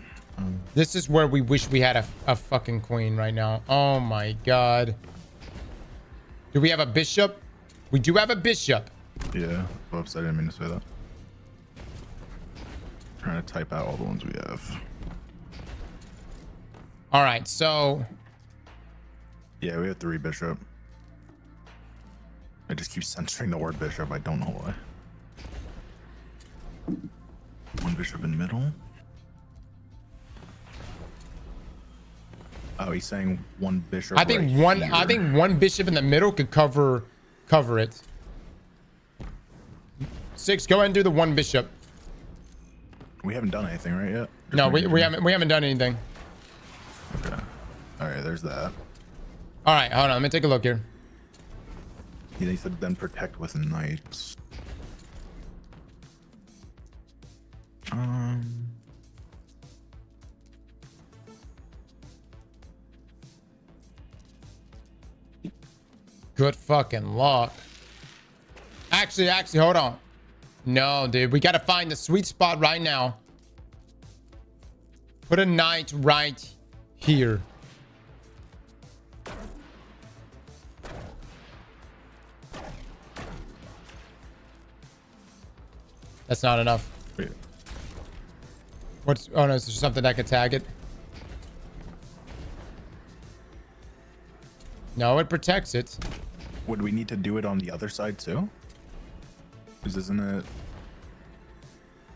This is where we wish we had a fucking queen right now. Oh my God. Do we have a bishop? We do have a bishop. Yeah, whoops, I didn't mean to say that. Trying to type out all the ones we have. All right, so... Yeah, we have 3 bishop. I just keep censoring the word bishop. I don't know why. 1 bishop in middle. Oh, he's saying 1 bishop. I think one bishop in the middle could cover it. 6, go ahead and do the 1 bishop. We haven't done anything right yet. No, we haven't done anything. Okay. All right, there's that. All right, hold on. Let me take a look here. He said then protect with knights. Good fucking luck. Actually, hold on. No, dude, we gotta find the sweet spot right now. Put a knight right here. That's not enough. Wait. Oh no, is there something that could tag it? No, it protects it. Would we need to do it on the other side too? Because isn't it?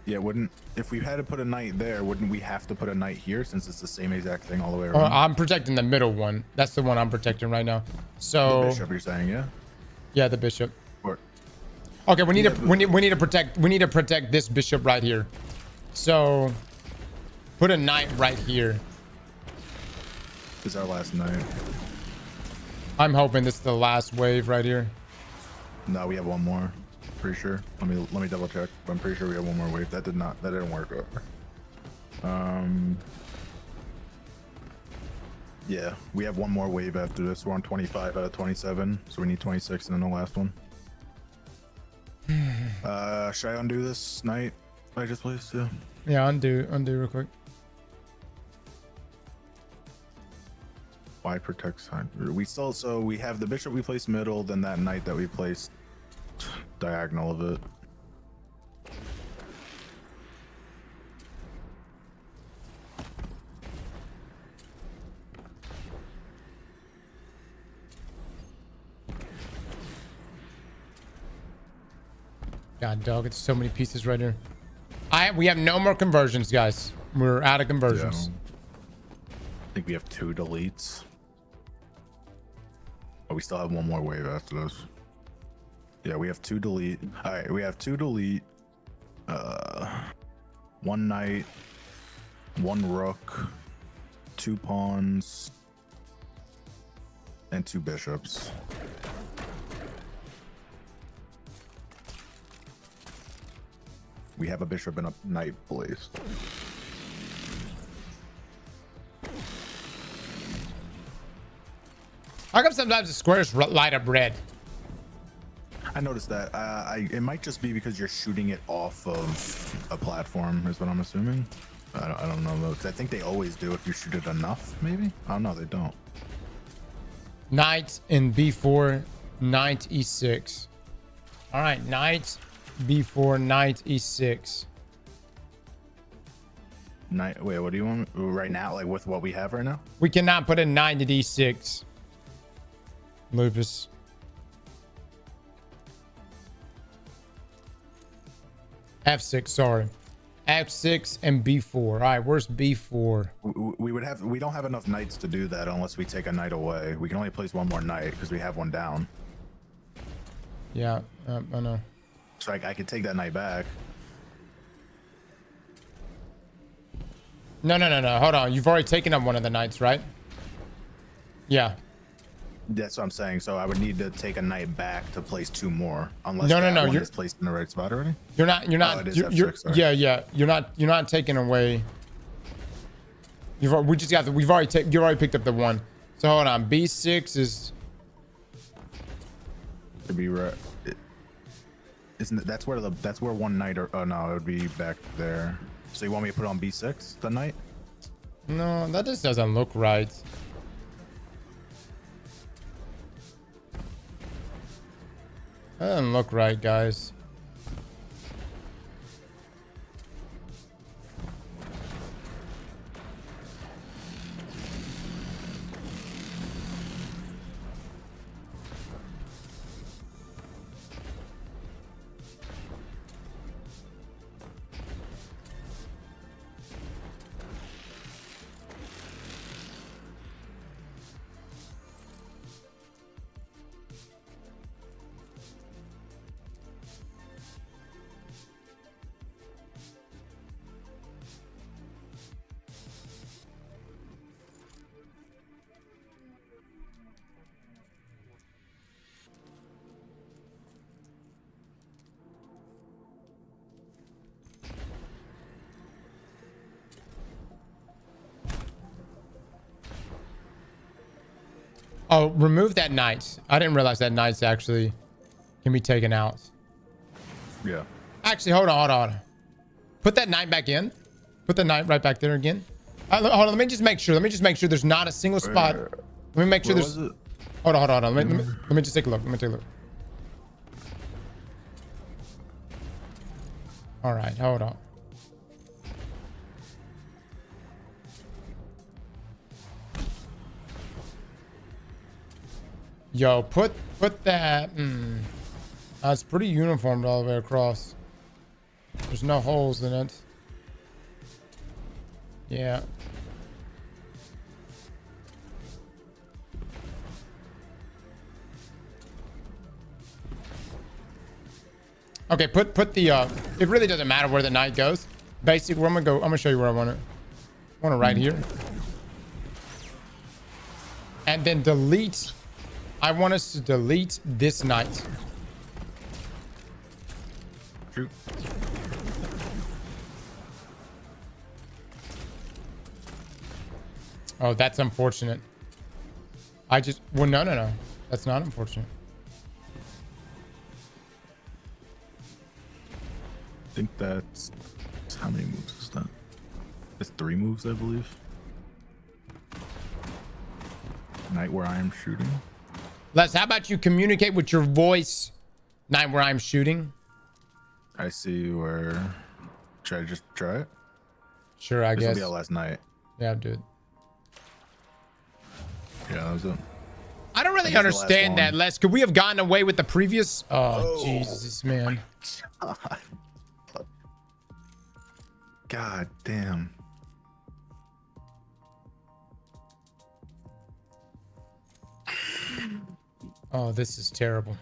Yeah, wouldn't, if we had to put a knight there, wouldn't we have to put a knight here since it's the same exact thing all the way around? I'm protecting the middle one. That's the one I'm protecting right now. So the bishop, you're saying, yeah? Yeah, the bishop. Or, Okay, we need to protect this bishop right here. So put a knight right here. This is our last night. I'm hoping this is the last wave right here. No, we have one more. Pretty sure. Let me double check. I'm pretty sure we have one more wave. That didn't work out. Yeah, we have one more wave after this. We're on 25 out of 27, so we need 26 and then the last one. Should I undo this knight I just placed? Yeah, undo real quick. Why protect side? We have the bishop we placed middle, then that knight that we placed diagonal of it. God, dog, it's so many pieces right here. We have no more conversions, guys. We're out of conversions. Yeah. I think we have 2 deletes. Oh, we still have one more wave after this. Yeah, we have 2 delete. All right, we have 2 delete. 1 knight, 1 rook, 2 pawns, and 2 bishops. We have a bishop and a knight placed. How come sometimes the squares light up red? I noticed that. It might just be because you're shooting it off of a platform, is what I'm assuming. I don't know though, because I think they always do if you shoot it enough. Maybe. Oh no, they don't. Knight in b4, knight e6. All right, knight b4, knight e6. Knight. Wait, what do you want right now? Like with what we have right now? We cannot put a knight at e6. Lupus. F6, sorry. F6 and b4. All right, where's b4? We don't have enough knights to do that unless we take a knight away. We can only place one more knight because we have one down. Yeah, I know. So I could take that knight back. No. Hold on. You've already taken up one of the knights, right? Yeah. That's what I'm saying. So I would need to take a knight back to place 2 more. Unless No. One is placed in the right spot already. You're not. Oh, it is You're, F6, sorry. yeah. You're not taking away. You've already picked up the one. So hold on. B6 is. To be right. Isn't it, that's where one knight or oh no, it would be back there. So you want me to put on B6 the knight? No, that just doesn't look right. That doesn't look right, guys. Oh, remove that knight. I didn't realize that knight's actually can be taken out. Yeah. Actually, hold on. Put that knight back in. Put the knight right back there again. Hold on. Let me just make sure. There's not a single spot. Let me make sure there's. Hold on. Let me just take a look. All right. Hold on. Yo, put that. It's pretty uniformed all the way across. There's no holes in it. Yeah. Okay, put the it really doesn't matter where the knight goes. Basic, where I'm gonna show you where I want it. I want it right here. And then delete. I want us to delete this knight. True. Oh, that's unfortunate. Well, no. That's not unfortunate. I think that's how many moves is that? It's 3 moves, I believe. Night where I am shooting. Les, how about you communicate with your voice? Night where I'm shooting. I see where. Should I just try it? Sure, I This guess. will be our last night. Yeah, dude. Yeah, that was it. I don't really I guess the last understand that, one. Les. Could we have gotten away with the previous? Oh, Jesus, man. God damn. Oh, this is terrible.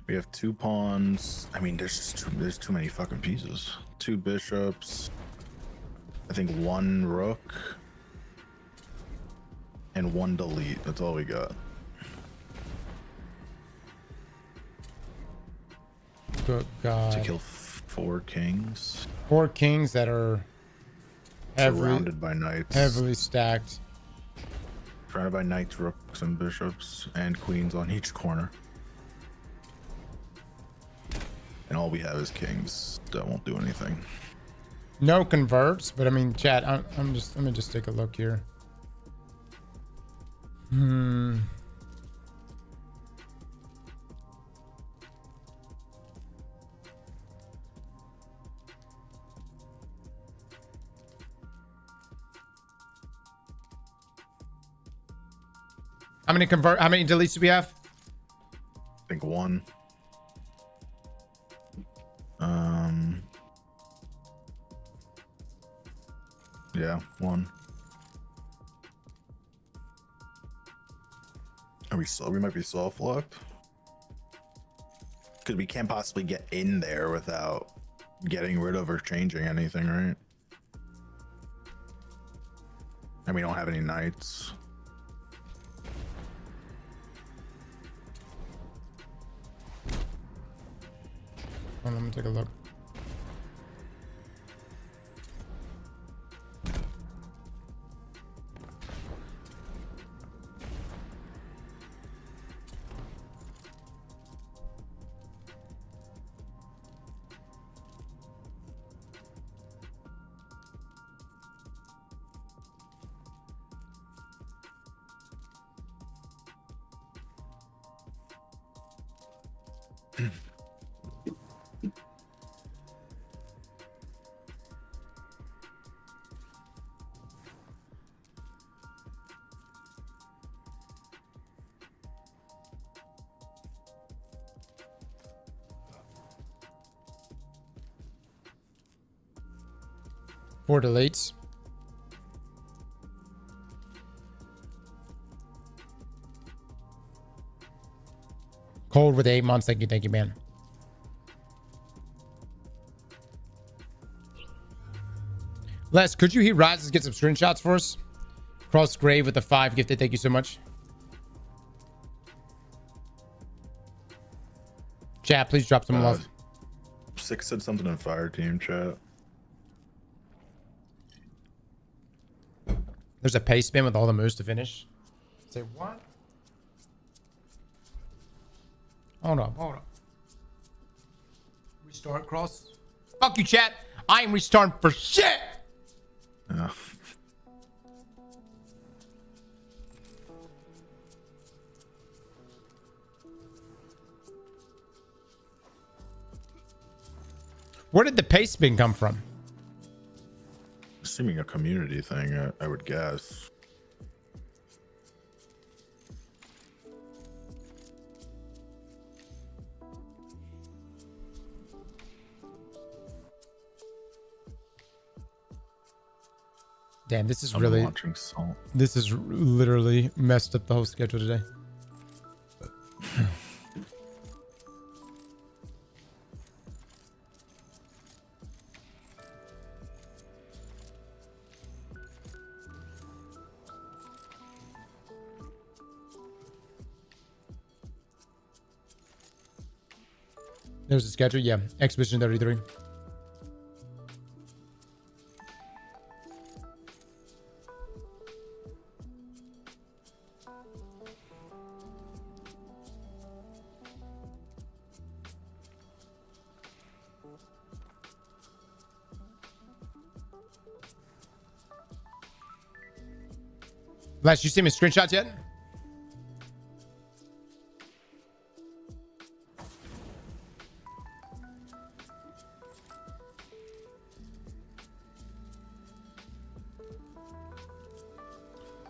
We have 2 pawns. I mean, there's too many fucking pieces. 2 bishops. I think 1 rook. And 1 delete. That's all we got. Good God. To kill 4 kings. 4 kings that are Surrounded by knights. heavily stacked. Surrounded by knights, rooks, and bishops, and queens on each corner. And all we have is kings that won't do anything. No converts, but I mean, chat. Let me just take a look here. How many deletes do we have? I think 1. Yeah, 1. We might be soft locked. Because we can't possibly get in there without getting rid of or changing anything, right? And we don't have any knights. Hold on, let me take a look. Four deletes. Cold with 8 months. Thank you, man. Les, could you heat Rises, get some screenshots for us? Cross Grave with the 5 gifted. Thank you so much. Chat, please drop some love. 6 said something in fire team chat. There's a pace spin with all the moves to finish. Say what? Hold up. Restart cross. Fuck you, chat. I ain't restarting for shit. Yeah. Where did the pace spin come from? Assuming a community thing, I would guess. Damn, this is I'm really, watching Salt. this is literally messed up the whole schedule today. There's the schedule. Yeah. Exhibition 33. Les, you see me screenshots yet?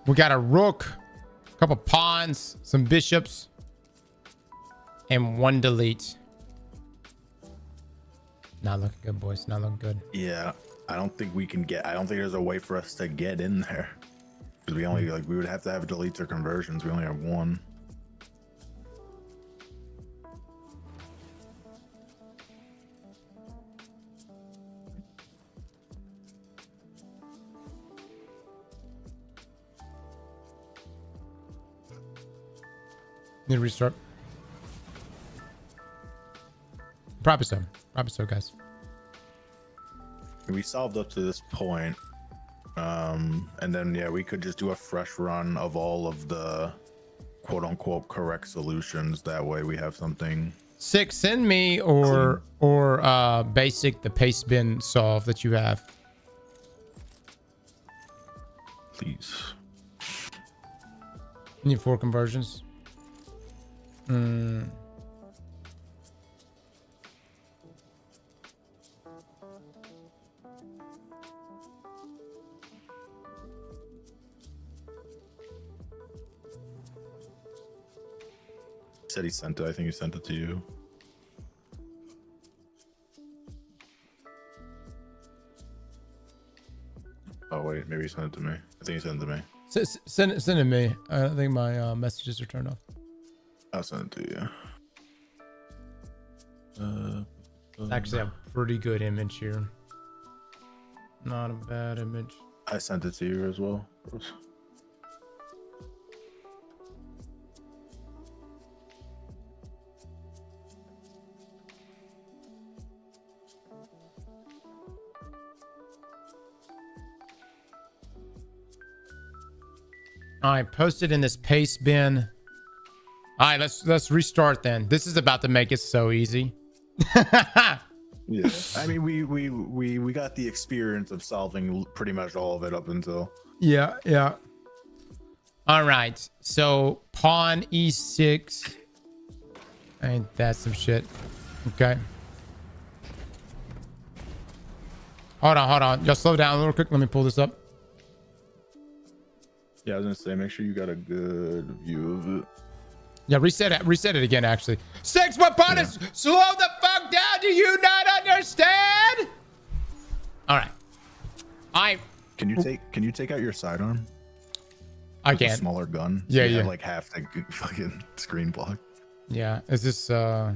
We got a rook, a couple pawns, some bishops, and one delete. Not looking good, boys. Not looking good. Yeah, I don't think we can get. I don't think there's a way for us to get in there because we only we would have to have deletes or conversions. We only have one. Need to restart. Probably so. Probably so, guys. We solved up to this point, and then yeah, we could just do a fresh run of all of the quote unquote correct solutions. That way, we have something. 6, send me or basic the paste bin solve that you have. Please. You need 4 conversions. Said he sent it. I think he sent it to you. Oh wait, maybe he sent it to me. I think he sent it to me. Send it to me. I think my messages are turned off. I'll send it to you. It's actually a pretty good image here. Not a bad image. I sent it to you as well. All right, post it in this paste bin. All right, let's restart then. This is about to make it so easy. Yeah, I mean, we got the experience of solving pretty much all of it up until. Yeah. All right, so pawn e6. Ain't that some shit? Okay. Hold on. Y'all slow down a little quick. Let me pull this up. Yeah, I was gonna say, make sure you got a good view of it. Yeah, reset it again, actually. 6, my pawn is slow the fuck down. Do you not understand? All right. Can you take out your sidearm? I With a can't. smaller gun. Yeah, You yeah. have like half the fucking screen block. Yeah, is this yeah,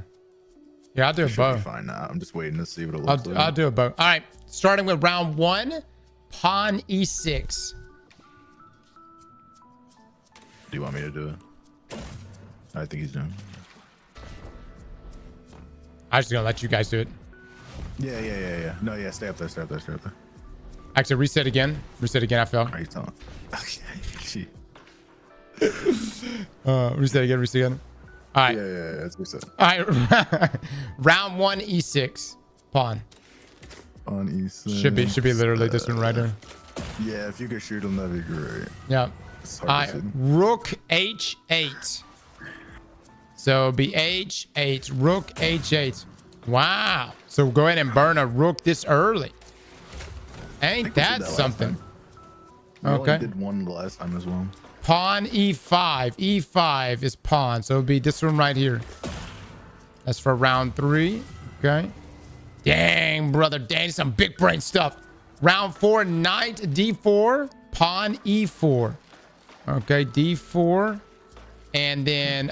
I'll do a Should bow. be fine now. I'm just waiting to see what it looks like. I'll do a bow. All right, starting with round 1, pawn e6. Do you want me to do it? I think he's doing it. I'm just gonna let you guys do it. Yeah. No, yeah, stay up there. Actually, reset again. I fell. Are you telling? Okay. Gee. Reset again. All right. Yeah. That's reset. All right. Round 1, e6. Pawn. On E6. Should be literally this one right here. Yeah, if you could shoot him, that'd be great. Yeah. It's All hard right. to see. Rook h8. So it'll be h8. Rook h8. Wow. So go ahead and burn a rook this early. Ain't we did that last something? time. We only Okay. did one the last time as well. Pawn e5. E5 is pawn. So it'll be this one right here. That's for round 3. Okay. Dang, brother. Dang, some big brain stuff. Round 4, knight d4, pawn e4. Okay, d4. And then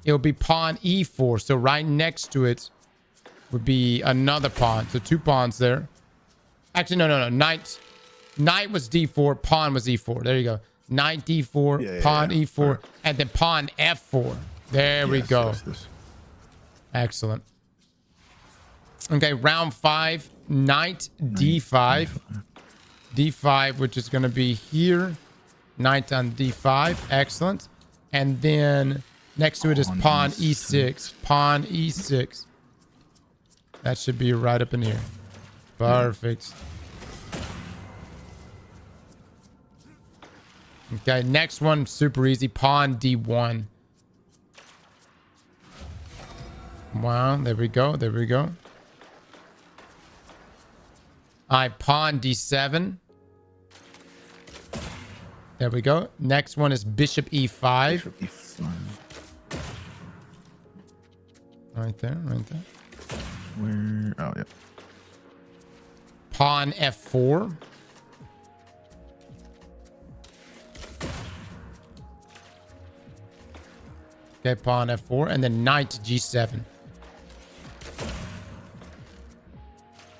it'll be pawn e4. So right next to it would be another pawn. So 2 pawns there. Actually, no. Knight was d4, pawn was e4. There you go. Knight d4, pawn e4, right. And then pawn f4. There we go. Yes. Excellent. Okay, round 5, knight d5. d5, which is going to be here. Knight on d5. Excellent. And then next to it is pawn e6. Pawn e6. That should be right up in here. Perfect. Okay, next one, super easy. Pawn d1. Wow, there we go. There we go. All right, pawn d7. There we go. Next one is bishop e5. Bishop e5. Right there, right there. Where? Oh, yeah. Pawn f4. Okay, pawn f4. And then knight g7.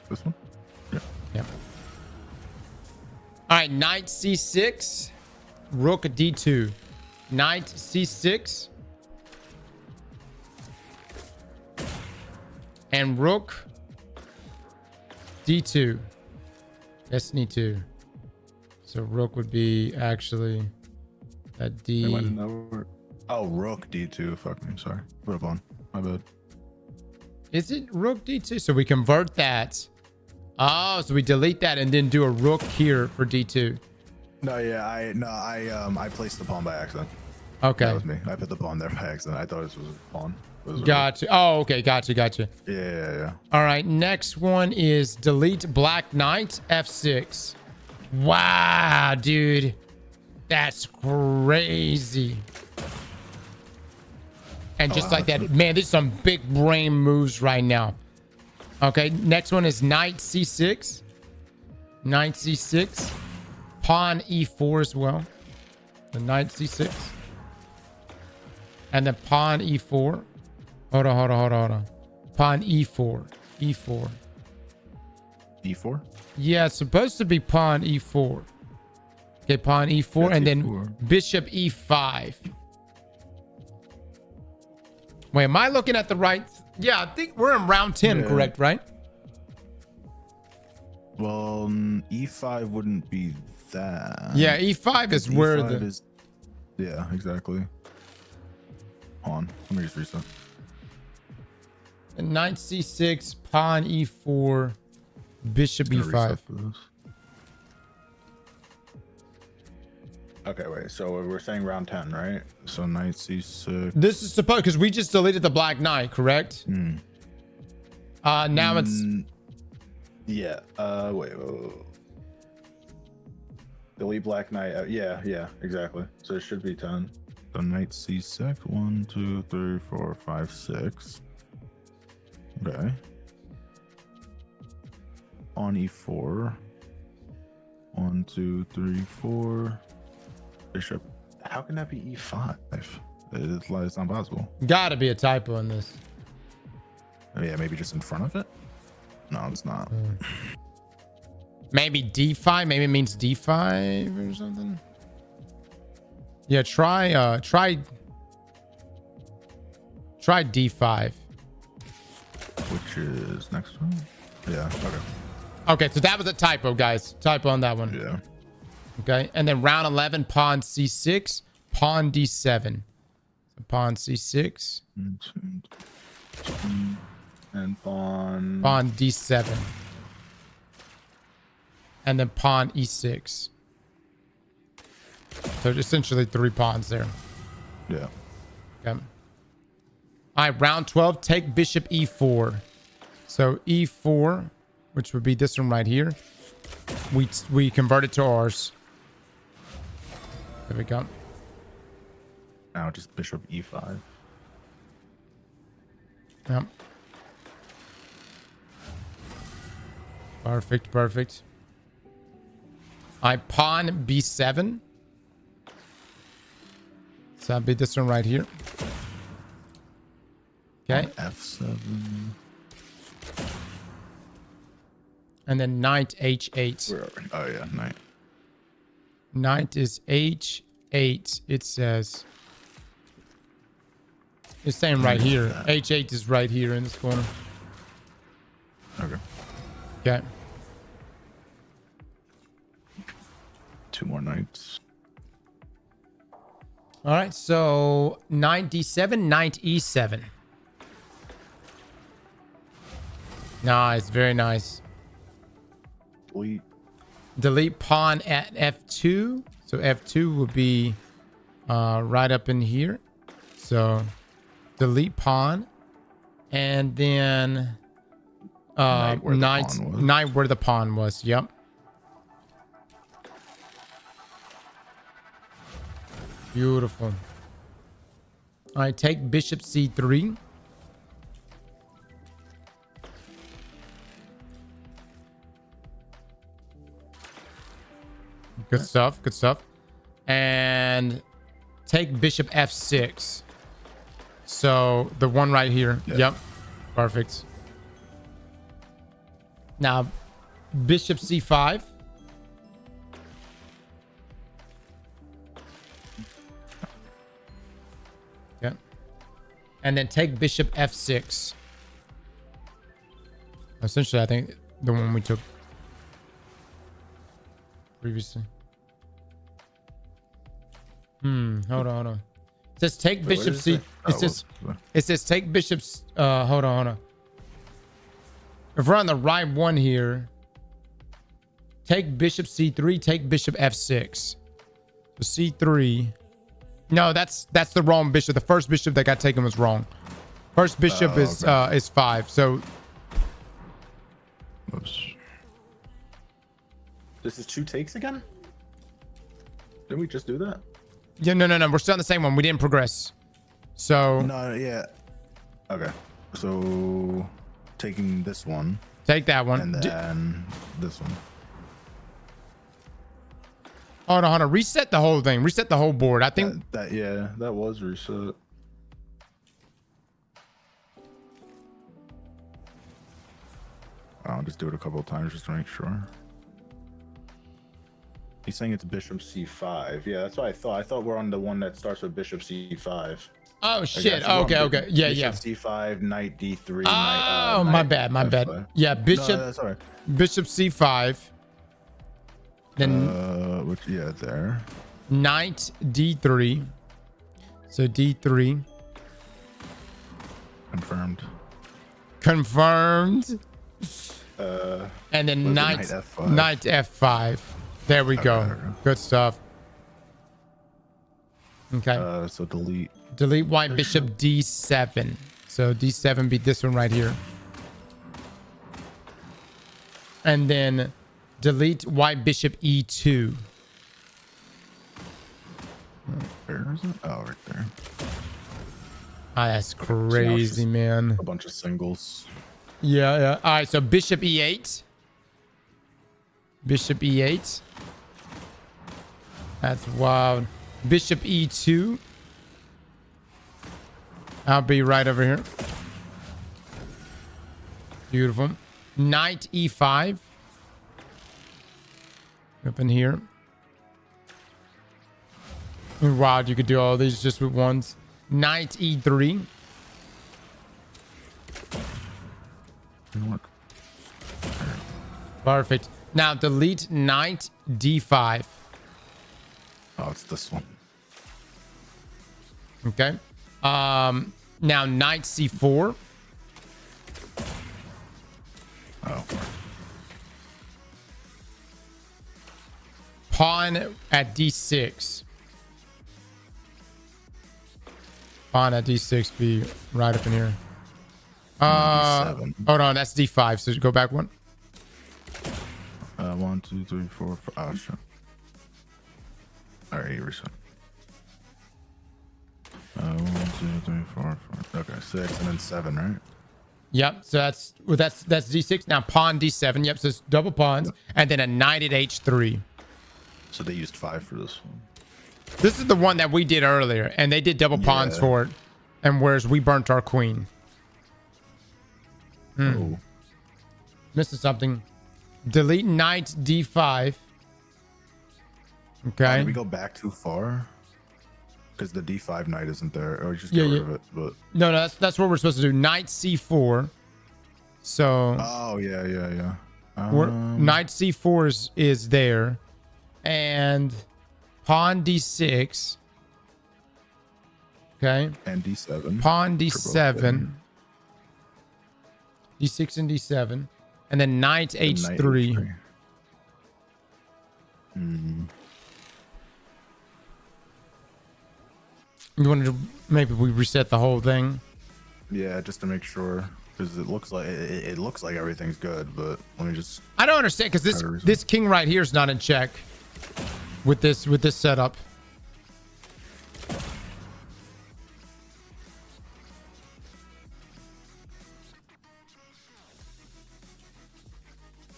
This one? Yeah. Yep. All right, knight c6. Rook d2. Knight c6. And rook d2. Destiny 2. So rook would be actually at d. Oh, rook d2. Fuck me. Sorry. Put up on. My bad. Is it rook d2? So we convert that. Oh, so we delete that and then do a rook here for d2. No, yeah, I placed the pawn by accident. Okay. That was me. I put the pawn there by accident. I thought this was a pawn. Gotcha. Oh, okay. Gotcha. Yeah. All right. Next one is delete black knight f6. Wow, dude. That's crazy. And just like that, man, there's some big brain moves right now. Okay. Next one is knight c6. Knight c6. Pawn e4 as well. The knight c6. And then pawn e4. Hold on. Pawn e4. E4. E4? Yeah, it's supposed to be pawn e4. Okay, pawn e4. That's and then E4. Bishop e5. Wait, am I looking at the right? Yeah, I think we're in round 10, correct, right? Well, e5 wouldn't be that. Yeah, e5 is where E5 is. Yeah, exactly. Hold on. Let me just reset. Knight c6, pawn e4, bishop e5. Okay, wait. So we're saying round 10, right? So knight c6. This is supposed because we just deleted the black knight, correct? Now it's. Yeah. Wait. Delete black knight. Yeah. Exactly. So it should be 10. So knight c6. 1, 2, 3, 4, 5, 6. Okay. On e4. 1, 2, 3, 4. Bishop. How can that be e5? It's not possible. Gotta be a typo in this. Oh, yeah, maybe just in front of it? No, it's not. Maybe d5. Maybe it means d5 or something. Yeah, try d5. Which is next one? Yeah, okay. Okay, so that was a typo, guys. Typo on that one. Yeah. Okay, and then round 11, pawn c6, pawn d7. So pawn c6. And pawn... Pawn d7. And then pawn e6. So essentially 3 pawns there. Yeah. Okay. All right, round 12, take bishop e4. So e4, which would be this one right here. We convert it to ours. There we go. Now just bishop e5. Yep. Perfect, perfect. I pawn b7. So I'll be this one right here. Okay. F7. And then knight h8. Where are we? Oh yeah, knight. Knight is h8. It says. It's saying right here. H8 is right here in this corner. Okay. Okay. 2 more knights. All right. So knight d7, knight e7. Nice. Very nice. Delete. Delete pawn at f2. So f2 will be right up in here. So delete pawn. And then knight where the pawn was. Yep. Beautiful. All right, take bishop c3. Good stuff. Good stuff. And take bishop f6. So the one right here. Yeah. Yep. Perfect. Now, bishop c5. Yeah. And then take bishop f6. Essentially, I think the one we took previously. Hold on. It says take bishop c. It says take bishop's. Hold on. If we're on the right one here, take bishop c3. Take bishop f6. So c3. No, that's the wrong bishop. The first bishop that got taken was wrong. First bishop is 5. So. Oops. This is 2 takes again? Didn't we just do that? Yeah, no. We're still on the same one. We didn't progress. So. No, yeah. Okay. So taking this one. Take that one. And then this one. Hold on. Reset the whole thing. Reset the whole board. I think that was reset. I'll just do it a couple of times just to make sure. He's saying it's bishop c5. Yeah, that's what I thought. I thought we're on the one that starts with bishop c5. Oh shit. Okay. Yeah. Bishop c5, knight d3. Oh, my bad. F5. Yeah, bishop. No, that's all right. Bishop c5. Then there. Knight d3. So d3. Confirmed. And then knight f5. Knight f5. There we go. Good stuff. Okay. So delete White bishop d7. So d7 be this one right here. And then delete white bishop e2. Where is it? Oh, right there. Ah, that's crazy, man. A bunch of singles. Yeah. All right, so bishop e8. Bishop e8. That's wild. Bishop e2. I'll be right over here. Beautiful. Knight e5. Up in here. Wow, you could do all these just with ones. Knight e3. Perfect. Now delete knight d5. Oh, it's this one. Okay. Now knight c4. Oh. Pawn at d6. Pawn at d6 be right up in here. Hold on, that's d5. So go back one. 1, 2, 3, 4, 5. Oh, sure. All right, reset. 1, 2, 3, 4, 5. Okay, 6 and then 7, right? Yep. So that's D6. Now pawn D7. Yep. So it's double pawns. And then a knight at H3. So they used 5 for this one. This is the one that we did earlier. And they did double pawns for it. And whereas we burnt our queen. Oh. Missing something. Delete knight D5. Okay. Did we go back too far? Because the D5 knight isn't there. Or just Yeah, get rid yeah. of it. But No, that's what we're supposed to do. Knight C4. So oh yeah. knight C4 is there. And pawn D6. Okay. And D7. Pawn D7. D6 and D7. And then knight H3. You wanted to maybe we reset the whole thing? Yeah, just to make sure, because it looks like everything's good, but let me just. I don't understand because this king right here is not in check with this setup.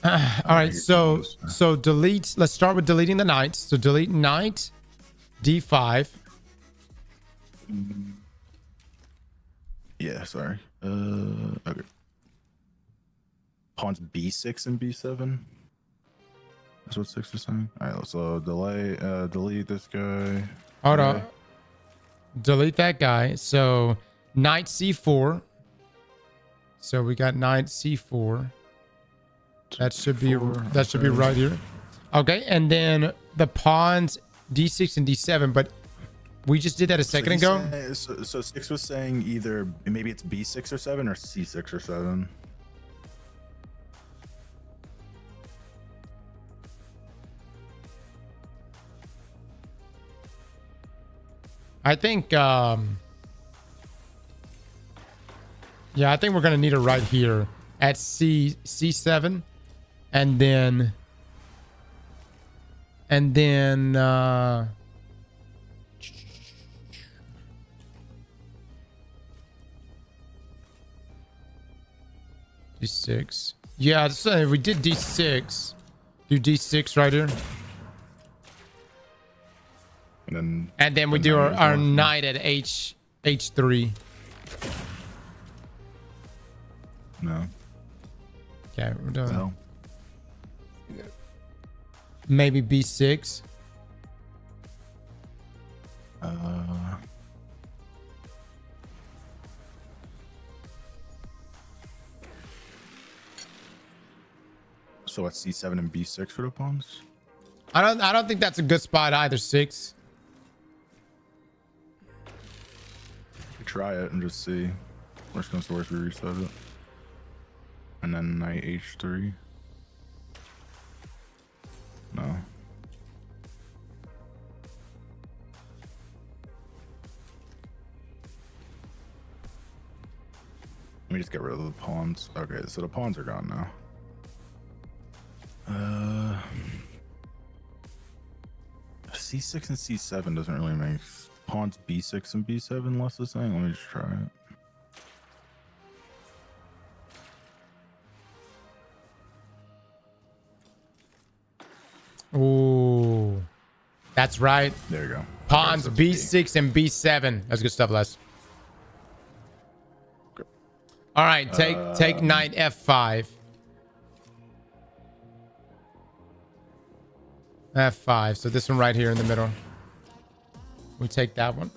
All right, so delete. Let's start with deleting the knights. So delete knight D5. Yeah, sorry. Okay. Pawns B6 and B7. That's what 6 is saying. All right, so delete this guy. Hold on. Delete that guy. So knight C4. So we got knight C4. That should be right here. Okay, and then the pawns D6 and D7, but we just did that a second ago. So 6 was saying either maybe it's B6 or 7 or C6 or 7. I think yeah, I think we're gonna need it right here at C7, and then D6. Yeah, so we did D6. Do D6 right here. And then we do our knight at H3. No. Okay, we're done. No. Maybe B6. So at C7 and B6 for the pawns? I don't think that's a good spot either. 6. Try it and just see. Worst comes to worst, we reset it. And then knight H3. No. Let me just get rid of the pawns. Okay, so the pawns are gone now. C6 and C7 doesn't really make pawns B6 and B7 less the same. Let me just try it. Ooh, that's right. There you go. Pawns B6 and B7. That's good stuff, Les. All right, take knight F5. F5. So this one right here in the middle. We take that one.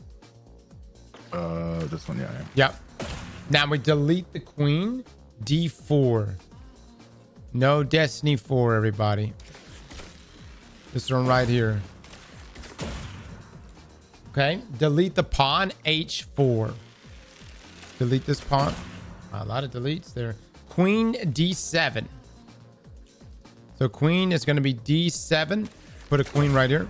This one, yeah. Yep. Now we delete the queen. D4. No destiny 4, everybody. This one right here. Okay. Delete the pawn. H4. Delete this pawn. A lot of deletes there. Queen D7. So queen is going to be D7. Put a queen right here.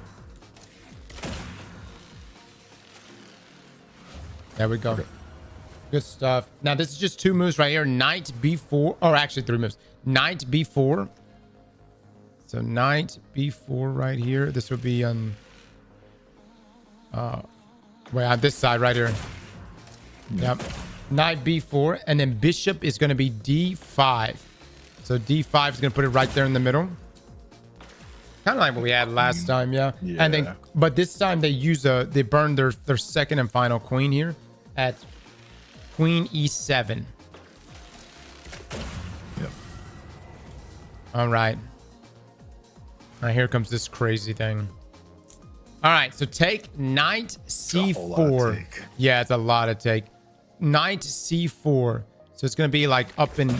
There we go. Okay. Good stuff. Now this is just 2 moves right here. Knight B4. Or actually 3 moves. Knight B4. So knight B4 right here. This would be on wait, on this side right here. Yep. Knight b4, and then bishop is going to be d5. So d5 is going to put it right there in the middle. Kind of like what we had last time, yeah. And then, but this time they burn their second and final queen here at queen e7. Yep. All right. All right, here comes this crazy thing. All right, so take knight c4. Yeah, it's a lot of take. Knight c4. So it's going to be like up in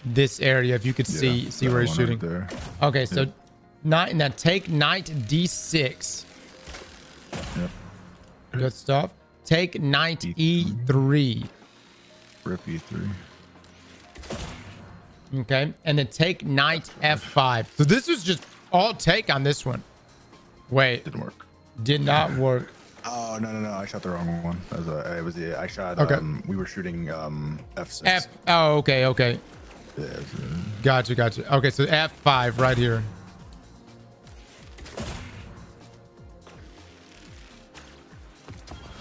this area, if you could see where he's shooting. Right, okay, so now take knight d6. Yep. Good stuff. Take knight e3. Rip e3. Okay, and then take knight f5. So this was just all take on this one. Wait, didn't work. Did not work. Oh no! I shot the wrong one. I shot. Okay. We were shooting f6. Oh, okay. Yeah, Gotcha. Okay, so f5 right here.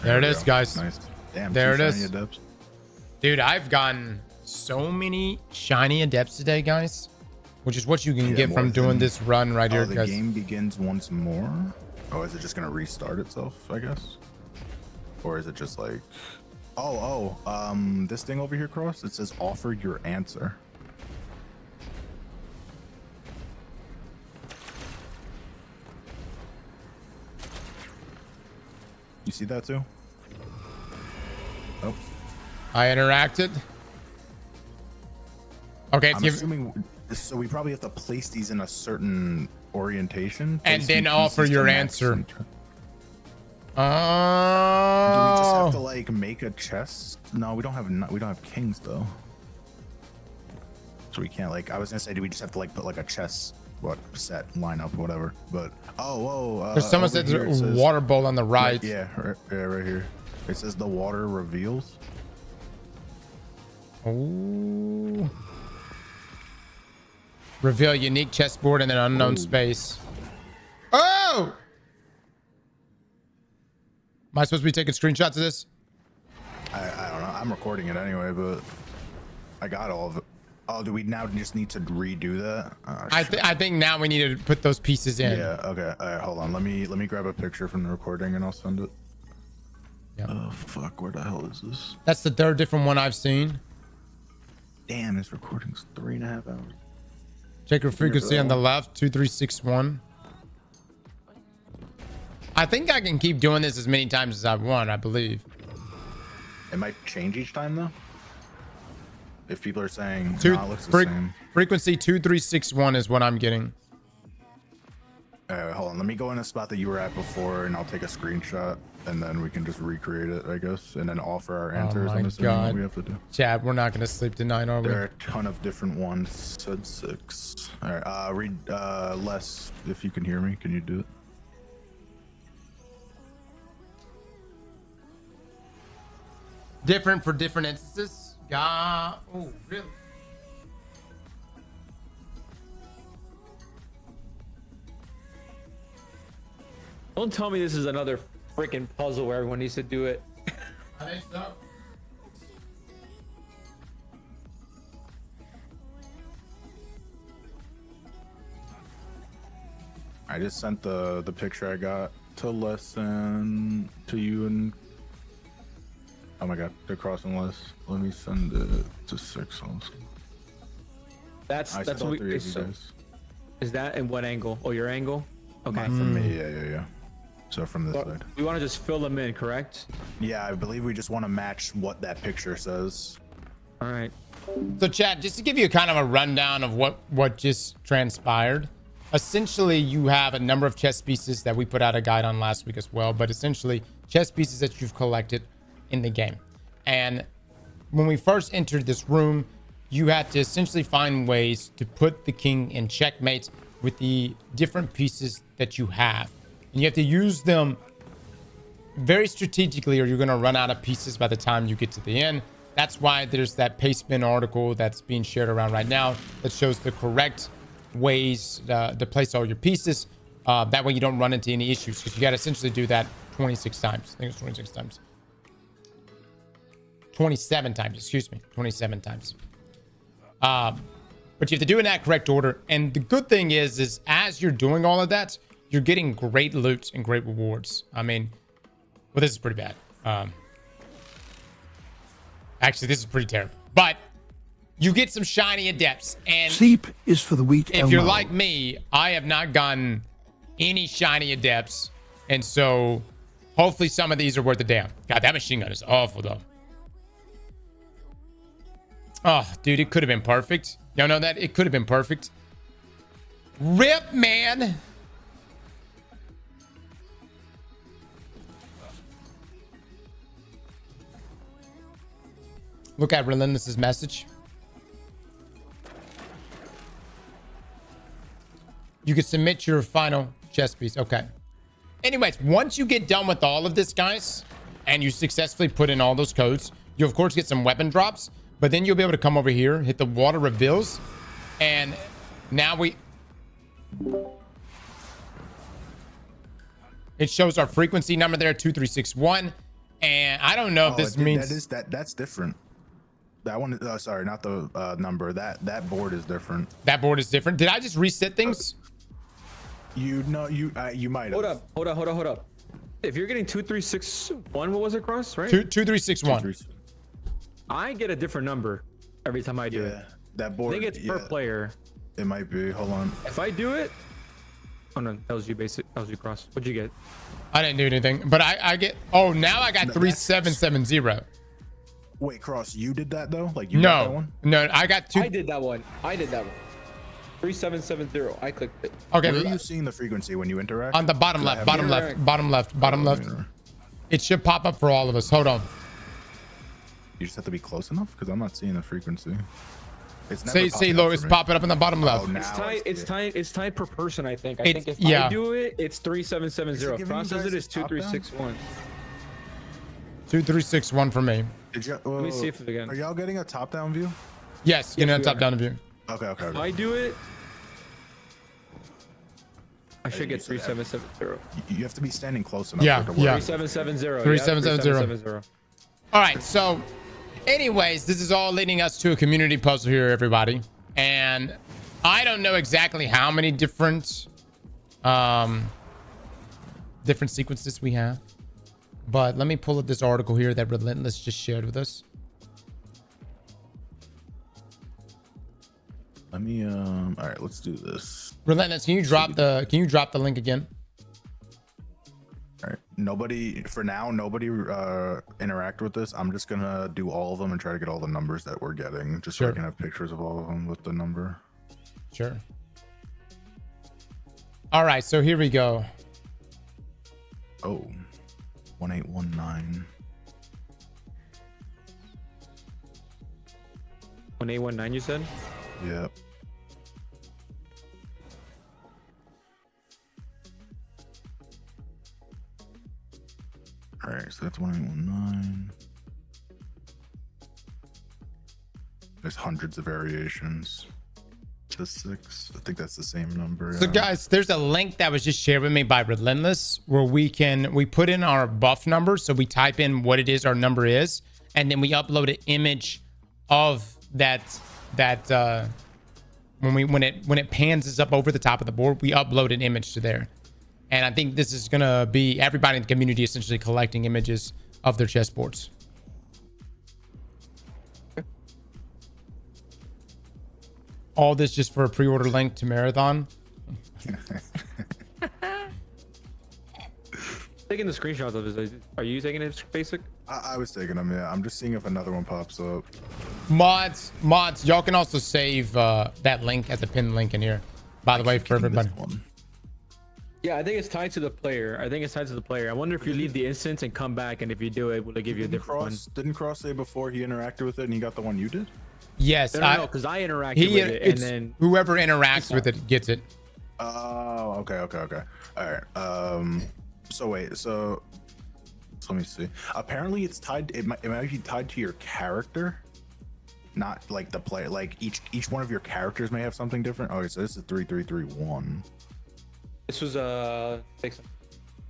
There it is, guys. Nice. Damn, there it is. Adepts. Dude, I've gotten so many shiny adepts today, guys, which is what you can get from doing this run right here, the guys. game begins once more. Oh, is it just gonna restart itself, I guess? Or is it just like, this thing over here, Cross? It says offer your answer. You see that too? Oh. I interacted. Okay, I'm assuming, so we probably have to place these in a certain orientation and then offer your answer. Do we just have to like make a chest? No, we don't have kings though, so we can't like. I was gonna say, do we just have to like put like a chess set lineup, whatever? But there's someone said there's a water bowl on the right. Right here. It says the water reveals. Oh. Reveal unique chessboard in an unknown space. Oh! Am I supposed to be taking screenshots of this? I don't know. I'm recording it anyway, but I got all of it. Oh, do we now just need to redo that? Oh, I think now we need to put those pieces in. Yeah. Okay. All right. Hold on. Let me grab a picture from the recording and I'll send it. Yeah. Oh fuck! Where the hell is this? That's the third different one I've seen. Damn, this recording's 3.5 hours. Check your frequency on the left, 2361. I think I can keep doing this as many times as I want, I believe. It might change each time though. If people are saying it looks the same. Frequency 2361 is what I'm getting. Hold on, let me go in a spot that you were at before and I'll take a screenshot and then we can just recreate it, I guess, and then offer our answers. Oh my God. We have to do. Chad, we're not gonna sleep tonight, are we? There are a ton of different ones. Said 6. All right, read Les, if you can hear me, can you do it? Different for different instances. Oh, really? Don't tell me this is another freaking puzzle where everyone needs to do it. I think so. I just sent the picture I got to Lesson to you and oh my God, they're crossing Les. Let me send it to 6 also. That's what we. Is that in what angle? Oh, your angle? Okay. From me, yeah. So from this side. We want to just fill them in, correct? Yeah, I believe we just want to match what that picture says. All right. So Chad, just to give you kind of a rundown of what just transpired. Essentially, you have a number of chess pieces that we put out a guide on last week as well, but essentially chess pieces that you've collected in the game. And when we first entered this room, you had to essentially find ways to put the king in checkmate with the different pieces that you have. And you have to use them very strategically or you're going to run out of pieces by the time you get to the end. That's why there's that Pastebin article that's being shared around right now that shows the correct ways to place all your pieces. That way you don't run into any issues because you got to essentially do that 26 times. I think it's 26 times. 27 times, excuse me, 27 times. But you have to do it in that correct order. And the good thing is as you're doing all of that, you're getting great loot and great rewards. I mean, well, this is pretty bad. Actually, this is pretty terrible. But you get some shiny adepts. And Sleep is for the weak. if you're like me, I have not gotten any shiny adepts. And so hopefully some of these are worth the damn. God, that machine gun is awful, though. Oh, dude, it could have been perfect. Y'all know that? It could have been perfect. Rip, man. Look at Relentless's message. You can submit your final chess piece. Okay. Anyways, once you get done with all of this, guys, and you successfully put in all those codes, you of course get some weapon drops, but then you'll be able to come over here, hit the water reveals, and now it shows our frequency number there, 2361, and I don't know if this means that's different. That one, sorry, not the number. That board is different. That board is different. Did I just reset things? You might have. Hold up. If you're getting 2361, what was it, Cross? Right? 2361. I get a different number every time I do it. That board. I think it's per player. It might be. Hold on. If I do it, oh no, that was you. That was you, Cross. What'd you get? I didn't do anything, but I get. Oh, now I got 3770. Wait, Cross, you did that though? Like you got that one? No, I got two. I did that one. 3770. I clicked it. Okay. Where are you seeing the frequency when you interact? On the bottom left. It should pop up for all of us. Hold on. You just have to be close enough because I'm not seeing the frequency. It's see, look, it's popping up in the bottom left. It's tied per person, I think. I think if I do it, it's 3770. Cross does it is 2361. 2361 for me. Let me see if again. Are y'all getting a top-down view? Yes, getting a top-down view. Okay. If I do it, I should get 3770. You have to be standing close enough. Yeah. 3770. 3770. All right, so anyways, this is all leading us to a community puzzle here, everybody. And I don't know exactly how many different sequences we have. But let me pull up this article here that Relentless just shared with us. Let me all right, let's do this. Relentless, can you drop the link again? All right. Nobody interact with this. I'm just gonna do all of them and try to get all the numbers that we're getting, just so I can have pictures of all of them with the number. Sure. All right, so here we go. Oh, 1819. 1819, you said? Yep. All right, so that's 1819. There's hundreds of variations. To 6. I think that's the same number. So guys, there's a link that was just shared with me by Relentless where we put in our buff number. So we type in what it is our number is, and then we upload an image of that when it pans us up over the top of the board, we upload an image to there. And I think this is gonna be everybody in the community essentially collecting images of their chessboards. All this just for a pre-order link to Marathon. Taking the screenshots of this. Are you taking it basic? I was taking them, yeah. I'm just seeing if another one pops up. Mods, y'all can also save that link as a pinned link in here. By the way, for everybody. Yeah, I think it's tied to the player. I wonder if you leave the instance and come back, and if you do it, will it give you a different one? Didn't Cross say before he interacted with it and he got the one you did? Yes, no, because I interacted with it, and then whoever interacts with it gets it. Oh, okay. All right. So wait, so let me see. Apparently, it's tied. It might be tied to your character, not like the player. Like each one of your characters may have something different. Okay, so this is 3331. This was 6.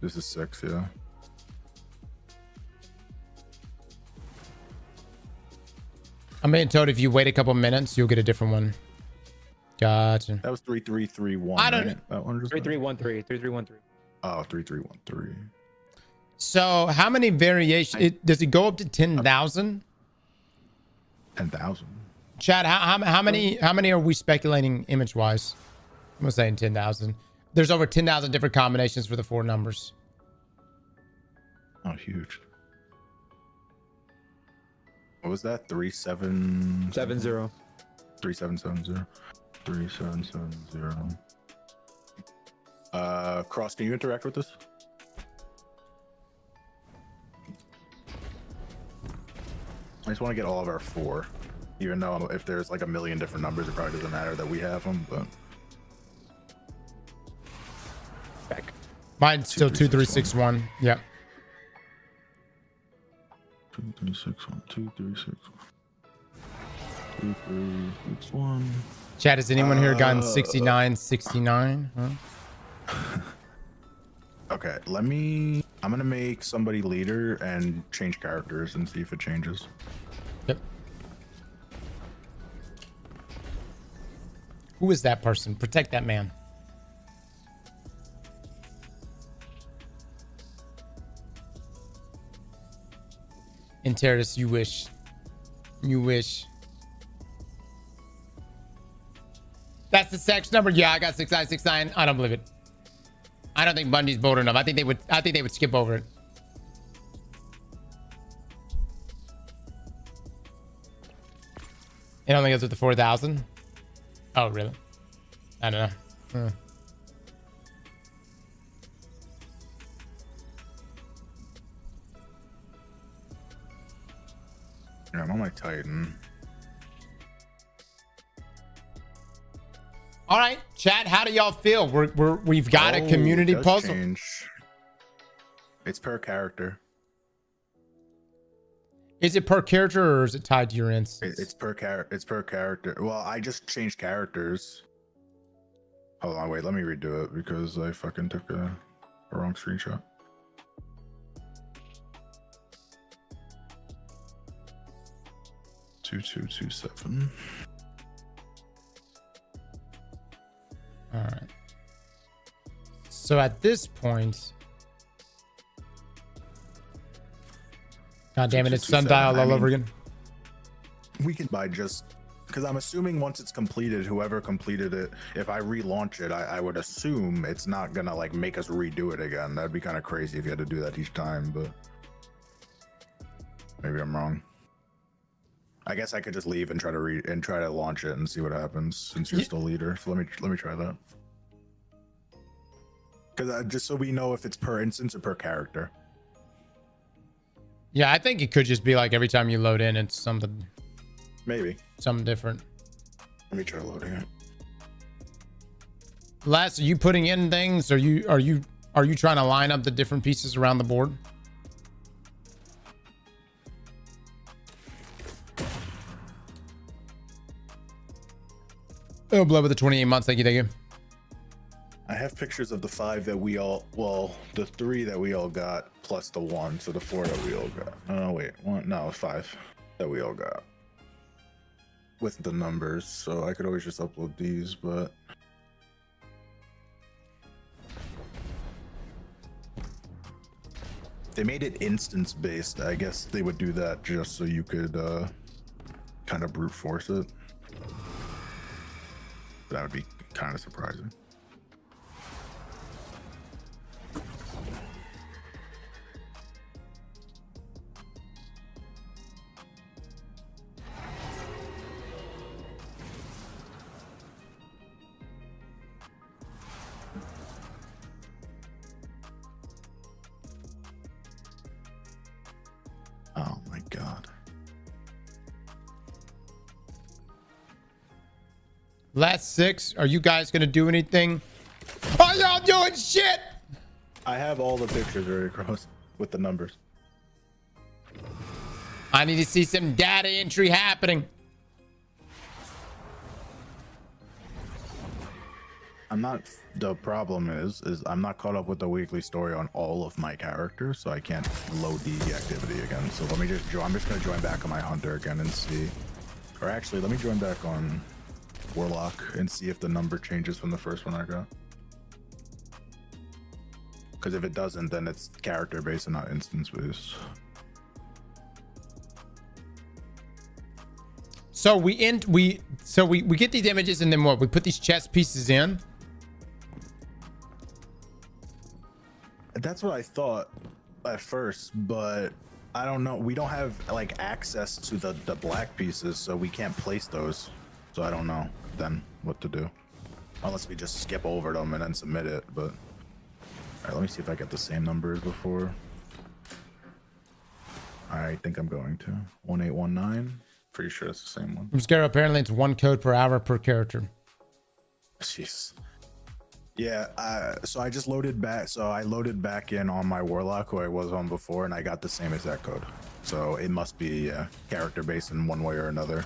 This is 6, yeah. I'm being told if you wait a couple minutes, you'll get a different one. Gotcha. That was 3331. I don't- right? That one just 3313. 3313. Oh, 3313. So how many variations? Does it go up to 10,000? 10,000. Chad, how many are we speculating image wise? I'm saying 10,000. There's over 10,000 different combinations for the 4 numbers. Oh, huge. What was that? 3770. 3770. 3770. Cross, can you interact with this? I just want to get all of our 4. Even though if there's like a million different numbers, it probably doesn't matter that we have them, but. Back. Mine's still 2361. Yep. 2361. 2361. 2361. Chad, has anyone here gotten 6969? Huh? Okay, I'm gonna make somebody leader and change characters and see if it changes. Yep. Who is that person? Protect that man. Interis, you wish. You wish. That's the sex number. Yeah, I got 6969. I don't believe it. I don't think Bungie's bold enough. I think they would skip over it. It only goes with the 4,000. Oh, really? I don't know. Yeah, I'm on my Titan. All right, chat. How do y'all feel? We've got a community it does puzzle. change. It's per character. Is it per character or is it tied to your instance? It's per character. Well, I just changed characters. Hold on, wait. Let me redo it because I fucking took a wrong screenshot. Two 227. All right. So at this point, God damn it, it's sundial all over again. We can buy just because I'm assuming once it's completed, whoever completed it, if I relaunch it, I would assume it's not gonna like make us redo it again. That'd be kind of crazy if you had to do that each time, but maybe I'm wrong. I guess I could just leave and try to launch it and see what happens since you're still leader. So let me try that. Because just so we know if it's per instance or per character. Yeah, I think it could just be like every time you load in, it's something. Maybe something different. Let me try loading it. Les, are you putting in things? Are you trying to line up the different pieces around the board? Oh, blood with the 28 months. Thank you. I have pictures of the 5 that we all, well, the 3 that we all got plus the 1, so the 4 that we all got. Oh wait, 5 that we all got with the numbers. So I could always just upload these, but they made it instance based. I guess they would do that just so you could kind of brute force it. That would be kind of surprising. Oh my God. Last 6, are you guys gonna do anything? Are y'all doing shit? I have all the pictures right across with the numbers. I need to see some data entry happening. The problem is I'm not caught up with the weekly story on all of my characters, so I can't load the activity again. So I'm just gonna join back on my hunter again and see. Or actually, let me join back on Warlock and see if the number changes from the first one I got. Because if it doesn't, then it's character based and not instance based. So we get these images, and then what? We put these chess pieces in. That's what I thought at first, but I don't know. We don't have like access to the black pieces, so we can't place those. So I don't know then what to do, unless we just skip over them and then submit it. But all right, let me see if I get the same number as before. I think I'm going to 1819. Pretty sure it's the same one. From Scaro, apparently it's 1 code per hour per character. Jeez. Yeah, so I just loaded back. So I loaded back in on my Warlock, who I was on before, and I got the same exact code. So it must be character based in one way or another.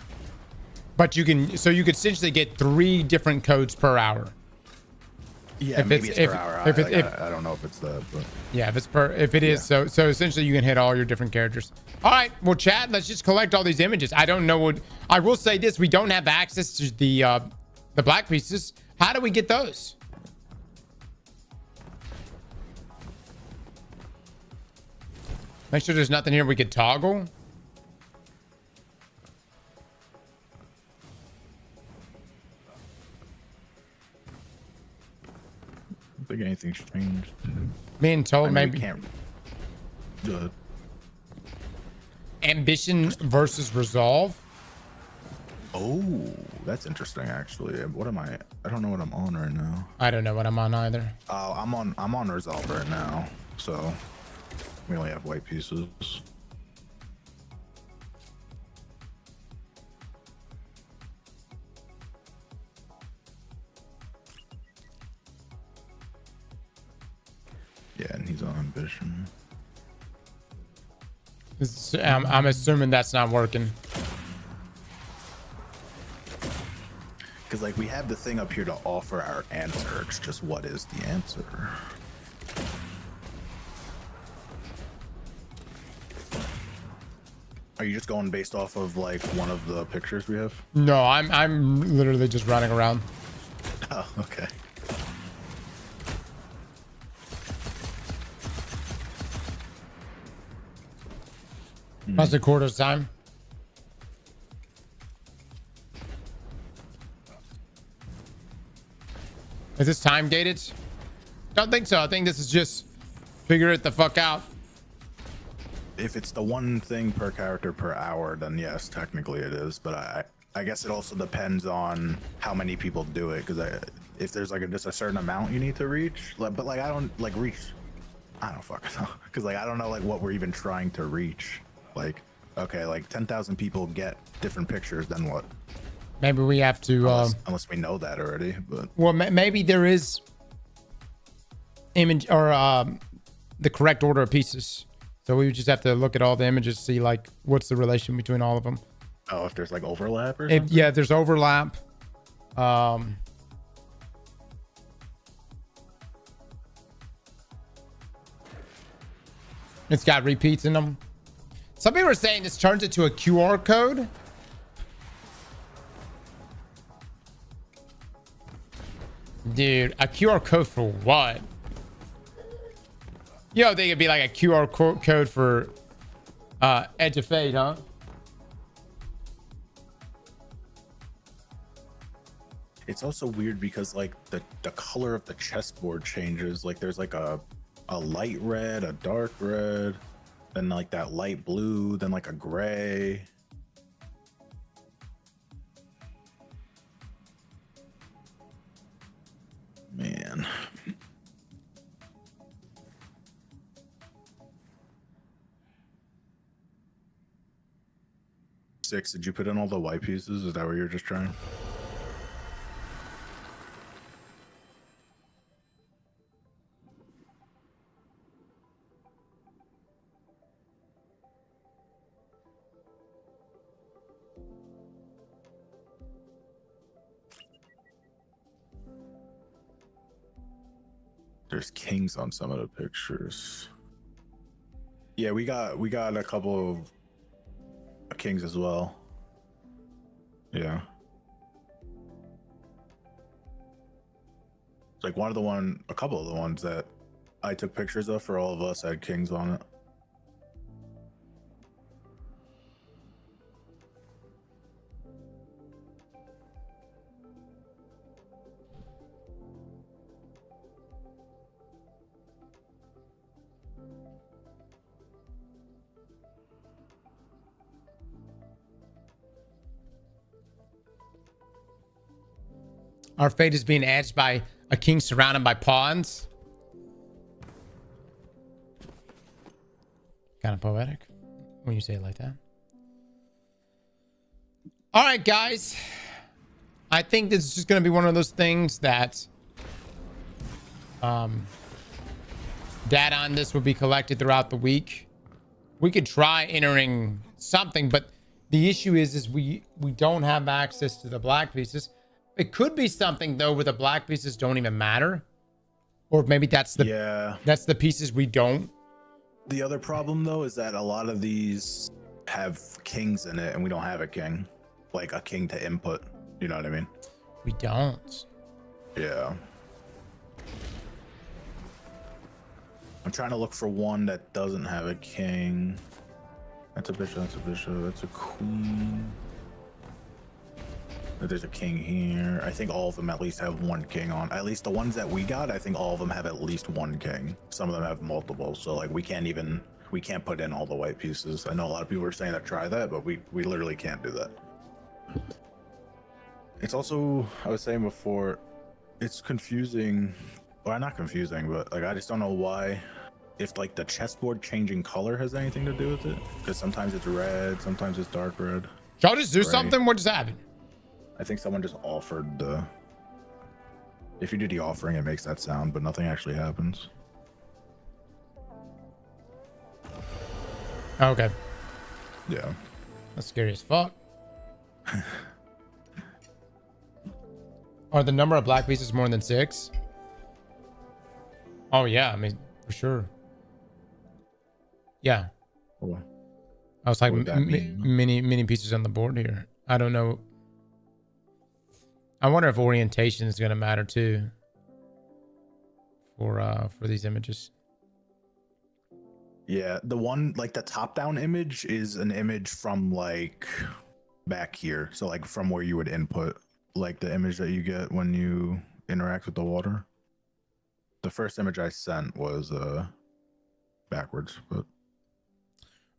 But you could essentially get 3 different codes per hour. Yeah, maybe it's per hour. I don't know if it's that, but yeah, if it is, so essentially you can hit all your different characters. All right, well, chat, let's just collect all these images. I don't know what I will say. This, we don't have access to the black pieces. How do we get those? Make sure there's nothing here we could toggle. I don't think anything's changed. Being told maybe can't. Good. Ambition versus resolve. Oh, that's interesting. Actually, what am I? I don't know what I'm on right now. I don't know what I'm on either. Oh, I'm on resolve right now. So we only have white pieces. Yeah, and he's on ambition. I'm assuming that's not working. Because like we have the thing up here to offer our answer. It's just what is the answer? Are you just going based off of like one of the pictures we have? No, I'm literally just running around. Oh, okay. That's the quarters time. Is this time gated? Don't think so. I think this is just figure it the fuck out. If it's the one thing per character per hour, then yes, technically it is. But I guess it also depends on how many people do it. Because if there's like just a certain amount you need to reach, but like I don't like reach. I don't fucking know. Because like I don't know like what we're even trying to reach. Like, okay, like 10,000 people get different pictures, then what? Maybe we have to unless we know that already, but well, maybe there is image or the correct order of pieces, so we would just have to look at all the images, see like what's the relation between all of them. Oh, if there's like overlap or something? Yeah, if there's overlap. It's got repeats in them. Some people are saying this turns it to a QR code. Dude, a QR code for what? You don't think it'd be like a QR code for Edge of Fate, huh? It's also weird because like the color of the chessboard changes. Like there's like a light red, a dark red, then like that light blue, then like a gray. Man. Six, did you put in all the white pieces? Is that what you're just trying? There's kings on some of the pictures. Yeah, we got a couple of kings as well. Yeah. It's like a couple of the ones that I took pictures of for all of us had kings on it. Our fate is being edged by a king surrounded by pawns. Kind of poetic when you say it like that. All right, guys. I think this is just going to be one of those things that data on this will be collected throughout the week. We could try entering something, but the issue is we don't have access to the black pieces. It could be something though where the black pieces don't even matter, or maybe that's the pieces we don't. The other problem though is that a lot of these have kings in it, and we don't have a king, like a king to input. You know what I mean? We don't. Yeah. I'm trying to look for one that doesn't have a king. That's a bishop. That's a bishop. That's a queen. There's a king here. I think all of them at least have one king on. At least the ones that we got, I think all of them have at least one king. Some of them have multiple. So like we can't put in all the white pieces. I know a lot of people are saying to try that, but we literally can't do that. It's also, I was saying before, it's confusing. Well, not confusing, but like I just don't know why. If like the chessboard changing color has anything to do with it, because sometimes it's red, sometimes it's dark red. Y'all just do something? What just happened? I think someone just offered the... If you do the offering, it makes that sound, but nothing actually happens. Okay. Yeah. That's scary as fuck. Are the number of black pieces more than 6? Oh, yeah. I mean, for sure. Yeah. Oh, I was like, what would that mean? many pieces on the board here. I don't know. I wonder if orientation is going to matter too for these images. Yeah, the one, like the top-down image is an image from like back here. So like from where you would input, like the image that you get when you interact with the water. The first image I sent was backwards, but...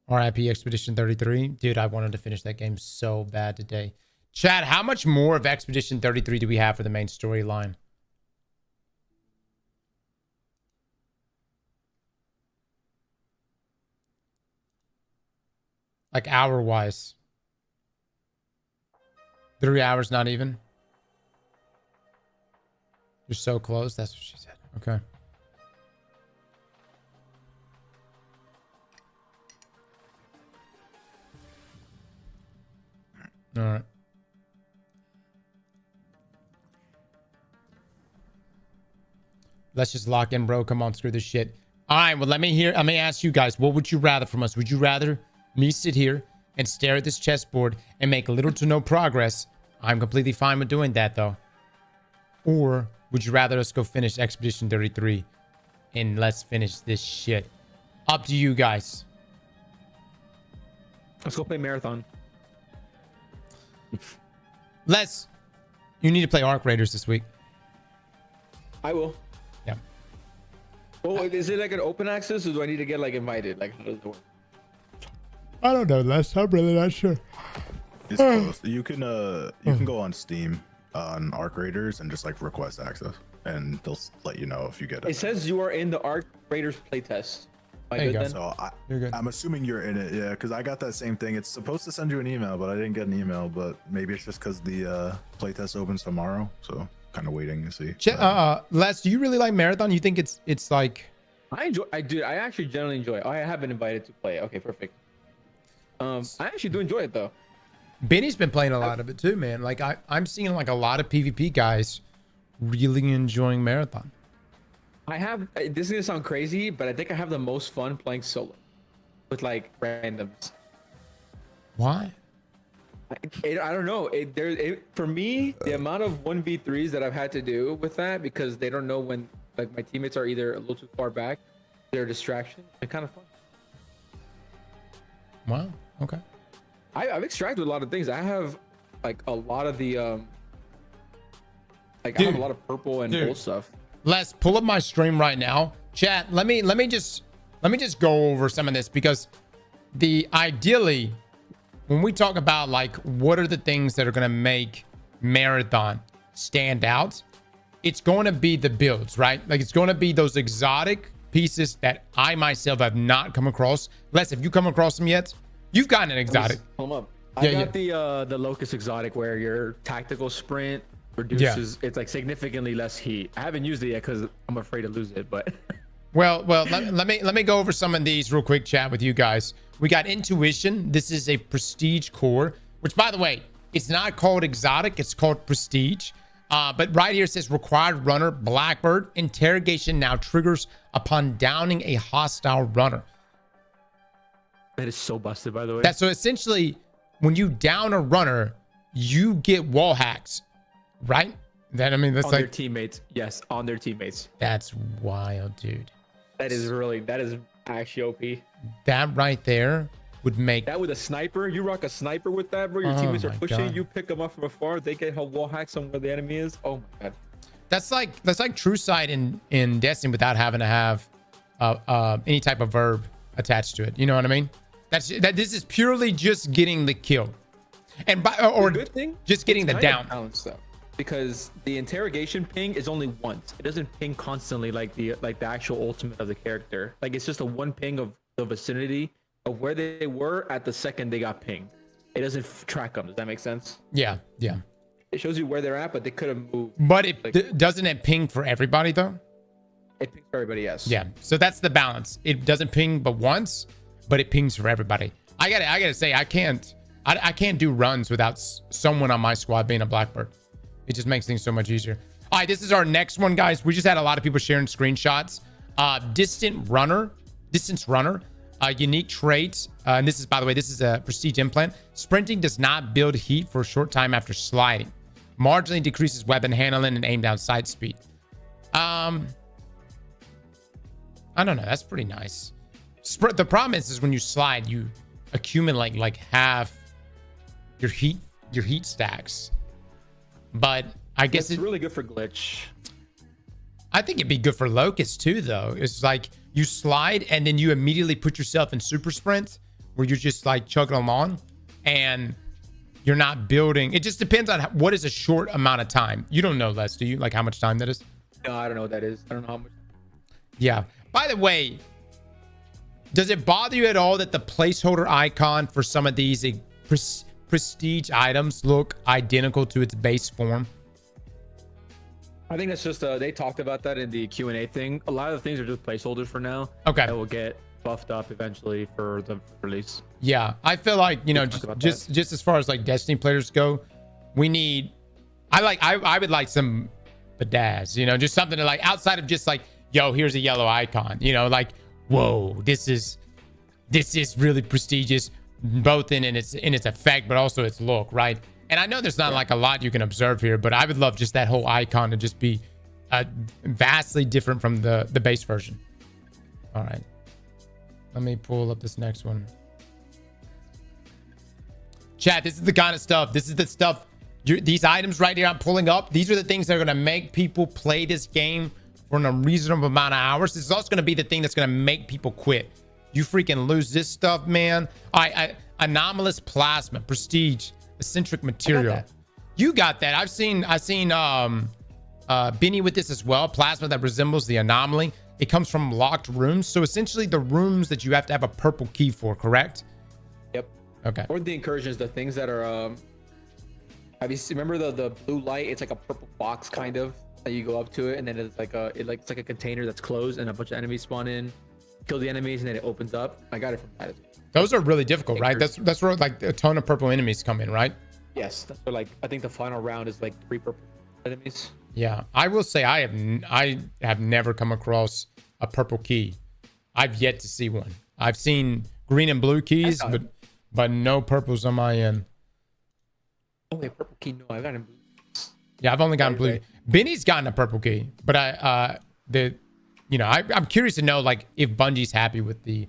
RIP Expedition 33. Dude, I wanted to finish that game so bad today. Chad, how much more of Expedition 33 do we have for the main storyline? Like hour-wise. 3 hours, not even? You're so close. That's what she said. Okay. All right. Let's just lock in, bro. Come on, screw this shit. All right, well, let me ask you guys, what would you rather from us? Would you rather me sit here and stare at this chessboard and make little to no progress? I'm completely fine with doing that, though. Or would you rather us go finish Expedition 33 and let's finish this shit? Up to you guys. Let's go play Marathon. You need to play Arc Raiders this week. I will. Yeah. Oh, is it like an open access, or do I need to get like invited? Like, how does it work? I don't know, Les. I'm really not sure. It's close. You can go on Steam on Arc Raiders and just like request access, and they'll let you know if you get it. It says you are in the Arc Raiders playtest. Am I There you good go. then? So You're good. I'm assuming you're in it, yeah, because I got that same thing. It's supposed to send you an email, but I didn't get an email. But maybe it's just because the playtest opens tomorrow, so kind of waiting to see. Les, do you really like Marathon? You think it's like... I actually generally enjoy it. I have been invited to play it. Okay, perfect. I actually do enjoy it though. Benny's been playing a lot of it too, man. Like I'm seeing like a lot of PvP guys really enjoying Marathon. This is gonna sound crazy, but I think I have the most fun playing solo with like randoms. Why? I don't know. For me, the amount of 1v3s that I've had to do with that, because they don't know when, like, my teammates are either a little too far back, they're a distraction. It's kind of fun. Wow. Okay. I've extracted a lot of things. I have like a lot of the like, I have a lot of purple and gold stuff. Les, pull up my stream right now. Chat, let me just go over some of this, because ideally, when we talk about like what are the things that are going to make Marathon stand out, it's going to be the builds, right? Like, it's going to be those exotic pieces that I myself have not come across. Les, have you come across them yet? You've gotten an exotic. Hold up. I got the Locust exotic, where your tactical sprint reduces, it's like significantly less heat. I haven't used it yet because I'm afraid to lose it, but well, let me go over some of these real quick, chat, with you guys. We got Intuition. This is a prestige core, which, by the way, it's not called exotic, it's called prestige. But right here it says required runner Blackbird. Interrogation now triggers upon downing a hostile runner. that is so busted, by the way. So essentially, when you down a runner, you get wall hacks, right? That's on like their teammates. Yes, on their teammates. That's wild, dude. That is actually OP. That right there would make that with a sniper. You rock a sniper with that, bro. Your teammates are pushing. God. You pick them up from afar. They get wall hacks on where the enemy is. Oh my god. That's like true sight in Destiny without having to have any type of verb attached to it. You know what I mean? This is purely just getting the kill, and good thing, just getting the down. Balanced, though, because the interrogation ping is only once. It doesn't ping constantly like the actual ultimate of the character. Like, it's just a one ping of the vicinity of where they were at the second they got pinged. It doesn't track them. Does that make sense? Yeah. It shows you where they're at, but they could have moved. But doesn't it ping for everybody though? It pings for everybody, yes. Yeah. So that's the balance. It doesn't ping but once, but it pings for everybody. I gotta say, I can't do runs without someone on my squad being a Blackbird. It just makes things so much easier. All right, this is our next one, guys. We just had a lot of people sharing screenshots. Distance runner. Unique traits. And this is, by the way, this is a prestige implant. Sprinting does not build heat for a short time after sliding. Marginally decreases weapon handling and aim down sight speed. I don't know. That's pretty nice. The problem is when you slide, you accumulate like half your heat stacks. But I guess it's really good for glitch. I think it'd be good for Locust too, though. It's like you slide and then you immediately put yourself in super sprint where you're just like chugging along and you're not building. It just depends on what is a short amount of time. You don't know, Les, do you? Like how much time that is? No, I don't know what that is. I don't know how much. Yeah. By the way, does it bother you at all that the placeholder icon for some of these prestige items look identical to its base form? I think that's just they talked about that in the Q&A thing. A lot of the things are just placeholders for now. Okay. That will get buffed up eventually for the release. Yeah, I feel like, you know, just as far as like Destiny players go, we need I would like some bedazzle, you know, just something to like outside of just like, yo, here's a yellow icon, you know, like, whoa, this is really prestigious, both in its effect, but also its look, right? And I know there's not like a lot you can observe here, but I would love just that whole icon to just be vastly different from the base version. All right. Let me pull up this next one. Chat, this is the kind of stuff. This is the stuff. These items right here I'm pulling up. These are the things that are going to make people play this game for an unreasonable amount of hours. This is also going to be the thing that's going to make people quit. You freaking lose this stuff, man. Anomalous plasma, prestige, eccentric material. You got that. I've seen Benny with this as well. Plasma that resembles the anomaly. It comes from locked rooms. So essentially the rooms that you have to have a purple key for, correct? Yep. Okay. Or the incursions, the things that are have you seen, remember the blue light? It's like a purple box kind of that you go up to it, and then it's like it's like a container that's closed and a bunch of enemies spawn in, kill the enemies, and then it opens up. I got it from that. Those are really difficult, right? That's where like a ton of purple enemies come in, right? Yes, that's where like I think the final round is like 3 purple enemies. Yeah, I will say I have never come across a purple key. I've yet to see one. I've seen green and blue keys, but no purples on my end. Oh wait, purple key. No, I got him. Yeah, I've only gotten blue. Right. Benny's gotten a purple key, but I'm curious to know like if Bungie's happy with the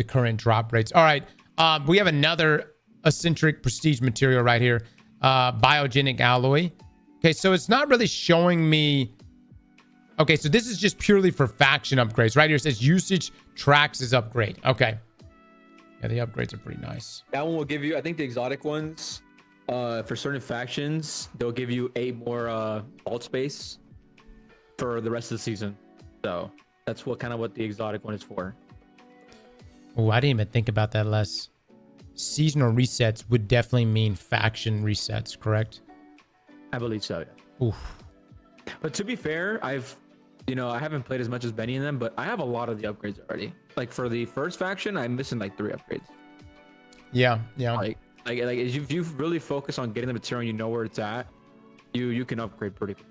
current drop rates. All right, we have another eccentric prestige material right here, biogenic alloy. Okay, so it's not really showing me. Okay, so this is just purely for faction upgrades. Right here it says usage tracks as upgrade. Okay, yeah, the upgrades are pretty nice. That one will give you. I think the exotic ones, for certain factions, they'll give you 8 more vault space for the rest of the season. So that's what the exotic one is for. Oh, I didn't even think about that. Less seasonal resets would definitely mean faction resets, correct? I believe so. Yeah. Oof. But to be fair, I haven't played as much as Benny in them, but I have a lot of the upgrades already. Like for the first faction, I'm missing like 3 upgrades. Yeah. Like if you really focus on getting the material and you know where it's at, you can upgrade pretty quick.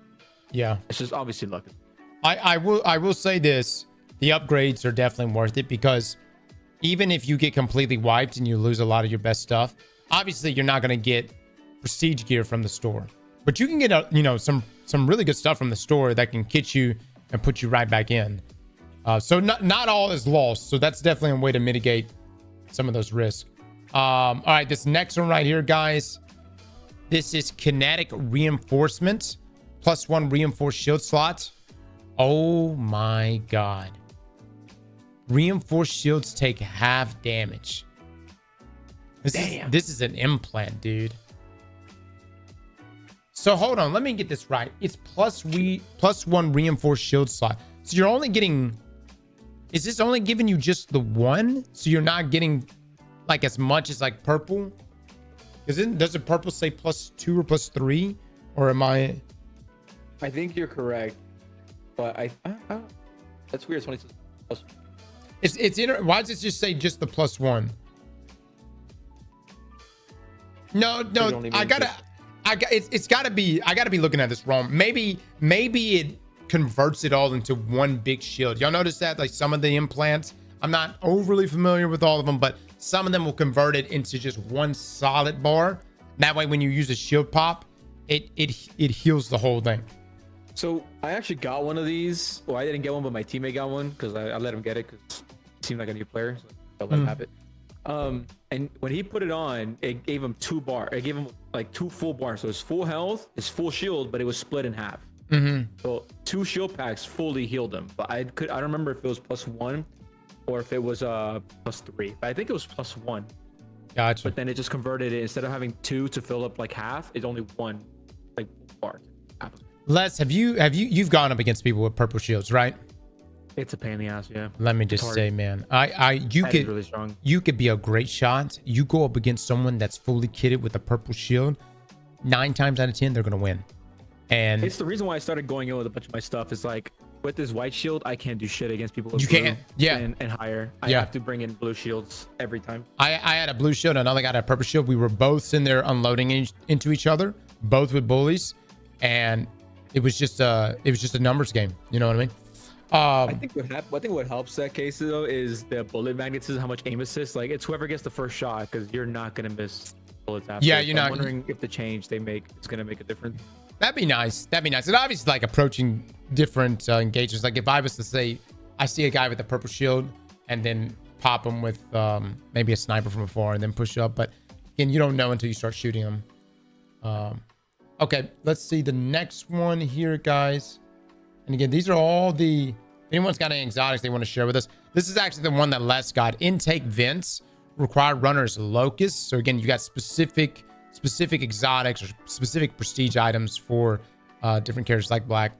Yeah. It's just obviously luck. I will say this. The upgrades are definitely worth it because even if you get completely wiped and you lose a lot of your best stuff, obviously you're not going to get prestige gear from the store. But you can get some really good stuff from the store that can kit you and put you right back in. So not all is lost. So that's definitely a way to mitigate some of those risks. All right, this next one right here, guys. This is kinetic reinforcement, +1 reinforced shield slot. Oh my god. Reinforced shields take half damage. This is an implant, dude. So hold on, let me get this right. It's +1 reinforced shield slot. So you're only getting. Is this only giving you just the one? So you're not getting like as much as like purple? Does the purple say +2 or +3? Or am I? I think you're correct, but that's weird. It's only Why does it just say just the +1? No, it's gotta be. I gotta be looking at this wrong. Maybe it converts it all into one big shield. Y'all notice that? Like some of the implants, I'm not overly familiar with all of them, but some of them will convert it into just one solid bar. That way, when you use a shield pop, it heals the whole thing. So I actually got one of these. Well, I didn't get one, but my teammate got one because I let him get it because he seemed like a new player. So I let him have it. And when he put it on, it gave him 2 bar. It gave him like 2 full bars. So his full health, his full shield, but it was split in half. So 2 shield packs fully healed him. But I don't remember if it was +1 or if it was +3. But I think it was +1. Gotcha. But then it just converted it, instead of having 2 to fill up like half, it's only 1 like bar. Les, you've gone up against people with purple shields, right? It's a pain in the ass, yeah. Let me just say, man, you could really strong. You could be a great shot. You go up against someone that's fully kitted with a purple shield, 9 times out of 10 they're gonna win. And it's the reason why I started going in with a bunch of my stuff. Is like with this white shield, I can't do shit against people with you blue can't, yeah, and higher. I have to bring in blue shields every time. I had a blue shield, another guy had a purple shield. We were both in there unloading into each other, both with bullies, and it was just a numbers game. You know what I mean? I think what helps that case though is the bullet magnetism, how much aim assist. Like it's whoever gets the first shot, because you're not gonna miss bullets after. Yeah, you're not. I'm wondering if the change they make is gonna make a difference. That'd be nice. And obviously, like approaching different engagements. Like if I was to say, I see a guy with a purple shield, and then pop him with maybe a sniper from afar, and then push up. But again, you don't know until you start shooting them. Okay, let's see the next one here, guys. And again, these are all the. If anyone's got any exotics they want to share with us, this is actually the one that Les got. Intake vents require runners locusts. So again, you got specific exotics or specific prestige items for different characters like Black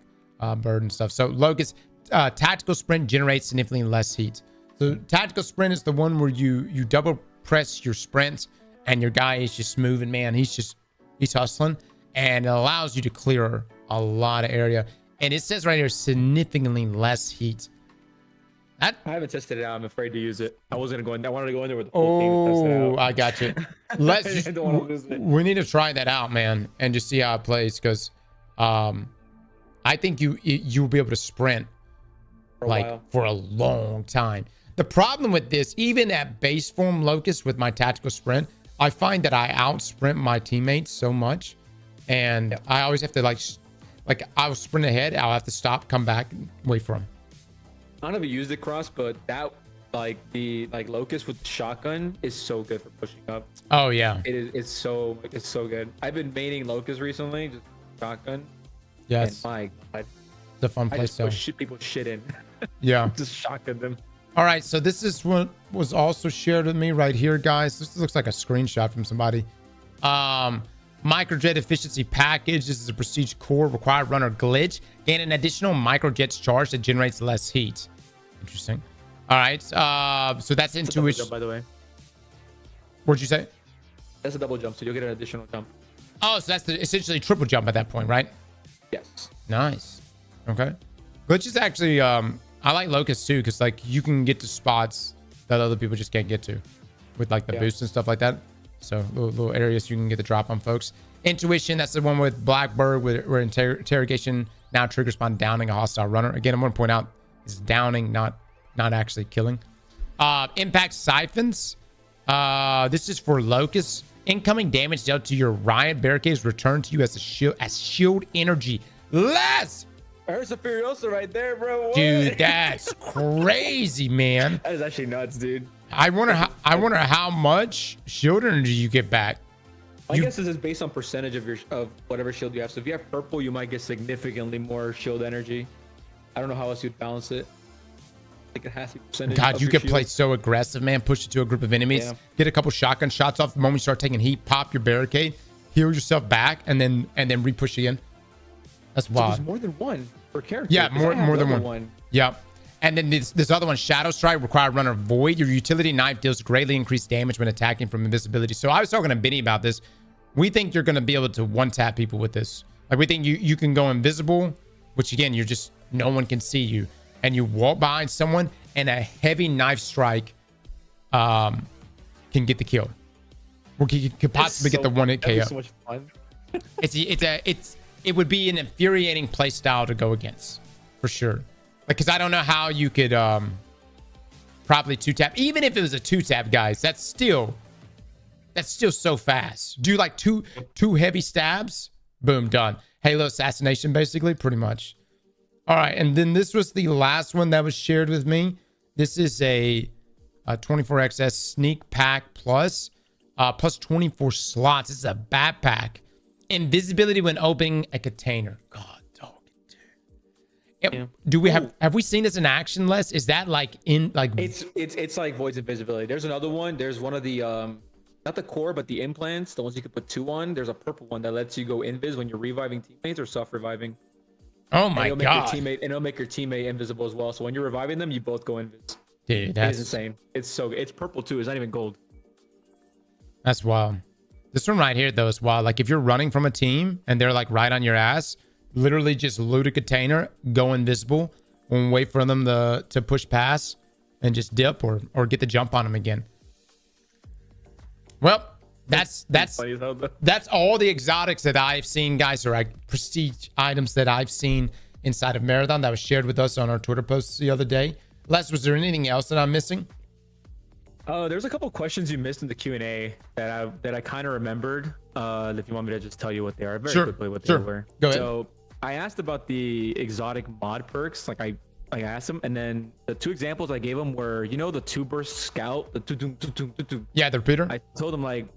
Bird and stuff. So locust, tactical sprint generates significantly less heat. So tactical sprint is the one where you double press your sprint and your guy is just moving, man. He's hustling, and it allows you to clear a lot of area. And it says right here, significantly less heat. I haven't tested it out. I'm afraid to use it. I wasn't going. I wanted to go in there with the full team and test it out. I got you. I don't want to lose it. We need to try that out, man, and just see how it plays. Because, I think you'll be able to sprint for a long time. The problem with this, even at base form locust with my tactical sprint, I find that I out sprint my teammates so much And I always have to like I'll sprint ahead. I'll have to stop, come back, wait for him. I don't know if you used the cross, but that like the locust with the shotgun is so good for pushing up. Oh yeah. It's so good. I've been maining locust recently, just shotgun. Yes. And my God, It's a fun I place. just push people shit in. Yeah. Just shotgun them. All right. So this is what was also shared with me right here, guys. This looks like a screenshot from somebody. Microjet efficiency package. This is a prestige core required runner glitch. Gain an additional microjet's charge that generates less heat. Interesting. All right. So that's intuition. Jump, by the way. What'd you say? That's a double jump, so you'll get an additional jump. Oh, so that's essentially triple jump at that point, right? Yes. Nice. Okay. Glitch is actually, I like Locust too, because like you can get to spots that other people just can't get to with like the boost and stuff like that. So little areas you can get the drop on, folks. Intuition, that's the one with Blackbird, where interrogation now triggers upon downing a hostile runner. Again, I'm going to point out it's downing, not actually killing. Impact siphons. This is for Locust. Incoming damage dealt to your riot barricades returned to you as shield energy. Less. There's a Furiosa right there, bro. What? Dude, that's crazy, man. That is actually nuts, dude. I wonder how much shield energy you get back. I guess this is based on percentage of whatever shield you have. So if you have purple, you might get significantly more shield energy. I don't know how else you'd balance it. Like it has to be percentage. God, of you your could shield. play so aggressive, man. Push it to a group of enemies. Yeah. Get a couple shotgun shots off the moment you start taking heat. Pop your barricade. Heal yourself back, and then re-push again. That's So wild. there's more than one per character. Yeah, 'cause I have more the than other one. Yeah. And then this other one, Shadow Strike, required runner Void. Your utility knife deals greatly increased damage when attacking from invisibility. So I was talking to Benny about this. We think you're going to be able to one-tap people with this. Like, we think you can go invisible, which, again, you're just, no one can see you. And you walk behind someone, and a heavy knife strike can get the kill. Or could possibly get the one-hit KO. So much fun. It would be an infuriating play style to go against, for sure. Like, because I don't know how you could probably two-tap. Even if it was a two-tap, guys, that's still so fast. Do like two heavy stabs, boom, done. Halo assassination, basically, pretty much. All right, and then this was the last one that was shared with me. This is a 24XS sneak pack plus 24 slots. This is a backpack. Invisibility when opening a container. God, dog, dude. Yeah. Do we have we seen this in action, Les? Is that like in like? It's like Void's invisibility. There's another one. There's one of the not the core, but the implants, the ones you can put two on. There's a purple one that lets you go invis when you're reviving teammates or self-reviving. Oh my God. And it'll make your teammate invisible as well. So when you're reviving them, you both go invis. Dude, It's insane. It's so good. It's purple too. It's not even gold. That's wild. This one right here, though, is wild. Like, if you're running from a team and they're, like, right on your ass, literally just loot a container, go invisible, and wait for them to push past and just dip or get the jump on them again. Well, that's all the exotics that I've seen, guys, or like prestige items that I've seen inside of Marathon that was shared with us on our Twitter posts the other day. Les, was there anything else that I'm missing? There's a couple questions you missed in the Q&A that I kind of remembered. If you want me to just tell you what they are very quickly, what they were. Go ahead. So I asked about the exotic mod perks. Like I asked them, and then the two examples I gave them were, you know, the 2-burst scout, the Yeah, the repeater. I told them like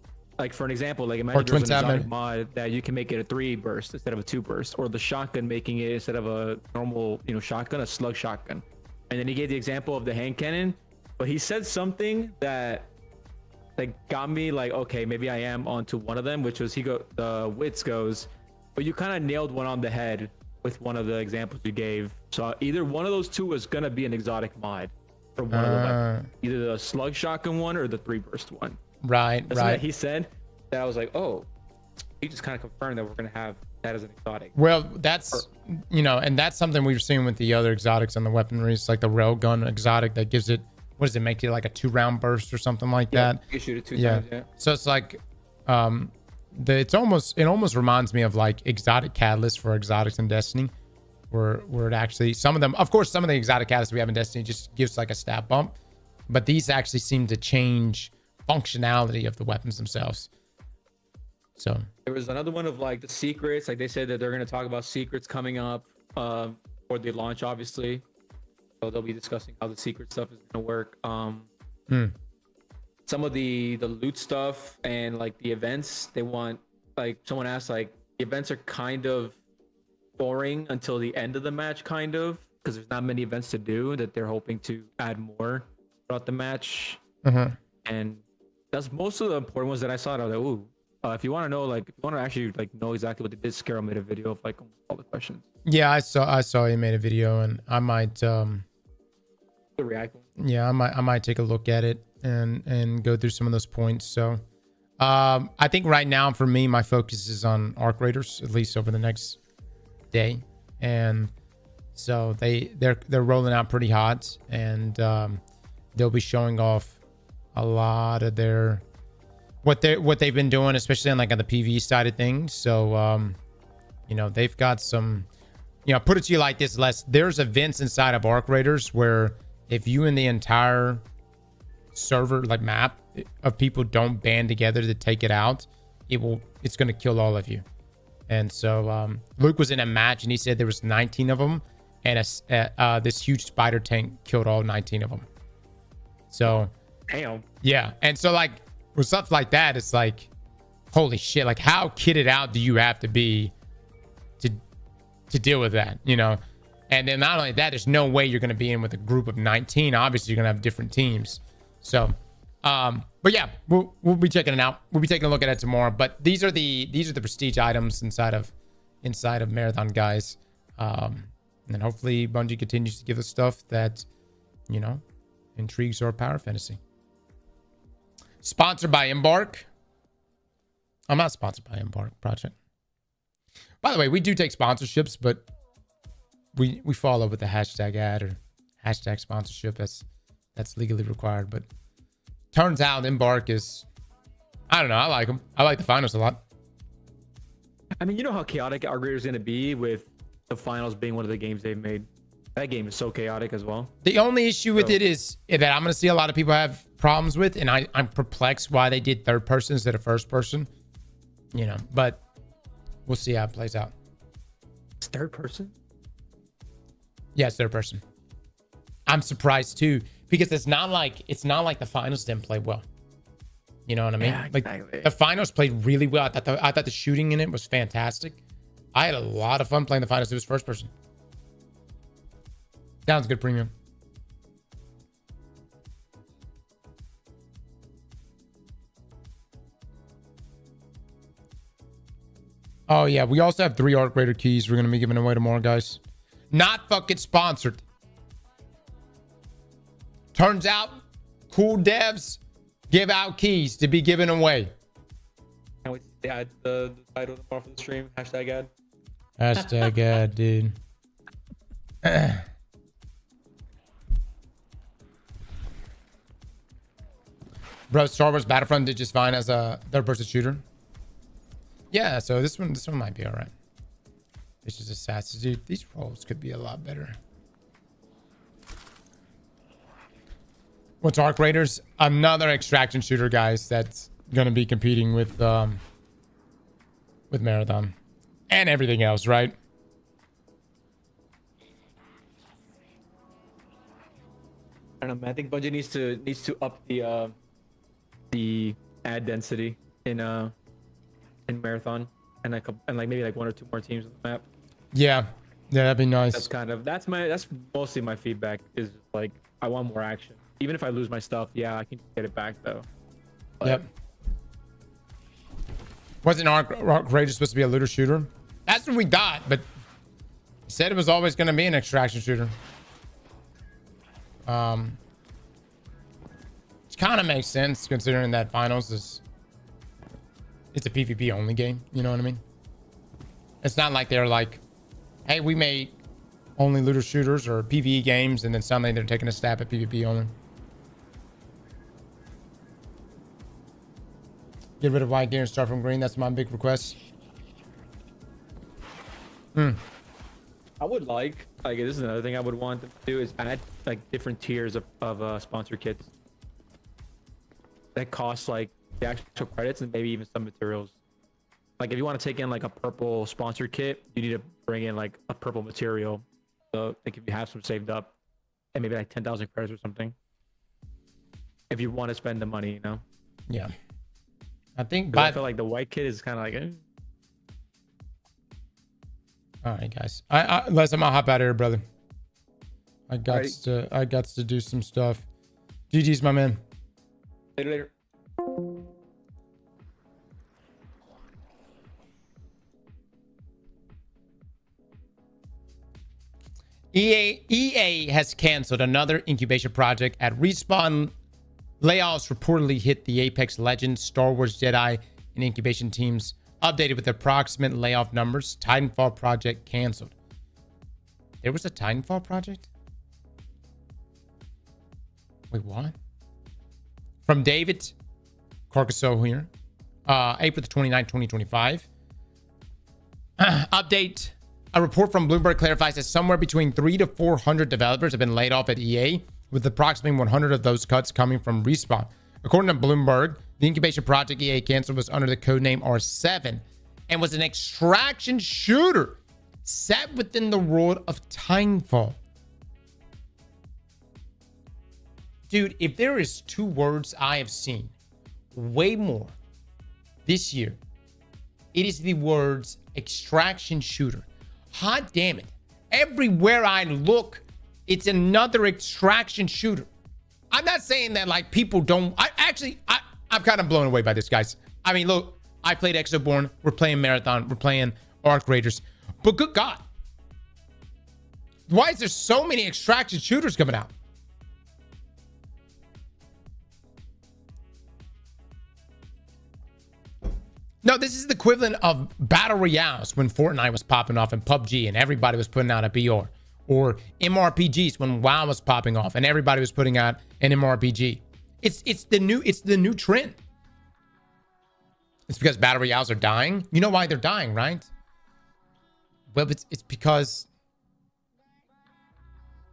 for an example, like imagine there's an exotic mod that you can make it a 3-burst instead of a 2-burst, or the shotgun making it instead of a normal, shotgun, a slug shotgun. And then he gave the example of the hand cannon. But he said something that got me like, okay, maybe I am onto one of them, which was the Wits goes, but you kind of nailed one on the head with one of the examples you gave. So either one of those two was gonna be an exotic mod for one of the weapons, either the slug shotgun one or the 3-burst one. Right. That he said that I was like, oh, he just kind of confirmed that we're gonna have that as an exotic. Well, that's and that's something we've seen with the other exotics on the weaponry. It's like the railgun exotic that gives it. What does it make it, like a 2-round burst or something like that? You can shoot it 2 times, yeah. So it's like it almost reminds me of like exotic catalysts for exotics in Destiny, where it actually, some of them, of course, some of the exotic catalysts we have in Destiny just gives like a stat bump, but these actually seem to change functionality of the weapons themselves. So There was another one of like the secrets. Like they said that they're going to talk about secrets coming up for the launch, obviously. So they'll be discussing how the secret stuff is going to work. Some of the loot stuff and like the events, they want, like someone asked, like the events are kind of boring until the end of the match, kind of, because there's not many events to do, that they're hoping to add more throughout the match. And that's most of the important ones that I saw. And I was like, ooh, if you want to know, like, if you want to actually like know exactly what they did, Scarrow made a video of like all the questions. yeah, I saw he made a video, and I might The react. yeah, I might take a look at it and go through some of those points. So I think right now for me, my focus is on Arc Raiders, at least over the next day. And so they're rolling out pretty hot, and they'll be showing off a lot of their what they've been doing, especially on like on the PvE side of things. So you know, they've got some, you know, put it to you like this, Les, there's events inside of Arc Raiders where if you and the entire server like map of people don't band together to take it out, it's going to kill all of you. And so Luke was in a match and he said there was 19 of them, and this huge spider tank killed all 19 of them. So Damn. yeah, and so like with stuff like that, it's like, holy shit, like how kitted out do you have to be to deal with that, you know? And then not only that, there's no way you're going to be in with a group of 19. Obviously, you're going to have different teams. So, but yeah, we'll be checking it out. We'll be taking a look at it tomorrow. But these are the prestige items inside of Marathon, guys. And then hopefully Bungie continues to give us stuff that, you know, intrigues our power fantasy. Sponsored by Embark. I'm not sponsored by Embark Project. By the way, we do take sponsorships, but we follow with the hashtag ad or hashtag sponsorship. That's legally required. But turns out Embark is, I don't know, I like them. I like the finals a lot. I mean, you know how chaotic Arc Raiders is going to be with the finals being one of the games they've made. That game is so chaotic as well. The only issue with it is that I'm going to see a lot of people have problems with, and I'm perplexed why they did third person instead of first person. You know, but we'll see how it plays out. It's third person? Yeah, it's third person. I'm surprised too, because it's not like the finals didn't play well. You know what I mean? Yeah, exactly. Like the finals played really well. I thought the shooting in it was fantastic. I had a lot of fun playing the finals. It was first person. Sounds good, premium. Oh yeah, we also have 3 Arc Raider keys we're gonna be giving away tomorrow, guys. Not fucking sponsored. Turns out, cool devs give out keys to be given away. Can't wait to add the title tomorrow for the stream. Hashtag ad. Hashtag ad, dude. Bro, Star Wars Battlefront did just fine as a third-person shooter. Yeah, so this one might be all right. It's just assassins, dude. These roles could be a lot better. What's Arc Raiders? Another extraction shooter, guys. That's gonna be competing with Marathon and everything else, right? I don't know, man. I think Bungie needs to up the ad density in Marathon and like maybe like 1 or 2 more teams on the map. Yeah, that'd be nice. That's mostly my feedback is like I want more action. Even if I lose my stuff, yeah, I can get it back though. But yep. Wasn't Arc Raiders supposed to be a looter shooter? That's what we got, but he said it was always going to be an extraction shooter. Which kind of makes sense considering that finals it's a PvP only game. You know what I mean? It's not like they're like, hey, we made only looter shooters or PvE games, and then suddenly they're taking a stab at PvP only. Get rid of white gear and start from green. That's my big request. I would like this is another thing I would want them to do is add like different tiers of sponsor kits that cost like the actual credits and maybe even some materials. Like if you want to take in like a purple sponsor kit, you need to bring in like a purple material. So like if you have some saved up, and maybe like 10,000 credits or something. If you want to spend the money, you know. Yeah. I think. I feel like the white kit is kind of like. All right, guys. Les, I'm gonna hop out of here, brother. I got to do some stuff. GG's, my man. Later. EA has canceled another incubation project at Respawn. Layoffs reportedly hit the Apex Legends, Star Wars Jedi, and incubation teams. Updated with approximate layoff numbers. Titanfall project canceled. There was a Titanfall project? Wait, what? From David Carcassonne here. April the 29th, 2025. Update. A report from Bloomberg clarifies that somewhere between 300 to 400 developers have been laid off at EA, with approximately 100 of those cuts coming from Respawn. According to Bloomberg, the incubation project EA canceled was under the codename R7 and was an extraction shooter set within the world of Titanfall. Dude, if there is two words I have seen way more this year, it is the words extraction shooter. Hot damn it. Everywhere I look, it's another extraction shooter. I'm not saying that like people don't. I'm kind of blown away by this, guys. I mean, look, I played Exoborn. We're playing Marathon. We're playing Arc Raiders. But good God, why is there so many extraction shooters coming out? No, this is the equivalent of battle royales when Fortnite was popping off and PUBG and everybody was putting out a BR, or MRPGs when WoW was popping off and everybody was putting out an MRPG. It's the new trend. It's because battle royales are dying. You know why they're dying, right? Well, it's because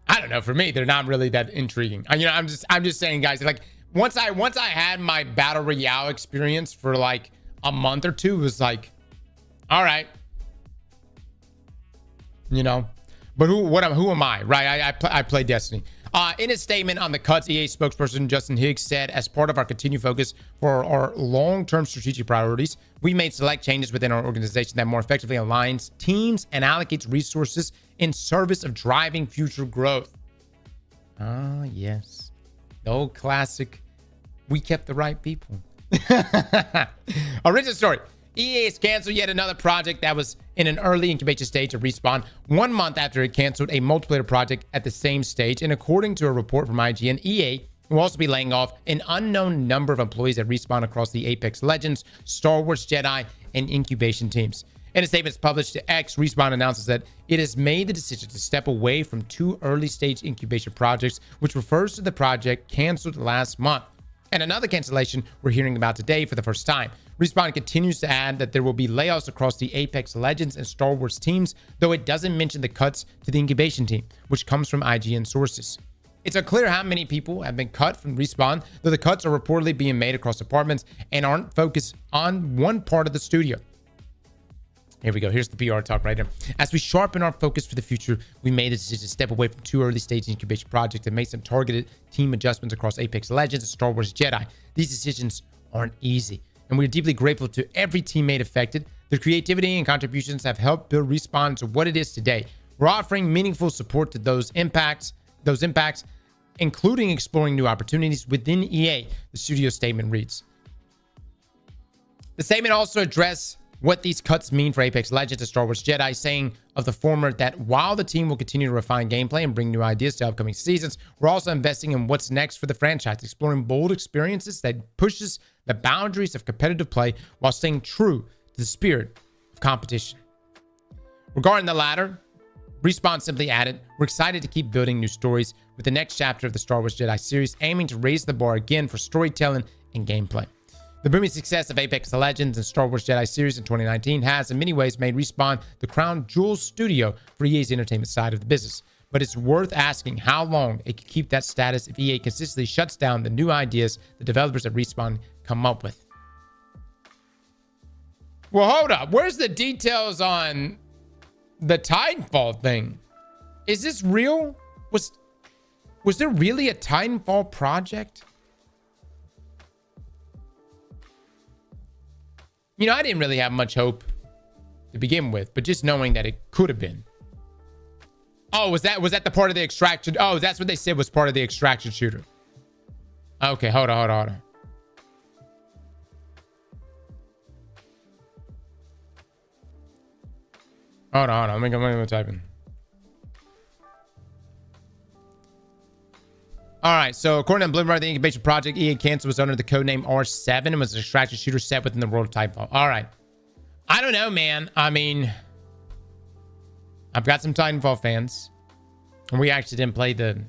I don't know. For me, they're not really that intriguing. I'm just saying, guys. Like once I had my battle royale experience for like a month or two, it was like, all right, you know. But who am I, right? I play Destiny. In a statement on the cuts, EA spokesperson Justin Higgs said, as part of our continued focus for our long-term strategic priorities, we made select changes within our organization that more effectively aligns teams and allocates resources in service of driving future growth. Ah, yes. The old classic, we kept the right people. Original story. EA has canceled yet another project that was in an early incubation stage of Respawn 1 month after it canceled a multiplayer project at the same stage. And according to a report from IGN, EA will also be laying off an unknown number of employees at Respawn across the Apex Legends, Star Wars Jedi, and incubation teams. In a statement published to X, Respawn announces that it has made the decision to step away from 2 early-stage incubation projects, which refers to the project canceled last month. And another cancellation we're hearing about today for the first time. Respawn continues to add that there will be layoffs across the Apex Legends and Star Wars teams, though it doesn't mention the cuts to the incubation team, which comes from IGN sources. It's unclear how many people have been cut from Respawn, though the cuts are reportedly being made across departments and aren't focused on one part of the studio. Here we go. Here's the PR talk right here. As we sharpen our focus for the future, we made the decision to step away from 2 early-stage incubation projects and make some targeted team adjustments across Apex Legends and Star Wars Jedi. These decisions aren't easy, and we're deeply grateful to every teammate affected. Their creativity and contributions have helped build Respawn to what it is today. We're offering meaningful support to those impacts, including exploring new opportunities within EA, the studio statement reads. The statement also addressed what these cuts mean for Apex Legends and Star Wars Jedi, saying of the former that while the team will continue to refine gameplay and bring new ideas to upcoming seasons, we're also investing in what's next for the franchise, exploring bold experiences that pushes the boundaries of competitive play while staying true to the spirit of competition. Regarding the latter, Respawn simply added, we're excited to keep building new stories with the next chapter of the Star Wars Jedi series, aiming to raise the bar again for storytelling and gameplay. The booming success of Apex Legends and Star Wars Jedi series in 2019 has in many ways made Respawn the crown jewel studio for EA's entertainment side of the business. But it's worth asking how long it can keep that status if EA consistently shuts down the new ideas the developers at Respawn come up with. Well, hold up. Where's the details on the Titanfall thing? Is this real? Was there really a Titanfall project? You know, I didn't really have much hope to begin with, but just knowing that it could have been. Oh, was that the part of the extraction? Oh, that's what they said was part of the extraction shooter. Okay, hold on. Hold on. I'm gonna type in. All right, so according to Bloomberg, the incubation project EA canceled was under the codename R7 and was an extraction shooter set within the world of Titanfall. All right. I don't know, man. I mean, I've got some Titanfall fans. And we actually didn't play the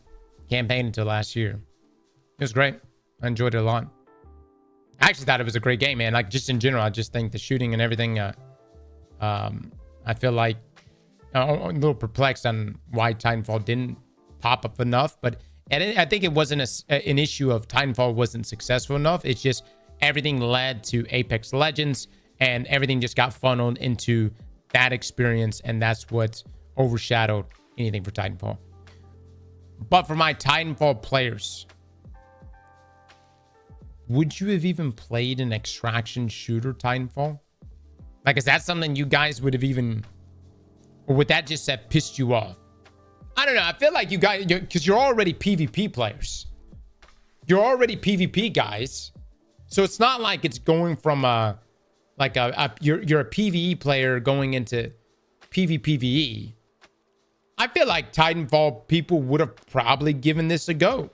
campaign until last year. It was great. I enjoyed it a lot. I actually thought it was a great game, man. Like, just in general, I just think the shooting and everything, I feel like I'm a little perplexed on why Titanfall didn't pop up enough. But I think it wasn't an issue of Titanfall wasn't successful enough. It's just everything led to Apex Legends and everything just got funneled into that experience. And that's what overshadowed anything for Titanfall. But for my Titanfall players, would you have even played an extraction shooter Titanfall? Like, is that something you guys would have even, or would that just have pissed you off? I don't know. I feel like you guys, because you're already PvP players. You're already PvP guys. So it's not like it's going from you're a PvE player going into PvPvE. I feel like Titanfall people would have probably given this a go.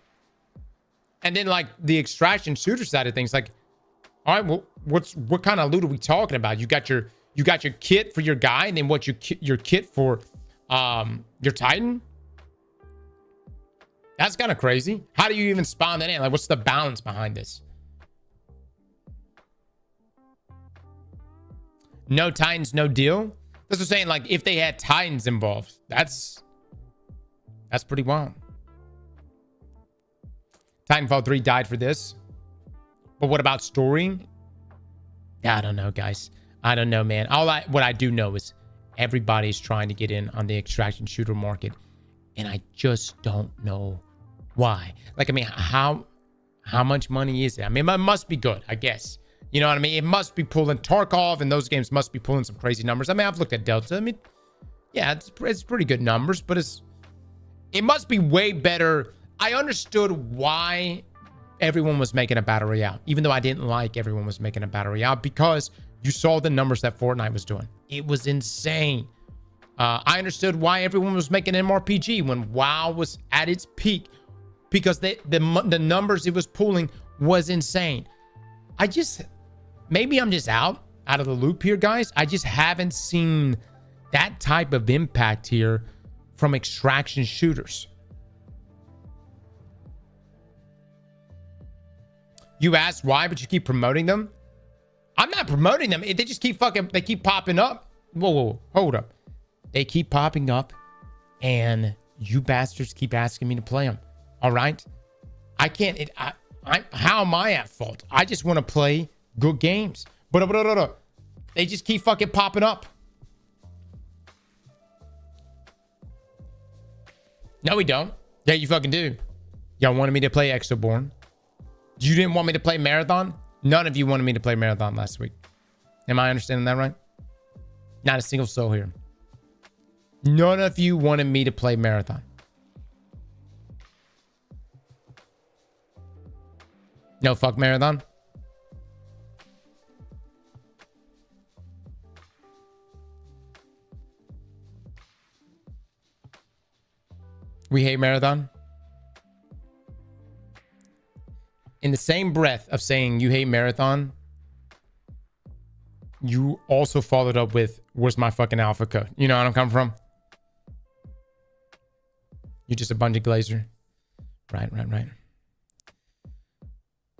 And then like the extraction shooter side of things, like, all right, well, what kind of loot are we talking about? You got your kit for your guy, and then what's your kit for your Titan? That's kind of crazy. How do you even spawn that in? Like, what's the balance behind this? No Titans, no deal. That's what I'm saying. Like, if they had Titans involved, that's pretty wild. Titanfall 3 died for this. But what about story? I don't know, guys. I don't know, man. What I do know is everybody's trying to get in on the extraction shooter market, and I just don't know why. Like, I mean, how much money is it? I mean, it must be good, I guess. You know what I mean? It must be pulling Tarkov, and those games must be pulling some crazy numbers. I mean, I've looked at Delta. I mean, yeah, it's pretty good numbers, but it must be way better. I understood why everyone was making a battle royale, even though I didn't like everyone was making a battle royale, because you saw the numbers that Fortnite was doing. It was insane. I understood why everyone was making MRPG when WoW was at its peak, because the numbers it was pulling was insane. Maybe I'm just out of the loop here, guys. I just haven't seen that type of impact here from extraction shooters. You asked why, but you keep promoting them. I'm not promoting them. They just keep they keep popping up. Whoa, hold up. They keep popping up, and you bastards keep asking me to play them. All right? I can't. How am I at fault? I just want to play good games. But they just keep fucking popping up. No, we don't. Yeah, you fucking do. Y'all wanted me to play Exoborn. You didn't want me to play Marathon? None of you wanted me to play Marathon last week. Am I understanding that right? Not a single soul here. None of you wanted me to play Marathon. No, fuck Marathon. We hate Marathon. In the same breath of saying you hate Marathon, you also followed up with, where's my fucking alpha code? You know where I'm coming from? You're just a Bungie glazer.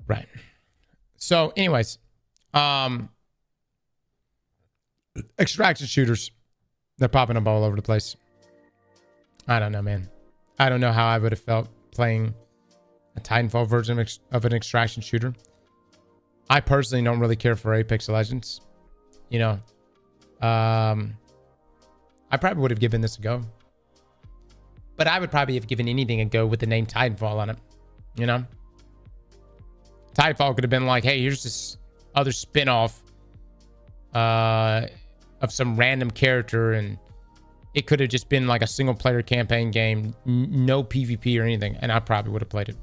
Right. So, anyways, extraction shooters, they're popping up all over the place. I don't know, man. I don't know how I would have felt playing a Titanfall version of an extraction shooter. I personally don't really care for Apex Legends. you know, I probably would have given this a go. But I would probably have given anything a go with the name Titanfall on it. You know? Titanfall could have been like, hey, here's this other spin-off of some random character, and it could have just been like a single-player campaign game, no PvP or anything, and I probably would have played it.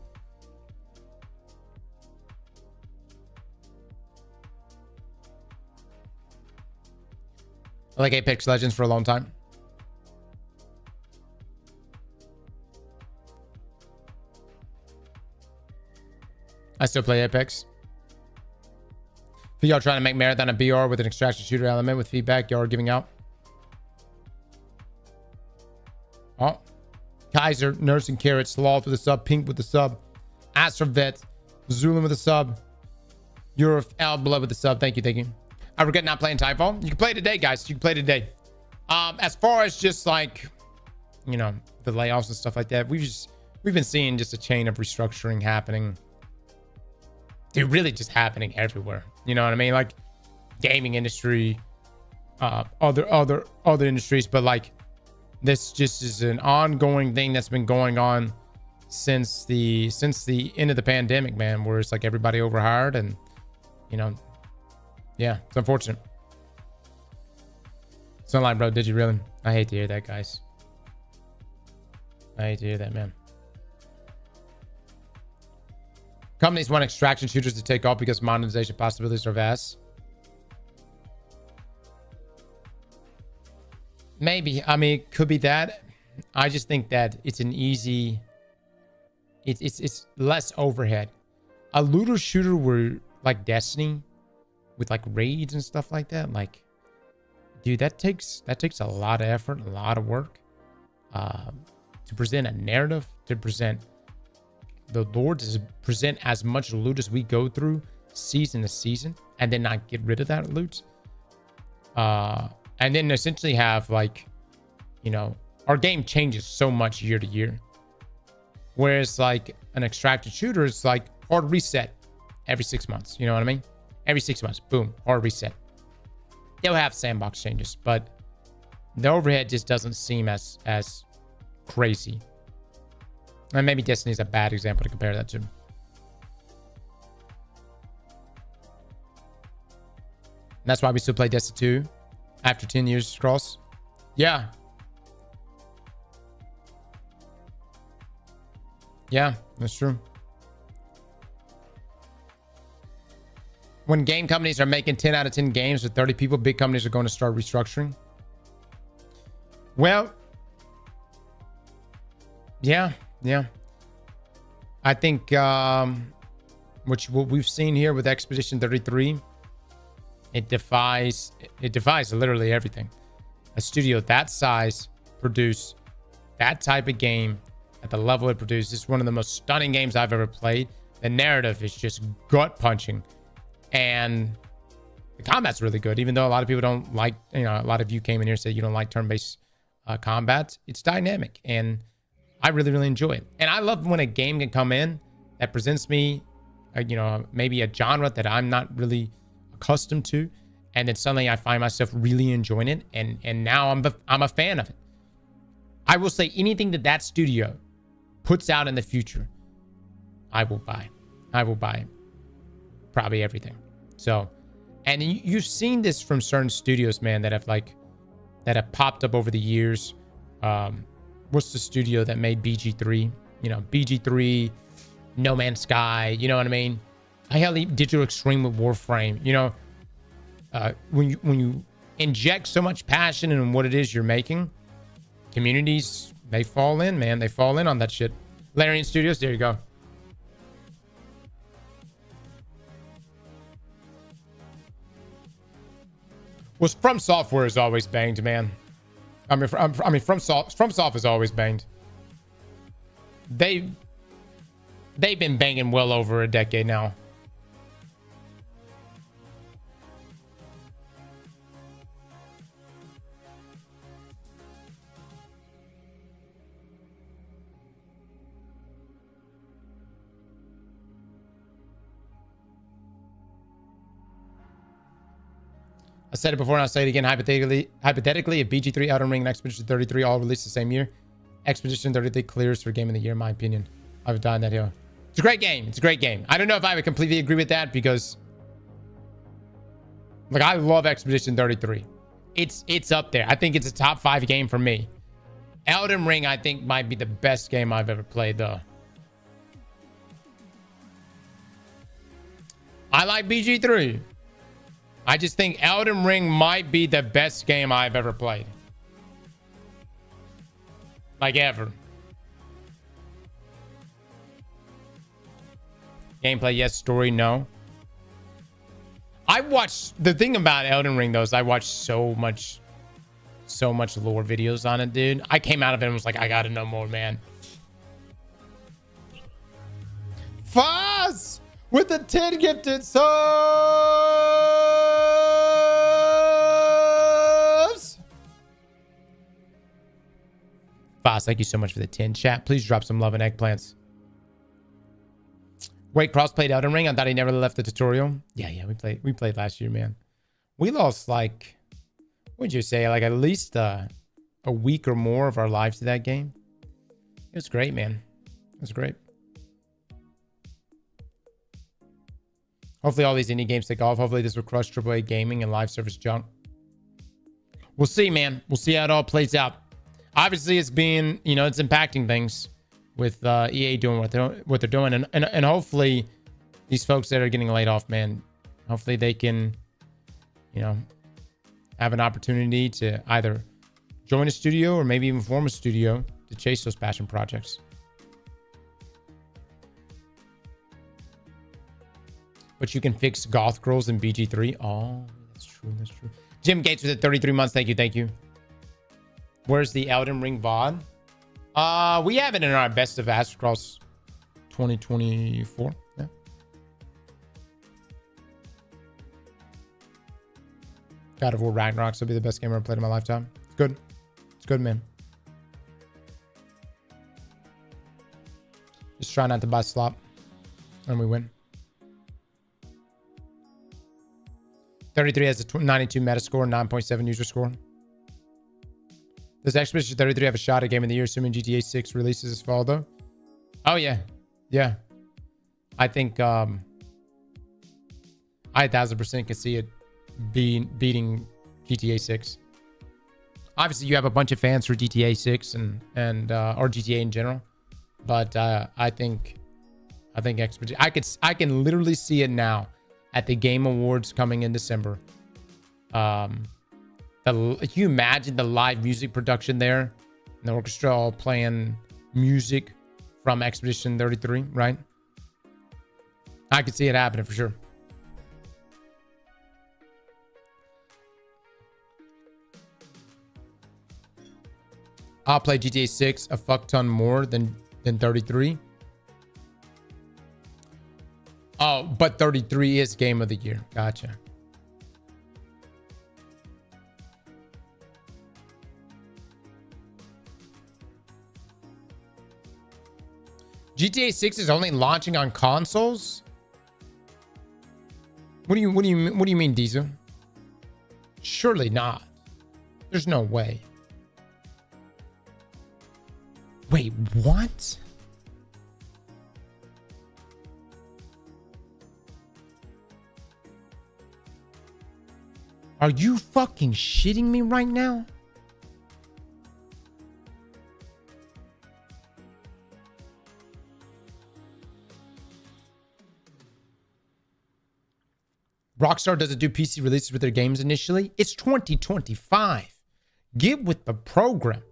I like Apex Legends for a long time. I still play Apex. For y'all trying to make Marathon a BR with an extraction shooter element with feedback y'all are giving out. Oh. Kaiser, Nursing Carrot, Sloth with a sub, Pink with a sub, Astrovet, Zulin with a sub, Europe, Al Blood with a sub. Thank you, thank you. I regret not playing Titanfall. You can play today, guys. You can play today. As far as just like, you know, the layoffs and stuff like that, we've been seeing just a chain of restructuring happening. They're really just happening everywhere. You know what I mean? Like gaming industry, other industries, but like this just is an ongoing thing that's been going on since the end of the pandemic, man, where it's like everybody overhired and, you know, yeah, it's unfortunate. Sunlight, bro, did you really? I hate to hear that, guys. I hate to hear that, man. Companies want extraction shooters to take off because monetization possibilities are vast. Maybe. I mean, it could be that. I just think that it's an easy... It's less overhead. A looter shooter where, like Destiny, with like raids and stuff like that, like, dude, that takes a lot of effort, a lot of work. To present a narrative, to present the lore, to present as much loot as we go through season to season, and then not get rid of that loot. And then essentially have, like, you know, our game changes so much year to year. Whereas like an extracted shooter is like hard reset every 6 months. You know what I mean? Every 6 months, boom, hard reset. They'll have sandbox changes, but the overhead just doesn't seem as crazy. And maybe Destiny is a bad example to compare that to. And that's why we still play Destiny 2 after 10 years cross. Yeah. Yeah, that's true. When game companies are making 10 out of 10 games with 30 people, big companies are going to start restructuring. Well, yeah. I think what we've seen here with Expedition 33, it defies literally everything. A studio that size produce that type of game at the level it produced. It's one of the most stunning games I've ever played. The narrative is just gut punching, and the combat's really good. Even though a lot of people don't like, you know, a lot of you came in here and said you don't like turn-based combat. It's dynamic, and I really, really enjoy it. And I love when a game can come in that presents me, you know, maybe a genre that I'm not really accustomed to, and then suddenly I find myself really enjoying it, and now I'm a fan of it. I will say anything that studio puts out in the future, I will buy. I will buy probably everything. So, and you've seen this from certain studios, man, that have popped up over the years. What's the studio that made BG3? You know, BG3, No Man's Sky. You know what I mean? Hell, Digital Extreme with Warframe. You know, when you inject so much passion in what it is you're making, communities, they fall in, man. They fall in on that shit. Larian Studios, there you go. Well, From Software is always banged, man. From Soft is always banged. They've been banging well over a decade now. I said it before and I'll say it again. Hypothetically, if BG3, Elden Ring, and Expedition 33 all released the same year, Expedition 33 clears for Game of the Year, in my opinion. I've died on that hill. It's a great game. It's a great game. I don't know if I would completely agree with that because, like, I love Expedition 33. It's up there. I think it's a top 5 game for me. Elden Ring, I think, might be the best game I've ever played, though. I like BG3. I just think Elden Ring might be the best game I've ever played. Like, ever. Gameplay, yes. Story, no. I watched... The thing about Elden Ring, though, is I watched so much lore videos on it, dude. I came out of it and was like, I gotta know more, man. Foz! With the 10 gifted subs! Foz, thank you so much for the 10. Chat, please drop some love and eggplants. Wait, Cross played Elden Ring? I thought he never left the tutorial. Yeah, we played last year, man. We lost, like... What'd you say? Like, at least a week or more of our lives to that game. It was great, man. It was great. Hopefully all these indie games take off. Hopefully this will crush AAA gaming and live service junk. We'll see, man. We'll see how it all plays out. Obviously, it's being, you know, it's impacting things with EA doing what they're doing. And hopefully these folks that are getting laid off, man, hopefully they can, you know, have an opportunity to either join a studio or maybe even form a studio to chase those passion projects. But you can fix goth girls in BG3. Oh, that's true. That's true. Jim Gates with the 33 months. Thank you. Thank you. Where's the Elden Ring VOD? We have it in our Best of Aztecross 2024. Yeah. God of War Ragnarok will be the best game I ever played in my lifetime. It's good. It's good, man. Just try not to buy slop. And we win. 33 has a 92 meta score, 9.7 user score. Does Expedition 33 have a shot at Game of the Year, assuming GTA 6 releases this fall, though? Oh, yeah. Yeah. I think I 1,000% can see it beating GTA 6. Obviously, you have a bunch of fans for GTA 6 and or GTA in general. But I think Expedition... I can literally see it now at the Game Awards coming in December. Can you imagine the live music production there? And the orchestra all playing music from Expedition 33, right? I could see it happening for sure. I'll play GTA 6 a fuck ton more than 33. Oh, but 33 is Game of the Year. Gotcha. GTA 6 is only launching on consoles? What do you mean, Diesel? Surely not. There's no way. Wait, what? Are you fucking shitting me right now? Rockstar doesn't do PC releases with their games initially. It's 2025. Get with the program.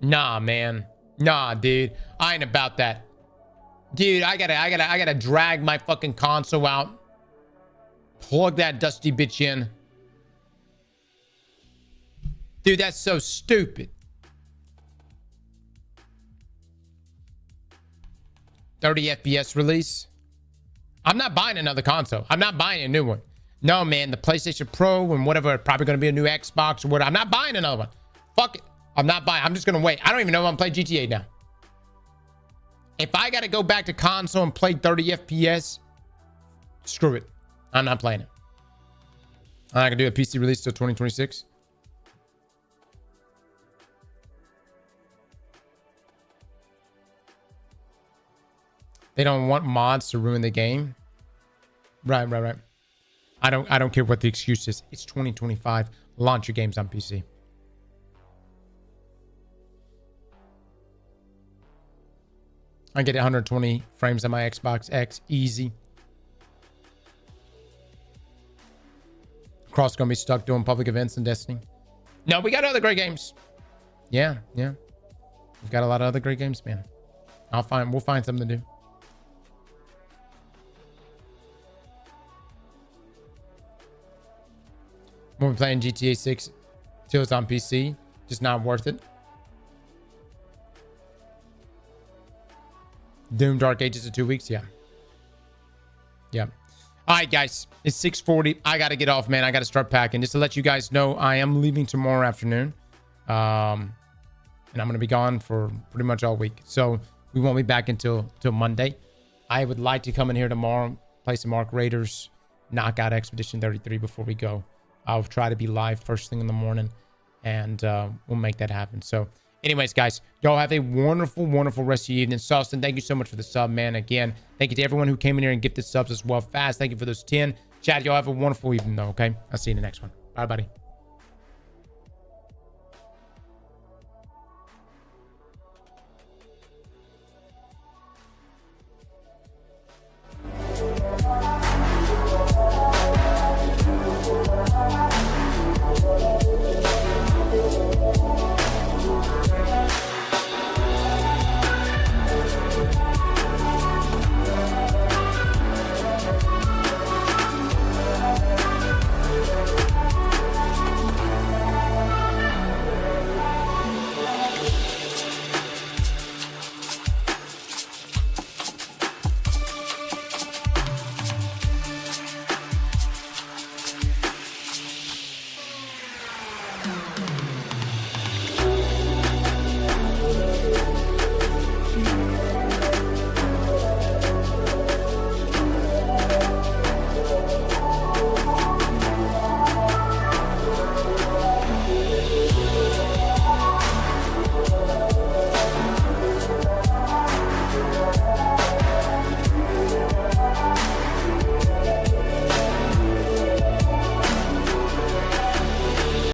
Nah, man. Nah, dude. I ain't about that. Dude, I gotta drag my fucking console out. Plug that dusty bitch in. Dude, that's so stupid. 30 FPS release. I'm not buying another console. I'm not buying a new one. No, man, the PlayStation Pro and whatever, probably going to be a new Xbox or whatever. I'm not buying another one. Fuck it. I'm not buying. I'm just going to wait. I don't even know if I'm playing GTA now. If I got to go back to console and play 30 FPS, screw it. I'm not playing it. I can do a PC release till 2026. They don't want mods to ruin the game. Right. I don't care what the excuse is. It's 2025. Launch your games on PC. I get 120 frames on my Xbox X. Easy. Cross gonna be stuck doing public events in Destiny. No, we got other great games. Yeah. We've got a lot of other great games, man. We'll find something to do. When we're playing GTA 6 till it's on PC, just not worth it. Doom Dark Ages of 2 weeks, yeah. All right, guys, it's 6:40. I got to get off, man. I got to start packing. Just to let you guys know, I am leaving tomorrow afternoon. And I'm going to be gone for pretty much all week. So we won't be back until Monday. I would like to come in here tomorrow, play some Ark Raiders, knock out Expedition 33 before we go. I'll try to be live first thing in the morning, and we'll make that happen. So anyways, guys, y'all have a wonderful, wonderful rest of your evening. Sauceton, thank you so much for the sub, man. Again, thank you to everyone who came in here and gifted subs as well. Fast, thank you for those 10. Chad, y'all have a wonderful evening, though, okay? I'll see you in the next one. Bye, buddy.